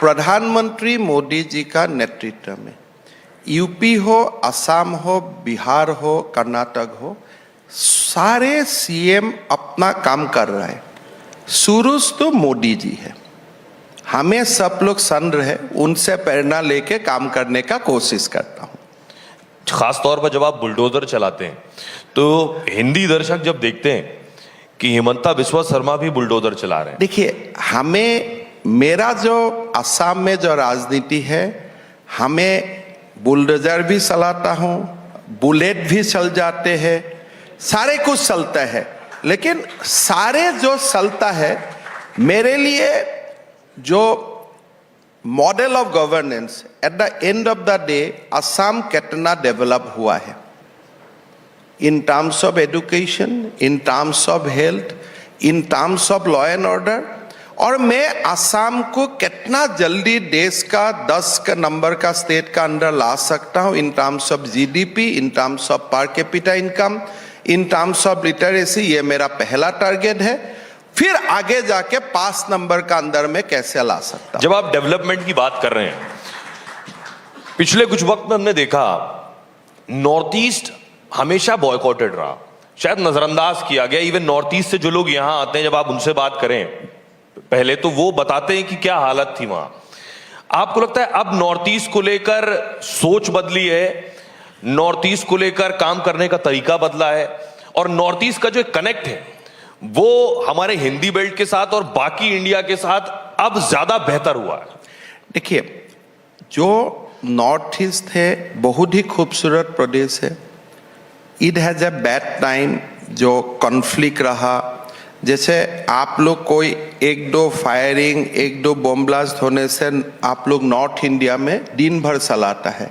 प्रधानमंत्री मोदी जी का नेतृत्व में यूपी हो, असम हो, बिहार हो, कर्नाटक हो, सारे सीएम अपना काम कर रहा है। शुरू तो मोदी जी है, हमें सब लोग सन रहे, उनसे प्रेरणा लेके काम करने का कोशिश करता हूं। खास तौर पर जब आप बुलडोजर चलाते हैं तो हिंदी दर्शक जब देखते हैं कि हिमंता बिस्वा शर्मा भी बुलडोजर चला रहे हैं। देखिए, मेरा जो असम में जो राजनीति है, हमें बुलडोजर भी चलाता हूं, बुलेट भी चल जाते हैं, सारे कुछ चलता है, लेकिन सारे जो चलता है, मेरे लिए जो model of governance, at the end of the day Assam कितना डेवलप हुआ है in terms of education, in terms of health, in terms of law and order, और मैं असम को कितना जल्दी देश का 10 का नंबर का स्टेट का अंदर ला सकता हूं in terms of GDP, in terms of per capita income, in terms of literacy. ये मेरा पहला टारगेट है। फिर आगे जाके 5 नंबर का अंदर में कैसे ला सकता। जब आप डेवलपमेंट की बात कर रहे हैं, पिछले कुछ वक्त में हमने देखा नॉर्थ ईस्ट हमेशा बॉयकॉटेड रहा, शायद नजरअंदाज किया गया। इवन नॉर्थ ईस्ट से जो लोग यहां आते हैं, जब आप उनसे बात करें पहले, तो वो बताते हैं कि क्या हालत थी वहां। आपको लगता है अब नॉर्थ ईस्ट को लेकर सोच बदली है, नॉर्थ ईस्ट को लेकर काम करने का तरीका बदला है, और नॉर्थ ईस्ट का जो कनेक्ट है वो हमारे हिंदी बेल्ट के साथ और बाकी इंडिया के साथ अब ज्यादा बेहतर हुआ है? देखिए, जो नॉर्थ ईस्ट है बहुत ही खूबसूरत प्रदेश है। It has a bad time, जो कॉन्फ्लिक्ट रहा, जैसे आप लोग कोई 1-2 फायरिंग, 1-2 बॉम्ब ब्लास्ट होने से आप लोग नॉर्थ इंडिया में दिन भर चलाता है,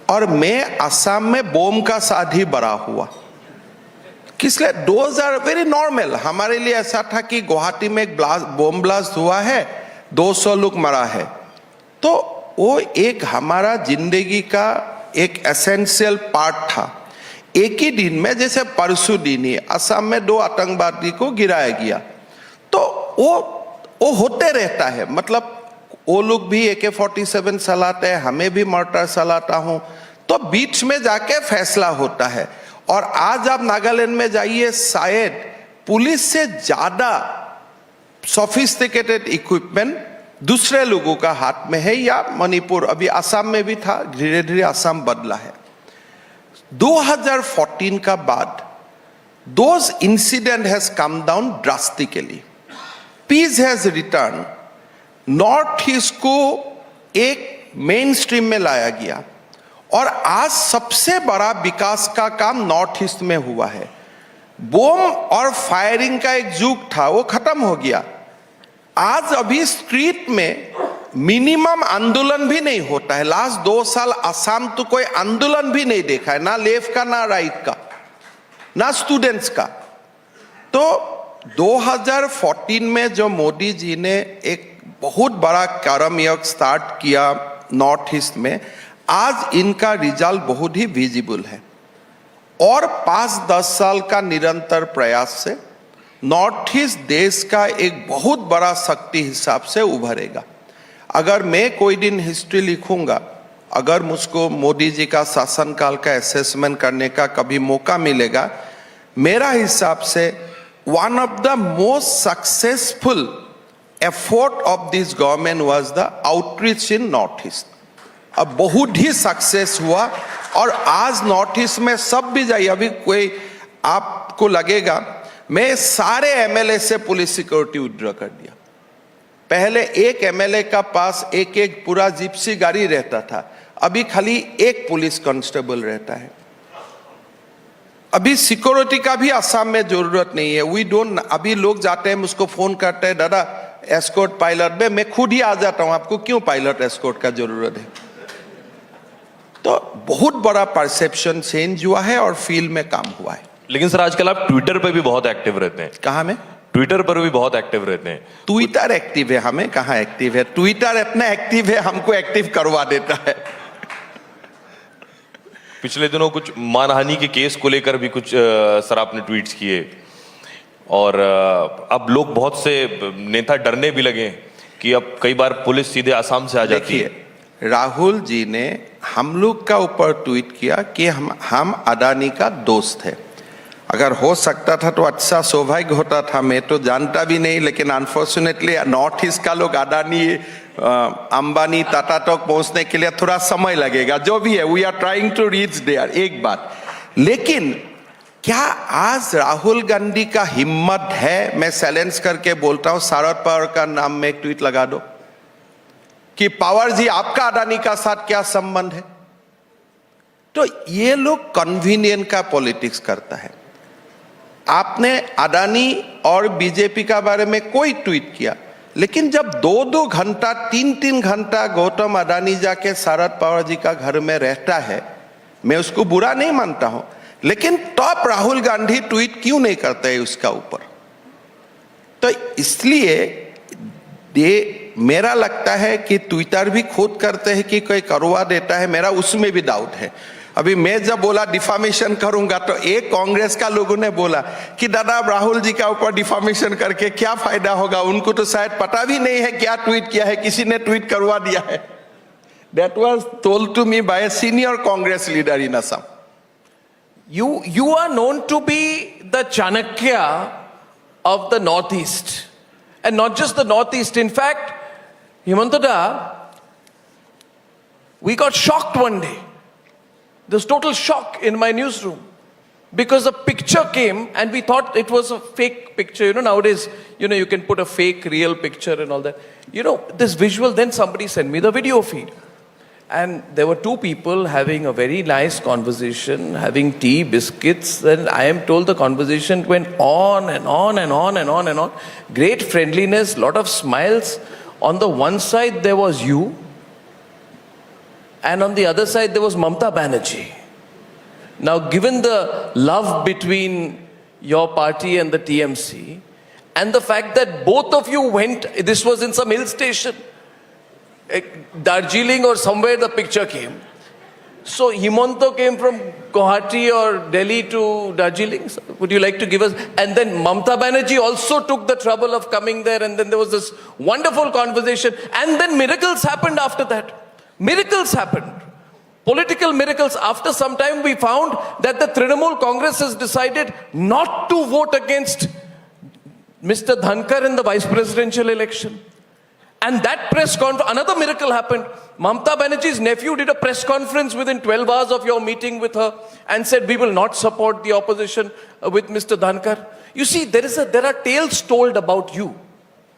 और मैं असम में बॉम्ब का साथ ही बड़ा हुआ। किसलिए? Those are very normal. हमारे लिए ऐसा था कि गुवाहाटी में एक बॉम्ब ब्लास्ट हुआ है, 200 लोग मरा है, तो वो एक हमारा जिंदगी का एक एसेंशियल पार्ट था। एक ही दिन में, जैसे परसों दिन ही असम में 2 आतंकवादी को गिराया गया, तो वो होते रहता है। मतलब वो लोग भी AK-47 चलाते हैं, हमें भी मॉर्टर चलाता हूं, तो बीच में जाके फैसला होता है। और आज आप नागालैंड में जाइए, शायद पुलिस से ज्यादा सोफिस्टिकेटेड इक्विपमेंट दूसरे लोगों का हाथ में है, या मणिपुर, अभी असम में भी था, धीरे धीरे असम बदला है। 2014 का बाद those incident has come down drastically. Peace has returned. North east को एक मेन स्ट्रीम में लाया गया, और आज सबसे बड़ा विकास का काम नॉर्थ ईस्ट में हुआ है। बॉम्ब और फायरिंग का एक युग था, वो खत्म हो गया। आज अभी स्ट्रीट में मिनिमम आंदोलन भी नहीं होता है। लास्ट 2 साल असम तो कोई आंदोलन भी नहीं देखा है, ना लेफ्ट का, ना राइट का, ना स्टूडेंट्स का। तो 2014 में जो मोदी जी ने एक बहुत बड़ा कर्मयोग स्टार्ट किया नॉर्थ ईस्ट में, आज इनका रिजल्ट बहुत ही विजिबल है और 5-10 साल का निरंतर प्रयास से नॉर्थ ईस्ट देश का एक बहुत बड़ा शक्ति हिसाब से उभरेगा। अगर मैं कोई दिन हिस्ट्री लिखूंगा, अगर मुझको मोदी जी का शासनकाल का असेसमेंट करने का कभी मौका मिलेगा, मेरा हिसाब से one of the most successful effort of this government was the outreach in north east. अब बहुत ही सक्सेस हुआ और आज नॉर्थ ईस्ट में सब भी जाइए, अभी कोई आपको लगेगा मैं सारे एमएलए से पुलिस सिक्योरिटी विड्रॉ कर दिया। पहले एक एमएलए का पास एक पूरा जिप्सी गाड़ी रहता था, अभी खाली एक पुलिस कांस्टेबल रहता है। अभी सिक्योरिटी का भी असम में जरूरत नहीं है। वी डोंट, अभी लोग जाते हैं मुझको फोन करते हैं, दादा एस्कॉर्ट पायलट में, मैं खुद ही आ जाता हूं, आपको क्यों पायलट एस्कॉर्ट का जरूरत है। तो बहुत बड़ा परसेप्शन चेंज हुआ है और फील्ड में काम हुआ है। लेकिन सर आजकल आप ट्विटर पे भी बहुत एक्टिव रहते हैं। कहाँ में? ट्विटर पर भी बहुत एक्टिव रहते हैं। ट्विटर एक्टिव है, हमें कहाँ एक्टिव है। ट्विटर इतना एक्टिव है, हमको एक्टिव करवा देता है। पिछले दिनों कुछ मानहानि के केस को लेकर भी कुछ सर आपने ट्वीट्स किए और अब लोग बहुत से नेता डरने भी लगे कि अब कई बार पुलिस सीधे आसाम से आ जाती है। राहुल जी ने हम लोग का ऊपर ट्वीट किया कि हम अडानी का दोस्त है। अगर हो सकता था तो अच्छा सौभाग्य होता था, मैं तो जानता भी नहीं, लेकिन अनफॉर्चुनेटली नॉर्थ ईस्ट का लोग अडानी अंबानी टाटा तक पहुंचने के लिए थोड़ा समय लगेगा। जो भी है, we are trying to reach there, एक बात। लेकिन क्या आज राहुल गांधी का हिम्मत है, मैं चैलेंज करके बोलता हूं, शरद पवार का नाम में एक ट्वीट लगा दो कि पवार जी आपका अडानी का साथ क्या संबंध है। तो ये लोग कन्वीनियंट का पॉलिटिक्स करता है। आपने अडानी और बीजेपी का बारे में कोई ट्वीट किया, लेकिन जब 2-2 घंटा 3-3 घंटा गौतम अडानी जाके शरद पवार जी का घर में रहता है, मैं उसको बुरा नहीं मानता हूं, लेकिन टॉप राहुल गांधी ट्वीट क्यों नहीं करते हैं उसका ऊपर। तो इसलिए ये मेरा लगता है कि ट्विटर भी खुद करते हैं कि कोई करवा देता है, मेरा उसमें भी डाउट है। अभी मैं जब बोला डिफामेशन करूंगा तो एक कांग्रेस का लोगों ने बोला कि दादा राहुल जी का ऊपर डिफामेशन करके क्या फायदा होगा, उनको तो शायद पता भी नहीं है क्या ट्वीट किया है, किसी ने ट्वीट करवा दिया है। That was told to me by a senior Congress leader in Assam. You are known to be the Chanakya of the Northeast, and not just the Northeast. In fact, Himanta Da, we got shocked one day. There was total shock in my newsroom because a picture came and we thought it was a fake picture. You know, nowadays, you can put a fake real picture and all that. This visual, then somebody sent me the video feed. And there were two people having a very nice conversation, having tea, biscuits, and I am told the conversation went on and on and on and on and on. Great friendliness, lot of smiles. On the one side there was you, and on the other side there was Mamata Banerjee. Now, given the love between your party and the TMC, and the fact that both of you went, this was in some hill station, Darjeeling or somewhere the picture came. So Himanta came from Guwahati or Delhi to Darjeeling. Would you like to give us? And then Mamata Banerjee also took the trouble of coming there, and then there was this wonderful conversation, and then miracles happened after that. Miracles happened. Political miracles. After some time we found that the Trinamool Congress has decided not to vote against Mr. Dhankar in the vice presidential election. And that press conference, another miracle happened. Mamata Banerjee's nephew did a press conference within 12 hours of your meeting with her and said, we will not support the opposition with Mr. Dhankar. You see, there are tales told about you.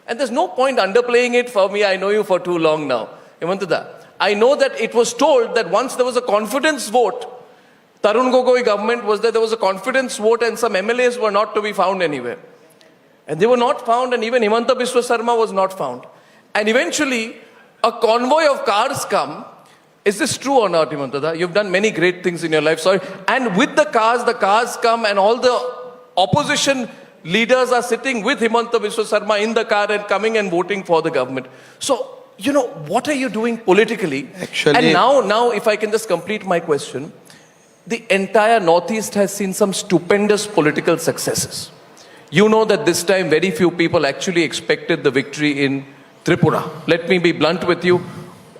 And there's no point underplaying it for me. I know you for too long now. Himanta Da, I know that it was told that once there was a confidence vote, Tarun Gogoi government was there was a confidence vote and some MLAs were not to be found anywhere. And they were not found, and even Himanta Biswa Sarma was not found. And eventually, a convoy of cars come. Is this true or not, Himanta Da? You've done many great things in your life, sorry. And with the cars come and all the opposition leaders are sitting with Himanta Biswa Sarma in the car and coming and voting for the government. So, you know, what are you doing politically? Actually, and now, if I can just complete my question, the entire Northeast has seen some stupendous political successes. You know that this time very few people actually expected the victory in Tripura. Let me be blunt with you.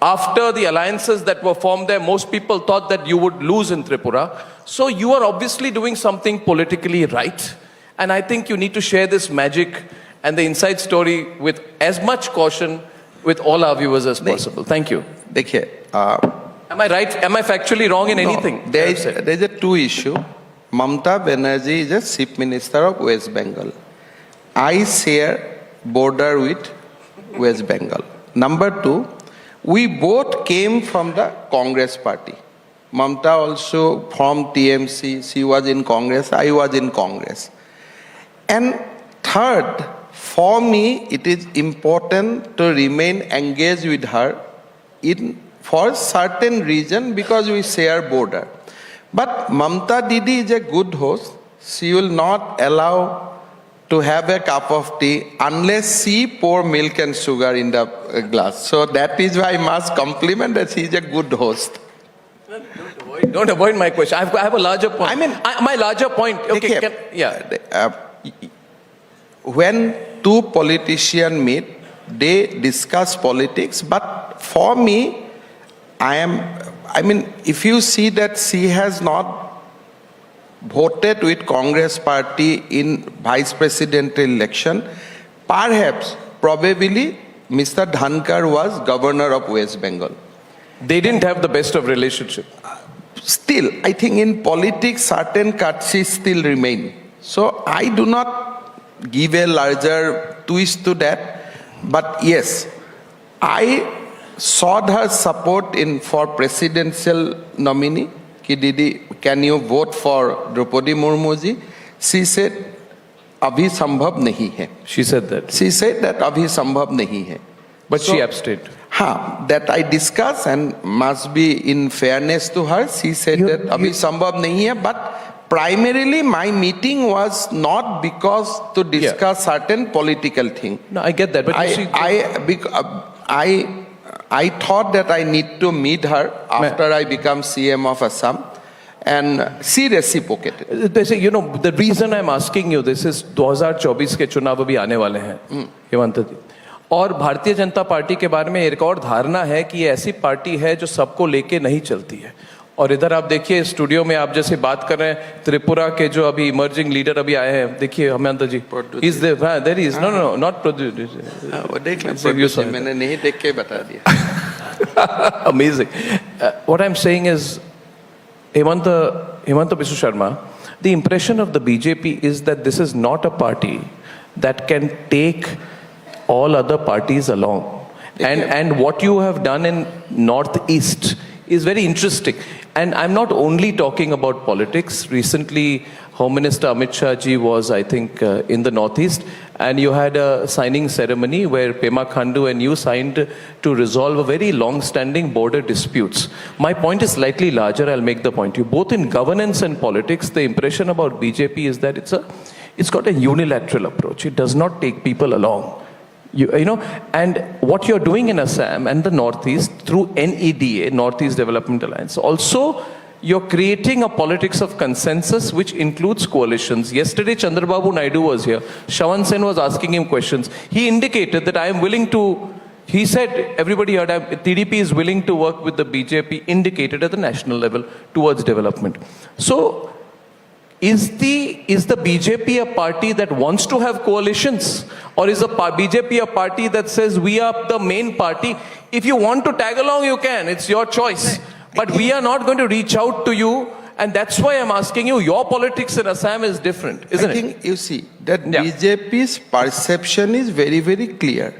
After the alliances that were formed there, most people thought that you would lose in Tripura. So you are obviously doing something politically right. And I think you need to share this magic and the inside story with as much caution with all our viewers as possible. Thank you. Am I right? Am I factually wrong in anything? There is a two issue. Mamata Banerjee is a Chief Minister of West Bengal. I share border with West Bengal. Number two, we both came from the Congress party. Mamata also from TMC, she was in Congress, I was in Congress. And third, for me, it is important to remain engaged with her for certain reason because we share border. But Mamata Didi is a good host. She will not allow to have a cup of tea unless she pour milk and sugar in the glass. So that is why I must compliment that she is a good host. Don't avoid my question. I have a larger point. I mean, my larger point. Okay, when two politicians meet, they discuss politics. But for me, if you see that she has not voted with Congress party in vice presidential election, perhaps, probably, Mr. Dhankar was governor of West Bengal. They didn't have the best of relationship. Still, I think in politics, certain cuts still remain. So I do not give a larger twist to that. But yes, I sought her support for presidential nominee. Ki Didi, can you vote for Draupadi Murmu ji? She said, Abhi sambhav nahi hai. She said that. She said that Abhi sambhav nahi hai. But so, she abstained. That I discussed and must be in fairness to her. She said that Abhi sambhav nahi hai. But primarily my meeting was not because to discuss certain political thing. No, I get that. But I thought that I need to meet her after I become CM of Assam, and she reciprocated. They say, you know, the reason I'm asking you this is 2024 के चुनाव अभी आने वाले हैं, हिमंता जी, और Bharatiya Janata party के बारे में एक और धारणा है कि ये ऐसी पार्टी है जो सबको लेके नहीं चलती है. और इधर आप देखिए स्टूडियो में आप जैसे बात कर रहे हैं त्रिपुरा के जो अभी इमर्जिंग लीडर अभी आए हैं, देखिए Himanta ji, is there is no not producer, मैंने नहीं देख के बता दिया. Amazing. What I'm saying is, Himanta Biswa Sarma, the impression of the BJP is that this is not a party that can take all other parties along. And what you have done in Northeast is very interesting. And I'm not only talking about politics. Recently, Home Minister Amit Shah ji was, I think, in the Northeast, and you had a signing ceremony where Pema Khandu and you signed to resolve a very long-standing border disputes. My point is slightly larger. I'll make the point to you. Both in governance and politics, the impression about BJP is that it's got a unilateral approach. It does not take people along. You know, and what you're doing in Assam and the Northeast through NEDA, Northeast Development Alliance, also you're creating a politics of consensus which includes coalitions. Yesterday, Chandra Babu Naidu was here. Shawan Sen was asking him questions. He indicated that I am willing to, he said, everybody heard, TDP is willing to work with the BJP, indicated at the national level towards development. So, is the BJP a party that wants to have coalitions? Or is the BJP a party that says we are the main party? If you want to tag along, you can. It's your choice. But we are not going to reach out to you. And that's why I'm asking you, your politics in Assam is different, isn't it? I think you see that BJP's perception is very, very clear.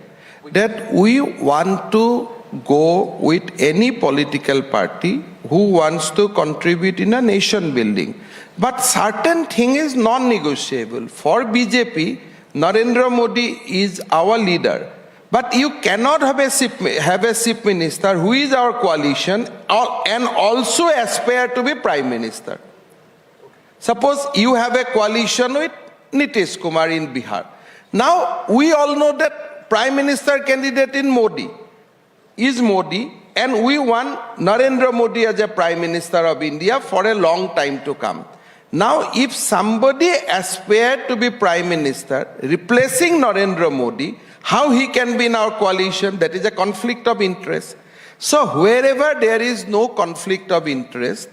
That we want to go with any political party who wants to contribute in a nation building. But certain thing is non-negotiable. For BJP, Narendra Modi is our leader. But you cannot have a chief minister who is our coalition and also aspire to be prime minister. Suppose you have a coalition with Nitish Kumar in Bihar. Now, we all know that Prime Minister candidate in Modi is Modi, and we want Narendra Modi as a Prime Minister of India for a long time to come. Now, if somebody aspired to be Prime Minister, replacing Narendra Modi, how he can be in our coalition? That is a conflict of interest. So, wherever there is no conflict of interest,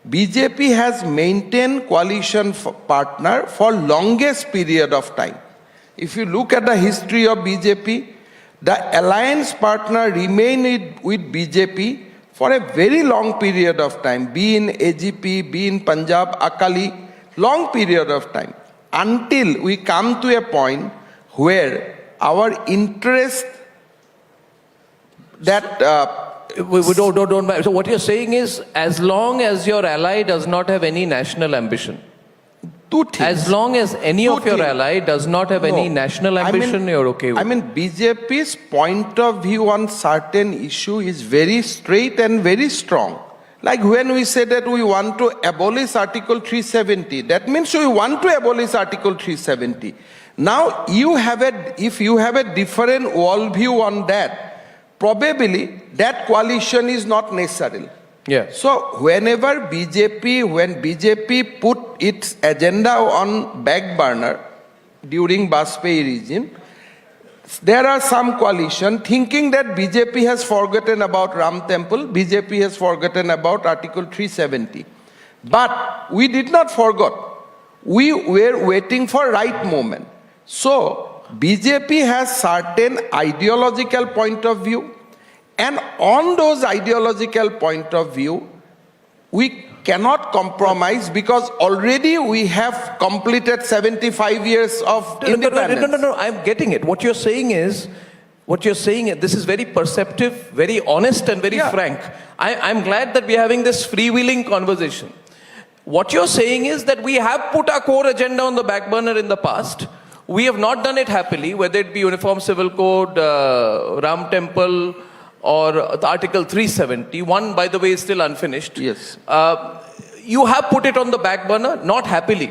BJP has maintained coalition partner for longest period of time. If you look at the history of BJP, the alliance partner remained with BJP for a very long period of time, be in AGP, be in Punjab, Akali, long period of time, until we come to a point where our interest that... So what you're saying is, as long as your ally does not have any national ambition, two things. As long as any of your ally does not have any national ambition, you're okay with it. BJP's point of view on certain issue is very straight and very strong. Like when we say that we want to abolish Article 370, that means we want to abolish Article 370. Now, if you have a different worldview on that, probably that coalition is not necessary. Yeah. So whenever when BJP put its agenda on back burner during Bajpayee regime, there are some coalition thinking that BJP has forgotten about Ram Temple, BJP has forgotten about Article 370. But we did not forget. We were waiting for right moment. So BJP has certain ideological point of view, and on those ideological point of view, we cannot compromise because already we have completed 75 years of independence. No, I'm getting it. What you're saying is, this is very perceptive, very honest and very frank. I'm glad that we're having this freewheeling conversation. What you're saying is that we have put our core agenda on the back burner in the past. We have not done it happily, whether it be Uniform Civil Code, Ram Temple, or the Article 370. One, by the way, is still unfinished. Yes. You have put it on the back burner, not happily.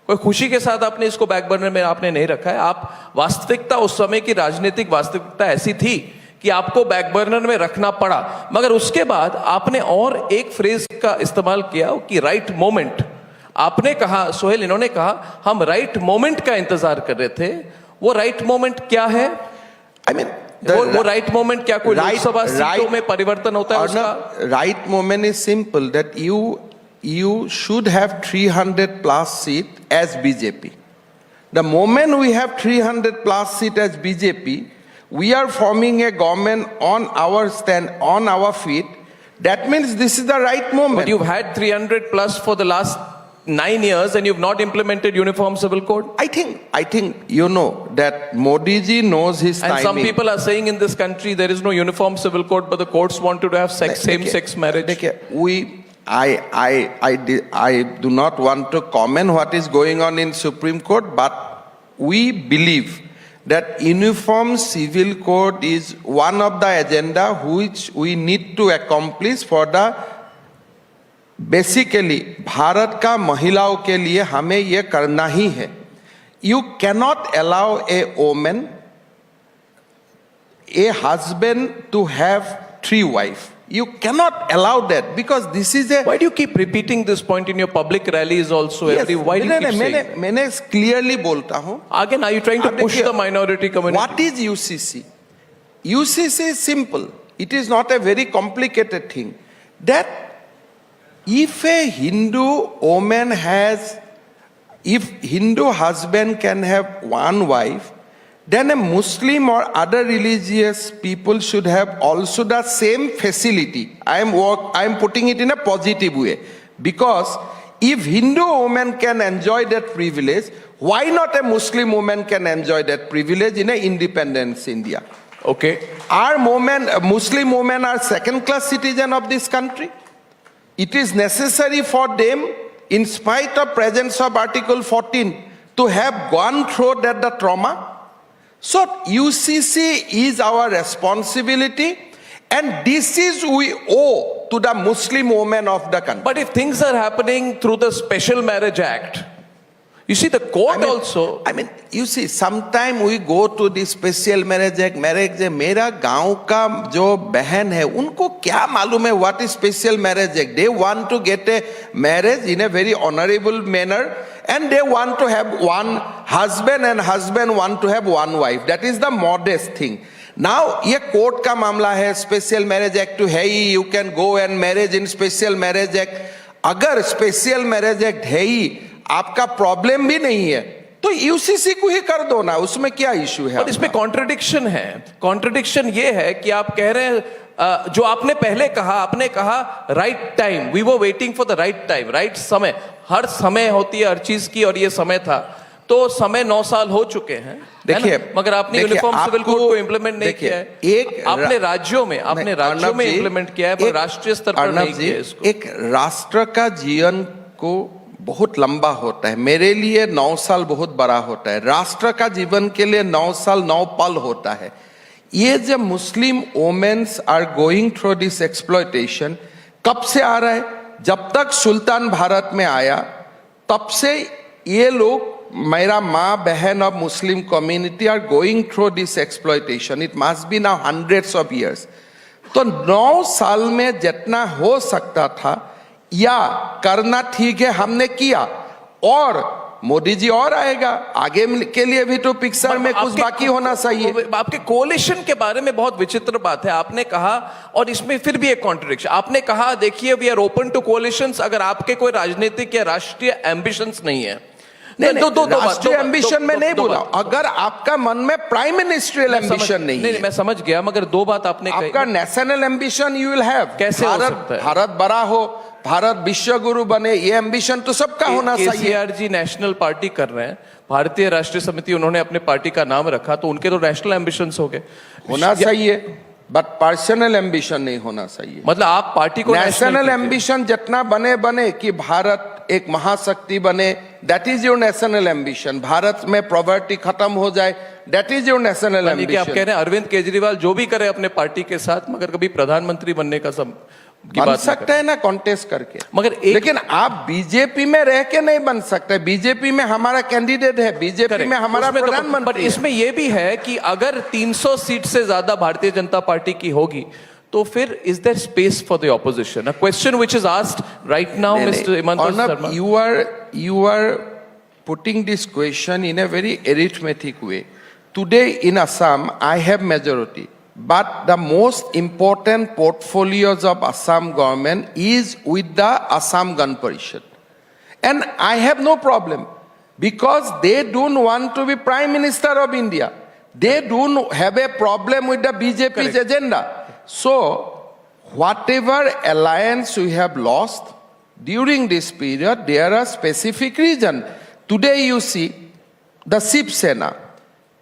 कोई खुशी के साथ आपने इसको back burner में आपने नहीं रखा है. आप वास्तविकता, उस समय की राजनीतिक वास्तविकता ऐसी थी कि आपको बैक बर्नर में रखना पड़ा. मगर उसके बाद आपने और एक फ्रेज का इस्तेमाल किया कि राइट मोमेंट. आपने कहा, सोहेल, इन्होंने कहा हम राइट मोमेंट का इंतजार कर रहे थे. वो राइट मोमेंट क्या है? वो राइट मोमेंट क्या कोई लोकसभा सीटों में परिवर्तन होता है उसका? Right moment is simple that you should have 300 plus seat as BJP. The moment we have 300 plus seat as BJP, we are forming a government on our feet. That means this is the right moment. But you've had 300 plus for the last 9 years and you've not implemented Uniform Civil Code? I think you know that Modi ji knows his timing. And some people are saying in this country there is no Uniform Civil Code, but the courts wanted to have same-sex marriage. I do not want to comment what is going on in Supreme Court, but we believe that Uniform Civil Code is one of the agenda which we need to accomplish for the basically Bharat का महिलाओं के लिए हमें ये करना ही है. You cannot allow a woman, a husband to have 3 wives. You cannot allow that because this is a... Why do you keep repeating this point in your public rallies also? Yes, why do you keep saying? मैंने clearly बोलता हूँ. Again, are you trying to push the minority community? What is UCC? UCC is simple. It is not a very complicated thing. That if a Hindu woman if Hindu husband can have 1 wife, then a Muslim or other religious people should have also the same facility. I am putting it in a positive way. Because if Hindu woman can enjoy that privilege, why not a Muslim woman can enjoy that privilege in an independent India? Okay. Muslim women are second-class citizens of this country. It is necessary for them, in spite of presence of Article 14, to have gone through the trauma. So UCC is our responsibility, and this is we owe to the Muslim women of the country. But if things are happening through the Special Marriage Act, You see, the court also. I mean, you see, sometime we go to the special marriage act, मेरा गांव का जो बहन है, उनको क्या मालूम है what is special marriage act? They want to get a marriage in a very honorable manner, and they want to have one husband, and husband want to have one wife. That is the modest thing. Now, ये court का मामला है, special marriage act तो है ही, you can go and marriage in special marriage act. अगर special marriage act है ही, आपका प्रॉब्लम भी नहीं है, तो यूसीसी को ही कर दो ना, उसमें क्या इशू है? और इसमें कॉन्ट्रडिक्शन है. कॉन्ट्रडिक्शन ये है कि आप कह रहे हैं जो आपने पहले कहा, आपने कहा right time, we were waiting for the right time, right समय. हर समय होती है हर चीज की, और ये समय था. तो समय 9 साल हो चुके हैं, देखिए, मगर आपने यूनिफॉर्म सिविल कोड को इंप्लीमेंट नहीं किया है. एक आपने राज्यों में इंप्लीमेंट किया है, पर राष्ट्रीय स्तर पर नहीं किया है इसको. एक राष्ट्र का जीवन को बहुत लंबा होता है. मेरे लिए 9 साल बहुत बड़ा होता है. राष्ट्र का जीवन के लिए 9 साल 9 पल होता है. ये जब Muslim womens are going through this exploitation, कब से आ रहा है? जब तक सुल्तान भारत में आया, तब से ये लोग, मेरा माँ बहन of Muslim community are going through this exploitation. It must be now hundreds of years. तो 9 साल में जितना हो सकता था या करना ठीक है, हमने किया. और मोदी जी और आएगा, आगे के लिए भी तो पिक्चर में कुछ बाकी होना चाहिए. आपके कोलिशन के बारे में बहुत विचित्र बात है. आपने कहा, और इसमें फिर भी एक कॉन्ट्रडिक्शन, आपने कहा देखिए we are open to coalitions अगर आपके कोई राजनीतिक या राष्ट्रीय एम्बिशंस नहीं है. राष्ट्रीय एम्बिशन में नहीं बोला. अगर आपका मन में प्राइम मिनिस्ट्रियल एम्बिशन नहीं है, मैं समझ गया, मगर 2 बात आपने कही. आपका national ambition you will have. कैसे हो सकता है? भारत बड़ा हो, भारत विश्व गुरु बने, ये एम्बिशन तो सबका होना चाहिए. केसीआर जी नेशनल पार्टी कर रहे हैं, भारतीय राष्ट्रीय समिति उन्होंने अपने पार्टी का नाम रखा, तो उनके तो नेशनल एम्बिशंस हो गए. होना चाहिए, बट पर्सनल एम्बिशन नहीं होना चाहिए. मतलब आप पार्टी को नेशनल एम्बिशन जितना बने कि भारत एक महाशक्ति बने, that is your national ambition. Bharat में प्रॉवर्टी खत्म हो जाए, that is your national ambition. आप कह रहे हैं अरविंद केजरीवाल जो भी करे अपने पार्टी के साथ, मगर कभी प्रधानमंत्री बनने का बन सकता है ना कॉन्टेस्ट करके, मगर लेकिन आप बीजेपी में रह के नहीं बन सकते. बीजेपी में हमारा कैंडिडेट है, बीजेपी में हमारा प्रधानमंत्री. पर इसमें यह भी है कि अगर 300 सीट से ज्यादा भारतीय जनता पार्टी की होगी, तो फिर is there space for the opposition? A question which is asked right now mister Himanta Sharma. You are putting this question in a very arithmetic way. Today in Assam, I have majority, but the most important portfolios of Assam government is with the Assam Gun Parishad. And I have no problem, because they don't want to be Prime Minister of India. They don't have a problem with the BJP's agenda. So, whatever alliance we have lost during this period, there are specific reasons. Today you see the Shiv Sena.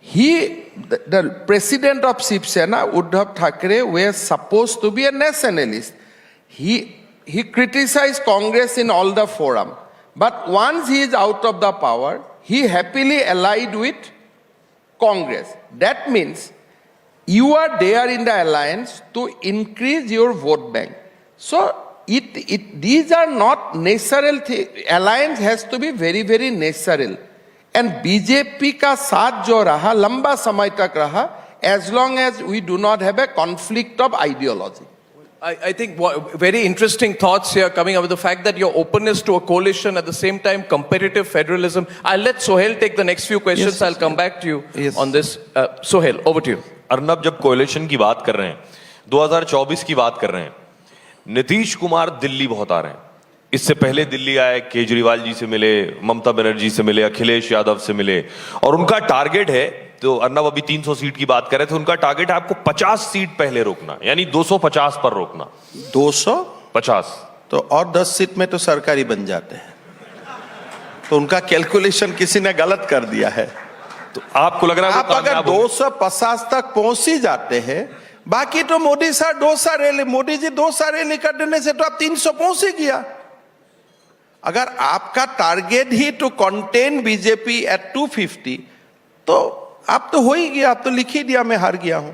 The president of Shiv Sena, Uddhav Thackeray, was supposed to be a nationalist. He criticized Congress in all the forum. But once he is out of the power, he happily allied with Congress. That means you are there in the alliance to increase your vote bank. So these are not natural things. Alliance has to be very, very natural. And BJP का साथ जो रहा लंबा समय तक रहा, as long as we do not have a conflict of ideology. I think very interesting thoughts here coming up with the fact that your openness to a coalition, at the same time competitive federalism. I'll let Sohail take the next few questions. Yes, I'll come back to you on this. Sohail, over to you. Arnab, जब कोalition की बात कर रहे हैं, 2024 की बात कर रहे हैं, नीतीश कुमार दिल्ली बहुत आ रहे हैं. इससे पहले दिल्ली आए, केजरीवाल जी से मिले, ममता बनर्जी से मिले, अखिलेश यादव से मिले, और उनका टारगेट है, तो अर्नब अभी 300 सीट की बात कर रहे थे, उनका टारगेट है आपको 50 सीट पहले रोकना, यानी 250 पर रोकना. 250 तो और 10 सीट में तो सरकारी बन जाते हैं. तो उनका कैलकुलेशन किसी ने गलत कर दिया है. तो आपको लग रहा है आप अगर 250 तक पहुंच ही जाते हैं, बाकी तो मोदी साहब 200 रैली, मोदी जी 200 रैली कर देने से तो आप 300 पहुंच ही गया. अगर आपका टारगेट ही टू कंटेन बीजेपी एट 250, तो आप तो हो ही गया. आप तो लिख ही दिया मैं हार गया हूं.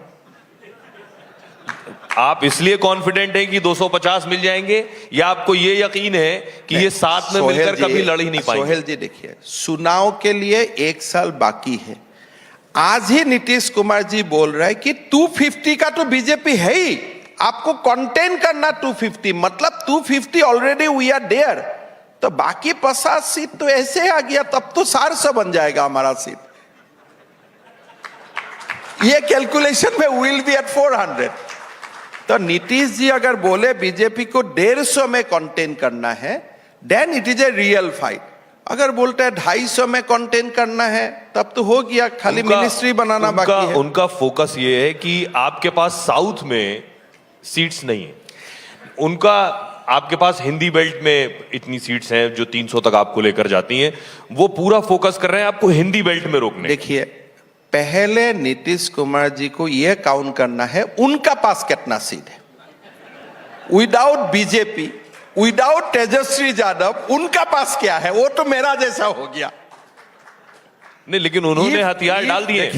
आप इसलिए कॉन्फिडेंट हैं कि 250 मिल जाएंगे, या आपको ये यकीन है कि ये साथ में मिलकर कभी लड़ ही नहीं पाएंगे? सोहेल जी देखिए, चुनाव के लिए 1 साल बाकी है। आज ही नीतीश कुमार जी बोल रहे हैं कि 250 का तो बीजेपी है ही, आपको कंटेन करना 250, मतलब 250 ऑलरेडी वी आर देयर, तो बाकी 50 सीट तो ऐसे आ गया, तब तो 400 बन जाएगा हमारा सीट। ये कैलकुलेशन में विल बी एट 400। तो नीतीश जी अगर बोले बीजेपी को 150 में कंटेन करना है, then it is a real fight. अगर बोलते हैं 250 में कंटेन करना है, तब तो हो गया, खाली मिनिस्ट्री बनाना बाकी है। उनका फोकस ये है कि आपके पास साउथ में सीट्स नहीं है, उनका आपके पास हिंदी बेल्ट में इतनी सीट्स हैं जो 300 तक आपको लेकर जाती हैं, वो पूरा फोकस कर रहे हैं आपको हिंदी बेल्ट में रोकने। देखिए, पहले नीतीश कुमार जी को यह काउंट करना है उनका पास कितना सीट है। Without BJP, without Tejashwi Yadav उनका पास क्या है, वो तो मेरा जैसा हो गया। नहीं, लेकिन उन्होंने हथियार डाल दिए,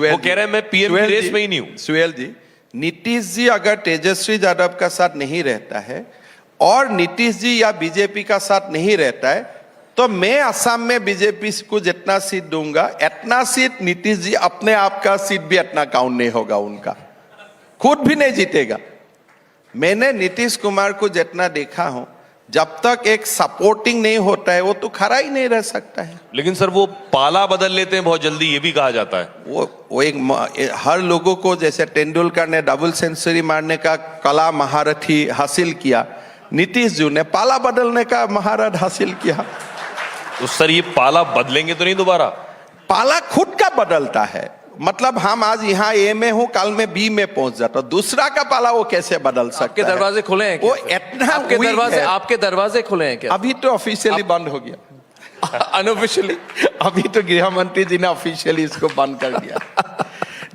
वो कह रहे हैं मैं पीएम की रेस में ही नहीं हूं। सुहेल जी, नीतीश जी अगर तेजस्वी यादव का साथ नहीं रहता है और नीतीश जी या बीजेपी का साथ नहीं रहता है, तो मैं असम में बीजेपी को जितना सीट दूंगा, इतना सीट नीतीश जी अपने आप का सीट भी इतना काउंट नहीं होगा, उनका खुद भी नहीं जीतेगा। मैंने नीतीश कुमार को जितना देखा हूं, जब तक एक सपोर्टिंग नहीं होता है वो तो खड़ा ही नहीं रह सकता है। लेकिन सर वो पाला बदल लेते हैं बहुत जल्दी, ये भी कहा जाता है। वो एक हर लोगों को, जैसे तेंदुलकर ने डबल सेंचुरी मारने का कला महारथी हासिल किया, नीतीश जी ने पाला बदलने का महारथ हासिल किया। तो सर ये पाला बदलेंगे तो नहीं दोबारा? पाला खुद का बदलता है, मतलब हम आज यहाँ ए में हूँ, कल में बी में पहुंच जाता, दूसरा का पाला वो कैसे बदल सकता है? आपके दरवाजे खुले हैं क्या? वो इतना आपके दरवाजे खुले हैं क्या? अभी तो ऑफिशियली बंद हो गया। अनऑफिशियली अभी तो गृह मंत्री जी ने ऑफिशियली इसको बंद कर दिया।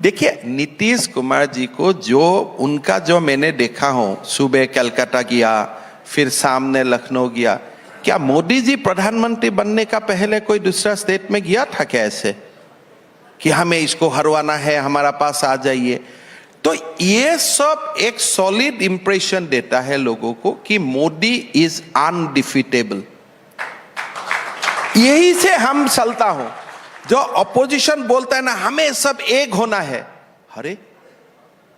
देखिए, नीतीश कुमार जी को उनका जो मैंने देखा हूँ, सुबह कलकत्ता गया, फिर सामने लखनऊ गया, क्या मोदी जी प्रधानमंत्री बनने का पहले कोई दूसरा स्टेट में गया था क्या ऐसे कि हमें इसको हरवाना है, हमारा पास आ जाइए? तो ये सब एक सॉलिड इंप्रेशन देता है लोगों को कि मोदी इज अनडिफीटेबल। यही से हम चलता हूं। जो अपोजिशन बोलता है ना हमें सब एक होना है, अरे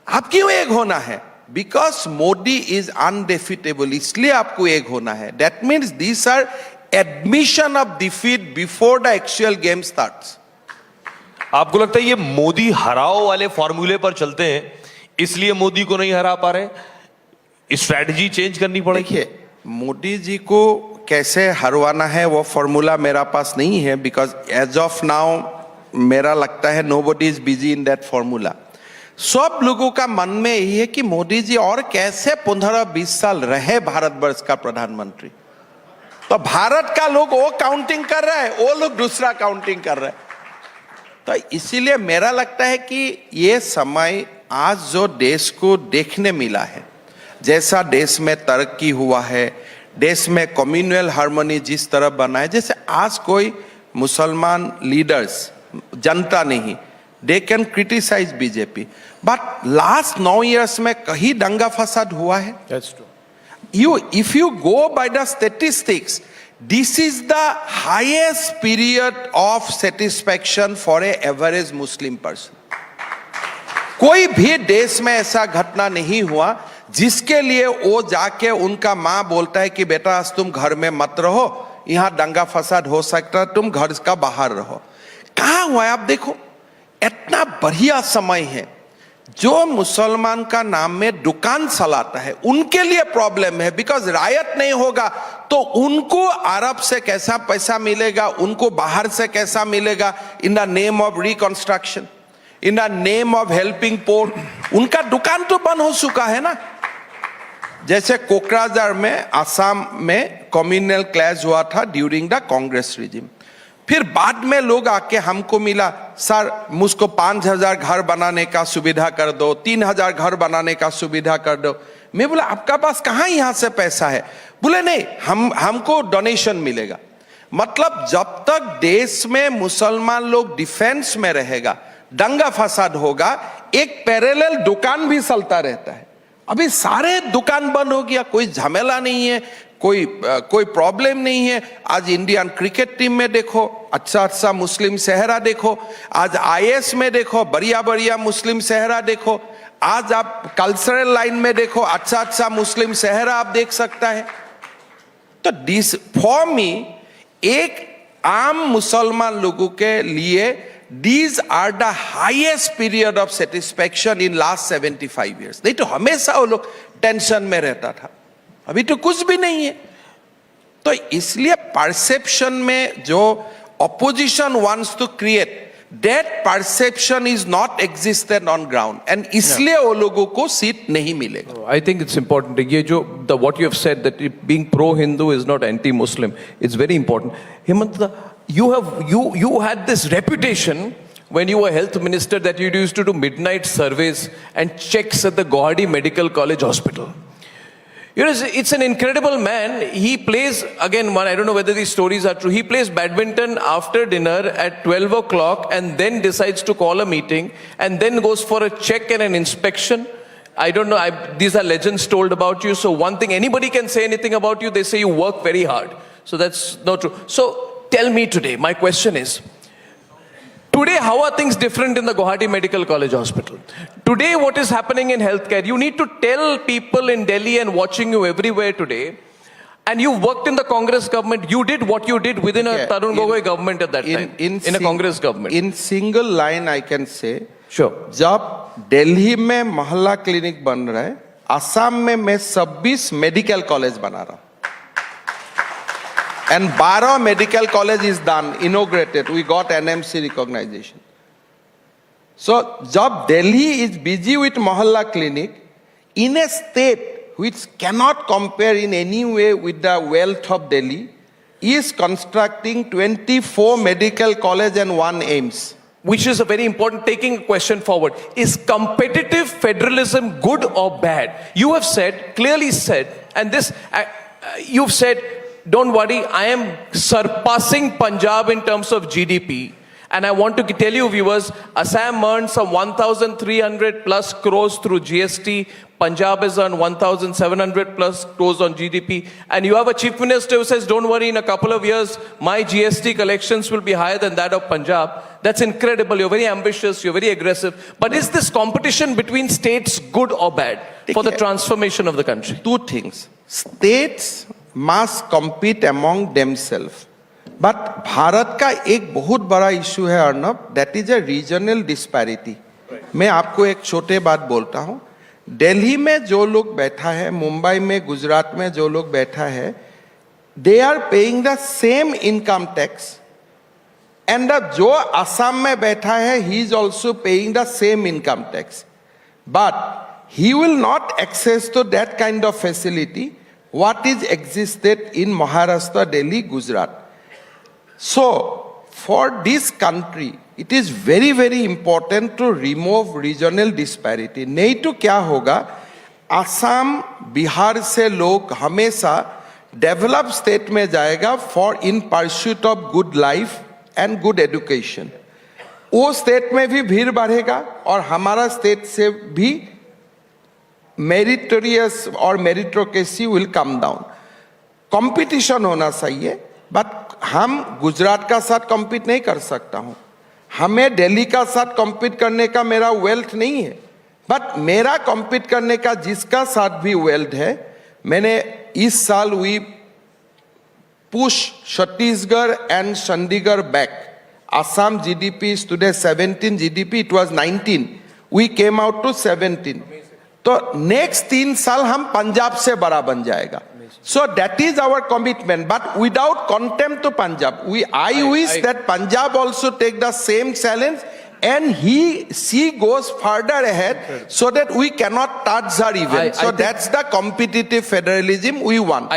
आप क्यों एक होना है? बिकॉज मोदी इज अनडिफीटेबल, इसलिए आपको एक होना है। That means these are admission of defeat before the actual game starts. आपको लगता है ये मोदी हराओ वाले फॉर्मूले पर चलते हैं, इसलिए मोदी को नहीं हरा पा रहे? स्ट्रैटेजी चेंज करनी पड़ेगी। देखिए, मोदी जी को कैसे हरवाना है वो फॉर्मूला मेरा पास नहीं है, बिकॉज एज ऑफ नाउ मेरा लगता है nobody is busy in that formula. सब लोगों का मन में यही है कि मोदी जी और कैसे 15-20 साल रहे भारतवर्ष का प्रधानमंत्री। तो भारत का लोग वो काउंटिंग कर रहा है, वो लोग दूसरा काउंटिंग कर रहे हैं। तो इसीलिए मेरा लगता है कि ये समय आज जो देश को देखने मिला है, जैसा देश में तरक्की हुआ है, देश में कम्युनल हार्मनी जिस तरह बना है, जैसे आज कोई मुसलमान लीडर्स, जनता नहीं, they can criticise BJP, but last 9 years में कहीं दंगा फसाद हुआ है? That's true. If you go by the statistics, this is the highest period of satisfaction for a average Muslim person. कोई भी देश में ऐसा घटना नहीं हुआ जिसके लिए वो जाके उनका माँ बोलता है कि बेटा आज तुम घर में मत रहो, यहाँ दंगा फसाद हो सकता है, तुम घर का बाहर रहो। कहाँ हुआ है? आप देखो, इतना बढ़िया समय है। जो मुसलमान का नाम में दुकान चलाता है उनके लिए प्रॉब्लम है, बिकॉज रायत नहीं होगा तो उनको अरब से कैसा पैसा मिलेगा, उनको बाहर से कैसा मिलेगा? In the name of reconstruction, in the name of helping poor, उनका दुकान तो बंद हो चुका है ना। जैसे कोकराझार में, असम में कम्युनल क्लैश हुआ था ड्यूरिंग द कांग्रेस रिजिम, फिर बाद में लोग आके हमको मिला, सर मुझको 5000 घर बनाने का सुविधा कर दो, 3000 घर बनाने का सुविधा कर दो। मैं बोला आपका पास कहाँ यहाँ से पैसा है? बोले नहीं, हमको डोनेशन मिलेगा। मतलब जब तक देश में मुसलमान लोग डिफेंस में रहेगा, दंगा फसाद होगा, एक पैरेलल दुकान भी चलता रहता है। अभी सारे दुकान बंद हो गया, कोई झमेला नहीं है, कोई प्रॉब्लम नहीं है। आज इंडियन क्रिकेट टीम में देखो अच्छा मुस्लिम चेहरा देखो, आज आईएएस में देखो बढ़िया मुस्लिम चेहरा देखो, आज आप कल्चरल लाइन में देखो अच्छा मुस्लिम चेहरा आप देख सकता है। तो दिस फॉर मी एक आम मुसलमान लोगों के लिए these are the highest period of satisfaction in last 75 years. नहीं तो हमेशा वो लोग टेंशन में रहता था, अभी तो कुछ भी नहीं है। तो इसलिए परसेप्शन में जो opposition wants to create, that perception is not existent on ground, and इसलिए वो लोगों को सीट नहीं मिलेगा। I think it's important. ये जो what you have said that being pro-Hindu is not anti-Muslim, it's very important. Himanta, you had this reputation when you were health minister that you used to do midnight surveys and checks at the Guwahati Medical College Hospital. You know, it's an incredible man. He plays, again, I don't know whether these stories are true. He plays badminton after dinner at 12 o'clock and then decides to call a meeting and then goes for a check and an inspection. I don't know, these are legends told about you. So one thing, anybody can say anything about you, they say you work very hard. So that's not true. So tell me today, my question is, today, how are things different in the Guwahati Medical College Hospital? Today, what is happening in healthcare? You need to tell people in Delhi and watching you everywhere today, and you worked in the Congress government, you did what you did within a Tarun Gogoi government at that time, in a Congress government. In single line, I can say, sure. जब दिल्ली में मोहल्ला clinic बन रहा है, असम में मैं 26 medical college बना रहा हूँ. And 12 medical college is done, inaugurated. We got NMC recognition. So, जब Delhi is busy with Mohalla clinic, in a state which cannot compare in any way with the wealth of Delhi, is constructing 24 medical college and 1 AIMS. Which is a very important, taking a question forward. Is competitive federalism good or bad? You have said, clearly said, and this, you've said, don't worry, I am surpassing Punjab in terms of GDP. And I want to tell you viewers, Assam earned some 1,300 plus crores through GST. Punjab has earned 1,700 plus crores on GDP. And you have a chief minister who says, don't worry, in a couple of years, my GST collections will be higher than that of Punjab. That's incredible. You're very ambitious. You're very aggressive. But is this competition between states good or bad for the transformation of the country? Two things. States must compete among themselves. But Bharat का एक बहुत बड़ा issue है Arnab, that is a regional disparity. मैं आपको एक छोटे बात बोलता हूँ. दिल्ली में जो लोग बैठा है, मुंबई में, गुजरात में जो लोग बैठा है, they are paying the same income tax. And जो असम में बैठा है, he is also paying the same income tax. But he will not access to that kind of facility what is existed in Maharashtra, Delhi, Gujarat. So, for this country, it is very, very important to remove regional disparity. नहीं तो क्या होगा, असम, बिहार से लोग हमेशा developed state में जाएगा for in pursuit of good life and good education. वो state में भी भीड़ बढ़ेगा और हमारा state से भी meritorious or meritocracy will come down. Competition होना चाहिए, but हम गुजरात का साथ compete नहीं कर सकता हूँ. हमें दिल्ली का साथ compete करने का मेरा wealth नहीं है. But मेरा compete करने का जिसका साथ भी wealth है, मैंने इस साल we push Chhattisgarh and Chandigarh back. Assam GDP is today 17 GDP, it was 19. We came out to 17. तो नेक्स्ट 3 साल हम पंजाब से बड़ा बन जाएगा. So that is our commitment, but without contempt to Punjab. I wish that Punjab also take the same challenge and she goes further ahead so that we cannot touch her even. So that's the competitive federalism we want.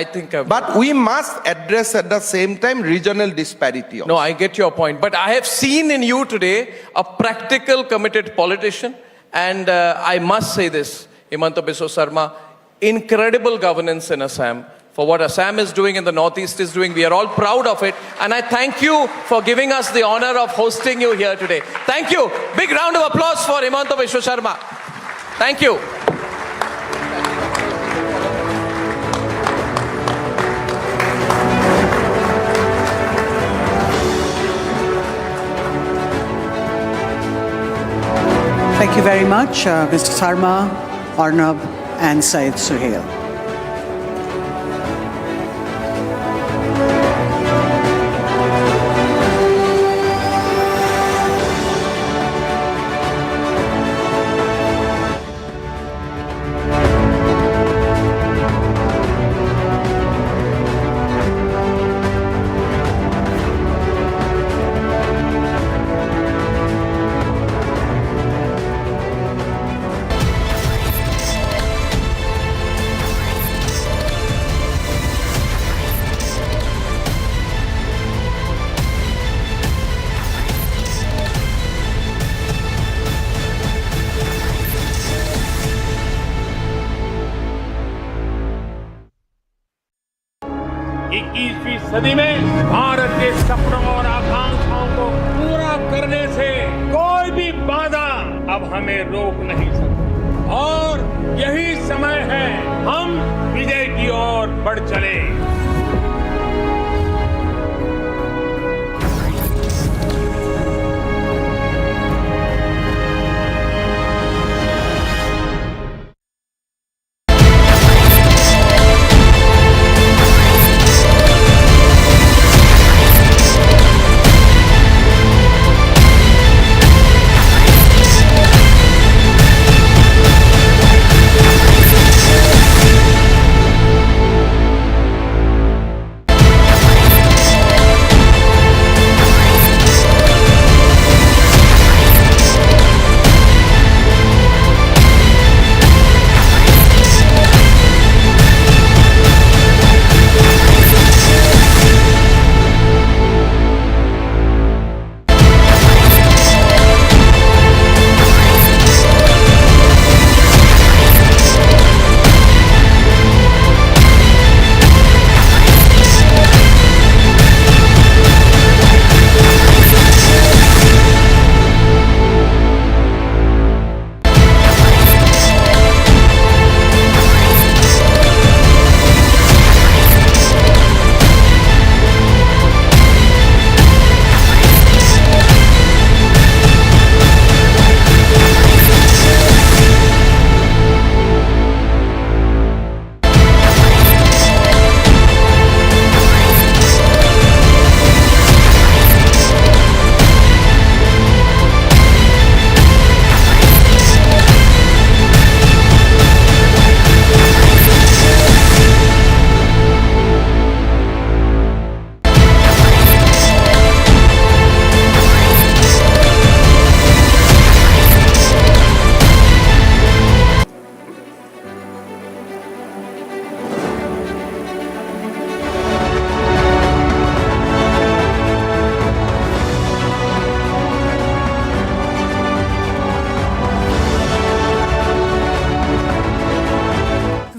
But we must address at the same time regional disparity also. No, I get your point. But I have seen in you today a practical, committed politician. And I must say this, Himanta Biswa Sarma, incredible governance in Assam. For what Assam is doing and the Northeast is doing, we are all proud of it. And I thank you for giving us the honor of hosting you here today. Thank you. Big round of applause for Himanta Biswa Sarma. Thank you. very much, Mr. Sarma, Arnab, and Syed Suhail. सदी में भारत के सपनों और आकांक्षाओं को पूरा करने से कोई भी बाधा अब हमें रोक नहीं सकती और यही समय है हम विजय की ओर बढ़ चले।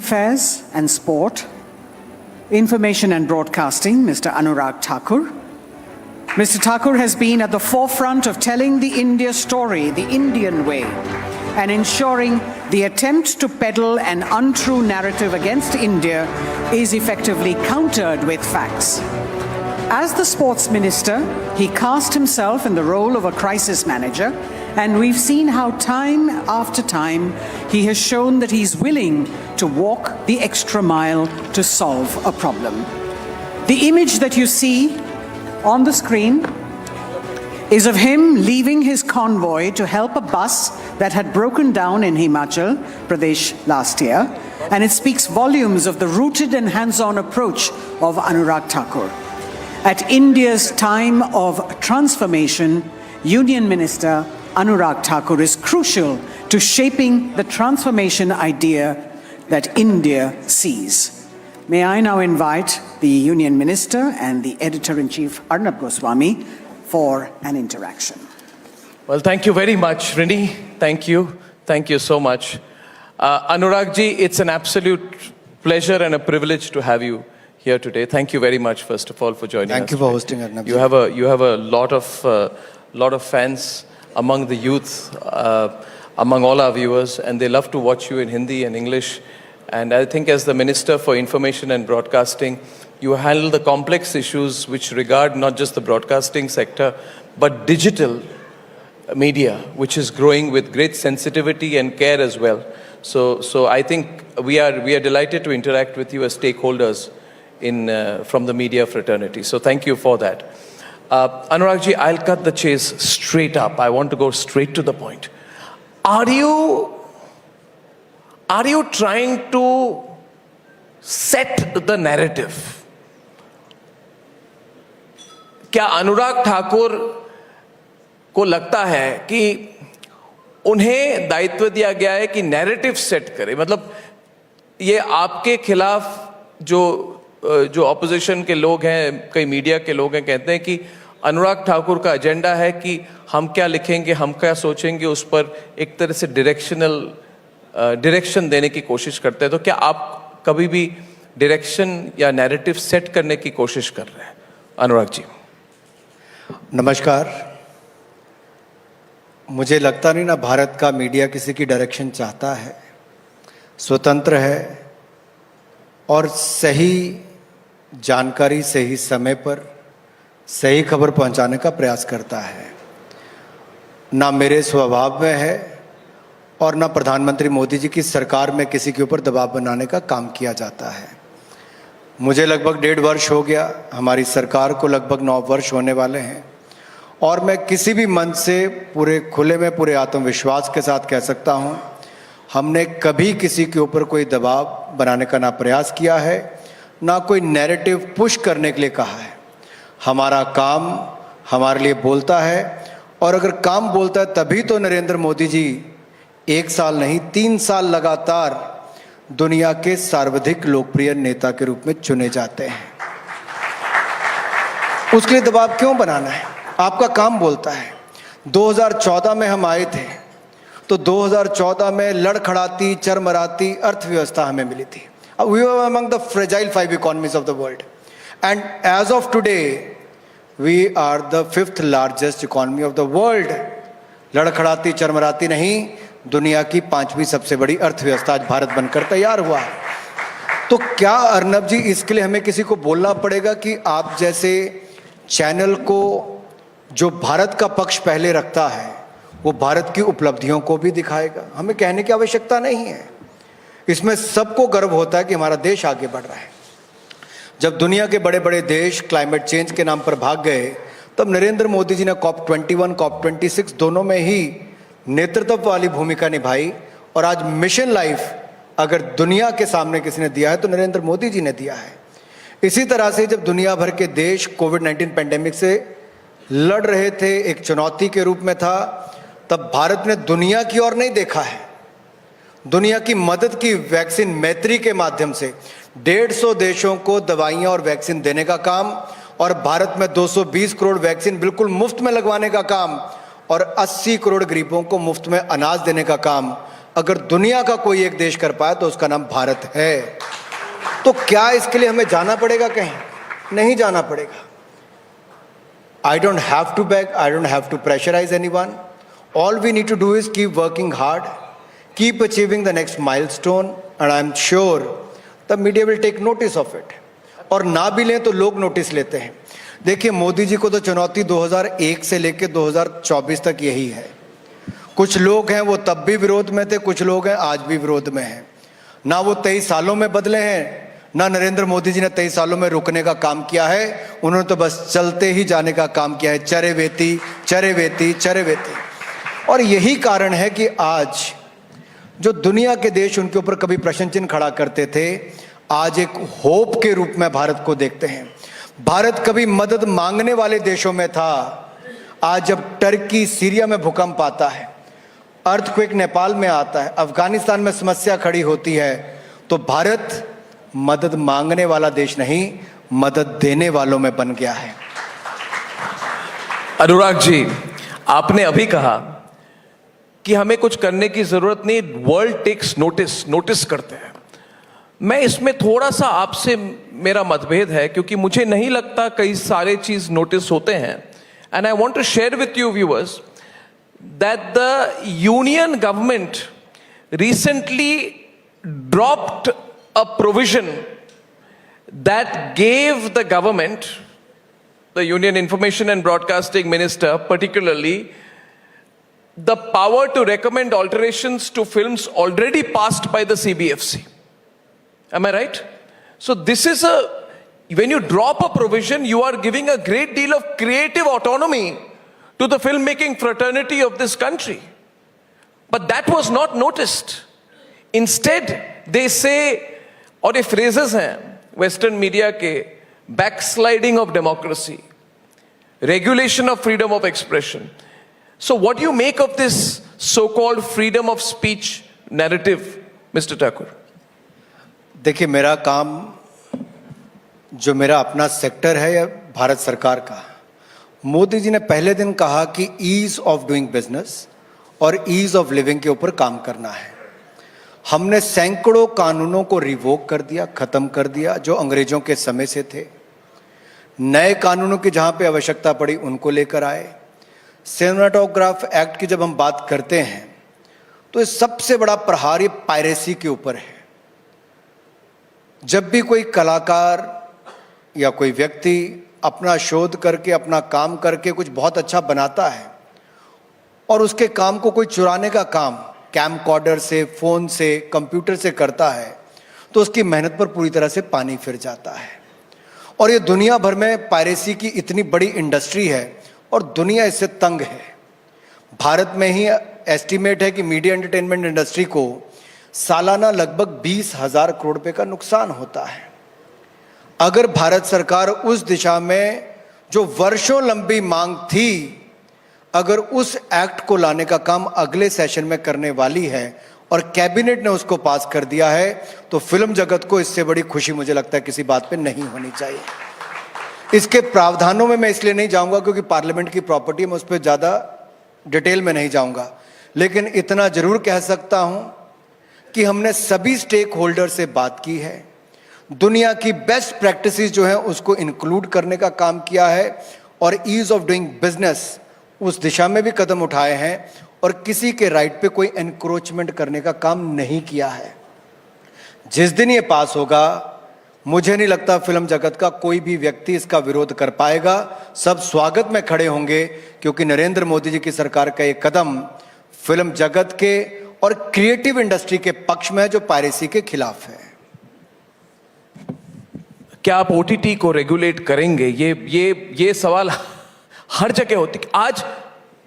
Affairs and Sport, Information and Broadcasting, Mr. Anurag Thakur. Mr. Thakur has been at the forefront of telling the India story, the Indian way, and ensuring the attempt to peddle an untrue narrative against India is effectively countered with facts. As the sports minister, he cast himself in the role of a crisis manager, and we've seen how time after time he has shown that he's willing to walk the extra mile to solve a problem. The image that you see on the screen is of him leaving his convoy to help a bus that had broken down in Himachal Pradesh last year, and it speaks volumes of the rooted and hands-on approach of Anurag Thakur. At India's time of transformation, Union Minister Anurag Thakur is crucial to shaping the transformation idea that India sees. May I now invite the Union Minister and the Editor-in-Chief Arnab Goswami for an interaction. Well, thank you very much, Rini. Thank you. Thank you so much. Anurag ji, it's an absolute pleasure and a privilege to have you here today. Thank you very much, first of all, for joining us. Thank you for hosting, Arnab ji. You have a lot of fans among the youth, among all our viewers, and they love to watch you in Hindi and English. And I think as the Minister for Information and Broadcasting, you handle the complex issues which regard not just the broadcasting sector, but digital media, which is growing with great sensitivity and care as well. So I think we are delighted to interact with you as stakeholders from the media fraternity. So thank you for that. Anurag ji, I'll cut the chase straight up. I want to go straight to the point. Are you trying to set the narrative? क्या अनुराग ठाकुर को लगता है कि उन्हें दायित्व दिया गया है कि नैरेटिव सेट करे? मतलब ये आपके खिलाफ जो ऑपोजिशन के लोग हैं, कई मीडिया के लोग हैं, कहते हैं कि अनुराग ठाकुर का एजेंडा है कि हम क्या लिखेंगे, हम क्या सोचेंगे, उस पर एक तरह से डायरेक्शन देने की कोशिश करते हैं. तो क्या आप कभी भी डायरेक्शन या नैरेटिव सेट करने की कोशिश कर रहे हैं? अनुराग जी. नमस्कार. मुझे लगता नहीं ना भारत का मीडिया किसी की डायरेक्शन चाहता है. स्वतंत्र है और सही जानकारी सही समय पर सही खबर पहुंचाने का प्रयास करता है. ना मेरे स्वभाव में है और ना प्रधानमंत्री मोदी जी की सरकार में किसी के ऊपर दबाव बनाने का काम किया जाता है. मुझे लगभग 1.5 वर्ष हो गया, हमारी सरकार को लगभग 9 वर्ष होने वाले हैं, और मैं किसी भी मंच से पूरे खुले में पूरे आत्मविश्वास के साथ कह सकता हूं, हमने कभी किसी के ऊपर कोई दबाव बनाने का ना प्रयास किया है, ना कोई नैरेटिव पुश करने के लिए कहा है. हमारा काम हमारे लिए बोलता है, और अगर काम बोलता है तभी तो नरेंद्र मोदी जी 1 साल नहीं 3 साल लगातार दुनिया के सर्वाधिक लोकप्रिय नेता के रूप में चुने जाते हैं. उसके लिए दबाव क्यों बनाना है? आपका काम बोलता है. 2014 में हम आए थे तो 2014 में लड़खड़ाती चरमराती अर्थव्यवस्था हमें मिली थी. We were among the fragile 5 economies of the world, and as of today we are the 5th largest economy of the world. लड़खड़ाती चरमराती नहीं, दुनिया की 5वीं सबसे बड़ी अर्थव्यवस्था आज भारत बनकर तैयार हुआ. तो क्या अर्नब जी इसके लिए हमें किसी को बोलना पड़ेगा कि आप जैसे चैनल को जो भारत का पक्ष पहले रखता है वो भारत की उपलब्धियों को भी दिखाएगा? हमें कहने की आवश्यकता नहीं है. इसमें सबको गर्व होता है कि हमारा देश आगे बढ़ रहा है. जब दुनिया के बड़े बड़े देश क्लाइमेट चेंज के नाम पर भाग गए, तब नरेंद्र मोदी जी ने COP21 COP26 दोनों में ही नेतृत्व वाली भूमिका निभाई. और आज मिशन लाइफ अगर दुनिया के सामने किसी ने दिया है तो नरेंद्र मोदी जी ने दिया है. इसी तरह से जब दुनिया भर के देश कोविड-19 पेंडेमिक से लड़ रहे थे, एक चुनौती के रूप में था, तब भारत ने दुनिया की ओर नहीं देखा है. दुनिया की मदद की वैक्सीन मैत्री के माध्यम से 150 देशों को दवाइयां और वैक्सीन देने का काम, और भारत में 220 करोड़ वैक्सीन बिल्कुल मुफ्त में लगवाने का काम, और 80 करोड़ गरीबों को मुफ्त में अनाज देने का काम अगर दुनिया का कोई एक देश कर पाया तो उसका नाम भारत है. तो क्या इसके लिए हमें जाना पड़ेगा? कहीं नहीं जाना पड़ेगा. I don't have to beg, I don't have to pressurize anyone. All we need to do is keep working hard, keep achieving the next milestone, and I'm sure the media will take notice of it. और ना भी लें तो लोग notice लेते हैं. देखिए, मोदी जी को तो चुनौती 2001 से लेकर 2024 तक यही है. कुछ लोग हैं वो तब भी विरोध में थे, कुछ लोग हैं आज भी विरोध में हैं. ना वो 23 सालों में बदले हैं, ना नरेंद्र मोदी जी ने 23 सालों में रुकने का काम किया है. उन्होंने तो बस चलते ही जाने का काम किया है. चरे वेती चरे वेती चरे वेती. और यही कारण है कि आज जो दुनिया के देश उनके ऊपर कभी प्रश्न चिन्ह खड़ा करते थे, आज एक होप के रूप में भारत को देखते हैं. भारत कभी मदद मांगने वाले देशों में था. आज जब टर्की सीरिया में भूकंप आता है, अर्थक्वेक नेपाल में आता है, अफगानिस्तान में समस्या खड़ी होती है, तो भारत मदद मांगने वाला देश नहीं, मदद देने वालों में बन गया है. अनुराग जी, आपने अभी कहा कि हमें कुछ करने की जरूरत नहीं, वर्ल्ड टेक्स नोटिस करते हैं. मैं इसमें थोड़ा सा आपसे मेरा मतभेद है, क्योंकि मुझे नहीं लगता कई सारे चीज नोटिस होते हैं. And I want to share with you viewers that the union government recently dropped a provision that gave the government, the Union Information and Broadcasting Minister particularly, the power to recommend alterations to films already passed by the CBFC. Am I right? So this is when you drop a provision, you are giving a great deal of creative autonomy to the filmmaking fraternity of this country. But that was not noticed. Instead, they say, और ये phrases हैं Western media के, backsliding of democracy, regulation of freedom of expression. So what do you make of this so-called freedom of speech narrative, Mr. Thakur? देखिए, मेरा काम जो मेरा अपना सेक्टर है या भारत सरकार का, मोदी जी ने पहले दिन कहा कि ईज ऑफ डूइंग बिजनेस और ईज ऑफ लिविंग के ऊपर काम करना है। हमने सैकड़ों कानूनों को रिवोक कर दिया, खत्म कर दिया, जो अंग्रेजों के समय से थे। नए कानूनों की जहां पे आवश्यकता पड़ी उनको लेकर आए। सिनेमाटोग्राफ एक्ट की जब हम बात करते हैं तो इस सबसे बड़ा प्रहार ये पायरेसी के ऊपर है। जब भी कोई कलाकार या कोई व्यक्ति अपना शोध करके, अपना काम करके कुछ बहुत अच्छा बनाता है और उसके काम को कोई चुराने का काम कैमकॉर्डर से, फोन से, कंप्यूटर से करता है, तो उसकी मेहनत पर पूरी तरह से पानी फिर जाता है। और ये दुनिया भर में पायरेसी की इतनी बड़ी इंडस्ट्री है और दुनिया इससे तंग है। भारत में ही एस्टीमेट है कि मीडिया एंटरटेनमेंट इंडस्ट्री को सालाना लगभग 20,000 करोड़ रुपए का नुकसान होता है। अगर भारत सरकार उस दिशा में जो वर्षों लंबी मांग थी, अगर उस एक्ट को लाने का काम अगले सेशन में करने वाली है और कैबिनेट ने उसको पास कर दिया है, तो फिल्म जगत को इससे बड़ी खुशी मुझे लगता है किसी बात पे नहीं होनी चाहिए। इसके प्रावधानों में मैं इसलिए नहीं जाऊंगा क्योंकि पार्लियामेंट की प्रॉपर्टी है, मैं उस पर ज़्यादा डिटेल में नहीं जाऊंगा, लेकिन इतना जरूर कह सकता हूं कि हमने सभी स्टेक होल्डर से बात की है, दुनिया की बेस्ट प्रैक्टिसेस जो हैं उसको इंक्लूड करने का काम किया है और ईज ऑफ डूइंग बिजनेस उस दिशा में भी कदम उठाए हैं और किसी के राइट पे कोई एनक्रोचमेंट करने का काम नहीं किया है। जिस दिन ये पास होगा, मुझे नहीं लगता फिल्म जगत का कोई भी व्यक्ति इसका विरोध कर पाएगा। सब स्वागत में खड़े होंगे क्योंकि नरेंद्र मोदी जी की सरकार का एक कदम फिल्म जगत के और क्रिएटिव इंडस्ट्री के पक्ष में है, जो पायरेसी के खिलाफ है। क्या आप ओटीटी को रेगुलेट करेंगे? ये सवाल हर जगह होती। आज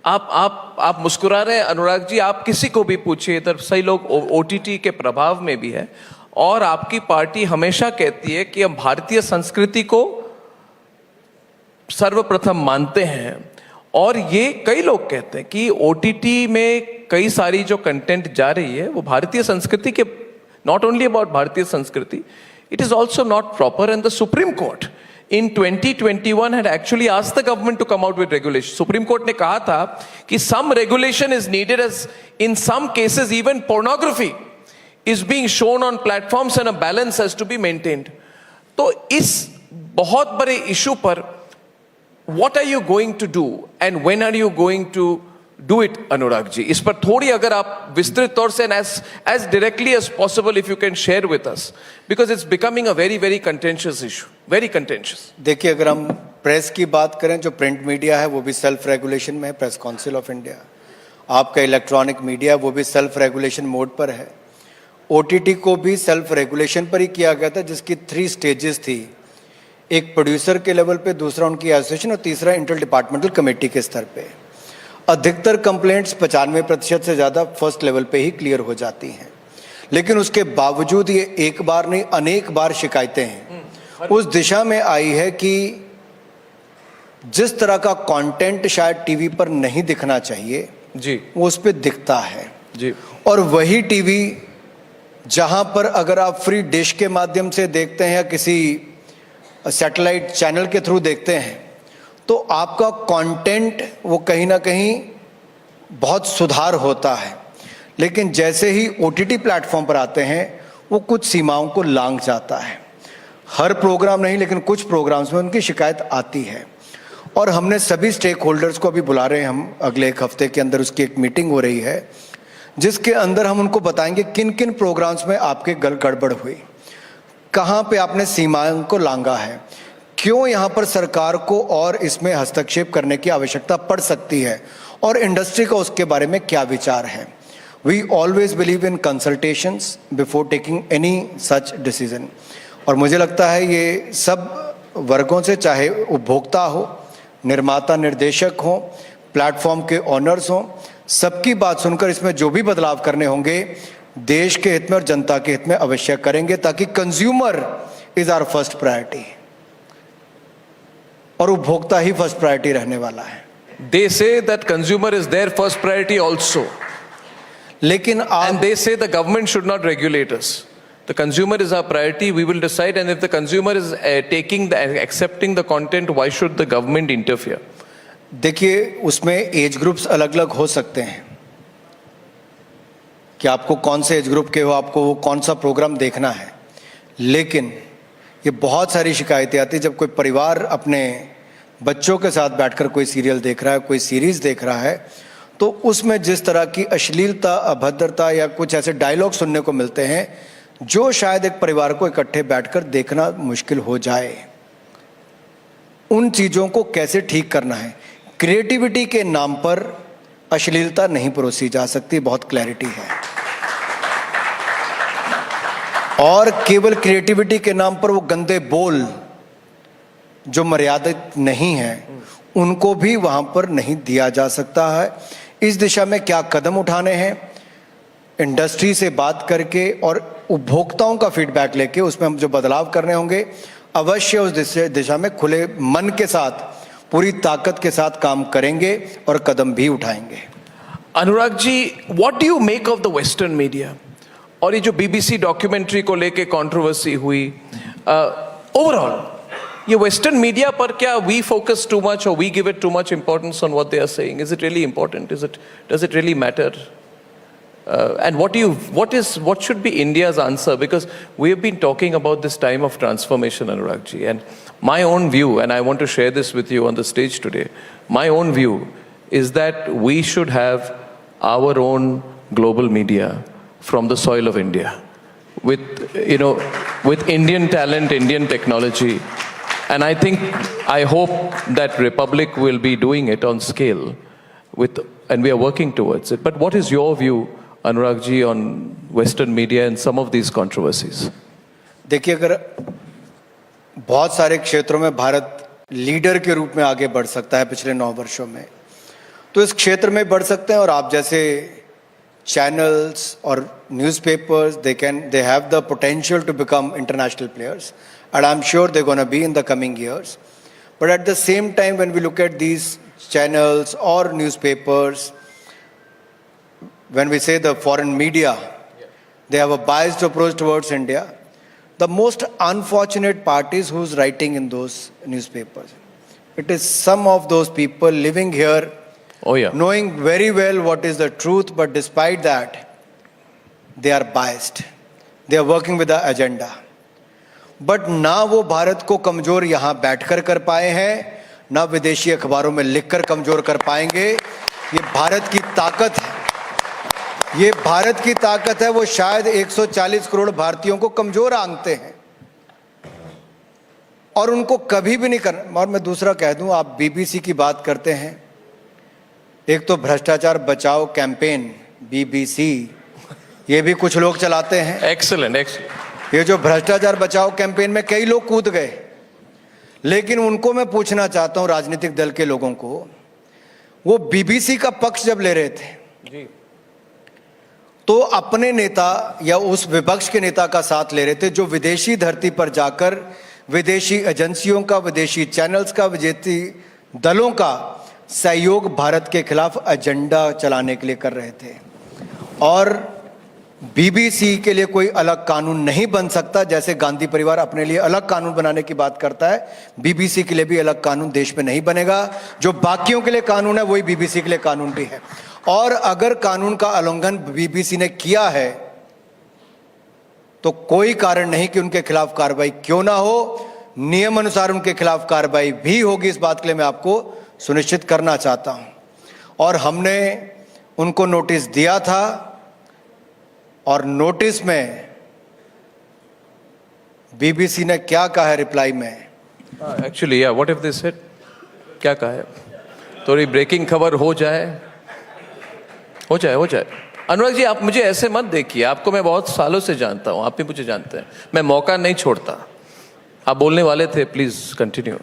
आप मुस्कुरा रहे हैं अनुराग जी, आप किसी को भी पूछिए, इधर सही लोग ओटीटी के प्रभाव में भी है। और आपकी पार्टी हमेशा कहती है कि हम भारतीय संस्कृति को सर्वप्रथम मानते हैं, और ये कई लोग कहते हैं कि ओटीटी में कई सारी जो कंटेंट जा रही है वो भारतीय संस्कृति के, नॉट ओनली अबाउट भारतीय संस्कृति, it is also not proper, and the Supreme Court in 2021 had actually asked the government to come out with regulation. Supreme Court ने कहा था कि some regulation is needed, as in some cases even pornography is being shown on platforms and a balance has to be maintained. तो इस बहुत बड़े issue पर what are you going to do and when are you going to do it, Anurag ji? इस पर थोड़ी अगर आप विस्तृत तौर से as directly as possible if you can share with us, because it's becoming a very very contentious issue, very contentious. देखिए, अगर हम प्रेस की बात करें, जो प्रिंट मीडिया है वो भी सेल्फ रेगुलेशन में है, प्रेस काउंसिल ऑफ इंडिया। आपका इलेक्ट्रॉनिक मीडिया वो भी सेल्फ रेगुलेशन मोड पर है। ओटीटी को भी सेल्फ रेगुलेशन पर ही किया गया था, जिसकी 3 स्टेजेस थी। एक प्रोड्यूसर के लेवल पे, दूसरा उनकी एसोसिएशन और तीसरा इंटर डिपार्टमेंटल कमेटी के स्तर पे। अधिकतर कंप्लेंट्स 95% से ज़्यादा फर्स्ट लेवल पे ही क्लियर हो जाती हैं, लेकिन उसके बावजूद ये एक बार नहीं अनेक बार शिकायतें हैं उस दिशा में आई है कि जिस तरह का कंटेंट शायद टीवी पर नहीं दिखना चाहिए जी, वो उस पर दिखता है जी। और वही टीवी जहां पर अगर आप फ्री डिश के माध्यम से देखते हैं या किसी सैटेलाइट चैनल के थ्रू देखते हैं, तो आपका कंटेंट वो कहीं ना कहीं बहुत सुधार होता है। लेकिन जैसे ही ओटीटी प्लेटफॉर्म पर आते हैं, वो कुछ सीमाओं को लांघ जाता है। हर प्रोग्राम नहीं, लेकिन कुछ प्रोग्राम्स में उनकी शिकायत आती है। और हमने सभी स्टेक होल्डर्स को अभी बुला रहे हैं, हम अगले 1 हफ्ते के अंदर उसकी एक मीटिंग हो रही है, जिसके अंदर हम उनको बताएंगे किन किन प्रोग्राम्स में आपके गड़बड़ हुई, कहाँ पे आपने सीमाओं को लांघा है, क्यों यहाँ पर सरकार को और इसमें हस्तक्षेप करने की आवश्यकता पड़ सकती है, और इंडस्ट्री का उसके बारे में क्या विचार है। We always believe in consultations before taking any such decision. और मुझे लगता है ये सब वर्गों से, चाहे उपभोक्ता हो, निर्माता निर्देशक हो, प्लेटफॉर्म के ऑनर्स हो, सबकी बात सुनकर इसमें जो भी बदलाव करने होंगे देश के हित में और जनता के हित में अवश्य करेंगे, ताकि consumer is our first priority और उपभोक्ता ही फर्स्ट प्रायोरिटी रहने वाला है। They say that consumer is their first priority also. लेकिन and they say the government should not regulate us. The consumer is our priority. We will decide, and if the consumer is accepting the content, why should the government interfere? देखिए, उसमें age groups अलग अलग हो सकते हैं कि आपको कौन से एज ग्रुप के हो, आपको वो कौन सा प्रोग्राम देखना है। लेकिन ये बहुत सारी शिकायतें आती हैं जब कोई परिवार अपने बच्चों के साथ बैठकर कोई सीरियल देख रहा है, कोई सीरीज़ देख रहा है, तो उसमें जिस तरह की अश्लीलता, अभद्रता या कुछ ऐसे डायलॉग सुनने को मिलते हैं जो शायद एक परिवार को इकट्ठे बैठकर देखना मुश्किल हो जाए। उन चीज़ों को कैसे ठीक करना है। क्रिएटिविटी के नाम पर अश्लीलता नहीं परोसी जा सकती, बहुत क्लैरिटी है। और केवल क्रिएटिविटी के नाम पर वो गंदे बोल जो मर्यादित नहीं हैं उनको भी वहाँ पर नहीं दिया जा सकता है। इस दिशा में क्या कदम उठाने हैं, इंडस्ट्री से बात करके और उपभोक्ताओं का फीडबैक लेके उसमें हम जो बदलाव करने होंगे अवश्य उस दिशा में खुले मन के साथ, पूरी ताकत के साथ काम करेंगे और कदम भी उठाएंगे। Anurag ji, what do you make of the western media? और ये जो बीबीसी डॉक्यूमेंट्री को लेके कंट्रोवर्सी हुई, ओवरऑल ये वेस्टर्न मीडिया पर क्या वी फोकस टू मच और we give it too much importance on what they are saying? Is it really important? Does it really matter? And what should be India's answer? Because we have been talking about this time of transformation, Anurag ji, and my own view, and I want to share this with you on the stage today, my own view is that we should have our own global media from the soil of India, with Indian talent, Indian technology, and I hope that Republic will be doing it on scale, and we are working towards it. But what is your view, Anurag ji, on Western media and some of these controversies? देखिए, अगर बहुत सारे क्षेत्रों में Bharat leader के रूप में आगे बढ़ सकता है पिछले 9 वर्षों में, तो इस क्षेत्र में बढ़ सकते हैं। और आप जैसे चैनल्स और newspapers, they have the potential to become international players, and I'm sure they're going to be in the coming years. But at the same time, when we look at these channels or newspapers, when we say the foreign media, they have a biased approach towards India. The most unfortunate part is who's writing in those newspapers. It is some of those people living here, knowing very well what is the truth, but despite that, they are biased. They are working with the agenda. But ना वो भारत को कमजोर यहाँ बैठकर कर पाए हैं, ना विदेशी अखबारों में लिखकर कमजोर कर पाएंगे। ये भारत की ताकत है, ये भारत की ताकत है। वो शायद 140 करोड़ भारतीयों को कमजोर आंकते हैं और उनको कभी भी नहीं करना। और मैं दूसरा कह दूं, आप बीबीसी की बात करते हैं, एक तो भ्रष्टाचार बचाओ कैंपेन बीबीसी, ये भी कुछ लोग चलाते हैं। एक्सीलेंट। ये जो भ्रष्टाचार बचाओ कैंपेन में कई लोग कूद गए, लेकिन उनको मैं पूछना चाहता हूं, राजनीतिक दल के लोगों को, वो बीबीसी का पक्ष जब ले रहे थे जी, तो अपने नेता या उस विपक्ष के नेता का साथ ले रहे थे जो विदेशी धरती पर जाकर विदेशी एजेंसियों का, विदेशी चैनल्स का, विदेशी दलों का सहयोग भारत के खिलाफ एजेंडा चलाने के लिए कर रहे थे। और बीबीसी के लिए कोई अलग कानून नहीं बन सकता। जैसे गांधी परिवार अपने लिए अलग कानून बनाने की बात करता है, बीबीसी के लिए भी अलग कानून देश में नहीं बनेगा। जो बाकियों के लिए कानून है वही बीबीसी के लिए कानून भी है। और अगर कानून का उल्लंघन बीबीसी ने किया है तो कोई कारण नहीं कि उनके खिलाफ कार्रवाई क्यों ना हो, नियम अनुसार उनके खिलाफ कार्रवाई भी होगी। इस बात के लिए मैं आपको सुनिश्चित करना चाहता हूं। और हमने उनको नोटिस दिया था और नोटिस में बीबीसी ने क्या कहा है रिप्लाई में? Actually what if they said, क्या कहा है? थोड़ी ब्रेकिंग खबर हो जाए। हो जाए। अनुराग जी, आप मुझे ऐसे मत देखिए, आपको मैं बहुत सालों से जानता हूं, आप भी मुझे जानते हैं, मैं मौका नहीं छोड़ता। आप बोलने वाले थे, प्लीज कंटिन्यू।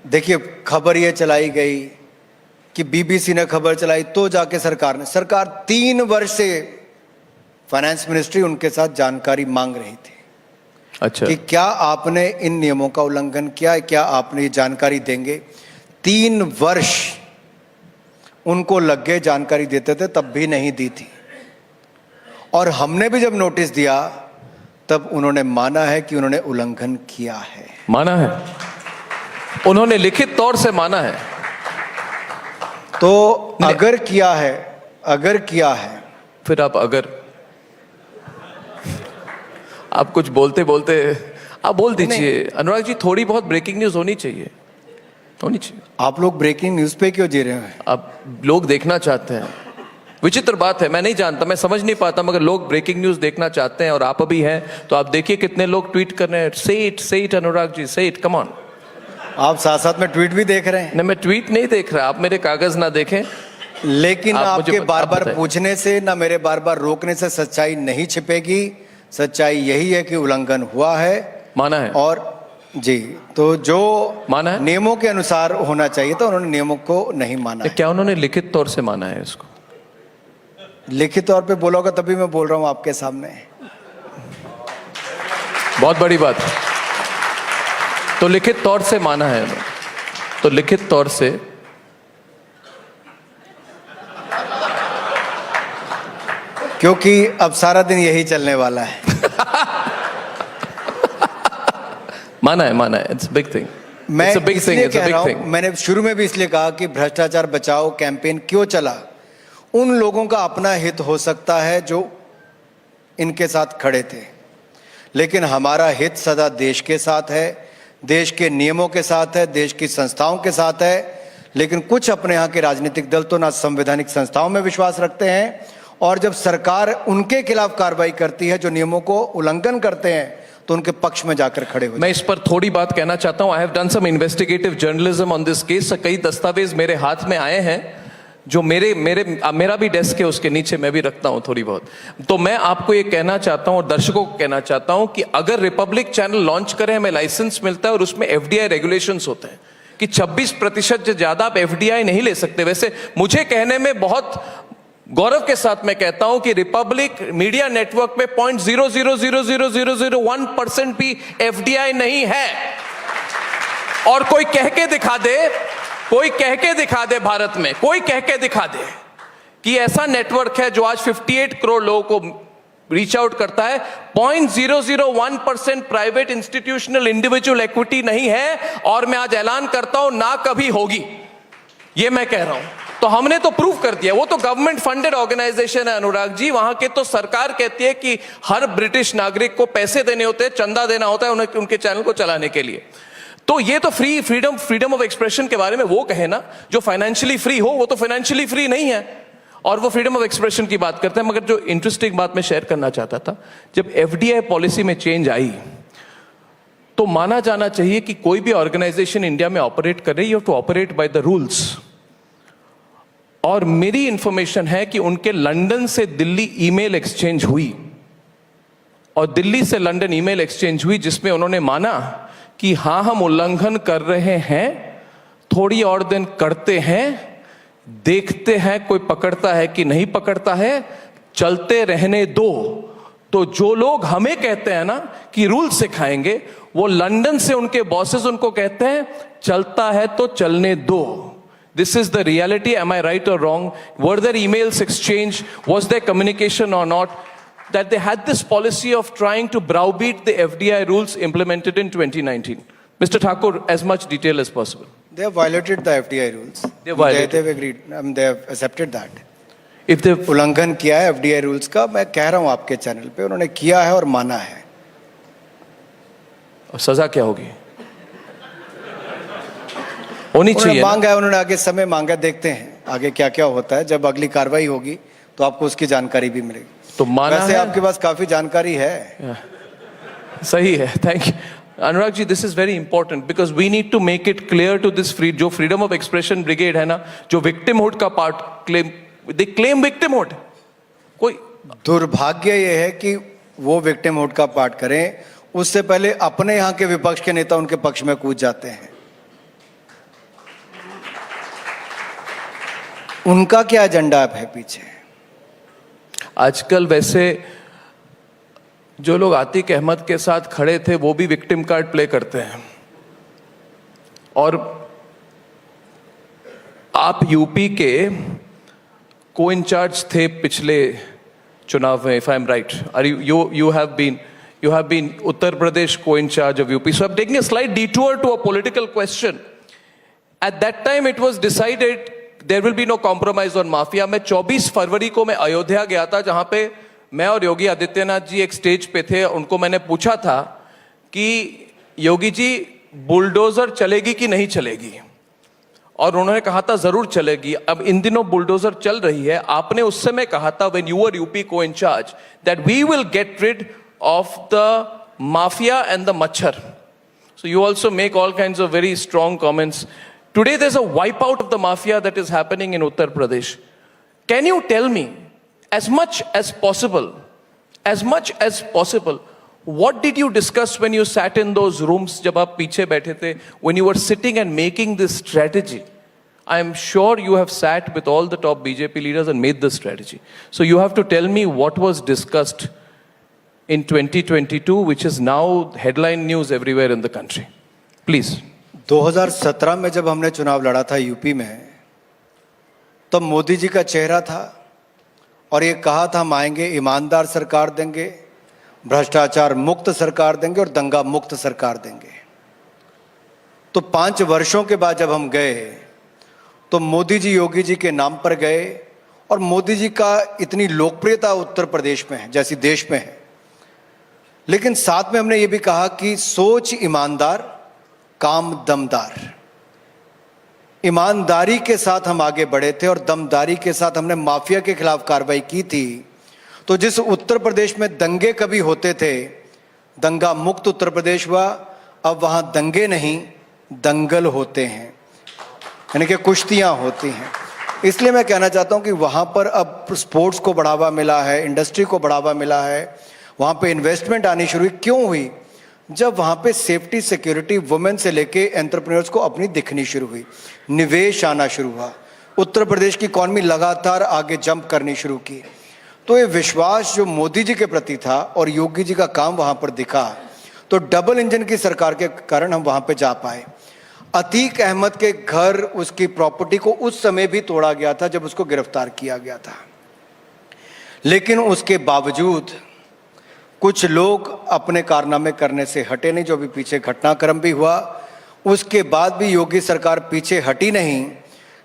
देखिए, खबर ये चलाई गई कि बीबीसी ने खबर चलाई, तो जाके सरकार 3 वर्ष से फाइनेंस मिनिस्ट्री उनके साथ जानकारी मांग रही थी। अच्छा, कि क्या आपने इन नियमों का उल्लंघन किया है, क्या आपने ये जानकारी देंगे। 3 वर्ष उनको लग गए, जानकारी देते थे तब भी नहीं दी थी। और हमने भी जब नोटिस दिया तब उन्होंने माना है कि उन्होंने उल्लंघन किया है। माना है, उन्होंने लिखित तौर से माना है। तो अगर किया है फिर आप कुछ बोलते आप बोल दीजिए। अनुराग जी, थोड़ी बहुत ब्रेकिंग न्यूज होनी चाहिए। आप लोग ब्रेकिंग न्यूज पे क्यों जी रहे हैं? अब लोग देखना चाहते हैं। विचित्र बात है, मैं नहीं जानता, मैं समझ नहीं पाता, मगर लोग ब्रेकिंग न्यूज देखना चाहते हैं और आप अभी हैं, तो आप देखिए कितने लोग ट्वीट कर रहे हैं, से इट अनुराग जी, से इट, कम ऑन। आप साथ में ट्वीट भी देख रहे हैं? नहीं, मैं ट्वीट नहीं देख रहा, आप मेरे कागज ना देखें। लेकिन आपके बार बार पूछने से, ना मेरे बार बार रोकने से सच्चाई नहीं छिपेगी। सच्चाई यही है कि उल्लंघन हुआ है, माना है। और जी, तो जो माना है, नियमों के अनुसार होना चाहिए था, उन्होंने नियमों को नहीं माना है। क्या उन्होंने लिखित तौर से माना है इसको? लिखित तौर पे बोला होगा तभी मैं बोल रहा हूं आपके सामने। बहुत बड़ी बात। तो लिखित तौर से माना है, तो लिखित तौर से क्योंकि अब सारा दिन यही चलने वाला है। माना है, इट्स बिग थिंग। मैं इसलिए कह रहा हूं, मैंने शुरू में भी इसलिए कहा कि भ्रष्टाचार बचाओ कैंपेन क्यों चला। उन लोगों का अपना हित हो सकता है जो इनके साथ खड़े थे, लेकिन हमारा हित सदा देश के साथ है, देश के नियमों के साथ है, देश की संस्थाओं के साथ है। लेकिन कुछ अपने यहाँ के राजनीतिक दल तो ना संवैधानिक संस्थाओं में विश्वास रखते हैं, और जब सरकार उनके खिलाफ कार्रवाई करती है जो नियमों को उल्लंघन करते हैं, तो उनके पक्ष में जाकर खड़े हो। मैं इस पर थोड़ी बात कहना चाहता हूं। I have done some investigative journalism on this case. कई दस्तावेज मेरे हाथ में आए हैं जो मेरा भी डेस्क है, उसके नीचे मैं भी रखता हूं थोड़ी बहुत। तो मैं आपको ये कहना चाहता हूं और दर्शकों को कहना चाहता हूं कि अगर रिपब्लिक चैनल लॉन्च करें, हमें लाइसेंस मिलता है और उसमें एफडीआई रेगुलेशंस होते हैं कि 26% से ज्यादा आप एफडीआई नहीं ले सकते। वैसे मुझे कहने में बहुत गौरव के साथ मैं कहता हूं कि रिपब्लिक मीडिया नेटवर्क में 0.0000001% भी एफडीआई नहीं है। और कोई कह के दिखा दे भारत में, कोई कह के दिखा दे कि ऐसा नेटवर्क है जो आज 58 करोड़ लोगों को रीच आउट करता है। 0.001% प्राइवेट इंस्टीट्यूशनल इंडिविजुअल इक्विटी नहीं है, और मैं आज ऐलान करता हूं ना कभी होगी, ये मैं कह रहा हूं। तो हमने तो प्रूव कर दिया, वो तो गवर्नमेंट फंडेड ऑर्गेनाइजेशन है अनुराग जी। वहां के तो सरकार कहती है कि हर ब्रिटिश नागरिक को पैसे देने होते हैं, चंदा देना होता है उनके चैनल को चलाने के लिए। तो ये तो फ्रीडम ऑफ एक्सप्रेशन के बारे में वो कहे ना, जो फाइनेंशियली फ्री हो, वो तो फाइनेंशियली फ्री नहीं है और वो फ्रीडम ऑफ एक्सप्रेशन की बात करते हैं। मगर जो इंटरेस्टिंग बात मैं शेयर करना चाहता था, जब एफडीआई पॉलिसी में चेंज आई तो माना जाना चाहिए कि कोई भी ऑर्गेनाइजेशन इंडिया में ऑपरेट कर रही है, you have to operate by the rules. और मेरी इंफॉर्मेशन है कि उनके लंदन से दिल्ली ईमेल एक्सचेंज हुई और दिल्ली से लंदन ईमेल एक्सचेंज हुई, जिसमें उन्होंने माना कि हां हम उल्लंघन कर रहे हैं, थोड़ी और दिन करते हैं, देखते हैं कोई पकड़ता है कि नहीं पकड़ता है, चलते रहने दो। तो जो लोग हमें कहते हैं ना कि रूल सिखाएंगे, वो लंदन से उनके बॉसेस उनको कहते हैं चलता है तो चलने दो। This is the reality. Am I right or wrong? Were there emails exchanged? Was there communication or not? That they had this policy of trying to browbeat the FDI rules implemented in 2019. Mr. Thakur, as much detail as possible. They have violated the FDI rules. They've agreed. they have accepted that. If they've उल्लंघन किया है FDI rules का, मैं कह रहा हूं आपके channel पे, उन्होंने किया है और माना है। और सजा क्या होगी? होनी चाहिए। मांगा है उन्होंने, आगे समय मांगा, देखते हैं आगे क्या क्या होता है। जब अगली कार्रवाई होगी तो आपको उसकी जानकारी भी मिलेगी। तो माना वैसे है, आपके पास काफी जानकारी है। सही है, thank you Anurag ji. This is very important because we need to make it clear to this जो फ्रीडम ऑफ एक्सप्रेशन ब्रिगेड है ना, जो विक्टिमहुड का part claim they claim victimhood. कोई दुर्भाग्य ये है कि वो विक्टिमहुड का पाठ करें, उससे पहले अपने यहाँ के विपक्ष के नेता उनके पक्ष में कूद जाते हैं. उनका क्या एजेंडा है पीछे? आजकल वैसे जो लोग आतिक अहमद के साथ खड़े थे वो भी विक्टिम कार्ड प्ले करते हैं. और आप यूपी के को इंचार्ज थे पिछले चुनाव में, if I am right. You have been Uttar Pradesh co-in-charge of UP. So I'm taking a slight detour to a political question. At that time it was decided there will be no compromise on mafia. मैं 24 फरवरी को मैं अयोध्या गया था, जहां पे मैं और योगी आदित्यनाथ जी एक स्टेज पे थे. उनको मैंने पूछा था कि योगी जी बुलडोजर चलेगी कि नहीं चलेगी, और उन्होंने कहा था जरूर चलेगी. अब इन दिनों बुलडोजर चल रही है. आपने उस समय कहा था when you were UP co-in-charge that we will get rid of the mafia and the machhar. So you also make all kinds of very strong comments. Today there's a wipeout of the mafia that is happening in Uttar Pradesh. Can you tell me, as much as possible, what did you discuss when you sat in those rooms, जब आप पीछे बैठे थे, when you were sitting and making this strategy? I am sure you have sat with all the top BJP leaders and made this strategy. So you have to tell me what was discussed in 2022, which is now headline news everywhere in the country. Please. 2017 में जब हमने चुनाव लड़ा था UP में, तो मोदी जी का चेहरा था और ये कहा था हम आएंगे, ईमानदार सरकार देंगे, भ्रष्टाचार मुक्त सरकार देंगे और दंगा मुक्त सरकार देंगे. तो 5 वर्षों के बाद जब हम गए तो मोदी जी योगी जी के नाम पर गए, और मोदी जी का इतनी लोकप्रियता उत्तर प्रदेश में है जैसी देश में है. लेकिन साथ में हमने ये भी कहा कि सोच ईमानदार, काम दमदार. ईमानदारी के साथ हम आगे बढ़े थे और दमदारी के साथ हमने माफिया के खिलाफ कार्रवाई की थी. तो जिस उत्तर प्रदेश में दंगे कभी होते थे, दंगा मुक्त उत्तर प्रदेश हुआ. अब वहां दंगे नहीं, दंगल होते हैं, यानी कि कुश्तियां होती हैं. इसलिए मैं कहना चाहता हूं कि वहां पर अब स्पोर्ट्स को बढ़ावा मिला है, इंडस्ट्री को बढ़ावा मिला है, वहां पे इन्वेस्टमेंट आनी शुरू हुई. क्यों हुई? जब वहां पे सेफ्टी सिक्योरिटी वुमेन से लेके एंटरप्रेन्योर्स को अपनी दिखनी शुरू हुई, निवेश आना शुरू हुआ, उत्तर प्रदेश की इकॉनमी लगातार आगे जंप करनी शुरू की. तो ये विश्वास जो मोदी जी के प्रति था और योगी जी का काम वहां पर दिखा, तो डबल इंजन की सरकार के कारण हम वहां पे जा पाए. अतीक अहमद के घर, उसकी प्रॉपर्टी को उस समय भी तोड़ा गया था जब उसको गिरफ्तार किया गया था. लेकिन उसके बावजूद कुछ लोग अपने कारनामे करने से हटे नहीं. जो भी पीछे घटनाक्रम भी हुआ, उसके बाद भी योगी सरकार पीछे हटी नहीं.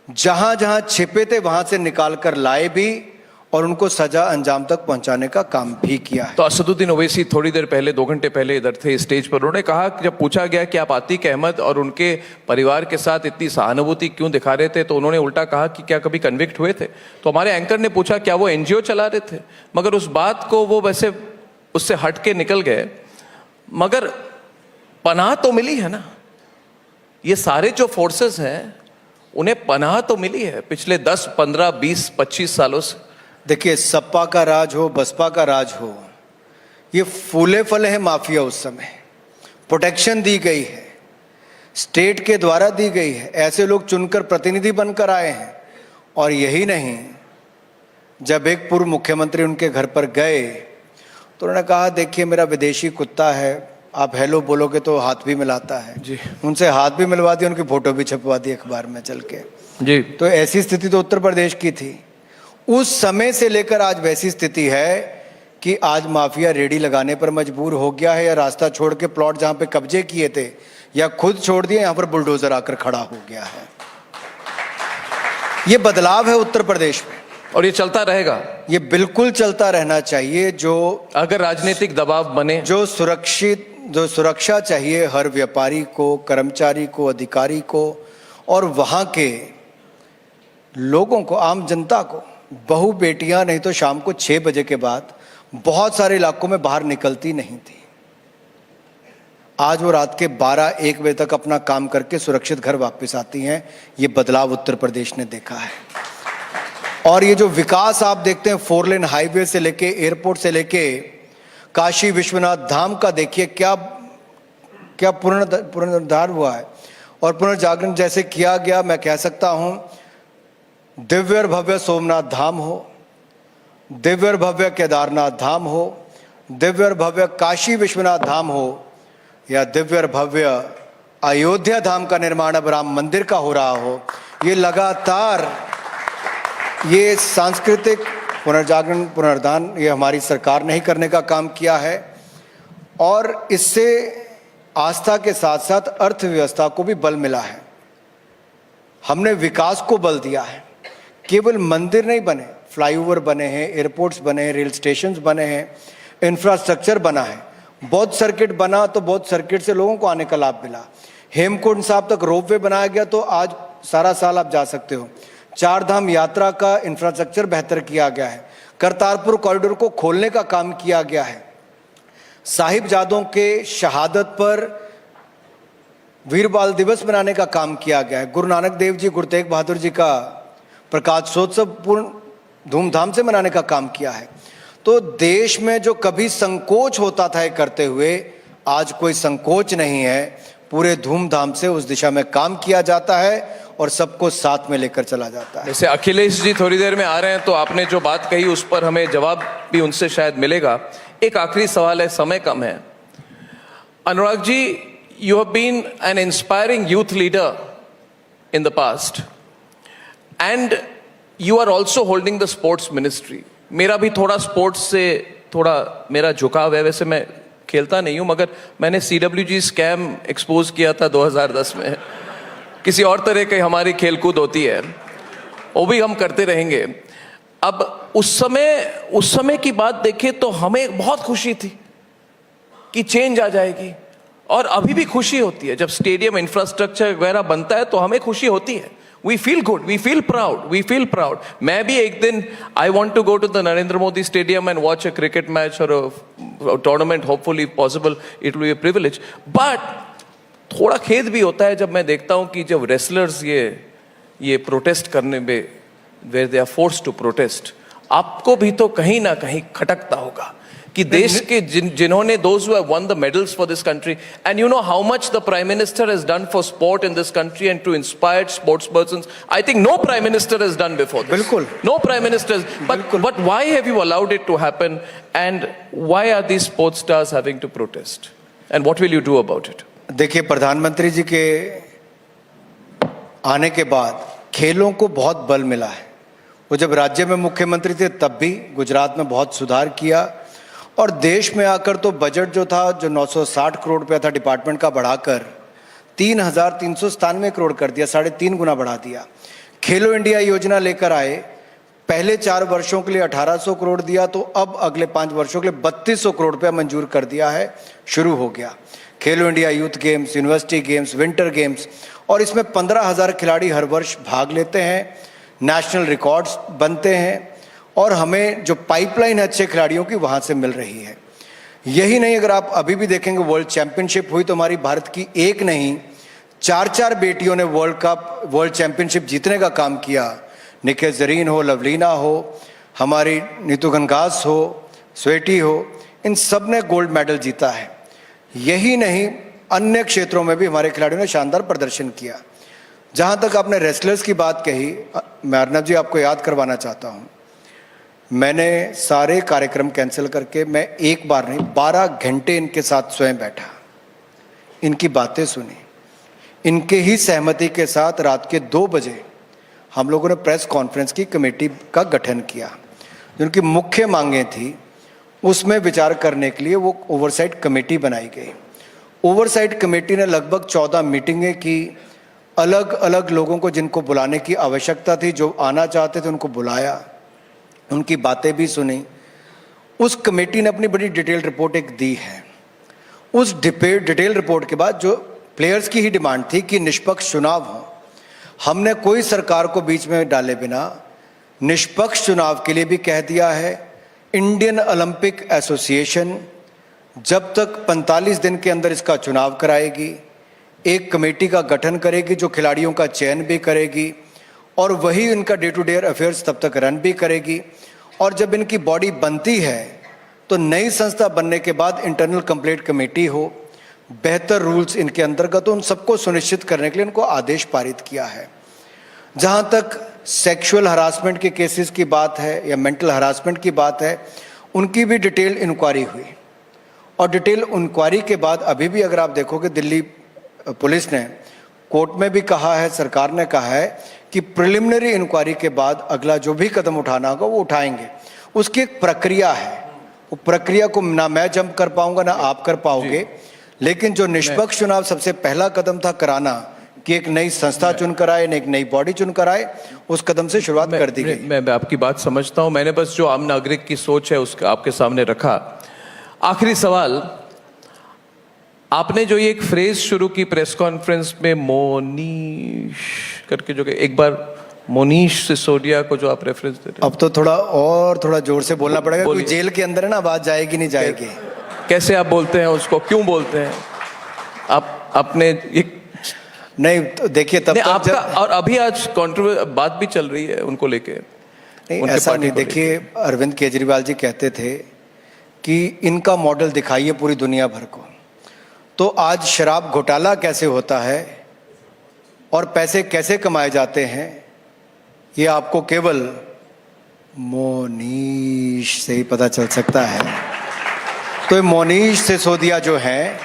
जहां जहां छिपे थे वहां से निकाल कर लाए भी और उनको सजा अंजाम तक पहुंचाने का काम भी किया है. तो असदुद्दीन ओवैसी थोड़ी देर पहले, 2 घंटे पहले इधर थे स्टेज पर. उन्होंने कहा कि जब पूछा गया कि आप आतिक अहमद और उनके परिवार के साथ इतनी सहानुभूति क्यों दिखा रहे थे, तो उन्होंने उल्टा कहा कि क्या कभी कन्विक्ट हुए थे. तो हमारे एंकर ने पूछा क्या वो एनजीओ चला रहे थे, मगर उस बात को वो वैसे उससे हट के निकल गए. मगर पनाह तो मिली है ना. ये सारे जो फोर्सेस हैं उन्हें पनाह तो मिली है पिछले 10, 15, 20, 25 सालों से. देखिए, सपा का राज हो, बसपा का राज हो, ये फूले फले हैं माफिया. उस समय प्रोटेक्शन दी गई है, स्टेट के द्वारा दी गई है, ऐसे लोग चुनकर प्रतिनिधि बनकर आए हैं. और यही नहीं, जब एक पूर्व मुख्यमंत्री उनके घर पर गए तो उन्होंने कहा देखिए मेरा विदेशी कुत्ता है, आप हेलो बोलोगे तो हाथ भी मिलाता है जी. उनसे हाथ भी मिलवा दिया, उनकी फोटो भी छपवा दी अखबार में चल के जी. तो ऐसी स्थिति तो उत्तर प्रदेश की थी. उस समय से लेकर आज वैसी स्थिति है कि आज माफिया रेडी लगाने पर मजबूर हो गया है, या रास्ता छोड़ के प्लॉट जहां पे कब्जे किए थे या खुद छोड़ दिए, यहां पर बुलडोजर आकर खड़ा हो गया है. ये बदलाव है उत्तर प्रदेश में और ये चलता रहेगा. ये बिल्कुल चलता रहना चाहिए. जो अगर राजनीतिक दबाव बने, जो सुरक्षा चाहिए हर व्यापारी को, कर्मचारी को, अधिकारी को और वहां के लोगों को, आम जनता को. बहू बेटियां नहीं तो शाम को 6 बजे के बाद बहुत सारे इलाकों में बाहर निकलती नहीं थी. आज वो रात के 12-1 बजे तक अपना काम करके सुरक्षित घर वापस आती हैं. ये बदलाव उत्तर प्रदेश ने देखा है. और ये जो विकास आप देखते हैं 4 लेन हाईवे से लेके एयरपोर्ट से लेके काशी विश्वनाथ धाम का, देखिए क्या क्या पुनरुद्धार हुआ है और पुनर्जागरण जैसे किया गया। मैं कह सकता हूं दिव्य और भव्य सोमनाथ धाम हो, दिव्य और भव्य केदारनाथ धाम हो, दिव्य और भव्य काशी विश्वनाथ धाम हो, या दिव्य और भव्य अयोध्या धाम का निर्माण अब राम मंदिर का हो रहा हो, ये लगातार ये सांस्कृतिक पुनर्जागरण पुनरुद्धार ये हमारी सरकार ने ही करने का काम किया है। और इससे आस्था के साथ साथ अर्थव्यवस्था को भी बल मिला है। हमने विकास को बल दिया है। केवल मंदिर नहीं बने, फ्लाईओवर बने हैं, एयरपोर्ट्स बने हैं, रेल स्टेशंस बने हैं, इंफ्रास्ट्रक्चर बना है। बौद्ध सर्किट बना तो बौद्ध सर्किट से लोगों को आने का लाभ मिला। हेमकुंड साहब तक रोपवे बनाया गया तो आज सारा साल आप जा सकते हो। 4 धाम यात्रा का इंफ्रास्ट्रक्चर बेहतर किया गया है। करतारपुर कॉरिडोर को खोलने का काम किया गया है। साहिबजादों के शहादत पर वीर बाल दिवस मनाने का काम किया गया है। गुरु नानक देव जी, गुरु तेग बहादुर जी का प्रकाशोत्सव पूर्ण धूमधाम से मनाने का काम किया है। तो देश में जो कभी संकोच होता था करते हुए, आज कोई संकोच नहीं है। पूरे धूमधाम से उस दिशा में काम किया जाता है और सबको साथ में लेकर चला जाता है। जैसे अखिलेश जी थोड़ी देर में आ रहे हैं तो आपने जो बात कही उस पर हमें जवाब भी उनसे शायद मिलेगा। एक आखिरी सवाल है, समय कम है। Anurag ji, you have been an inspiring youth leader in the past and you are also holding the sports ministry. मेरा भी थोड़ा स्पोर्ट्स से थोड़ा मेरा झुकाव है। वैसे मैं खेलता नहीं हूं, मगर मैंने CWG स्कैम एक्सपोज किया था 2010 में। किसी और तरह की हमारी खेलकूद होती है, वो भी हम करते रहेंगे। अब उस समय की बात देखें तो हमें बहुत खुशी थी कि चेंज आ जाएगी, और अभी भी खुशी होती है। जब स्टेडियम इंफ्रास्ट्रक्चर वगैरह बनता है तो हमें खुशी होती है। We feel good, we feel proud. मैं भी एक दिन I want to go to the Narendra Modi stadium and watch a cricket match और tournament, hopefully possible, it will be a privilege. But थोड़ा खेद भी होता है जब मैं देखता हूं कि जब रेसलर्स ये प्रोटेस्ट करने में, where they are forced to protest, आपको भी तो कहीं ना कहीं खटकता होगा कि देश के जिन्होंने those who have won the medals for this country, and you know how much the Prime Minister has done for sport in this country and to inspire sportspersons. I think no Prime Minister has done before this. बिल्कुल, no Prime Minister. But why have you allowed it to happen, and why are these sports stars having to protest? And what will you do about it? देखिए, प्रधानमंत्री जी के आने के बाद खेलों को बहुत बल मिला है। वो जब राज्य में मुख्यमंत्री थे तब भी गुजरात में बहुत सुधार किया, और देश में आकर तो बजट जो था, जो 960 करोड़ रुपया था डिपार्टमेंट का, बढ़ाकर 3,397 करोड़ कर दिया, 3.5 गुना बढ़ा दिया। खेलो इंडिया योजना लेकर आए, पहले 4 वर्षों के लिए 1,800 करोड़ दिया, तो अब अगले 5 वर्षों के लिए 3,200 करोड़ रुपया मंजूर कर दिया है। शुरू हो गया खेलो India youth games, university games, winter games, और इसमें 15,000 खिलाड़ी हर वर्ष भाग लेते हैं। नेशनल रिकॉर्ड्स बनते हैं, और हमें जो पाइपलाइन है अच्छे खिलाड़ियों की वहाँ से मिल रही है। यही नहीं, अगर आप अभी भी देखेंगे वर्ल्ड चैंपियनशिप हुई तो हमारी भारत की एक नहीं 4 बेटियों ने वर्ल्ड चैंपियनशिप जीतने का काम किया। निखिल जरीन हो, लवलीना हो, हमारी नीतू घनघास हो, स्वेटी हो, इन सब ने गोल्ड मेडल जीता है। यही नहीं, अन्य क्षेत्रों में भी हमारे खिलाड़ियों ने शानदार प्रदर्शन किया। जहाँ तक आपने रेसलर्स की बात कही, मैं अर्नब जी आपको याद करवाना चाहता हूँ, मैंने सारे कार्यक्रम कैंसिल करके मैं एक बार नहीं 12 घंटे इनके साथ स्वयं बैठा, इनकी बातें सुनी। इनके ही सहमति के साथ रात के 2 बजे हम लोगों ने प्रेस कॉन्फ्रेंस की कमेटी का गठन किया। जिनकी मुख्य मांगें थी उसमें विचार करने के लिए वो ओवरसाइट कमेटी बनाई गई। ओवरसाइट कमेटी ने लगभग 14 मीटिंगें की, अलग अलग लोगों को जिनको बुलाने की आवश्यकता थी, जो आना चाहते थे उनको बुलाया, उनकी बातें भी सुनी। उस कमेटी ने अपनी बड़ी डिटेल रिपोर्ट एक दी है। उस डिटेल रिपोर्ट के बाद जो प्लेयर्स की ही डिमांड थी कि निष्पक्ष चुनाव हो, हमने कोई सरकार को बीच में डाले बिना निष्पक्ष चुनाव के लिए भी कह दिया है। इंडियन ओलंपिक एसोसिएशन जब तक 45 दिन के अंदर इसका चुनाव कराएगी, एक कमेटी का गठन करेगी जो खिलाड़ियों का चयन भी करेगी, और वही इनका डे टू डे अफेयर्स तब तक रन भी करेगी। और जब इनकी बॉडी बनती है तो नई संस्था बनने के बाद इंटरनल कंप्लेंट कमेटी हो, बेहतर रूल्स इनके अंतर्गत, उन सबको सुनिश्चित करने के लिए इनको आदेश पारित किया है। जहां तक सेक्सुअल हरासमेंट के केसेस की बात है या मेंटल हरासमेंट की बात है, उनकी भी डिटेल इंक्वायरी हुई और डिटेल इंक्वायरी के बाद अभी भी अगर आप देखोगे दिल्ली पुलिस ने कोर्ट में भी कहा है, सरकार ने कहा है कि प्रिलिमिनरी इंक्वायरी के बाद अगला जो भी कदम उठाना होगा वो उठाएंगे। उसकी एक प्रक्रिया है, वो प्रक्रिया को ना मैं जंप कर पाऊंगा ना आप कर पाओगे, लेकिन जो निष्पक्ष चुनाव सबसे पहला कदम था कराना कि एक नई संस्था चुनकर आए, एक नई बॉडी चुनकर आए, उस कदम से शुरुआत कर दी गई। मैं आपकी बात समझता हूं, मैंने बस जो आम नागरिक की सोच है उसका आपके सामने रखा। आखिरी सवाल, आपने जो ये एक फ्रेज शुरू की प्रेस कॉन्फ्रेंस में, मोनीश करके, जो एक बार मोनीश सिसोदिया को जो आप रेफरेंस देते हैं, अब तो थोड़ा जोर से बोलना पड़ेगा क्योंकि जेल के अंदर है ना, बात जाएगी नहीं जाएगी। कैसे आप बोलते हैं उसको, क्यों बोलते हैं आप? अपने एक नहीं तो देखिए तब तक आपका और अभी आज बात भी चल रही है उनको लेके। नहीं ऐसा नहीं, देखिए अरविंद केजरीवाल जी कहते थे कि इनका मॉडल दिखाइए पूरी दुनिया भर को, तो आज शराब घोटाला कैसे होता है और पैसे कैसे कमाए जाते हैं ये आपको केवल मोनीश से ही पता चल सकता है। तो मोनीश सिसोदिया जो हैं,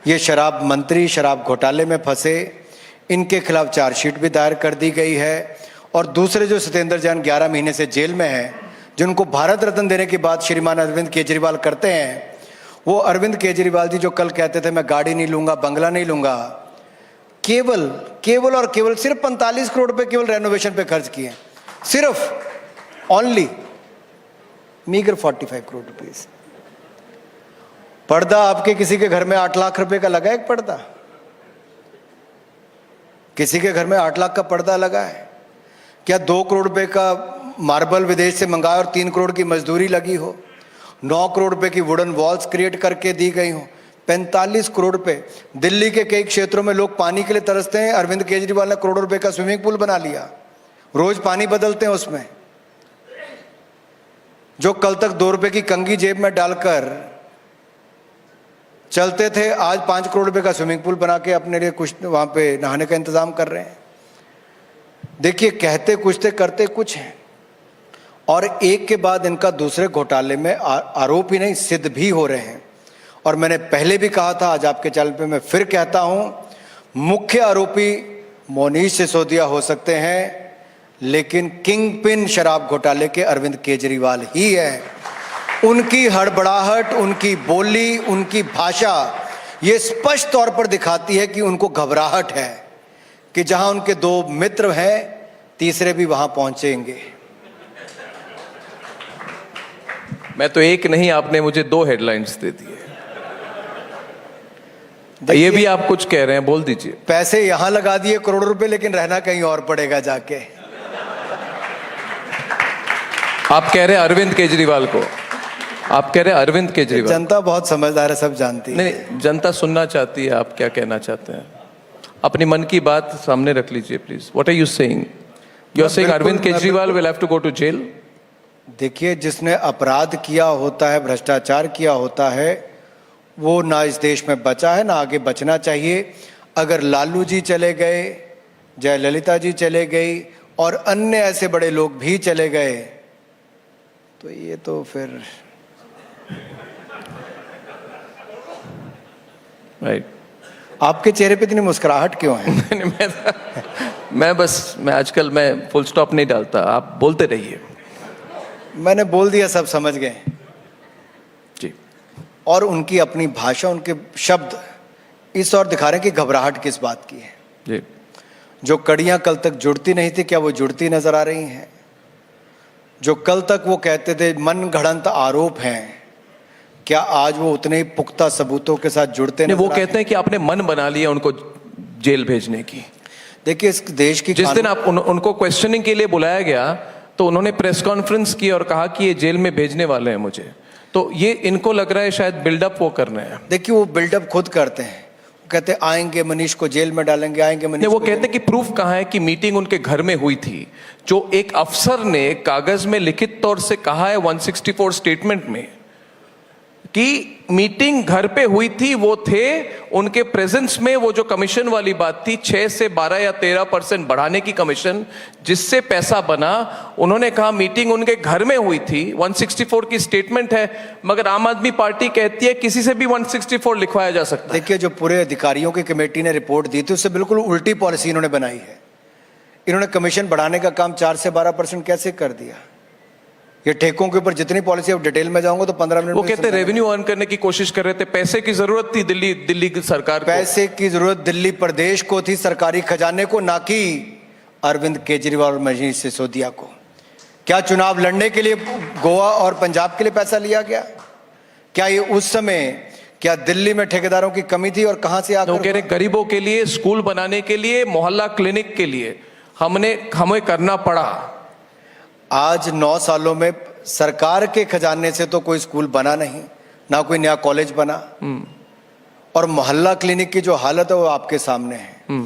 ये शराब मंत्री, शराब घोटाले में फंसे, इनके खिलाफ चार्जशीट भी दायर कर दी गई है। और दूसरे जो सत्येंद्र जैन 11 महीने से जेल में हैं, जिनको भारत रत्न देने की बात श्रीमान अरविंद केजरीवाल करते हैं, वो अरविंद केजरीवाल जी जो कल कहते थे मैं गाड़ी नहीं लूंगा, बंगला नहीं लूंगा, केवल और केवल सिर्फ 45 करोड़ रुपए केवल रेनोवेशन पे खर्च किए, सिर्फ ओनली मीगर 45 करोड़ रुपीस। पर्दा आपके किसी के घर में 8 लाख रुपए का लगा है? एक पर्दा किसी के घर में 8 लाख का पर्दा लगा है क्या? 2 करोड़ रुपए का मार्बल विदेश से मंगाया और 3 करोड़ की मजदूरी लगी हो, 9 करोड़ रुपए की वुडन वॉल्स क्रिएट करके दी गई हो, 45 करोड़ रुपए। दिल्ली के कई क्षेत्रों में लोग पानी के लिए तरसते हैं, अरविंद केजरीवाल ने करोड़ों रुपए का स्विमिंग पूल बना लिया, रोज पानी बदलते हैं उसमें। जो कल तक 2 रुपए की कंघी जेब में डालकर चलते थे, आज 5 करोड़ रुपए का स्विमिंग पूल बना के अपने लिए कुछ वहां पे नहाने का इंतजाम कर रहे हैं। देखिए कहते कुछ थे, करते कुछ हैं, और एक के बाद इनका दूसरे घोटाले में आरोप ही नहीं सिद्ध भी हो रहे हैं। और मैंने पहले भी कहा था, आज आपके चैनल पे मैं फिर कहता हूं, मुख्य आरोपी मोनीश सिसोदिया हो सकते हैं, लेकिन किंग पिन शराब घोटाले के अरविंद केजरीवाल ही है। उनकी हड़बड़ाहट, उनकी बोली, उनकी भाषा ये स्पष्ट तौर पर दिखाती है कि उनको घबराहट है कि जहां उनके 2 मित्र हैं, तीसरे भी वहां पहुंचेंगे। मैं तो एक नहीं, आपने मुझे 2 हेडलाइंस दे दिए। ये भी आप कुछ कह रहे हैं, बोल दीजिए। पैसे यहां लगा दिए करोड़ों रुपए, लेकिन रहना कहीं और पड़ेगा जाके। आप कह रहे हैं अरविंद केजरीवाल को, आप कह रहे हैं अरविंद केजरीवाल। जनता बहुत समझदार है, सब जानती है। नहीं, जनता सुनना चाहती है आप क्या कहना चाहते हैं। अपनी मन की बात सामने रख लीजिए please. What are you saying? You are saying Arvind Kejriwal will have to go to jail? देखिए, जिसने अपराध किया होता है, भ्रष्टाचार किया होता है, वो ना इस देश में बचा है, ना आगे बचना चाहिए। अगर लालू जी चले गए, जयललिता जी चले गई और अन्य ऐसे बड़े लोग भी चले गए, तो ये तो फिर राइट। आपके चेहरे पे इतनी मुस्कुराहट क्यों है? मैं आजकल मैं फुल स्टॉप नहीं डालता, आप बोलते रहिए। मैंने बोल दिया, सब समझ गए जी। और उनकी अपनी भाषा, उनके शब्द इस और दिखा रहे हैं कि घबराहट किस बात की है जी। जो कड़ियां कल तक जुड़ती नहीं थी, क्या वो जुड़ती नजर आ रही हैं? जो कल तक वो कहते थे मन गढ़ंत आरोप हैं, क्या आज वो उतने ही पुख्ता सबूतों के साथ जुड़ते नहीं? वो कहते हैं कि आपने मन बना लिया उनको जेल भेजने की। देखिए, इस देश की जिस दिन आप उनको क्वेश्चनिंग के लिए बुलाया गया तो उन्होंने प्रेस कॉन्फ्रेंस की और कहा कि ये जेल में भेजने वाले हैं मुझे। तो ये इनको लग रहा है शायद बिल्डअप वो कर रहे हैं। देखिए, वो बिल्डअप खुद करते हैं, कहते आएंगे मनीष को जेल में डालेंगे, आएंगे मनीष। वो कहते कि प्रूफ कहाँ है कि मीटिंग उनके घर में हुई थी, जो एक अफसर ने कागज में लिखित तौर से कहा है 164 स्टेटमेंट में कि मीटिंग घर पे हुई थी, वो थे उनके प्रेजेंस में। वो जो कमीशन वाली बात थी 6 से 12 या 13% बढ़ाने की कमीशन, जिससे पैसा बना, उन्होंने कहा मीटिंग उनके घर में हुई थी। 164 की स्टेटमेंट है, मगर आम आदमी पार्टी कहती है किसी से भी 164 लिखवाया जा सकता है। देखिए, जो पूरे अधिकारियों की कमेटी ने रिपोर्ट दी थी उससे बिल्कुल उल्टी पॉलिसी इन्होंने बनाई है। इन्होंने कमीशन बढ़ाने का काम 4 से 12% कैसे कर दिया। ये ठेकों के ऊपर जितनी पॉलिसी अब डिटेल में जाऊंगा तो 15 मिनट। वो कहते रेवेन्यू अर्न करने की कोशिश कर रहे थे, पैसे की जरूरत थी दिल्ली की सरकार को। पैसे की जरूरत दिल्ली प्रदेश को थी, सरकारी खजाने को, ना कि अरविंद केजरीवाल और मनीष सिसोदिया को। क्या चुनाव लड़ने के लिए गोवा और पंजाब के लिए पैसा लिया गया? क्या ये उस समय क्या दिल्ली में ठेकेदारों की कमी थी और कहां से आकर? कह रहे गरीबों के लिए, स्कूल बनाने के लिए, मोहल्ला क्लिनिक के लिए हमें करना पड़ा। आज 9 सालों में सरकार के खजाने से तो कोई स्कूल बना नहीं, ना कोई नया कॉलेज बना, और मोहल्ला क्लिनिक की जो हालत है वो आपके सामने है।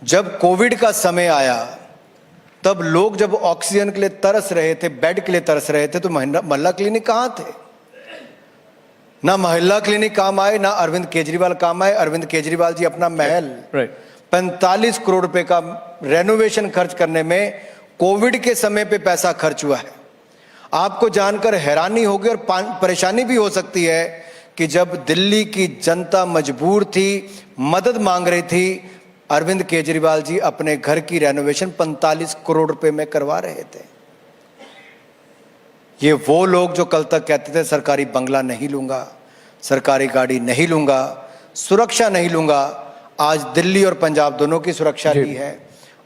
जब कोविड का समय आया तब लोग जब ऑक्सीजन के लिए तरस रहे थे, बेड के लिए तरस रहे थे, तो मोहल्ला क्लिनिक कहां थे? ना मोहल्ला क्लिनिक काम आए, ना अरविंद केजरीवाल काम आए। अरविंद केजरीवाल जी अपना महल 45 करोड़ रुपए का रेनोवेशन खर्च करने में कोविड के समय पे पैसा खर्च हुआ है। आपको जानकर हैरानी होगी और परेशानी भी हो सकती है कि जब दिल्ली की जनता मजबूर थी, मदद मांग रही थी, अरविंद केजरीवाल जी अपने घर की रेनोवेशन 45 करोड़ रुपए में करवा रहे थे। ये वो लोग जो कल तक कहते थे सरकारी बंगला नहीं लूंगा, सरकारी गाड़ी नहीं लूंगा, सुरक्षा नहीं लूंगा, आज दिल्ली और पंजाब दोनों की सुरक्षा ली है।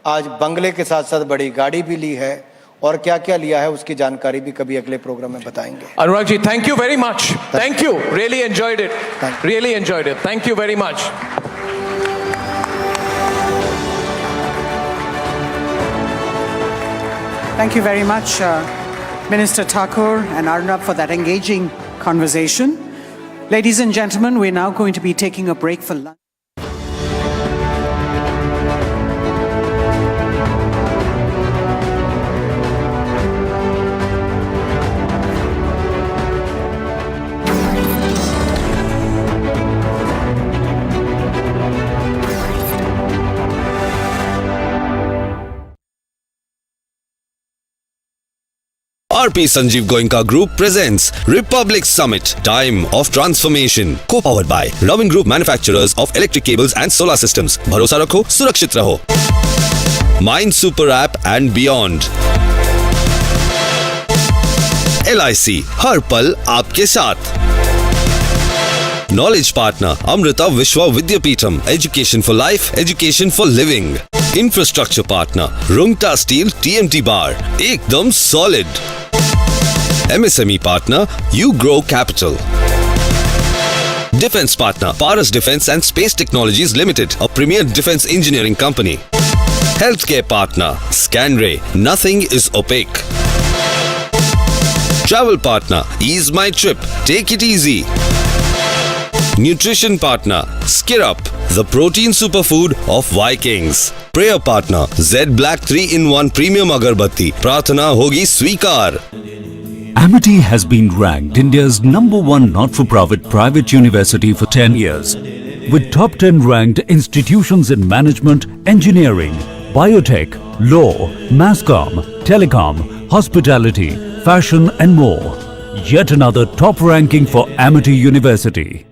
आज बंगले के साथ साथ बड़ी गाड़ी भी ली है, और क्या क्या लिया है उसकी जानकारी भी कभी अगले प्रोग्राम में बताएंगे। Anurag ji, thank you very much. Thank you, really enjoyed it, really enjoyed it. Thank you very much. Thank you very much, Minister Thakur and Arnab, for that engaging conversation. Ladies and gentlemen, we're now going to be taking a break for lunch. RP Sanjeev Goenka Group presents Republic Summit, Time of Transformation, co-powered by Loving Group Manufacturers of Electric Cables and Solar Systems. भरोसा रखो, सुरक्षित रहो. Mind Super App and Beyond. LIC, हर पल आपके साथ. Knowledge Partner, Amrita Vishwa Vidyapeetham, Education for Life, Education for Living. Infrastructure Partner, Rungta Steel TMT Bar, एकदम solid. MSME Partner, You Grow Capital. Defense Partner, Paras Defense and Space Technologies Limited, a premier defense engineering company. Healthcare Partner, Scanray, nothing is opaque. Travel Partner, Ease My Trip, take it easy. Nutrition Partner, Skirrup, the protein superfood of Vikings. Prayer Partner, Z Black 3-in-1 Premium Agarbatti, Prathana Hogi Sweekar. Amity has been ranked India's #1 not-for-profit private university for 10 years, with top 10 ranked institutions in management, engineering, biotech, law, mass comm, telecom, hospitality, fashion and more. Yet another top ranking for Amity University.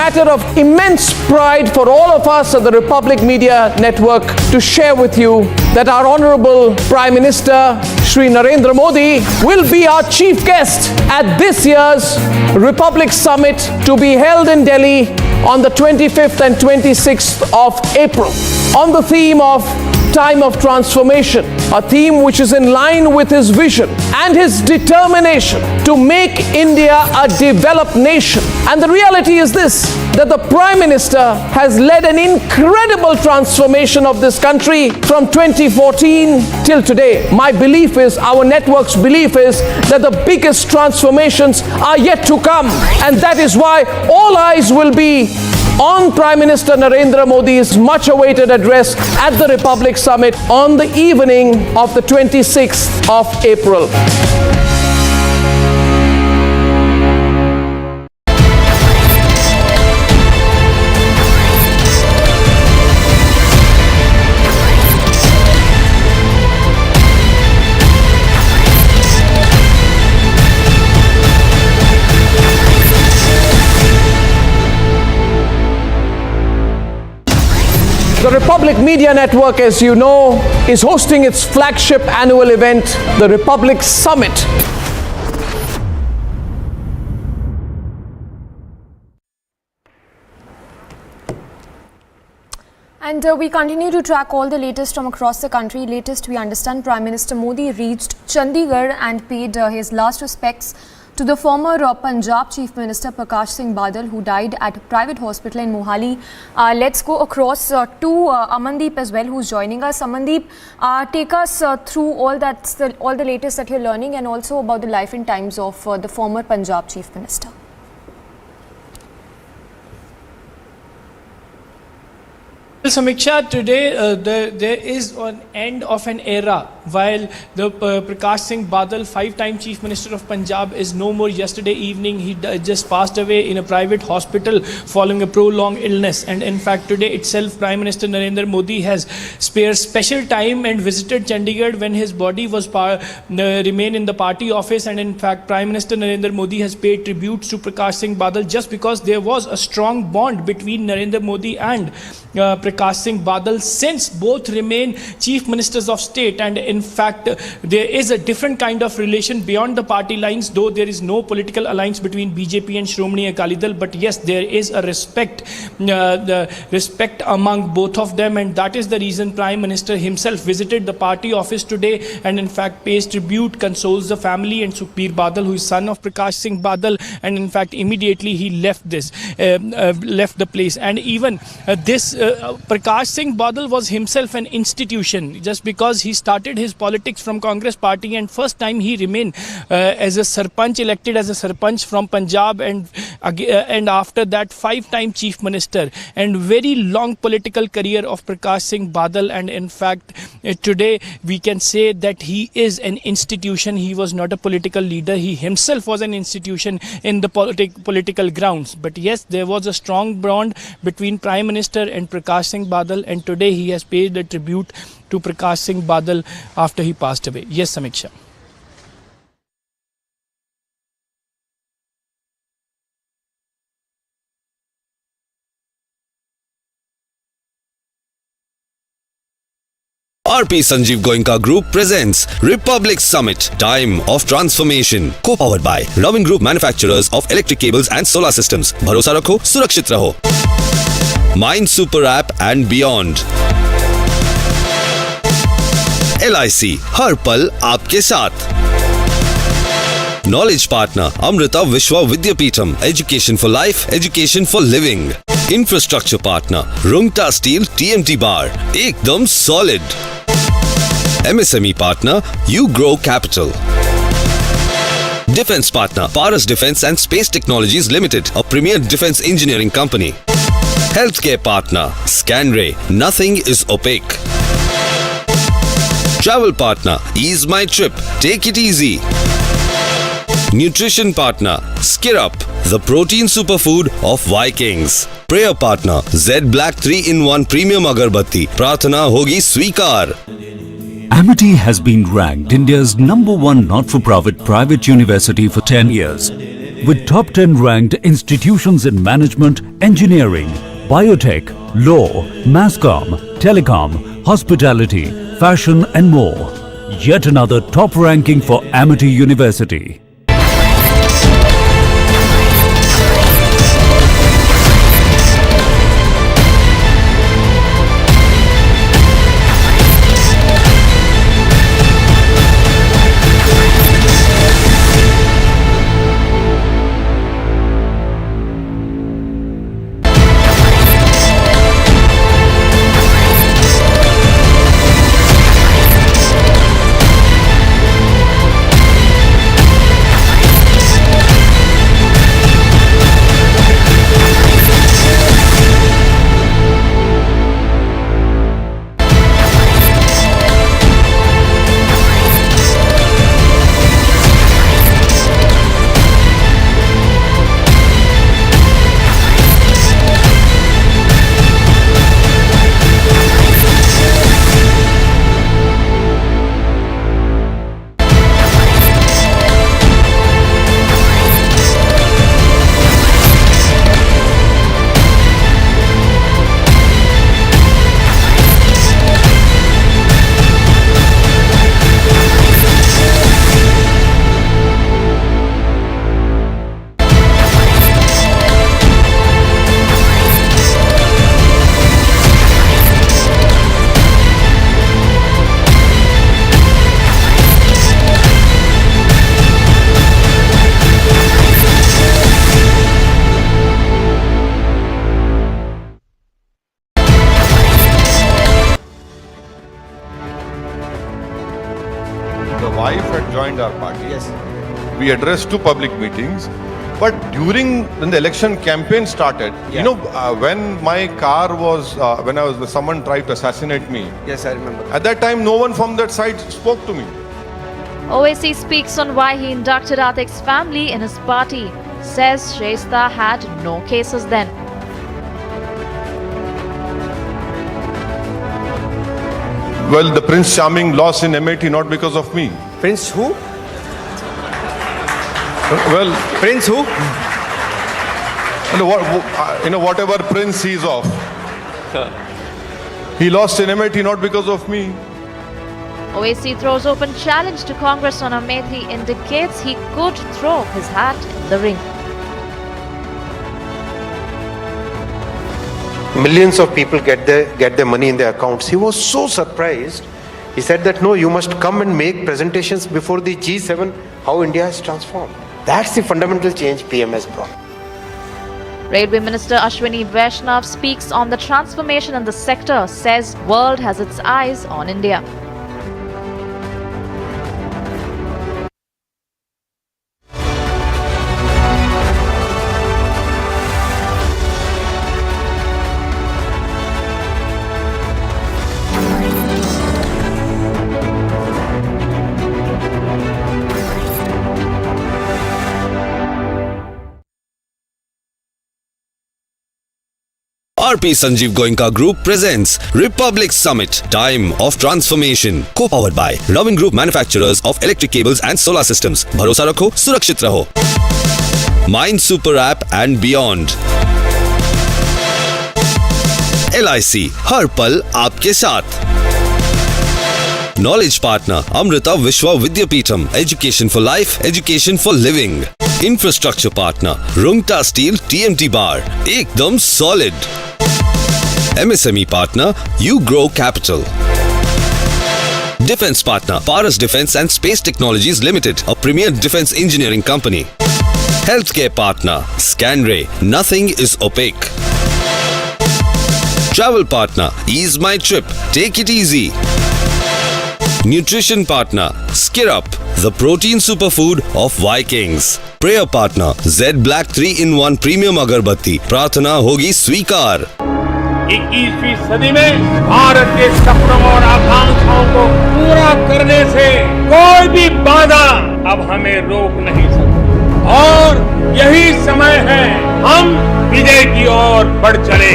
matter of immense pride for all of us at the Republic Media Network to share with you that our Honorable Prime Minister Shri Narendra Modi will be our chief guest at this year's Republic Summit to be held in Delhi on the 25th and 26th of April on the theme of Time of Transformation, a theme which is in line with his vision and his determination to make India a developed nation. And the reality is this, that the Prime Minister has led an incredible transformation of this country from 2014 till today. My belief is, our network's belief is, that the biggest transformations are yet to come. And that is why all eyes will be on Prime Minister Narendra Modi's much awaited address at the Republic Summit on the evening of the 26th of April. The Republic Media Network, as you know, is hosting its flagship annual event, the Republic Summit. And we continue to track all the latest from across the country. Latest, we understand Prime Minister Modi reached Chandigarh and paid his last respects to the former Punjab Chief Minister Prakash Singh Badal, who died at a private hospital in Mohali. Let's go across to Amandeep as well, who's joining us. Amandeep, take us through all the latest that you're learning, and also about the life and times of the former Punjab Chief Minister. Well, Samiksha, today there is an end of an era. While the Prakash Singh Badal, 5-time Chief Minister of Punjab, is no more. Yesterday evening he just passed away in a private hospital following a prolonged illness. And in fact, today itself Prime Minister Narendra Modi has spared special time and visited Chandigarh when his body was remain in the party office. And in fact, Prime Minister Narendra Modi has paid tributes to Prakash Singh Badal just because there was a strong bond between Narendra Modi and Prakash Singh Badal, since both remain Chief Ministers of State. And in fact, there is a different kind of relation beyond the party lines, though there is no political alliance between BJP and Shromani Akali Dal. But yes, there is a respect among both of them, and that is the reason Prime Minister himself visited the party office today and in fact pays tribute, consoles the family and Sukhbir Badal, who is son of Prakash Singh Badal. And in fact, immediately he left the place. And even Prakash Singh Badal was himself an institution, just because he started his politics from Congress party, and first time he remained as a Sarpanch, elected as a Sarpanch from Punjab, and after that 5-time Chief Minister, and very long political career of Prakash Singh Badal. And in fact, today we can say that he is an institution. He was not a political leader. He himself was an institution in the political grounds. But yes, there was a strong bond between Prime Minister and Prakash Singh Badal, and today he has paid a tribute to Prakash Singh Badal after he passed away. Yes, Samiksha. RP Sanjeev Goenka Group presents Republic Summit, Time of Transformation, co-powered by Loving Group, manufacturers of electric cables and solar systems. Bharosa rakho, surakshit raho. Mind Super App and beyond. LIC, हर पल आपके साथ. Knowledge Partner, Amrita Vishwa Vidyapeetham, Education for Life, Education for Living. Infrastructure Partner, Rungta Steel TMT Bar, ekdam solid. MSME Partner, You Grow Capital. Defense Partner, Paras Defense and Space Technologies Limited, a premier defense engineering company. Healthcare Partner, Scanray, nothing is opaque. Travel Partner, Ease My Trip, Take It Easy. Nutrition Partner, Skirrup, the protein superfood of Vikings. Prayer Partner, Z Black 3-in-1 Premium Agarbatti, Prathana Hogi Swikar. Amity has been ranked India's #1 not-for-profit private university for 10 years. with top 10 ranked institutions in management, engineering, biotech, law, mass comm, telecom, hospitality, fashion and more. Yet another top ranking for Amity University. wife had joined our party. Yes. We addressed 2 public meetings. But when the election campaign started, you know, when my car was, someone tried to assassinate me. Yes, I remember. At that time, no one from that side spoke to me. Owaisi speaks on why he inducted Atik's family in his party. Says Shaista had no cases then. Well, the Prince Charming lost in MIT not because of me. Prince who? Well, Prince who? Whatever prince he's of. He lost in MIT not because of me. Owaisi throws open challenge to Congress on Amethi, indicates he could throw his hat in the ring. Millions of people get their money in their accounts. He was so surprised. He said that, no, you must come and make presentations before the G7 how India has transformed. That's the fundamental change PM has brought. Railway Minister Ashwini Vaishnav speaks on the transformation in the sector, says world has its eyes on India. RP Sanjeev Goenka Group presents Republic Summit, Time of Transformation, co-powered by Loving Group, manufacturers of electric cables and solar systems. Bharosa rakho, surakshit raho. Mind Super App and beyond. LIC, हर पल आपके साथ. Knowledge Partner, Amrita Vishwa Vidyapeetham, Education for Life, Education for Living. Infrastructure Partner, Rungta Steel TMT Bar, ekdam solid. MSME Partner, You Grow Capital. Defense Partner, Paras Defense and Space Technologies Limited, a premier defense engineering company. Healthcare Partner, Scanray, nothing is opaque. Travel Partner, Ease My Trip, Take It Easy. Nutrition Partner, Skirrup, the protein superfood of Vikings. Prayer Partner, Z Black 3-in-1 Premium Agarbatti, Prathana Hogi Sweekar. 21वीं सदी में भारत के सपनों और आकांक्षाओं को पूरा करने से कोई भी बाधा अब हमें रोक नहीं सकती और यही समय है हम विजय की ओर बढ़ चले।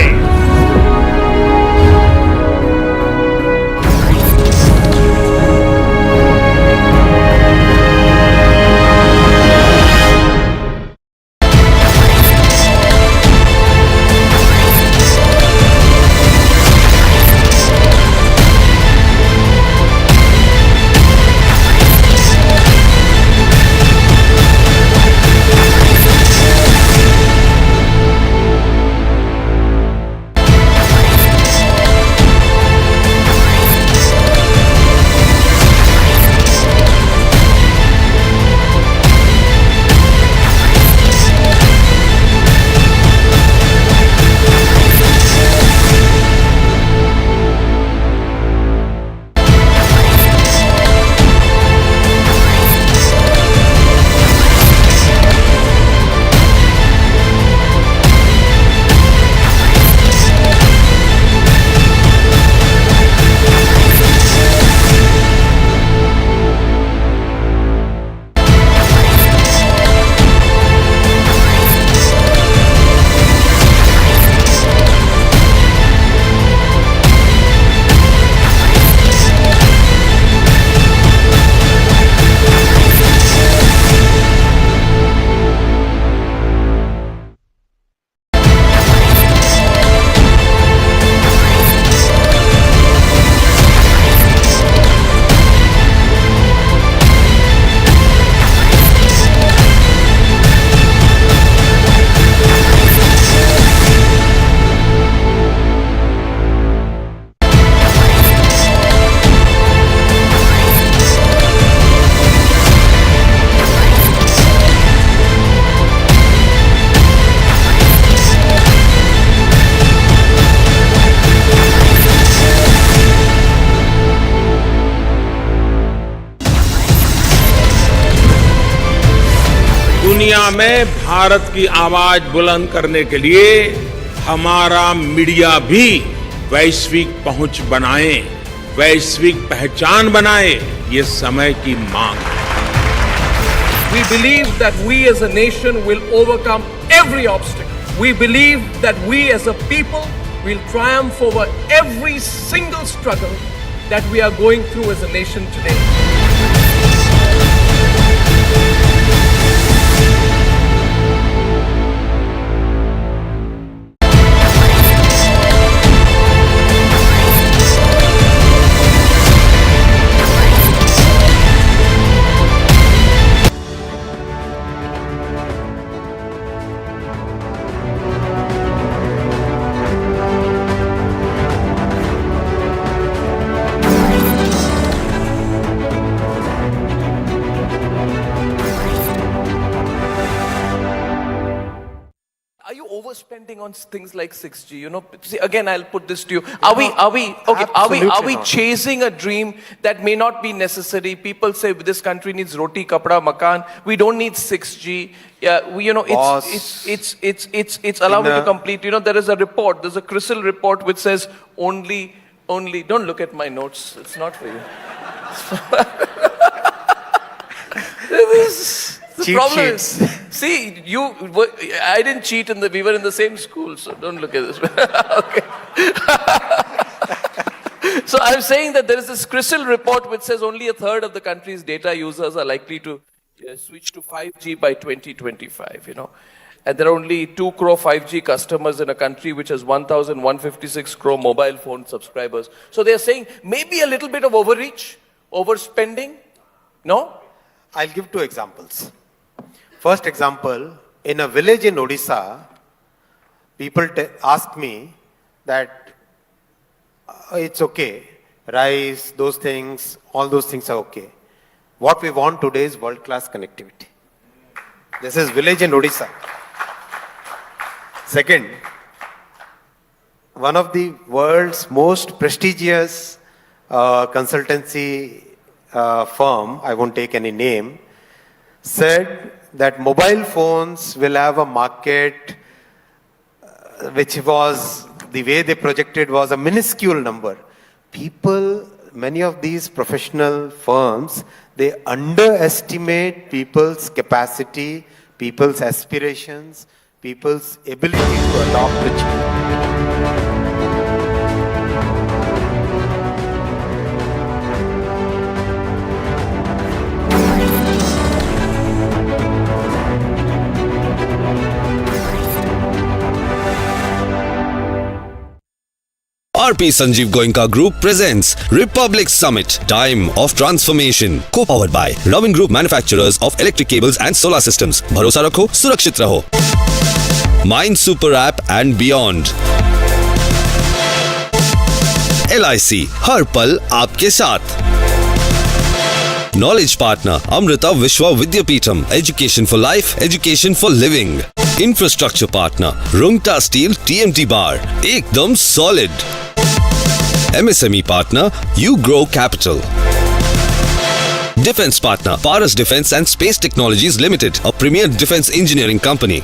भारत की आवाज बुलंद करने के लिए हमारा मीडिया भी वैश्विक पहुंच बनाए, वैश्विक पहचान बनाए, ये समय की मांग है। We believe that we as a nation will overcome every obstacle. We believe that we as a people will triumph over every single struggle that we are going through as a nation today. Overspending on things like 6G, you know. See, again, I'll put this to you. Are we chasing a dream that may not be necessary? People say this country needs roti, kapda, makan. We don't need 6G. Yeah, it's allow me to complete. You know, there is a report. There's a CRISIL report which says only. Don't look at my notes. It's not for you. The problem is, see, I didn't cheat we were in the same school, so don't look at this. Okay. So I'm saying that there is this CRISIL report which says only a third of the country's data users are likely to switch to 5G by 2025, you know. And there are only 2 crore 5G customers in a country which has 1,156 crore mobile phone subscribers. So they're saying maybe a little bit of overreach, overspending, no? I'll give 2 examples. First example, in a village in Odisha, people ask me that it's okay, rice, those things, all those things are okay. What we want today is world-class connectivity. This is village in Odisha. Second, one of the world's most prestigious consultancy firm, I won't take any name, said that mobile phones will have a market which was, the way they projected was a minuscule number. People, many of these professional firms, they underestimate people's capacity, people's aspirations, people's ability to adopt the change. RP Sanjeev Goenka Group presents Republic Summit, Time of Transformation, co-powered by Robin Group Manufacturers of Electric Cables and Solar Systems. Bharosa rakho, surakshit raho. Mind Super App and beyond. LIC, हर पल आपके साथ. Knowledge Partner, Amrita Vishwa Vidyapeetham, Education for Life, Education for Living. Infrastructure Partner, Rungta Steel TMT Bar, ekdam solid. MSME Partner, You Grow Capital. Defense Partner, Paras Defense and Space Technologies Limited, a premier defense engineering company.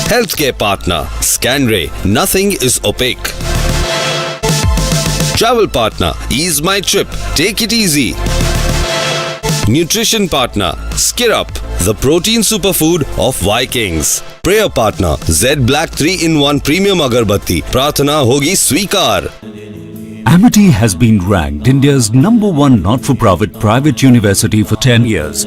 Healthcare Partner, Scanray, nothing is opaque. Travel Partner, Ease My Trip, Take It Easy. Nutrition Partner, Skirrup, the protein superfood of Vikings. Prayer Partner, Z Black 3-in-1 Premium Agarbatti, Prathana Hogi Swikar. Amity has been ranked India's #1 not-for-profit private university for 10 years,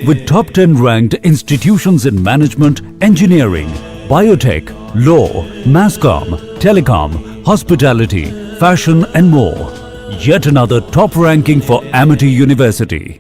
with top 10 ranked institutions in management, engineering, biotech, law, masscom, telecom, hospitality, fashion and more. Yet another top ranking for Amity University.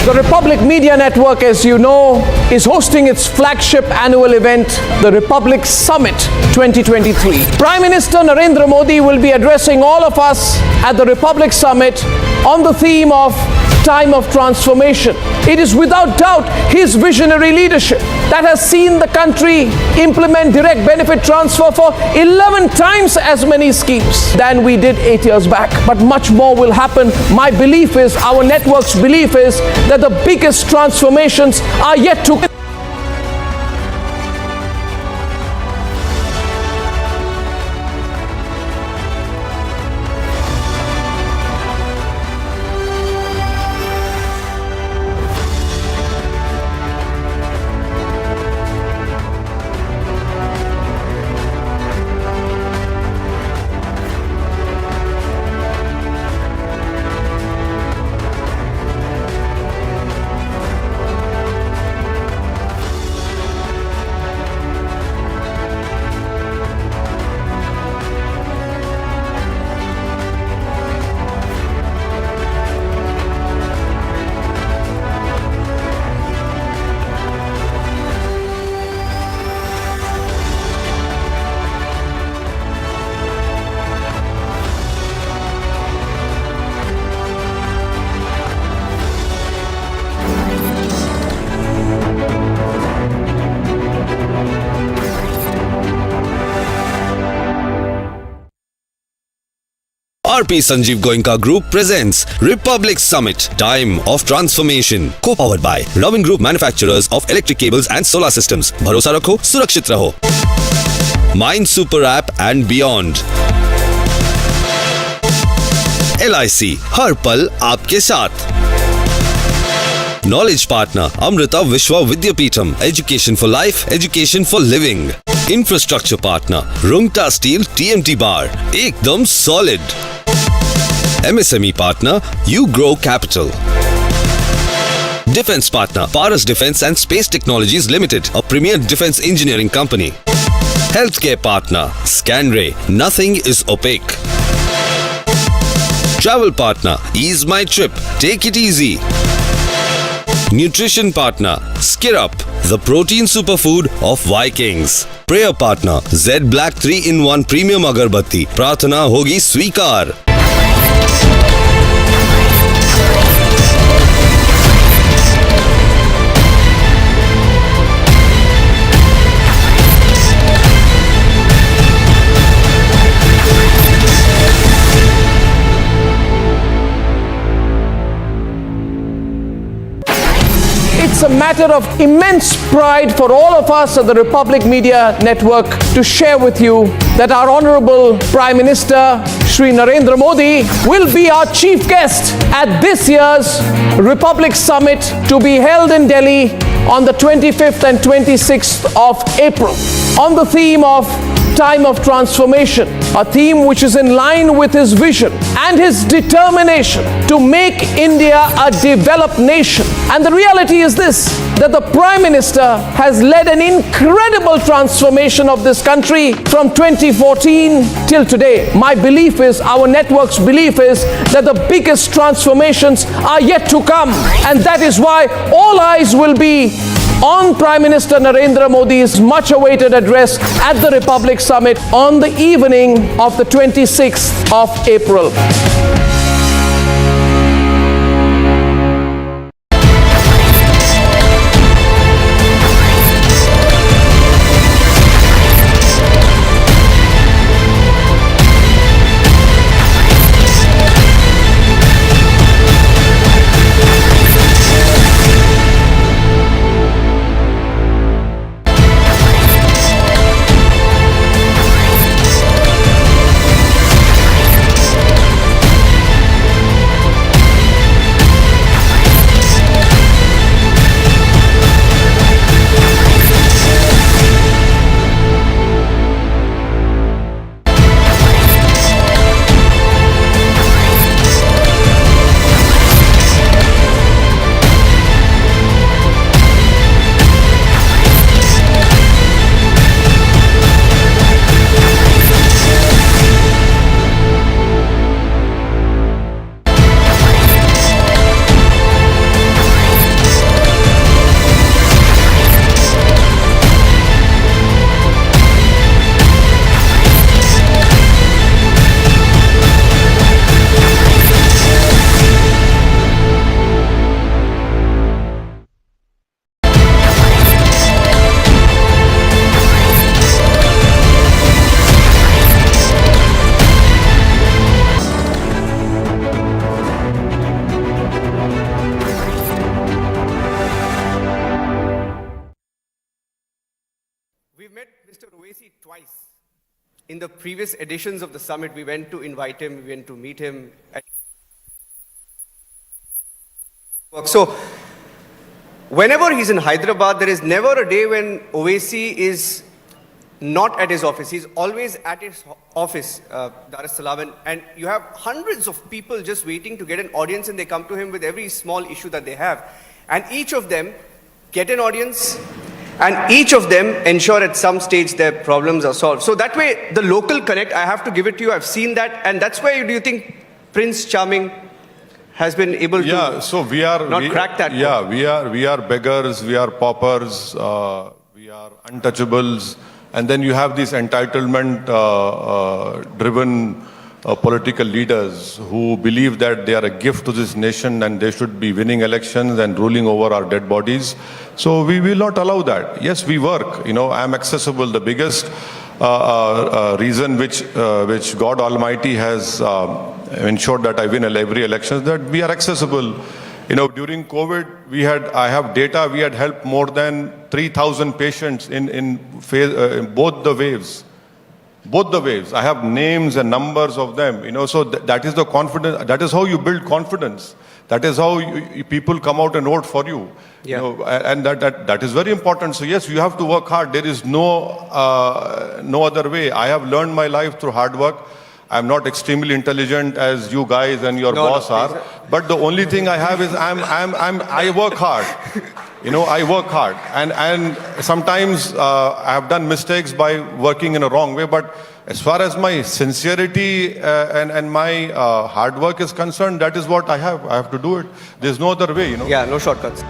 The Republic Media Network, as you know, is hosting its flagship annual event, the Republic Summit 2023. Prime Minister Narendra Modi will be addressing all of us at the Republic Summit on the theme of time of transformation. It is without doubt his visionary leadership that has seen the country implement direct benefit transfer for 11 times as many schemes than we did 8 years back. But much more will happen. My belief is, our network's belief is, that the biggest transformations are yet to come. RP Sanjeev Goenka Group presents Republic Summit, Time of Transformation, co-powered by Loving Group Manufacturers of Electric Cables and Solar Systems. Bharosa rakho, surakshit raho. Mind Super App and beyond. LIC, हर पल आपके साथ. Knowledge Partner, Amrita Vishwa Vidyapeetham, Education for Life, Education for Living. Infrastructure Partner, Rungta Steel TMT Bar, ekdam solid. MSME Partner, You Grow Capital. Defense Partner, Paras Defense and Space Technologies Limited, a premier defense engineering company. Healthcare Partner, Scanray, nothing is opaque. Travel Partner, Ease My Trip, Take It Easy. Nutrition Partner, Skirrup, the protein superfood of Vikings. Prayer Partner, Z Black 3-in-1 Premium Agarbatti, Prathana Hogi Sweekar. It's a matter of immense pride for all of us at the Republic Media Network to share with you that our Honorable Prime Minister Shri Narendra Modi will be our chief guest at this year's Republic Summit to be held in Delhi on the 25th and 26th of April on the theme of time of transformation, a theme which is in line with his vision and his determination to make India a developed nation. And the reality is this, that the Prime Minister has led an incredible transformation of this country from 2014 till today. My belief is, our network's belief is, that the biggest transformations are yet to come. And that is why all eyes will be on Prime Minister Narendra Modi's much-awaited address at the Republic Summit on the evening of the 26th of April. Owaisi twice. In the previous editions of the summit, we went to invite him, we went to meet him. So, whenever he's in Hyderabad, there is never a day when Owaisi is not at his office. He's always at his office, Dar es Salaam, and you have hundreds of people just waiting to get an audience, and they come to him with every small issue that they have. And each of them get an audience, and each of them ensure at some stage their problems are solved. So that way, the local connect, I have to give it to you, I've seen that, and that's why do you think Prince Charming has been able to so crack that? Yeah, we are beggars, we are paupers, we are untouchables, and then you have these entitlement driven political leaders who believe that they are a gift to this nation and they should be winning elections and ruling over our dead bodies. So we will not allow that. Yes, we work. I am accessible. The biggest reason which God Almighty has ensured that I win every election is that we are accessible. During COVID, I have data. We had helped more than 3,000 patients in both the waves. Both the waves. I have names and numbers of them. So that is the confidence. That is how you build confidence. That is how people come out and vote for you. And that is very important. So yes, you have to work hard. There is no other way. I have learned my life through hard work. I'm not extremely intelligent as you guys and your boss are. But the only thing I have is I work hard. I work hard. And sometimes I have done mistakes by working in a wrong way. But as far as my sincerity and my hard work is concerned, that is what I have. I have to do it. There's no other way, Yeah, no shortcuts.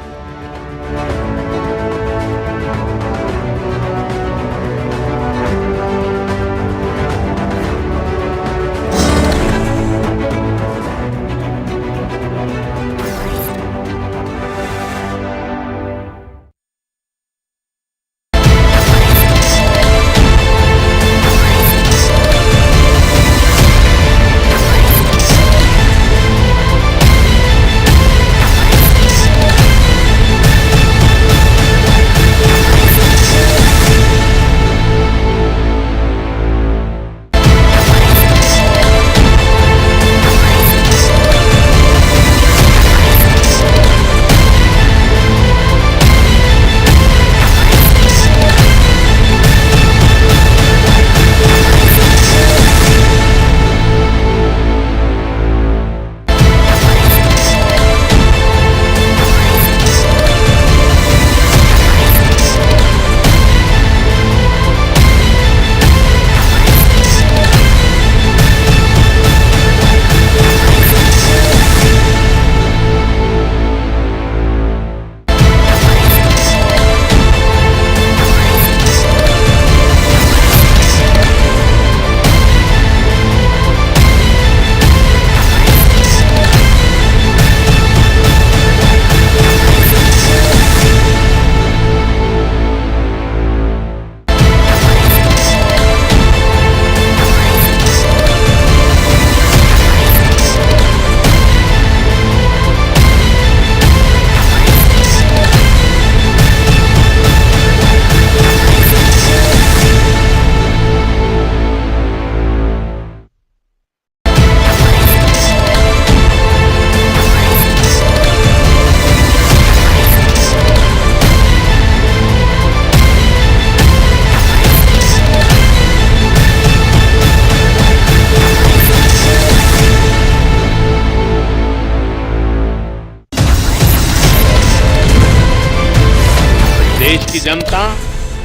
जनता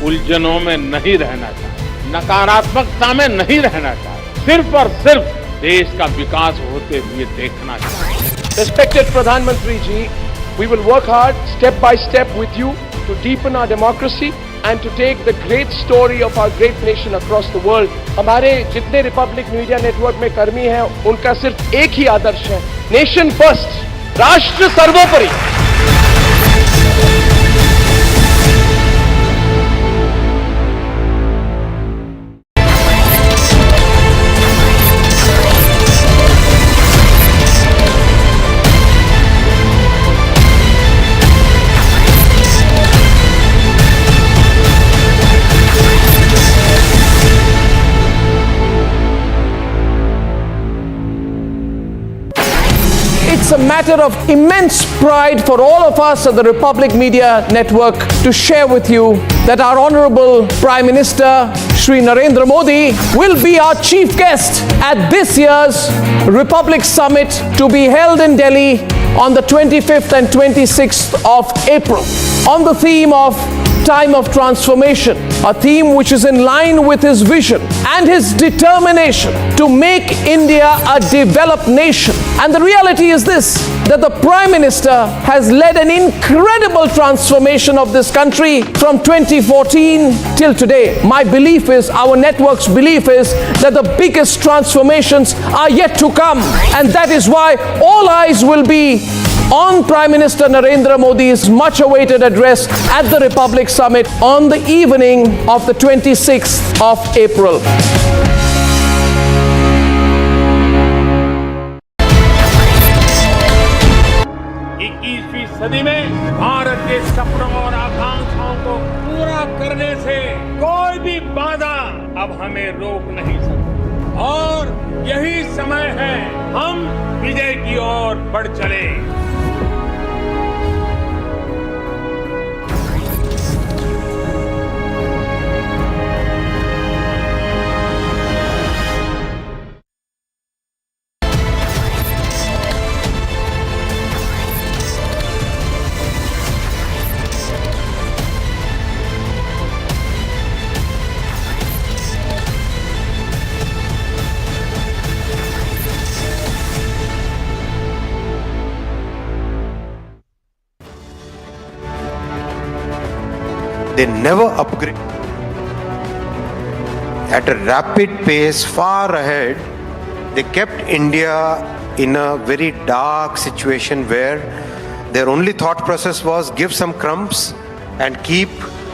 उलझनों में नहीं रहना चाहती, नकारात्मकता में नहीं रहना चाहती, सिर्फ और सिर्फ देश का विकास होते हुए देखना चाहती। Respected Pradhan Mantri ji, we will work hard step by step with you to deepen our democracy and to take the great story of our great nation across the world. हमारे जितने रिपब्लिक मीडिया नेटवर्क में कर्मी हैं, उनका सिर्फ एक ही आदर्श है, nation first, राष्ट्र सर्वोपरि। matter of immense pride for all of us at the Republic Media Network to share with you that our Honorable Prime Minister Shri Narendra Modi will be our chief guest at this year's Republic Summit to be held in Delhi on the 25th and 26th of April on the theme of Time of Transformation, a theme which is in line with his vision and his determination to make India a developed nation. And the reality is this, that the Prime Minister has led an incredible transformation of this country from 2014 till today. My belief is, our network's belief is, that the biggest transformations are yet to come. And that is why all eyes will be on Prime Minister Narendra Modi's much awaited address at the Republic Summit on the evening of the 26th of April. 21वीं सदी में भारत के सपनों और आकांक्षाओं को पूरा करने से कोई भी बाधा अब हमें रोक नहीं सकती और यही समय है हम विजय की ओर बढ़ चले। They never upgrade. At a rapid pace, far ahead, they kept India in a very dark situation where their only thought process was give some crumbs and keep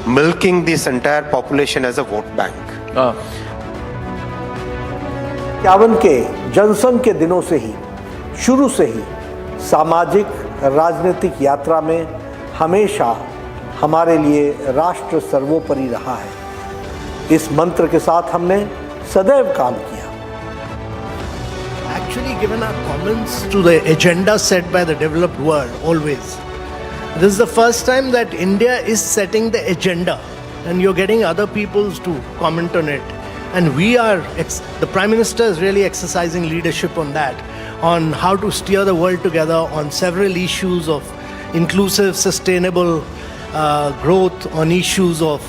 milking this entire population as a vote bank. 51 के जनसंघ के दिनों से ही, शुरू से ही सामाजिक राजनीतिक यात्रा में हमेशा हमारे लिए राष्ट्र सर्वोपरि रहा है। इस मंत्र के साथ हमने सदैव काम किया। Actually given our comments to the agenda set by the developed world always. This is the first time that India is setting the agenda and you're getting other peoples to comment on it. And we are, the Prime Minister is really exercising leadership on that, on how to steer the world together on several issues of inclusive, sustainable growth, on issues of,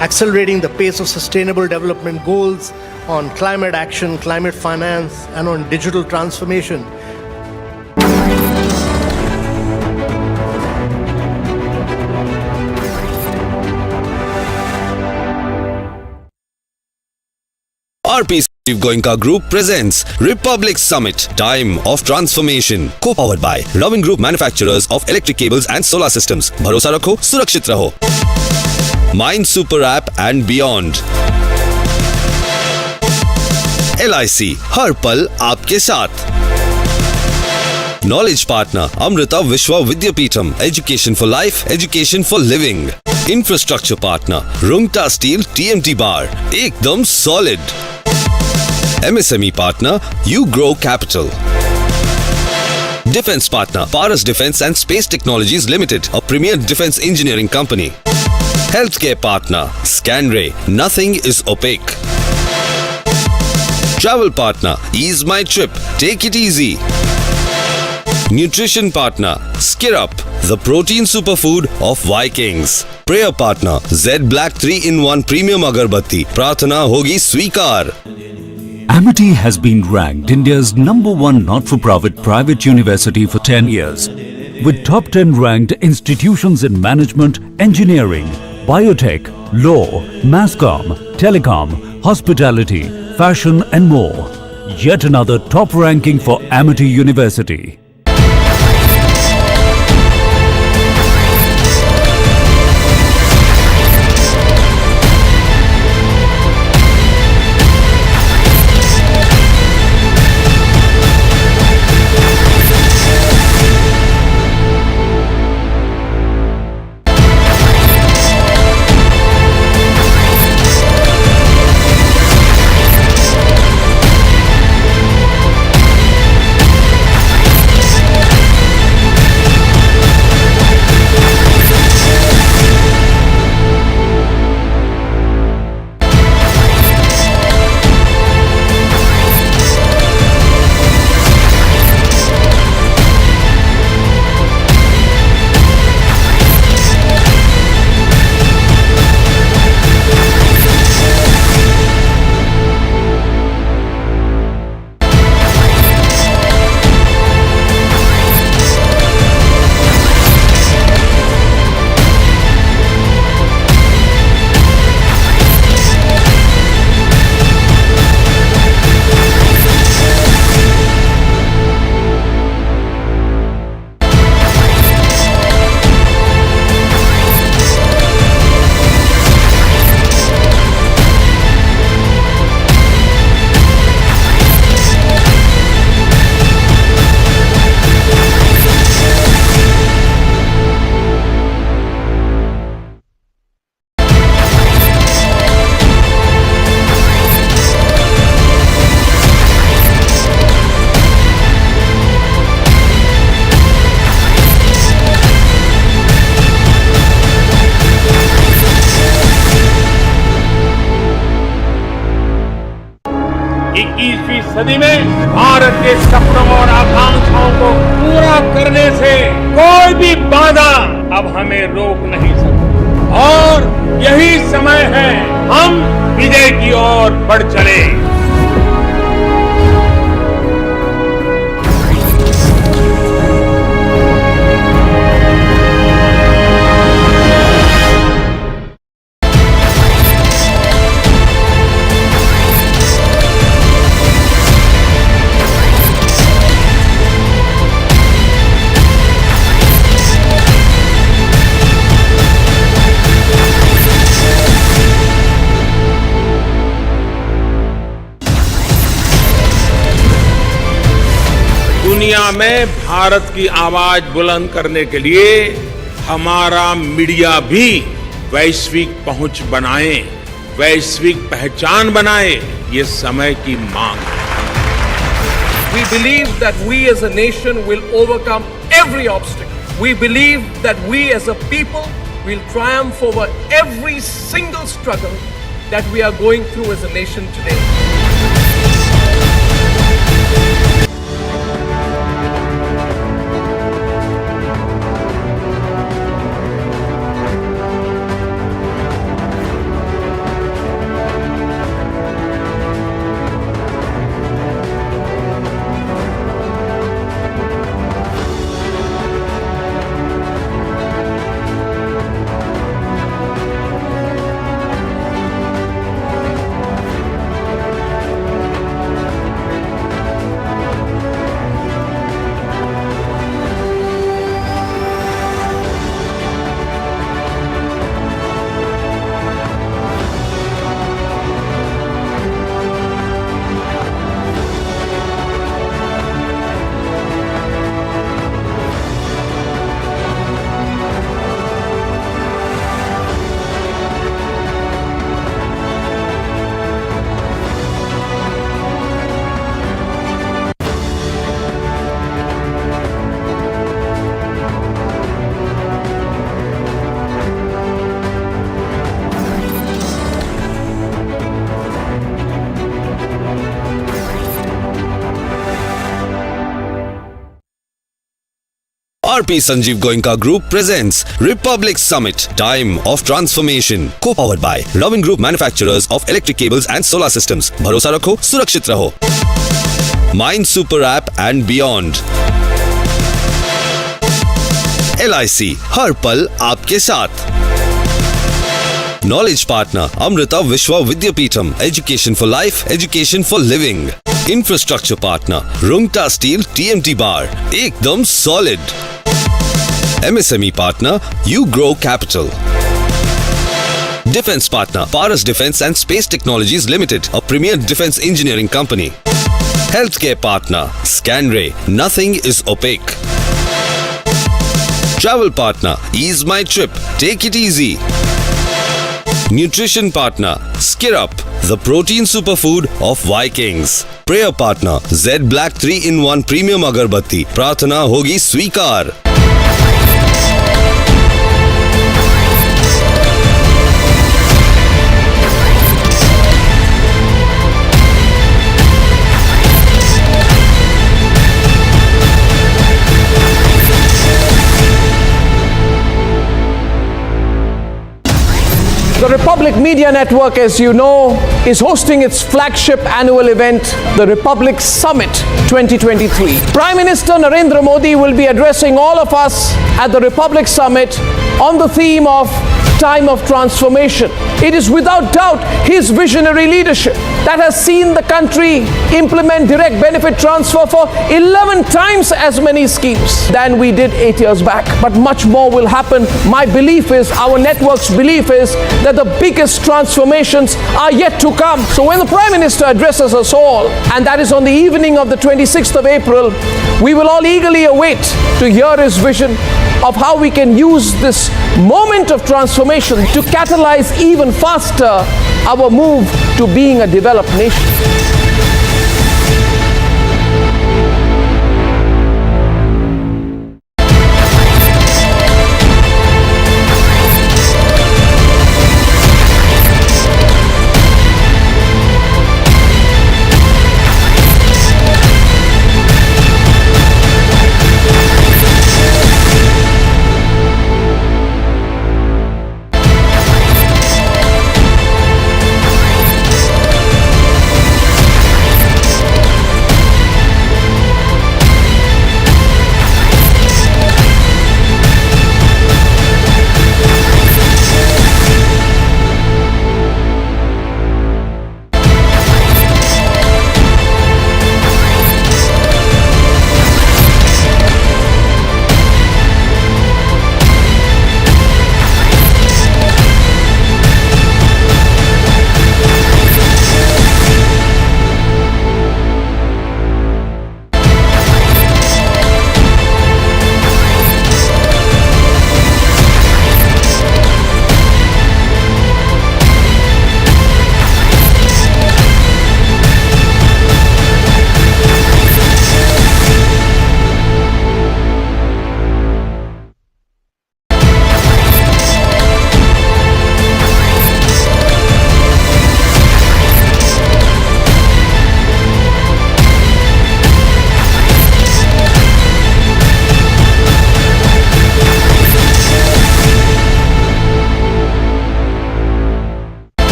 accelerating the pace of sustainable development goals, on climate action, climate finance, and on digital transformation. RP Sanjeev Goenka Group presents Republic Summit, Time of Transformation, co-powered by Loving Group Manufacturers of Electric Cables and Solar Systems. Bharosa rakho, surakshit raho. Mind Super App and beyond. LIC, हर पल आपके साथ. Knowledge Partner, Amrita Vishwa Vidyapeetham, Education for Life, Education for Living. Infrastructure Partner, Rungta Steel TMT Bar, ekdam solid. MSME Partner, You Grow Capital. Defense Partner, Paras Defense and Space Technologies Limited, a premier defense engineering company. Healthcare Partner, Scanray, nothing is opaque. Travel Partner, Ease My Trip, Take It Easy. Nutrition Partner, Skirrup, the protein superfood of Vikings. Prayer Partner, Z Black 3-in-1 Premium Agarbatti, Prathana Hogi Swikar. Amity has been ranked India's #1 not-for-profit private university for 10 years, with top 10 ranked institutions in management, engineering, biotech, law, masscom, telecom, hospitality, fashion and more. Yet another top ranking for Amity University. 21वीं सदी में भारत के सपनों और आकांक्षाओं को पूरा करने से कोई भी बाधा अब हमें रोक नहीं सकती और यही समय है हम विजय की ओर बढ़ चले। दुनिया में भारत की आवाज बुलंद करने के लिए हमारा मीडिया भी वैश्विक पहुंच बनाए, वैश्विक पहचान बनाए, ये समय की मांग है। We believe that we as a nation will overcome every obstacle. We believe that we as a people will triumph over every single struggle that we are going through as a nation today. RP Sanjeev Goenka Group presents Republic Summit Time of Transformation, co-powered by Loving Group Manufacturers of Electric Cables and Solar Systems. भरोसा रखो, सुरक्षित रहो. Mind Super App and Beyond. LIC हर पल आपके साथ. Knowledge Partner Amrita Vishwa Vidyapeetham, Education for Life, Education for Living. Infrastructure Partner Rungta Steel TMT Bar, एकदम solid. MSME Partner You Grow Capital. Defense Partner Paras Defense and Space Technologies Limited, a premier defense engineering company. Healthcare Partner Scanray, nothing is opaque. Travel Partner Ease My Trip, take it easy. Nutrition Partner Skirrup, the protein superfood of Vikings. Prayer Partner Z Black 3-in-1 Premium Agarbatti, प्रार्थना होगी स्वीकार. The Republic Media Network, as you know, is hosting its flagship annual event, the Republic Summit 2023. Prime Minister Narendra Modi will be addressing all of us at the Republic Summit on the theme of Time of Transformation. It is without doubt his visionary leadership that has seen the country implement direct benefit transfer for 11 times as many schemes than we did 8 years back. But much more will happen. My belief is, our network's belief is, that the biggest transformations are yet to come. So when the Prime Minister addresses us all, and that is on the evening of the 26th of April, we will all eagerly await to hear his vision of how we can use this moment of transformation to catalyze even faster our move to being a developed nation.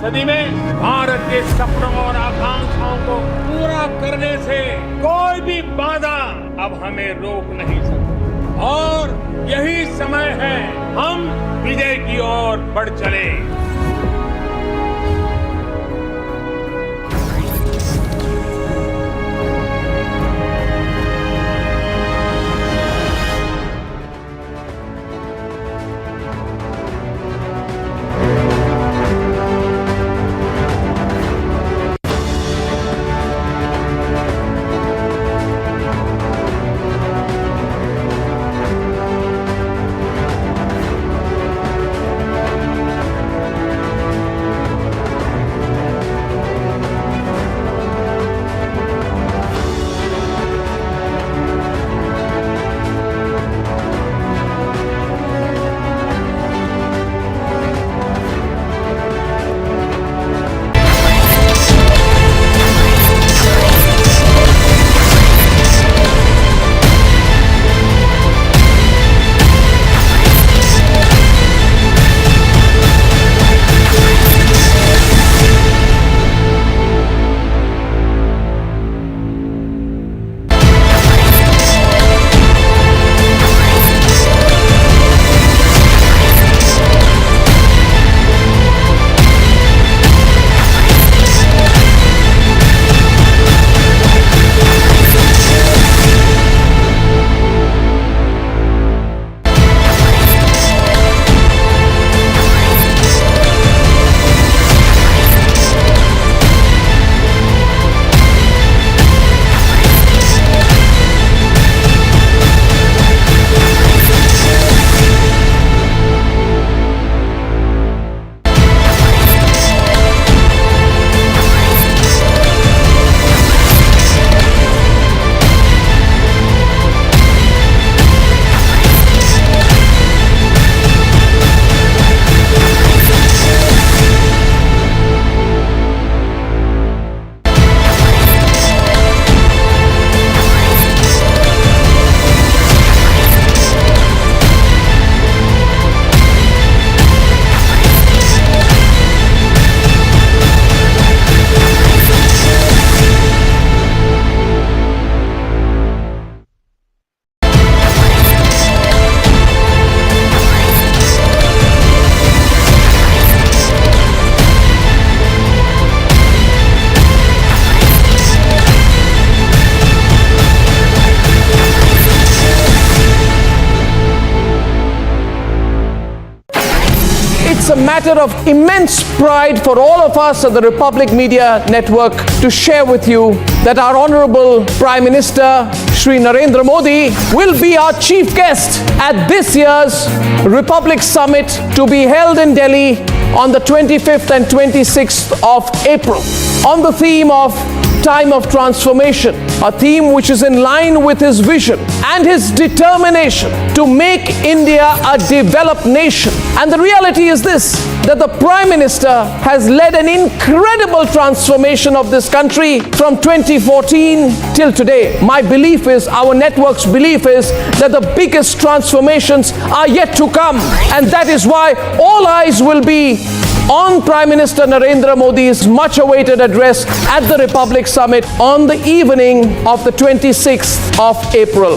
सदी में भारत के सपनों और आकांक्षाओं को पूरा करने से कोई भी बाधा अब हमें रोक नहीं सकती और यही समय है हम विजय की ओर बढ़ चले। It's a matter of immense pride for all of us at the Republic Media Network to share with you that our Honorable Prime Minister Shri Narendra Modi will be our chief guest at this year's Republic Summit to be held in Delhi on the 25th and 26th of April on the theme of Time of Transformation, a theme which is in line with his vision and his determination to make India a developed nation. And the reality is this, that the Prime Minister has led an incredible transformation of this country from 2014 till today. My belief is, our network's belief is, that the biggest transformations are yet to come. And that is why all eyes will be on Prime Minister Narendra Modi's much-awaited address at the Republic Summit on the evening of the 26th of April.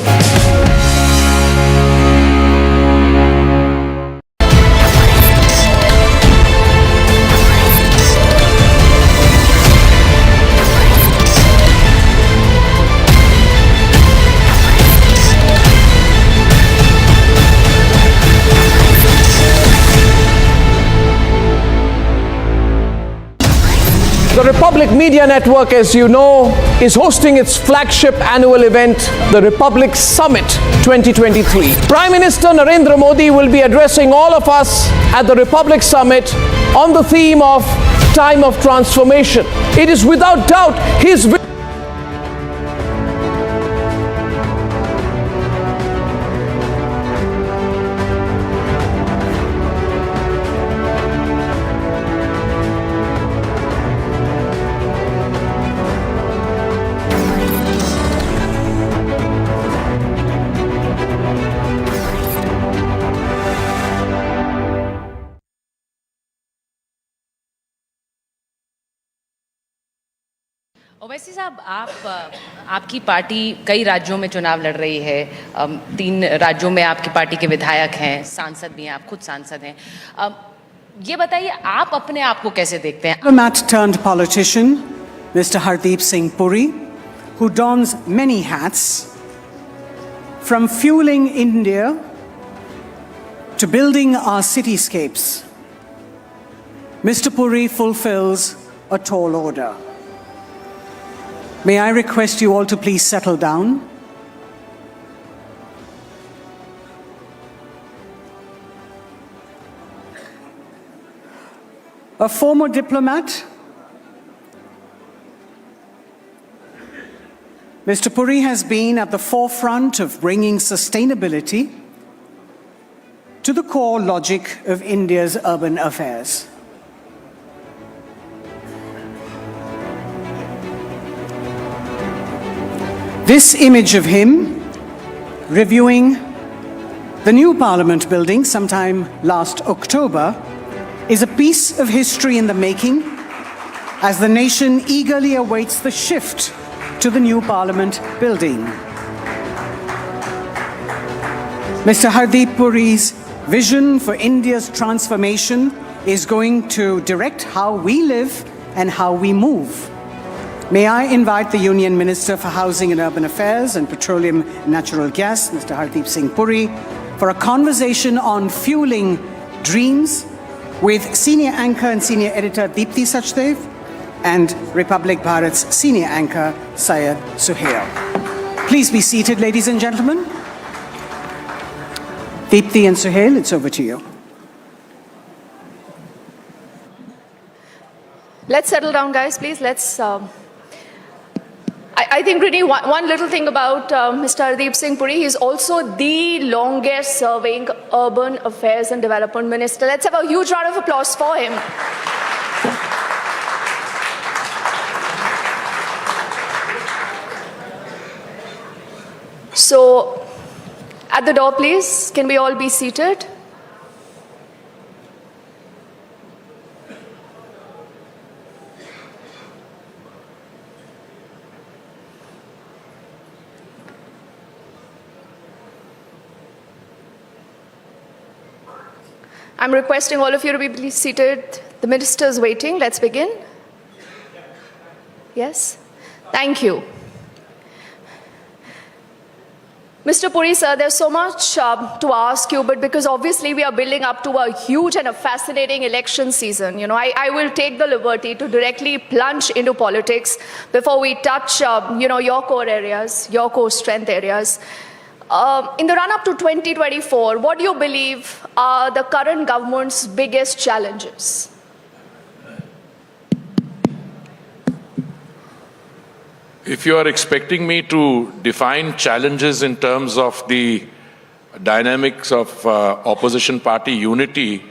The Republic Media Network, as you know, is hosting its flagship annual event, the Republic Summit 2023. Prime Minister Narendra Modi will be addressing all of us at the Republic Summit on the theme of Time of Transformation. It is without doubt his Owaisi साहब, आपकी party कई राज्यों में चुनाव लड़ रही है। 3 राज्यों में आपकी पार्टी के विधायक हैं, सांसद भी हैं, आप खुद सांसद हैं। ये बताइए, आप अपने आप को कैसे देखते हैं? Diplomat turned politician, Mr. Hardeep Puri, who dons many hats, from fueling India to building our cityscapes. Mr. Puri fulfills a tall order. May I request you all to please settle down? A former diplomat, Mr. Puri has been at the forefront of bringing sustainability to the core logic of India's urban affairs. This image of him reviewing the new Parliament building sometime last October is a piece of history in the making as the nation eagerly awaits the shift to the new Parliament building. Mr. Hardeep Puri's vision for India's transformation is going to direct how we live and how we move. May I invite the Union Minister for Housing and Urban Affairs and Petroleum and Natural Gas, Mr. Hardeep Puri, for a conversation on fueling dreams with senior anchor and senior editor Deepthi Sachdev and Republic Bharat's senior anchor Syed Suhail. Please be seated, ladies and gentlemen. Deepthi and Suhail, it's over to you. Let's settle down, guys, please. I think really one little thing about Mr. Hardeep Puri, he's also the longest serving urban affairs and development minister. Let's have a huge round of applause for him. So, at the door, please, can we all be seated? I'm requesting all of you to be please seated. The minister is waiting. Let's begin. Yes? Thank you. Mr. Puri, sir, there's so much to ask you, but because obviously we are building up to a huge and a fascinating election season, I will take the liberty to directly plunge into politics before we touch, your core areas, your core strength areas. In the run-up to 2024, what do you believe are the current government's biggest challenges? If you are expecting me to define challenges in terms of the dynamics of opposition party unity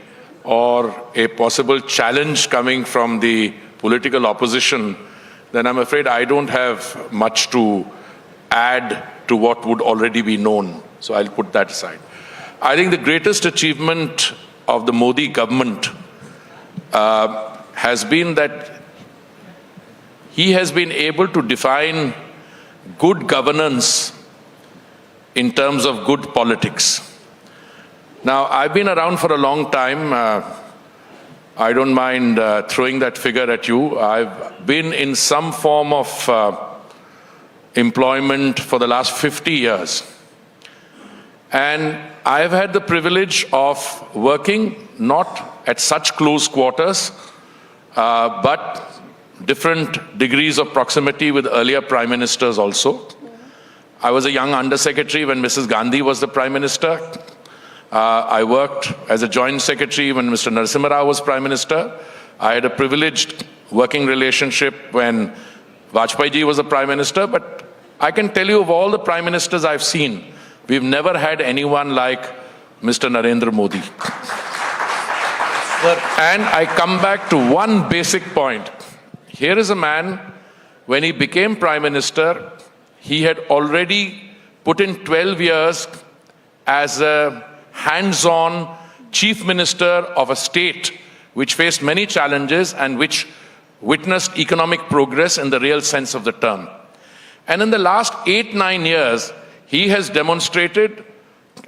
or a possible challenge coming from the political opposition, then I'm afraid I don't have much to add to what would already be known. So I'll put that aside. I think the greatest achievement of the Modi government has been that he has been able to define good governance in terms of good politics. Now, I've been around for a long time. I don't mind throwing that figure at you. I've been in some form of employment for the last 50 years. And I've had the privilege of working not at such close quarters, but different degrees of proximity with earlier prime ministers also. I was a young undersecretary when Mrs. Gandhi was the prime minister. I worked as a joint secretary when Mr. Narasimha Rao was prime minister. I had a privileged working relationship when Vajpayee ji was the prime minister. But I can tell you, of all the prime ministers I've seen, we've never had anyone like Mr. Narendra Modi. And I come back to one basic point. Here is a man, when he became prime minister, he had already put in 12 years as a hands-on chief minister of a state which faced many challenges and which witnessed economic progress in the real sense of the term. And in the last 8-9 years, he has demonstrated,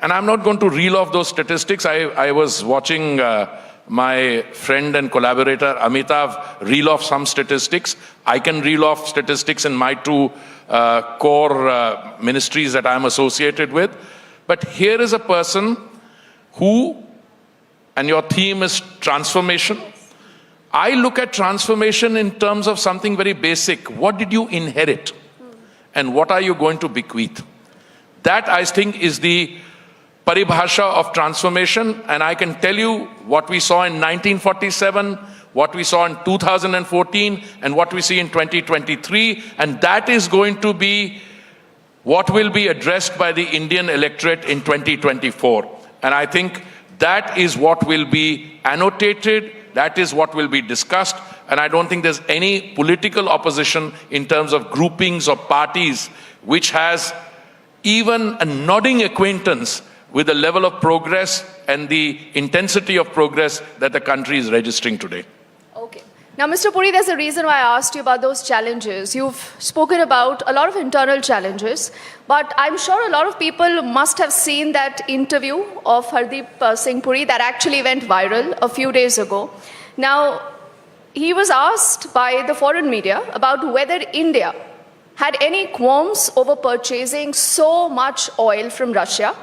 and I'm not going to reel off those statistics. I was watching my friend and collaborator Amitabh reel off some statistics. I can reel off statistics in my two core ministries that I'm associated with. But here is a person who, and your theme is transformation. I look at transformation in terms of something very basic. What did you inherit? And what are you going to bequeath? That, I think, is the paribhasha of transformation. And I can tell you what we saw in 1947, what we saw in 2014, and what we see in 2023. And that is going to be what will be addressed by the Indian electorate in 2024. And I think that is what will be annotated, that is what will be discussed, and I don't think there's any political opposition in terms of groupings or parties which has even a nodding acquaintance with the level of progress and the intensity of progress that the country is registering today. Okay. Now, Mr. Puri, there's a reason why I asked you about those challenges. You've spoken about a lot of internal challenges, but I'm sure a lot of people must have seen that interview of Hardeep Singh Puri that actually went viral a few days ago. Now, he was asked by the foreign media about whether India had any qualms over purchasing so much oil from Russia,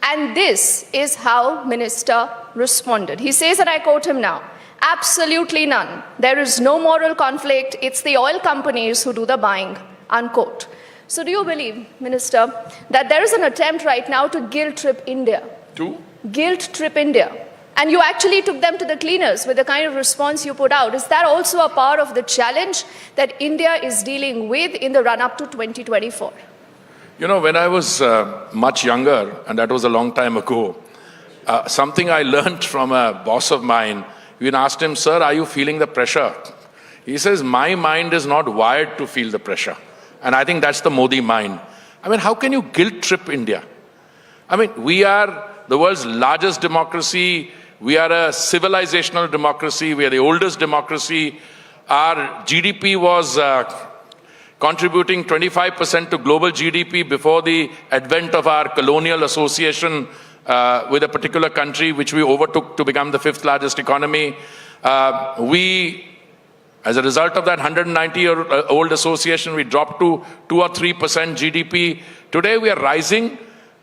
and this is how Minister responded. He says, and I quote him now, "Absolutely none. There is no moral conflict. It's the oil companies who do the buying," unquote. So do you believe, Minister, that there is an attempt right now to guilt trip India? To? Guilt trip India. And you actually took them to the cleaners with the kind of response you put out. Is that also a part of the challenge that India is dealing with in the run-up to 2024? You know, when I was much younger, and that was a long time ago, something I learned from a boss of mine. We asked him, "Sir, are you feeling the pressure?" He says, "My mind is not wired to feel the pressure." And I think that's the Modi mind. I mean, how can you guilt trip India? I mean, we are the world's largest democracy. We are a civilizational democracy. We are the oldest democracy. Our GDP was contributing 25% to global GDP before the advent of our colonial association with a particular country, which we overtook to become the 5th largest economy. We, as a result of that 190-year-old association, we dropped to 2 or 3% GDP. Today we are rising,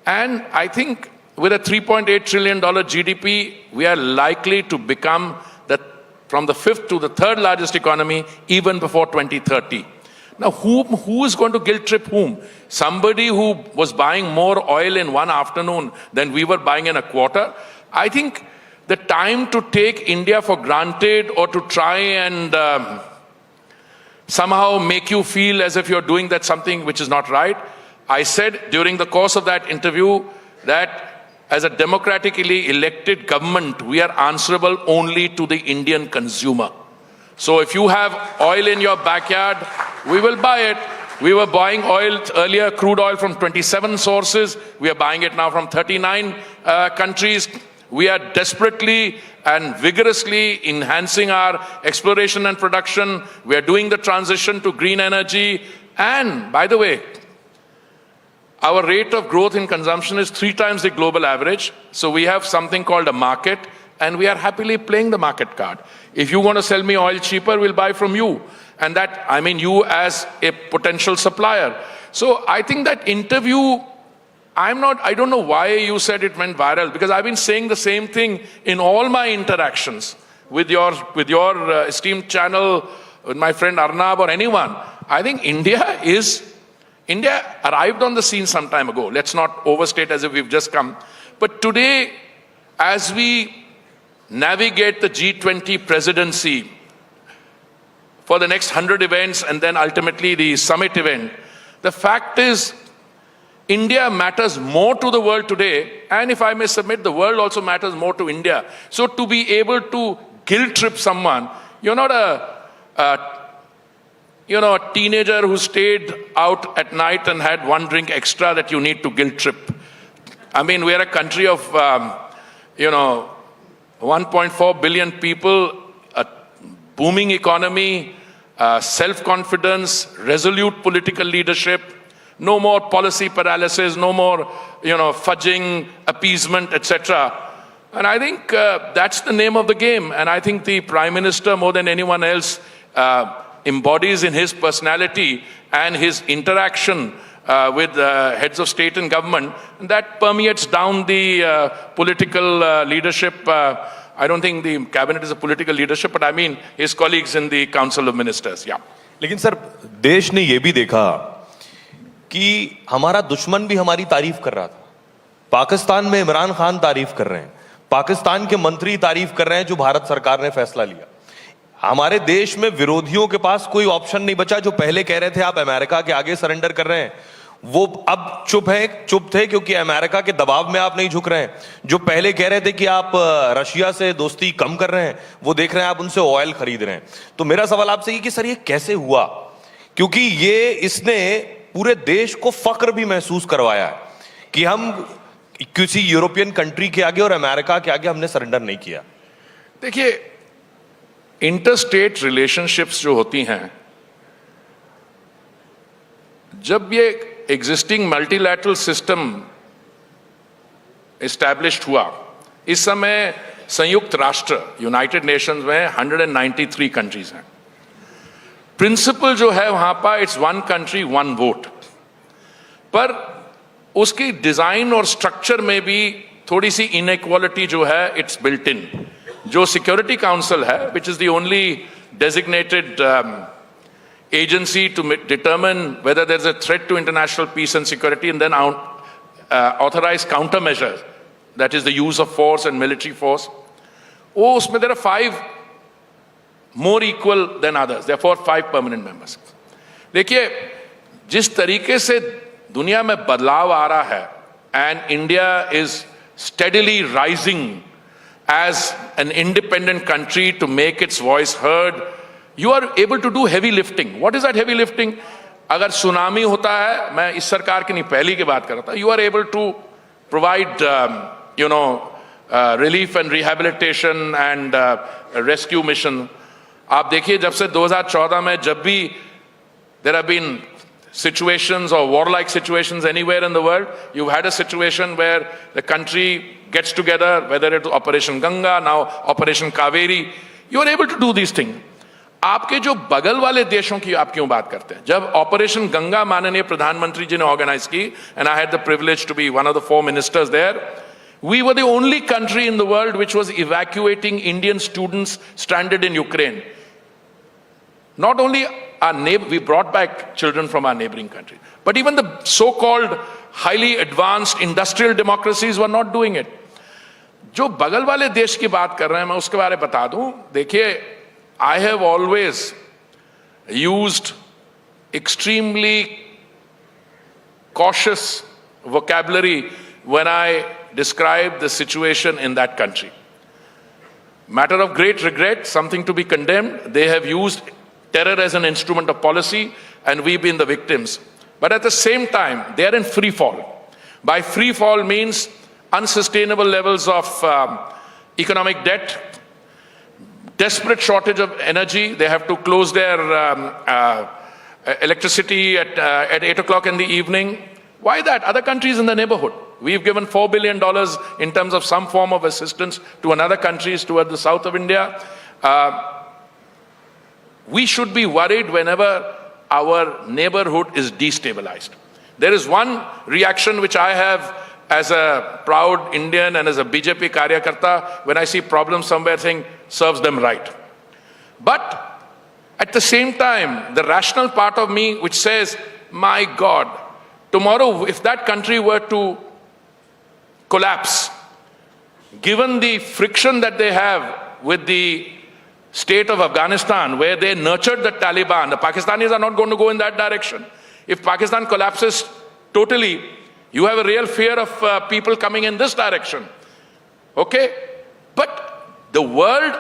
and I think with a $3.8 trillion GDP, we are likely to become from the 5th to the 3rd largest economy even before 2030. Now, who is going to guilt trip whom? Somebody who was buying more oil in one afternoon than we were buying in a quarter? I think the time to take India for granted or to try and somehow make you feel as if you're doing that something which is not right. I said during the course of that interview that as a democratically elected government, we are answerable only to the Indian consumer. So if you have oil in your backyard, we will buy it. We were buying oil earlier, crude oil from 27 sources. We are buying it now from 39 countries. We are desperately and vigorously enhancing our exploration and production. We are doing the transition to green energy. And by the way, our rate of growth in consumption is 3 times the global average. So we have something called a market, and we are happily playing the market card. If you want to sell me oil cheaper, we'll buy from you. And that, I mean, you as a potential supplier. So I think that interview, I don't know why you said it went viral, because I've been saying the same thing in all my interactions with your esteemed channel, with my friend Arnab or anyone. I think India arrived on the scene some time ago. Let's not overstate as if we've just come. But today, as we navigate the G20 presidency for the next 100 events and then ultimately the summit event, the fact is India matters more to the world today, and if I may submit, the world also matters more to India. So to be able to guilt trip someone, you're not a teenager who stayed out at night and had 1 drink extra that you need to guilt trip. I mean, we're a country of, 1.4 billion people, a booming economy, self-confidence, resolute political leadership, no more policy paralysis, no more, fudging, appeasement, etc. And I think that's the name of the game. And I think the Prime Minister, more than anyone else, embodies in his personality and his interaction with heads of state and government, and that permeates down the political leadership. I don't think the cabinet is a political leadership, but I mean his colleagues in the Council of Ministers. Yeah. लेकिन sir देश ने ये भी देखा कि हमारा दुश्मन भी हमारी तारीफ कर रहा था। पाकिस्तान में इमरान खान तारीफ कर रहे हैं, पाकिस्तान के मंत्री तारीफ कर रहे हैं जो भारत सरकार ने फैसला लिया। हमारे देश में विरोधियों के पास कोई ऑप्शन नहीं बचा। जो पहले कह रहे थे आप अमेरिका के आगे सरेंडर कर रहे हैं, वो अब चुप थे क्योंकि अमेरिका के दबाव में आप नहीं झुक रहे हैं। जो पहले कह रहे थे कि आप रशिया से दोस्ती कम कर रहे हैं, वो देख रहे हैं आप उनसे ऑयल खरीद रहे हैं। तो मेरा सवाल आपसे ये कि सर ये कैसे हुआ? क्योंकि इसने पूरे देश को फक्र भी महसूस करवाया है कि हम किसी यूरोपियन कंट्री के आगे और अमेरिका के आगे हमने सरेंडर नहीं किया। देखिए, इंटरस्टेट रिलेशनशिप्स जो होती हैं, जब ये एग्जिस्टिंग मल्टीलैटरल सिस्टम एस्टैब्लिश्ड हुआ, इस समय संयुक्त राष्ट्र यूनाइटेड नेशंस में 193 कंट्रीज हैं। प्रिंसिपल जो है वहां पर it's one country one vote, पर उसकी डिजाइन और स्ट्रक्चर में भी थोड़ी सी इनइक्वालिटी जो है इट्स बिल्ट इन। जो सिक्योरिटी काउंसिल है, which is the only designated agency to determine whether there's a threat to international peace and security and then authorize countermeasures, that is the use of force and military force. Oh, usme there are 5 more equal than others, therefore 5 permanent members. देखिए, जिस तरीके से दुनिया में बदलाव आ रहा है, and India is steadily rising as an independent country to make its voice heard, you are able to do heavy lifting. What is that heavy lifting? अगर सुनामी होता है, मैं इस सरकार की नहीं पहली की बात कर रहा था, you are able to provide relief and rehabilitation and rescue mission. आप देखिए, जब से 2014 में जब भी there have been situations or warlike situations anywhere in the world, you've had a situation where the country gets together, whether it's Operation Ganga, now Operation Kaveri, you are able to do these things. आपके जो बगल वाले देशों की आप क्यों बात करते हैं? जब ऑपरेशन गंगा माननीय प्रधानमंत्री जी ने ऑर्गेनाइज की, and I had the privilege to be one of the 4 ministers there, we were the only country in the world which was evacuating Indian students stranded in Ukraine. Not only we brought back children from our neighboring countries, but even the so-called highly advanced industrial democracies were not doing it. जो बगल वाले देश की बात कर रहे हैं, मैं उसके बारे में बता दूं. देखिए, I have always used extremely cautious vocabulary when I describe the situation in that country. Matter of great regret, something to be condemned. They have used terror as an instrument of policy, and we've been the victims. But at the same time, they are in free fall. By free fall means unsustainable levels of economic debt, desperate shortage of energy. They have to close their electricity at 8 o'clock in the evening. Why that? Other countries in the neighborhood. We've given $4 billion in terms of some form of assistance to another countries toward the south of India. We should be worried whenever our neighborhood is destabilized. There is one reaction which I have as a proud Indian and as a BJP karyakarta, when I see problems somewhere, saying serves them right. But at the same time, the rational part of me which says, my God, tomorrow if that country were to collapse, given the friction that they have with the state of Afghanistan, where they nurtured the Taliban, the Pakistanis are not going to go in that direction. If Pakistan collapses totally, you have a real fear of people coming in this direction. Okay? But the world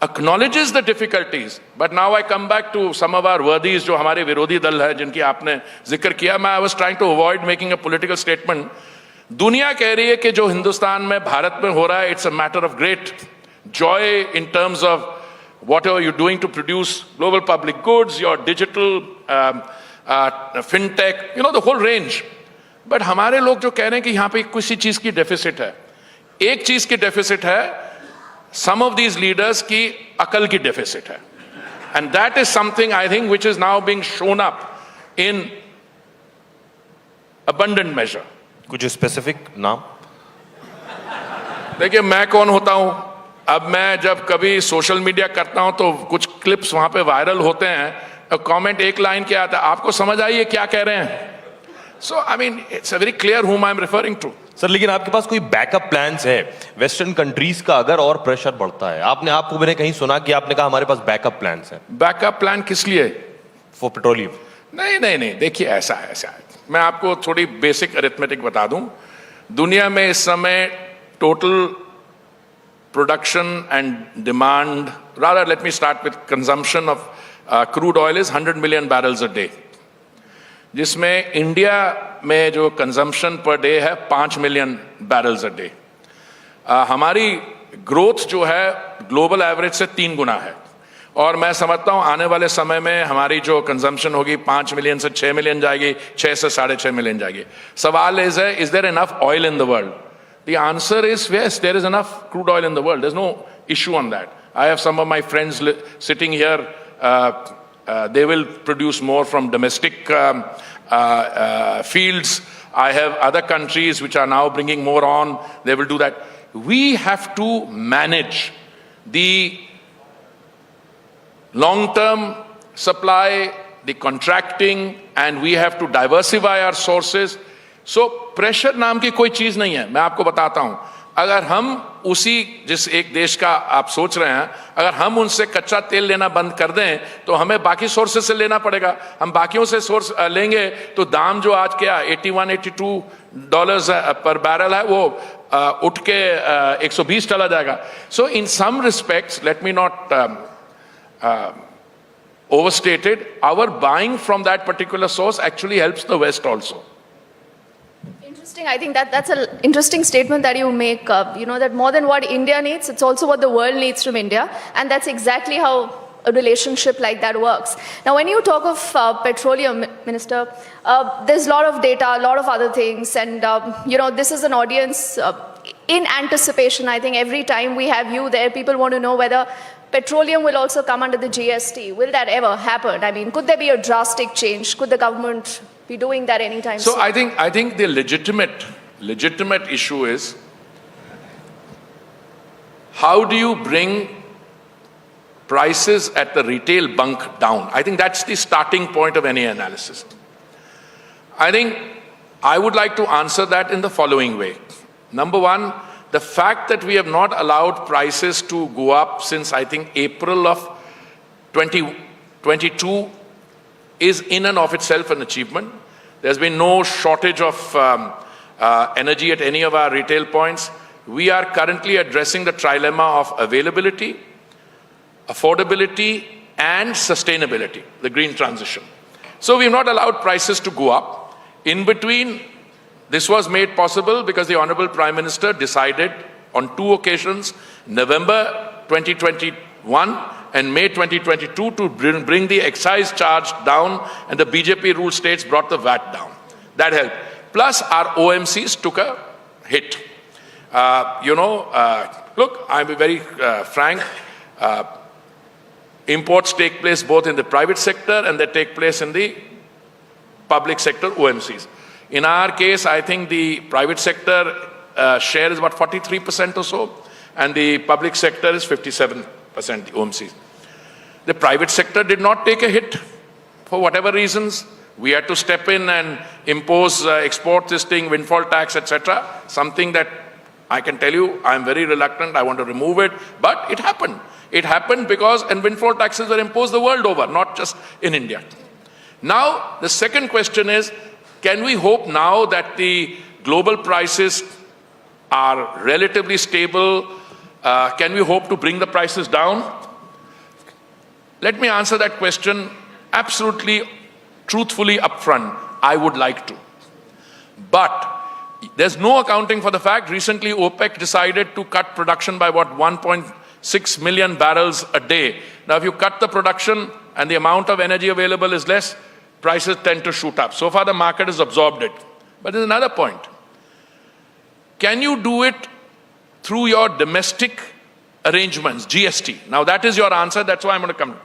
acknowledges the difficulties. But now I come back to some of our worthies, जो हमारे विरोधी दल है, जिनकी आपने जिक्र किया. I was trying to avoid making a political statement. दुनिया कह रही है कि जो हिंदुस्तान में, भारत में हो रहा है, it's a matter of great joy in terms of whatever you're doing to produce global public goods, your digital, fintech, the whole range. But हमारे लोग जो कह रहे हैं कि यहाँ पे किसी चीज की डेफिसिट है, एक चीज की डेफिसिट है, some of these leaders की अकल की डेफिसिट है. And that is something I think which is now being shown up in abundant measure. कुछ स्पेसिफिक नाम? देखिए मैं कौन होता हूं, अब मैं जब कभी सोशल मीडिया करता हूं तो कुछ क्लिप्स वहां पे वायरल होते हैं, कमेंट एक लाइन क्या आता है, आपको समझ आई है क्या कह रहे हैं? So I mean it's a very clear whom I'm referring to. Sir लेकिन आपके पास कोई बैकअप प्लान्स है वेस्टर्न कंट्रीज का अगर और प्रेशर बढ़ता है? आपको मैंने कहीं सुना कि आपने कहा हमारे पास बैकअप प्लान्स हैं. बैकअप प्लान किस लिए? For petroleum. नहीं, देखिए ऐसा है. मैं आपको थोड़ी बेसिक अरिथमेटिक बता दूं. दुनिया में इस समय total production and demand, rather let me start with consumption of crude oil is 100 million barrels a day, जिसमें इंडिया में जो कंजम्पशन पर डे है 5 मिलियन बैरल्स अ डे. हमारी ग्रोथ जो है ग्लोबल एवरेज से 3 गुना है, और मैं समझता हूं आने वाले समय में हमारी जो कंजम्पशन होगी 5 मिलियन से 6 मिलियन जाएगी, 6 से 6.5 मिलियन जाएगी. सवाल is there enough oil in the world? The answer is yes, there is enough crude oil in the world. There is no issue on that. I have some of my friends sitting here. They will produce more from domestic fields. I have other countries which are now bringing more on. They will do that. We have to manage the long-term supply, the contracting, and we have to diversify our sources. So pressure नाम की कोई चीज नहीं है. मैं आपको बताता हूं, अगर हम उसी जिस एक देश का आप सोच रहे हैं, अगर हम उनसे कच्चा तेल लेना बंद कर दें तो हमें बाकी सोर्सेस से लेना पड़ेगा. हम बाकियों से सोर्स लेंगे तो दाम जो आज क्या $81-82 पर बैरल है वो उठ के 120 चला जाएगा. So in some respects, let me not overstate it, our buying from that particular source actually helps the West also. Interesting. I think that's an interesting statement that you make. That more than what India needs, it's also what the world needs from India, and that's exactly how a relationship like that works. Now, when you talk of petroleum, Minister, there's a lot of data, a lot of other things, and this is an audience in anticipation. I think every time we have you there, people want to know whether petroleum will also come under the GST. Will that ever happen? I mean, could there be a drastic change? Could the government be doing that anytime soon? So I think the legitimate issue is, how do you bring prices at the retail bunk down? I think that's the starting point of any analysis. I think I would like to answer that in the following way. Number one, the fact that we have not allowed prices to go up since I think April of 2022 is in and of itself an achievement. There's been no shortage of energy at any of our retail points. We are currently addressing the trilemma of availability, affordability, and sustainability, the green transition. So we've not allowed prices to go up. In between, this was made possible because the Honorable Prime Minister decided on 2 occasions, November 2021 and May 2022, to bring the excise charge down, and the BJP ruled states brought the VAT down. That helped. Plus, our OMCs took a hit. Look, I'm very frank. Imports take place both in the private sector and they take place in the public sector OMCs. In our case, I think the private sector share is about 43% or so, and the public sector is 57% OMCs. The private sector did not take a hit for whatever reasons. We had to step in and impose export listing, windfall tax, etc. Something that I can tell you, I'm very reluctant, I want to remove it, but it happened. It happened because, and windfall taxes were imposed the world over, not just in India. Now, the second question is, can we hope now that the global prices are relatively stable? Can we hope to bring the prices down? Let me answer that question absolutely, truthfully upfront. I would like to. But there's no accounting for the fact recently OPEC decided to cut production by 1.5 6 million barrels a day. Now, if you cut the production and the amount of energy available is less, prices tend to shoot up. So far, the market has absorbed it. But there's another point. Can you do it through your domestic arrangements, GST? Now, that is your answer. That's why I'm going to come.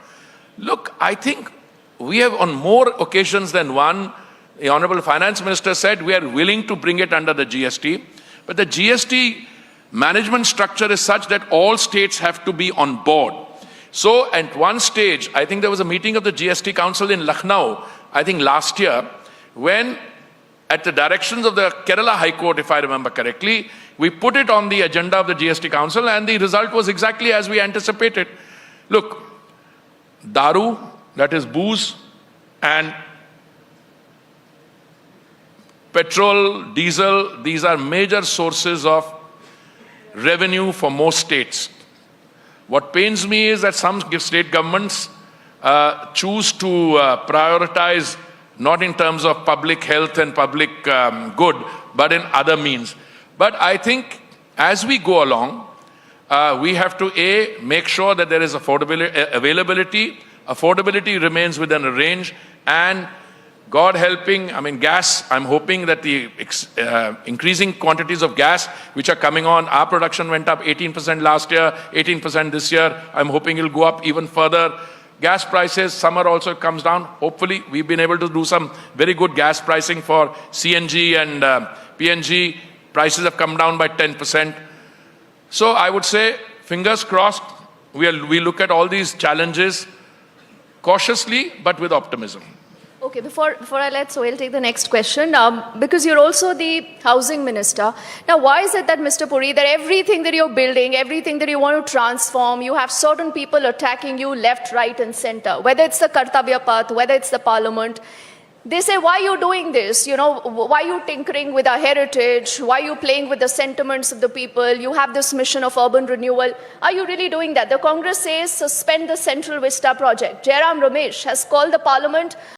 Look, I think we have on more occasions than one, the Honorable Finance Minister said we are willing to bring it under the GST. But the GST management structure is such that all states have to be on board. So at one stage, I think there was a meeting of the GST Council in Lucknow, I think last year, when at the directions of the Kerala High Court, if I remember correctly, we put it on the agenda of the GST Council and the result was exactly as we anticipated. Look, daru, that is booze, and petrol, diesel, these are major sources of revenue for most states. What pains me is that some state governments choose to prioritize not in terms of public health and public good, but in other means. But I think as we go along, we have to make sure that there is availability. Affordability remains within a range, and God helping, I mean, gas, I'm hoping that the increasing quantities of gas which are coming on, our production went up 18% last year, 18% this year. I'm hoping it'll go up even further. Gas prices, summer also comes down. Hopefully, we've been able to do some very good gas pricing for CNG and PNG. Prices have come down by 10%. So I would say, fingers crossed, we look at all these challenges cautiously, but with optimism. Okay, before I let Sohail take the next question, because you're also the housing minister. Now, why is it that, Mr. Puri, that everything that you're building, everything that you want to transform, you have certain people attacking you left, right, and center, whether it's the Kartavya Path, whether it's the parliament. They say, why are you doing this? You know, why are you tinkering with our heritage? Why are you playing with the sentiments of the people? You have this mission of urban renewal. Are you really doing that? The Congress says, suspend the Central Vista project. Jairam Ramesh has called the parliament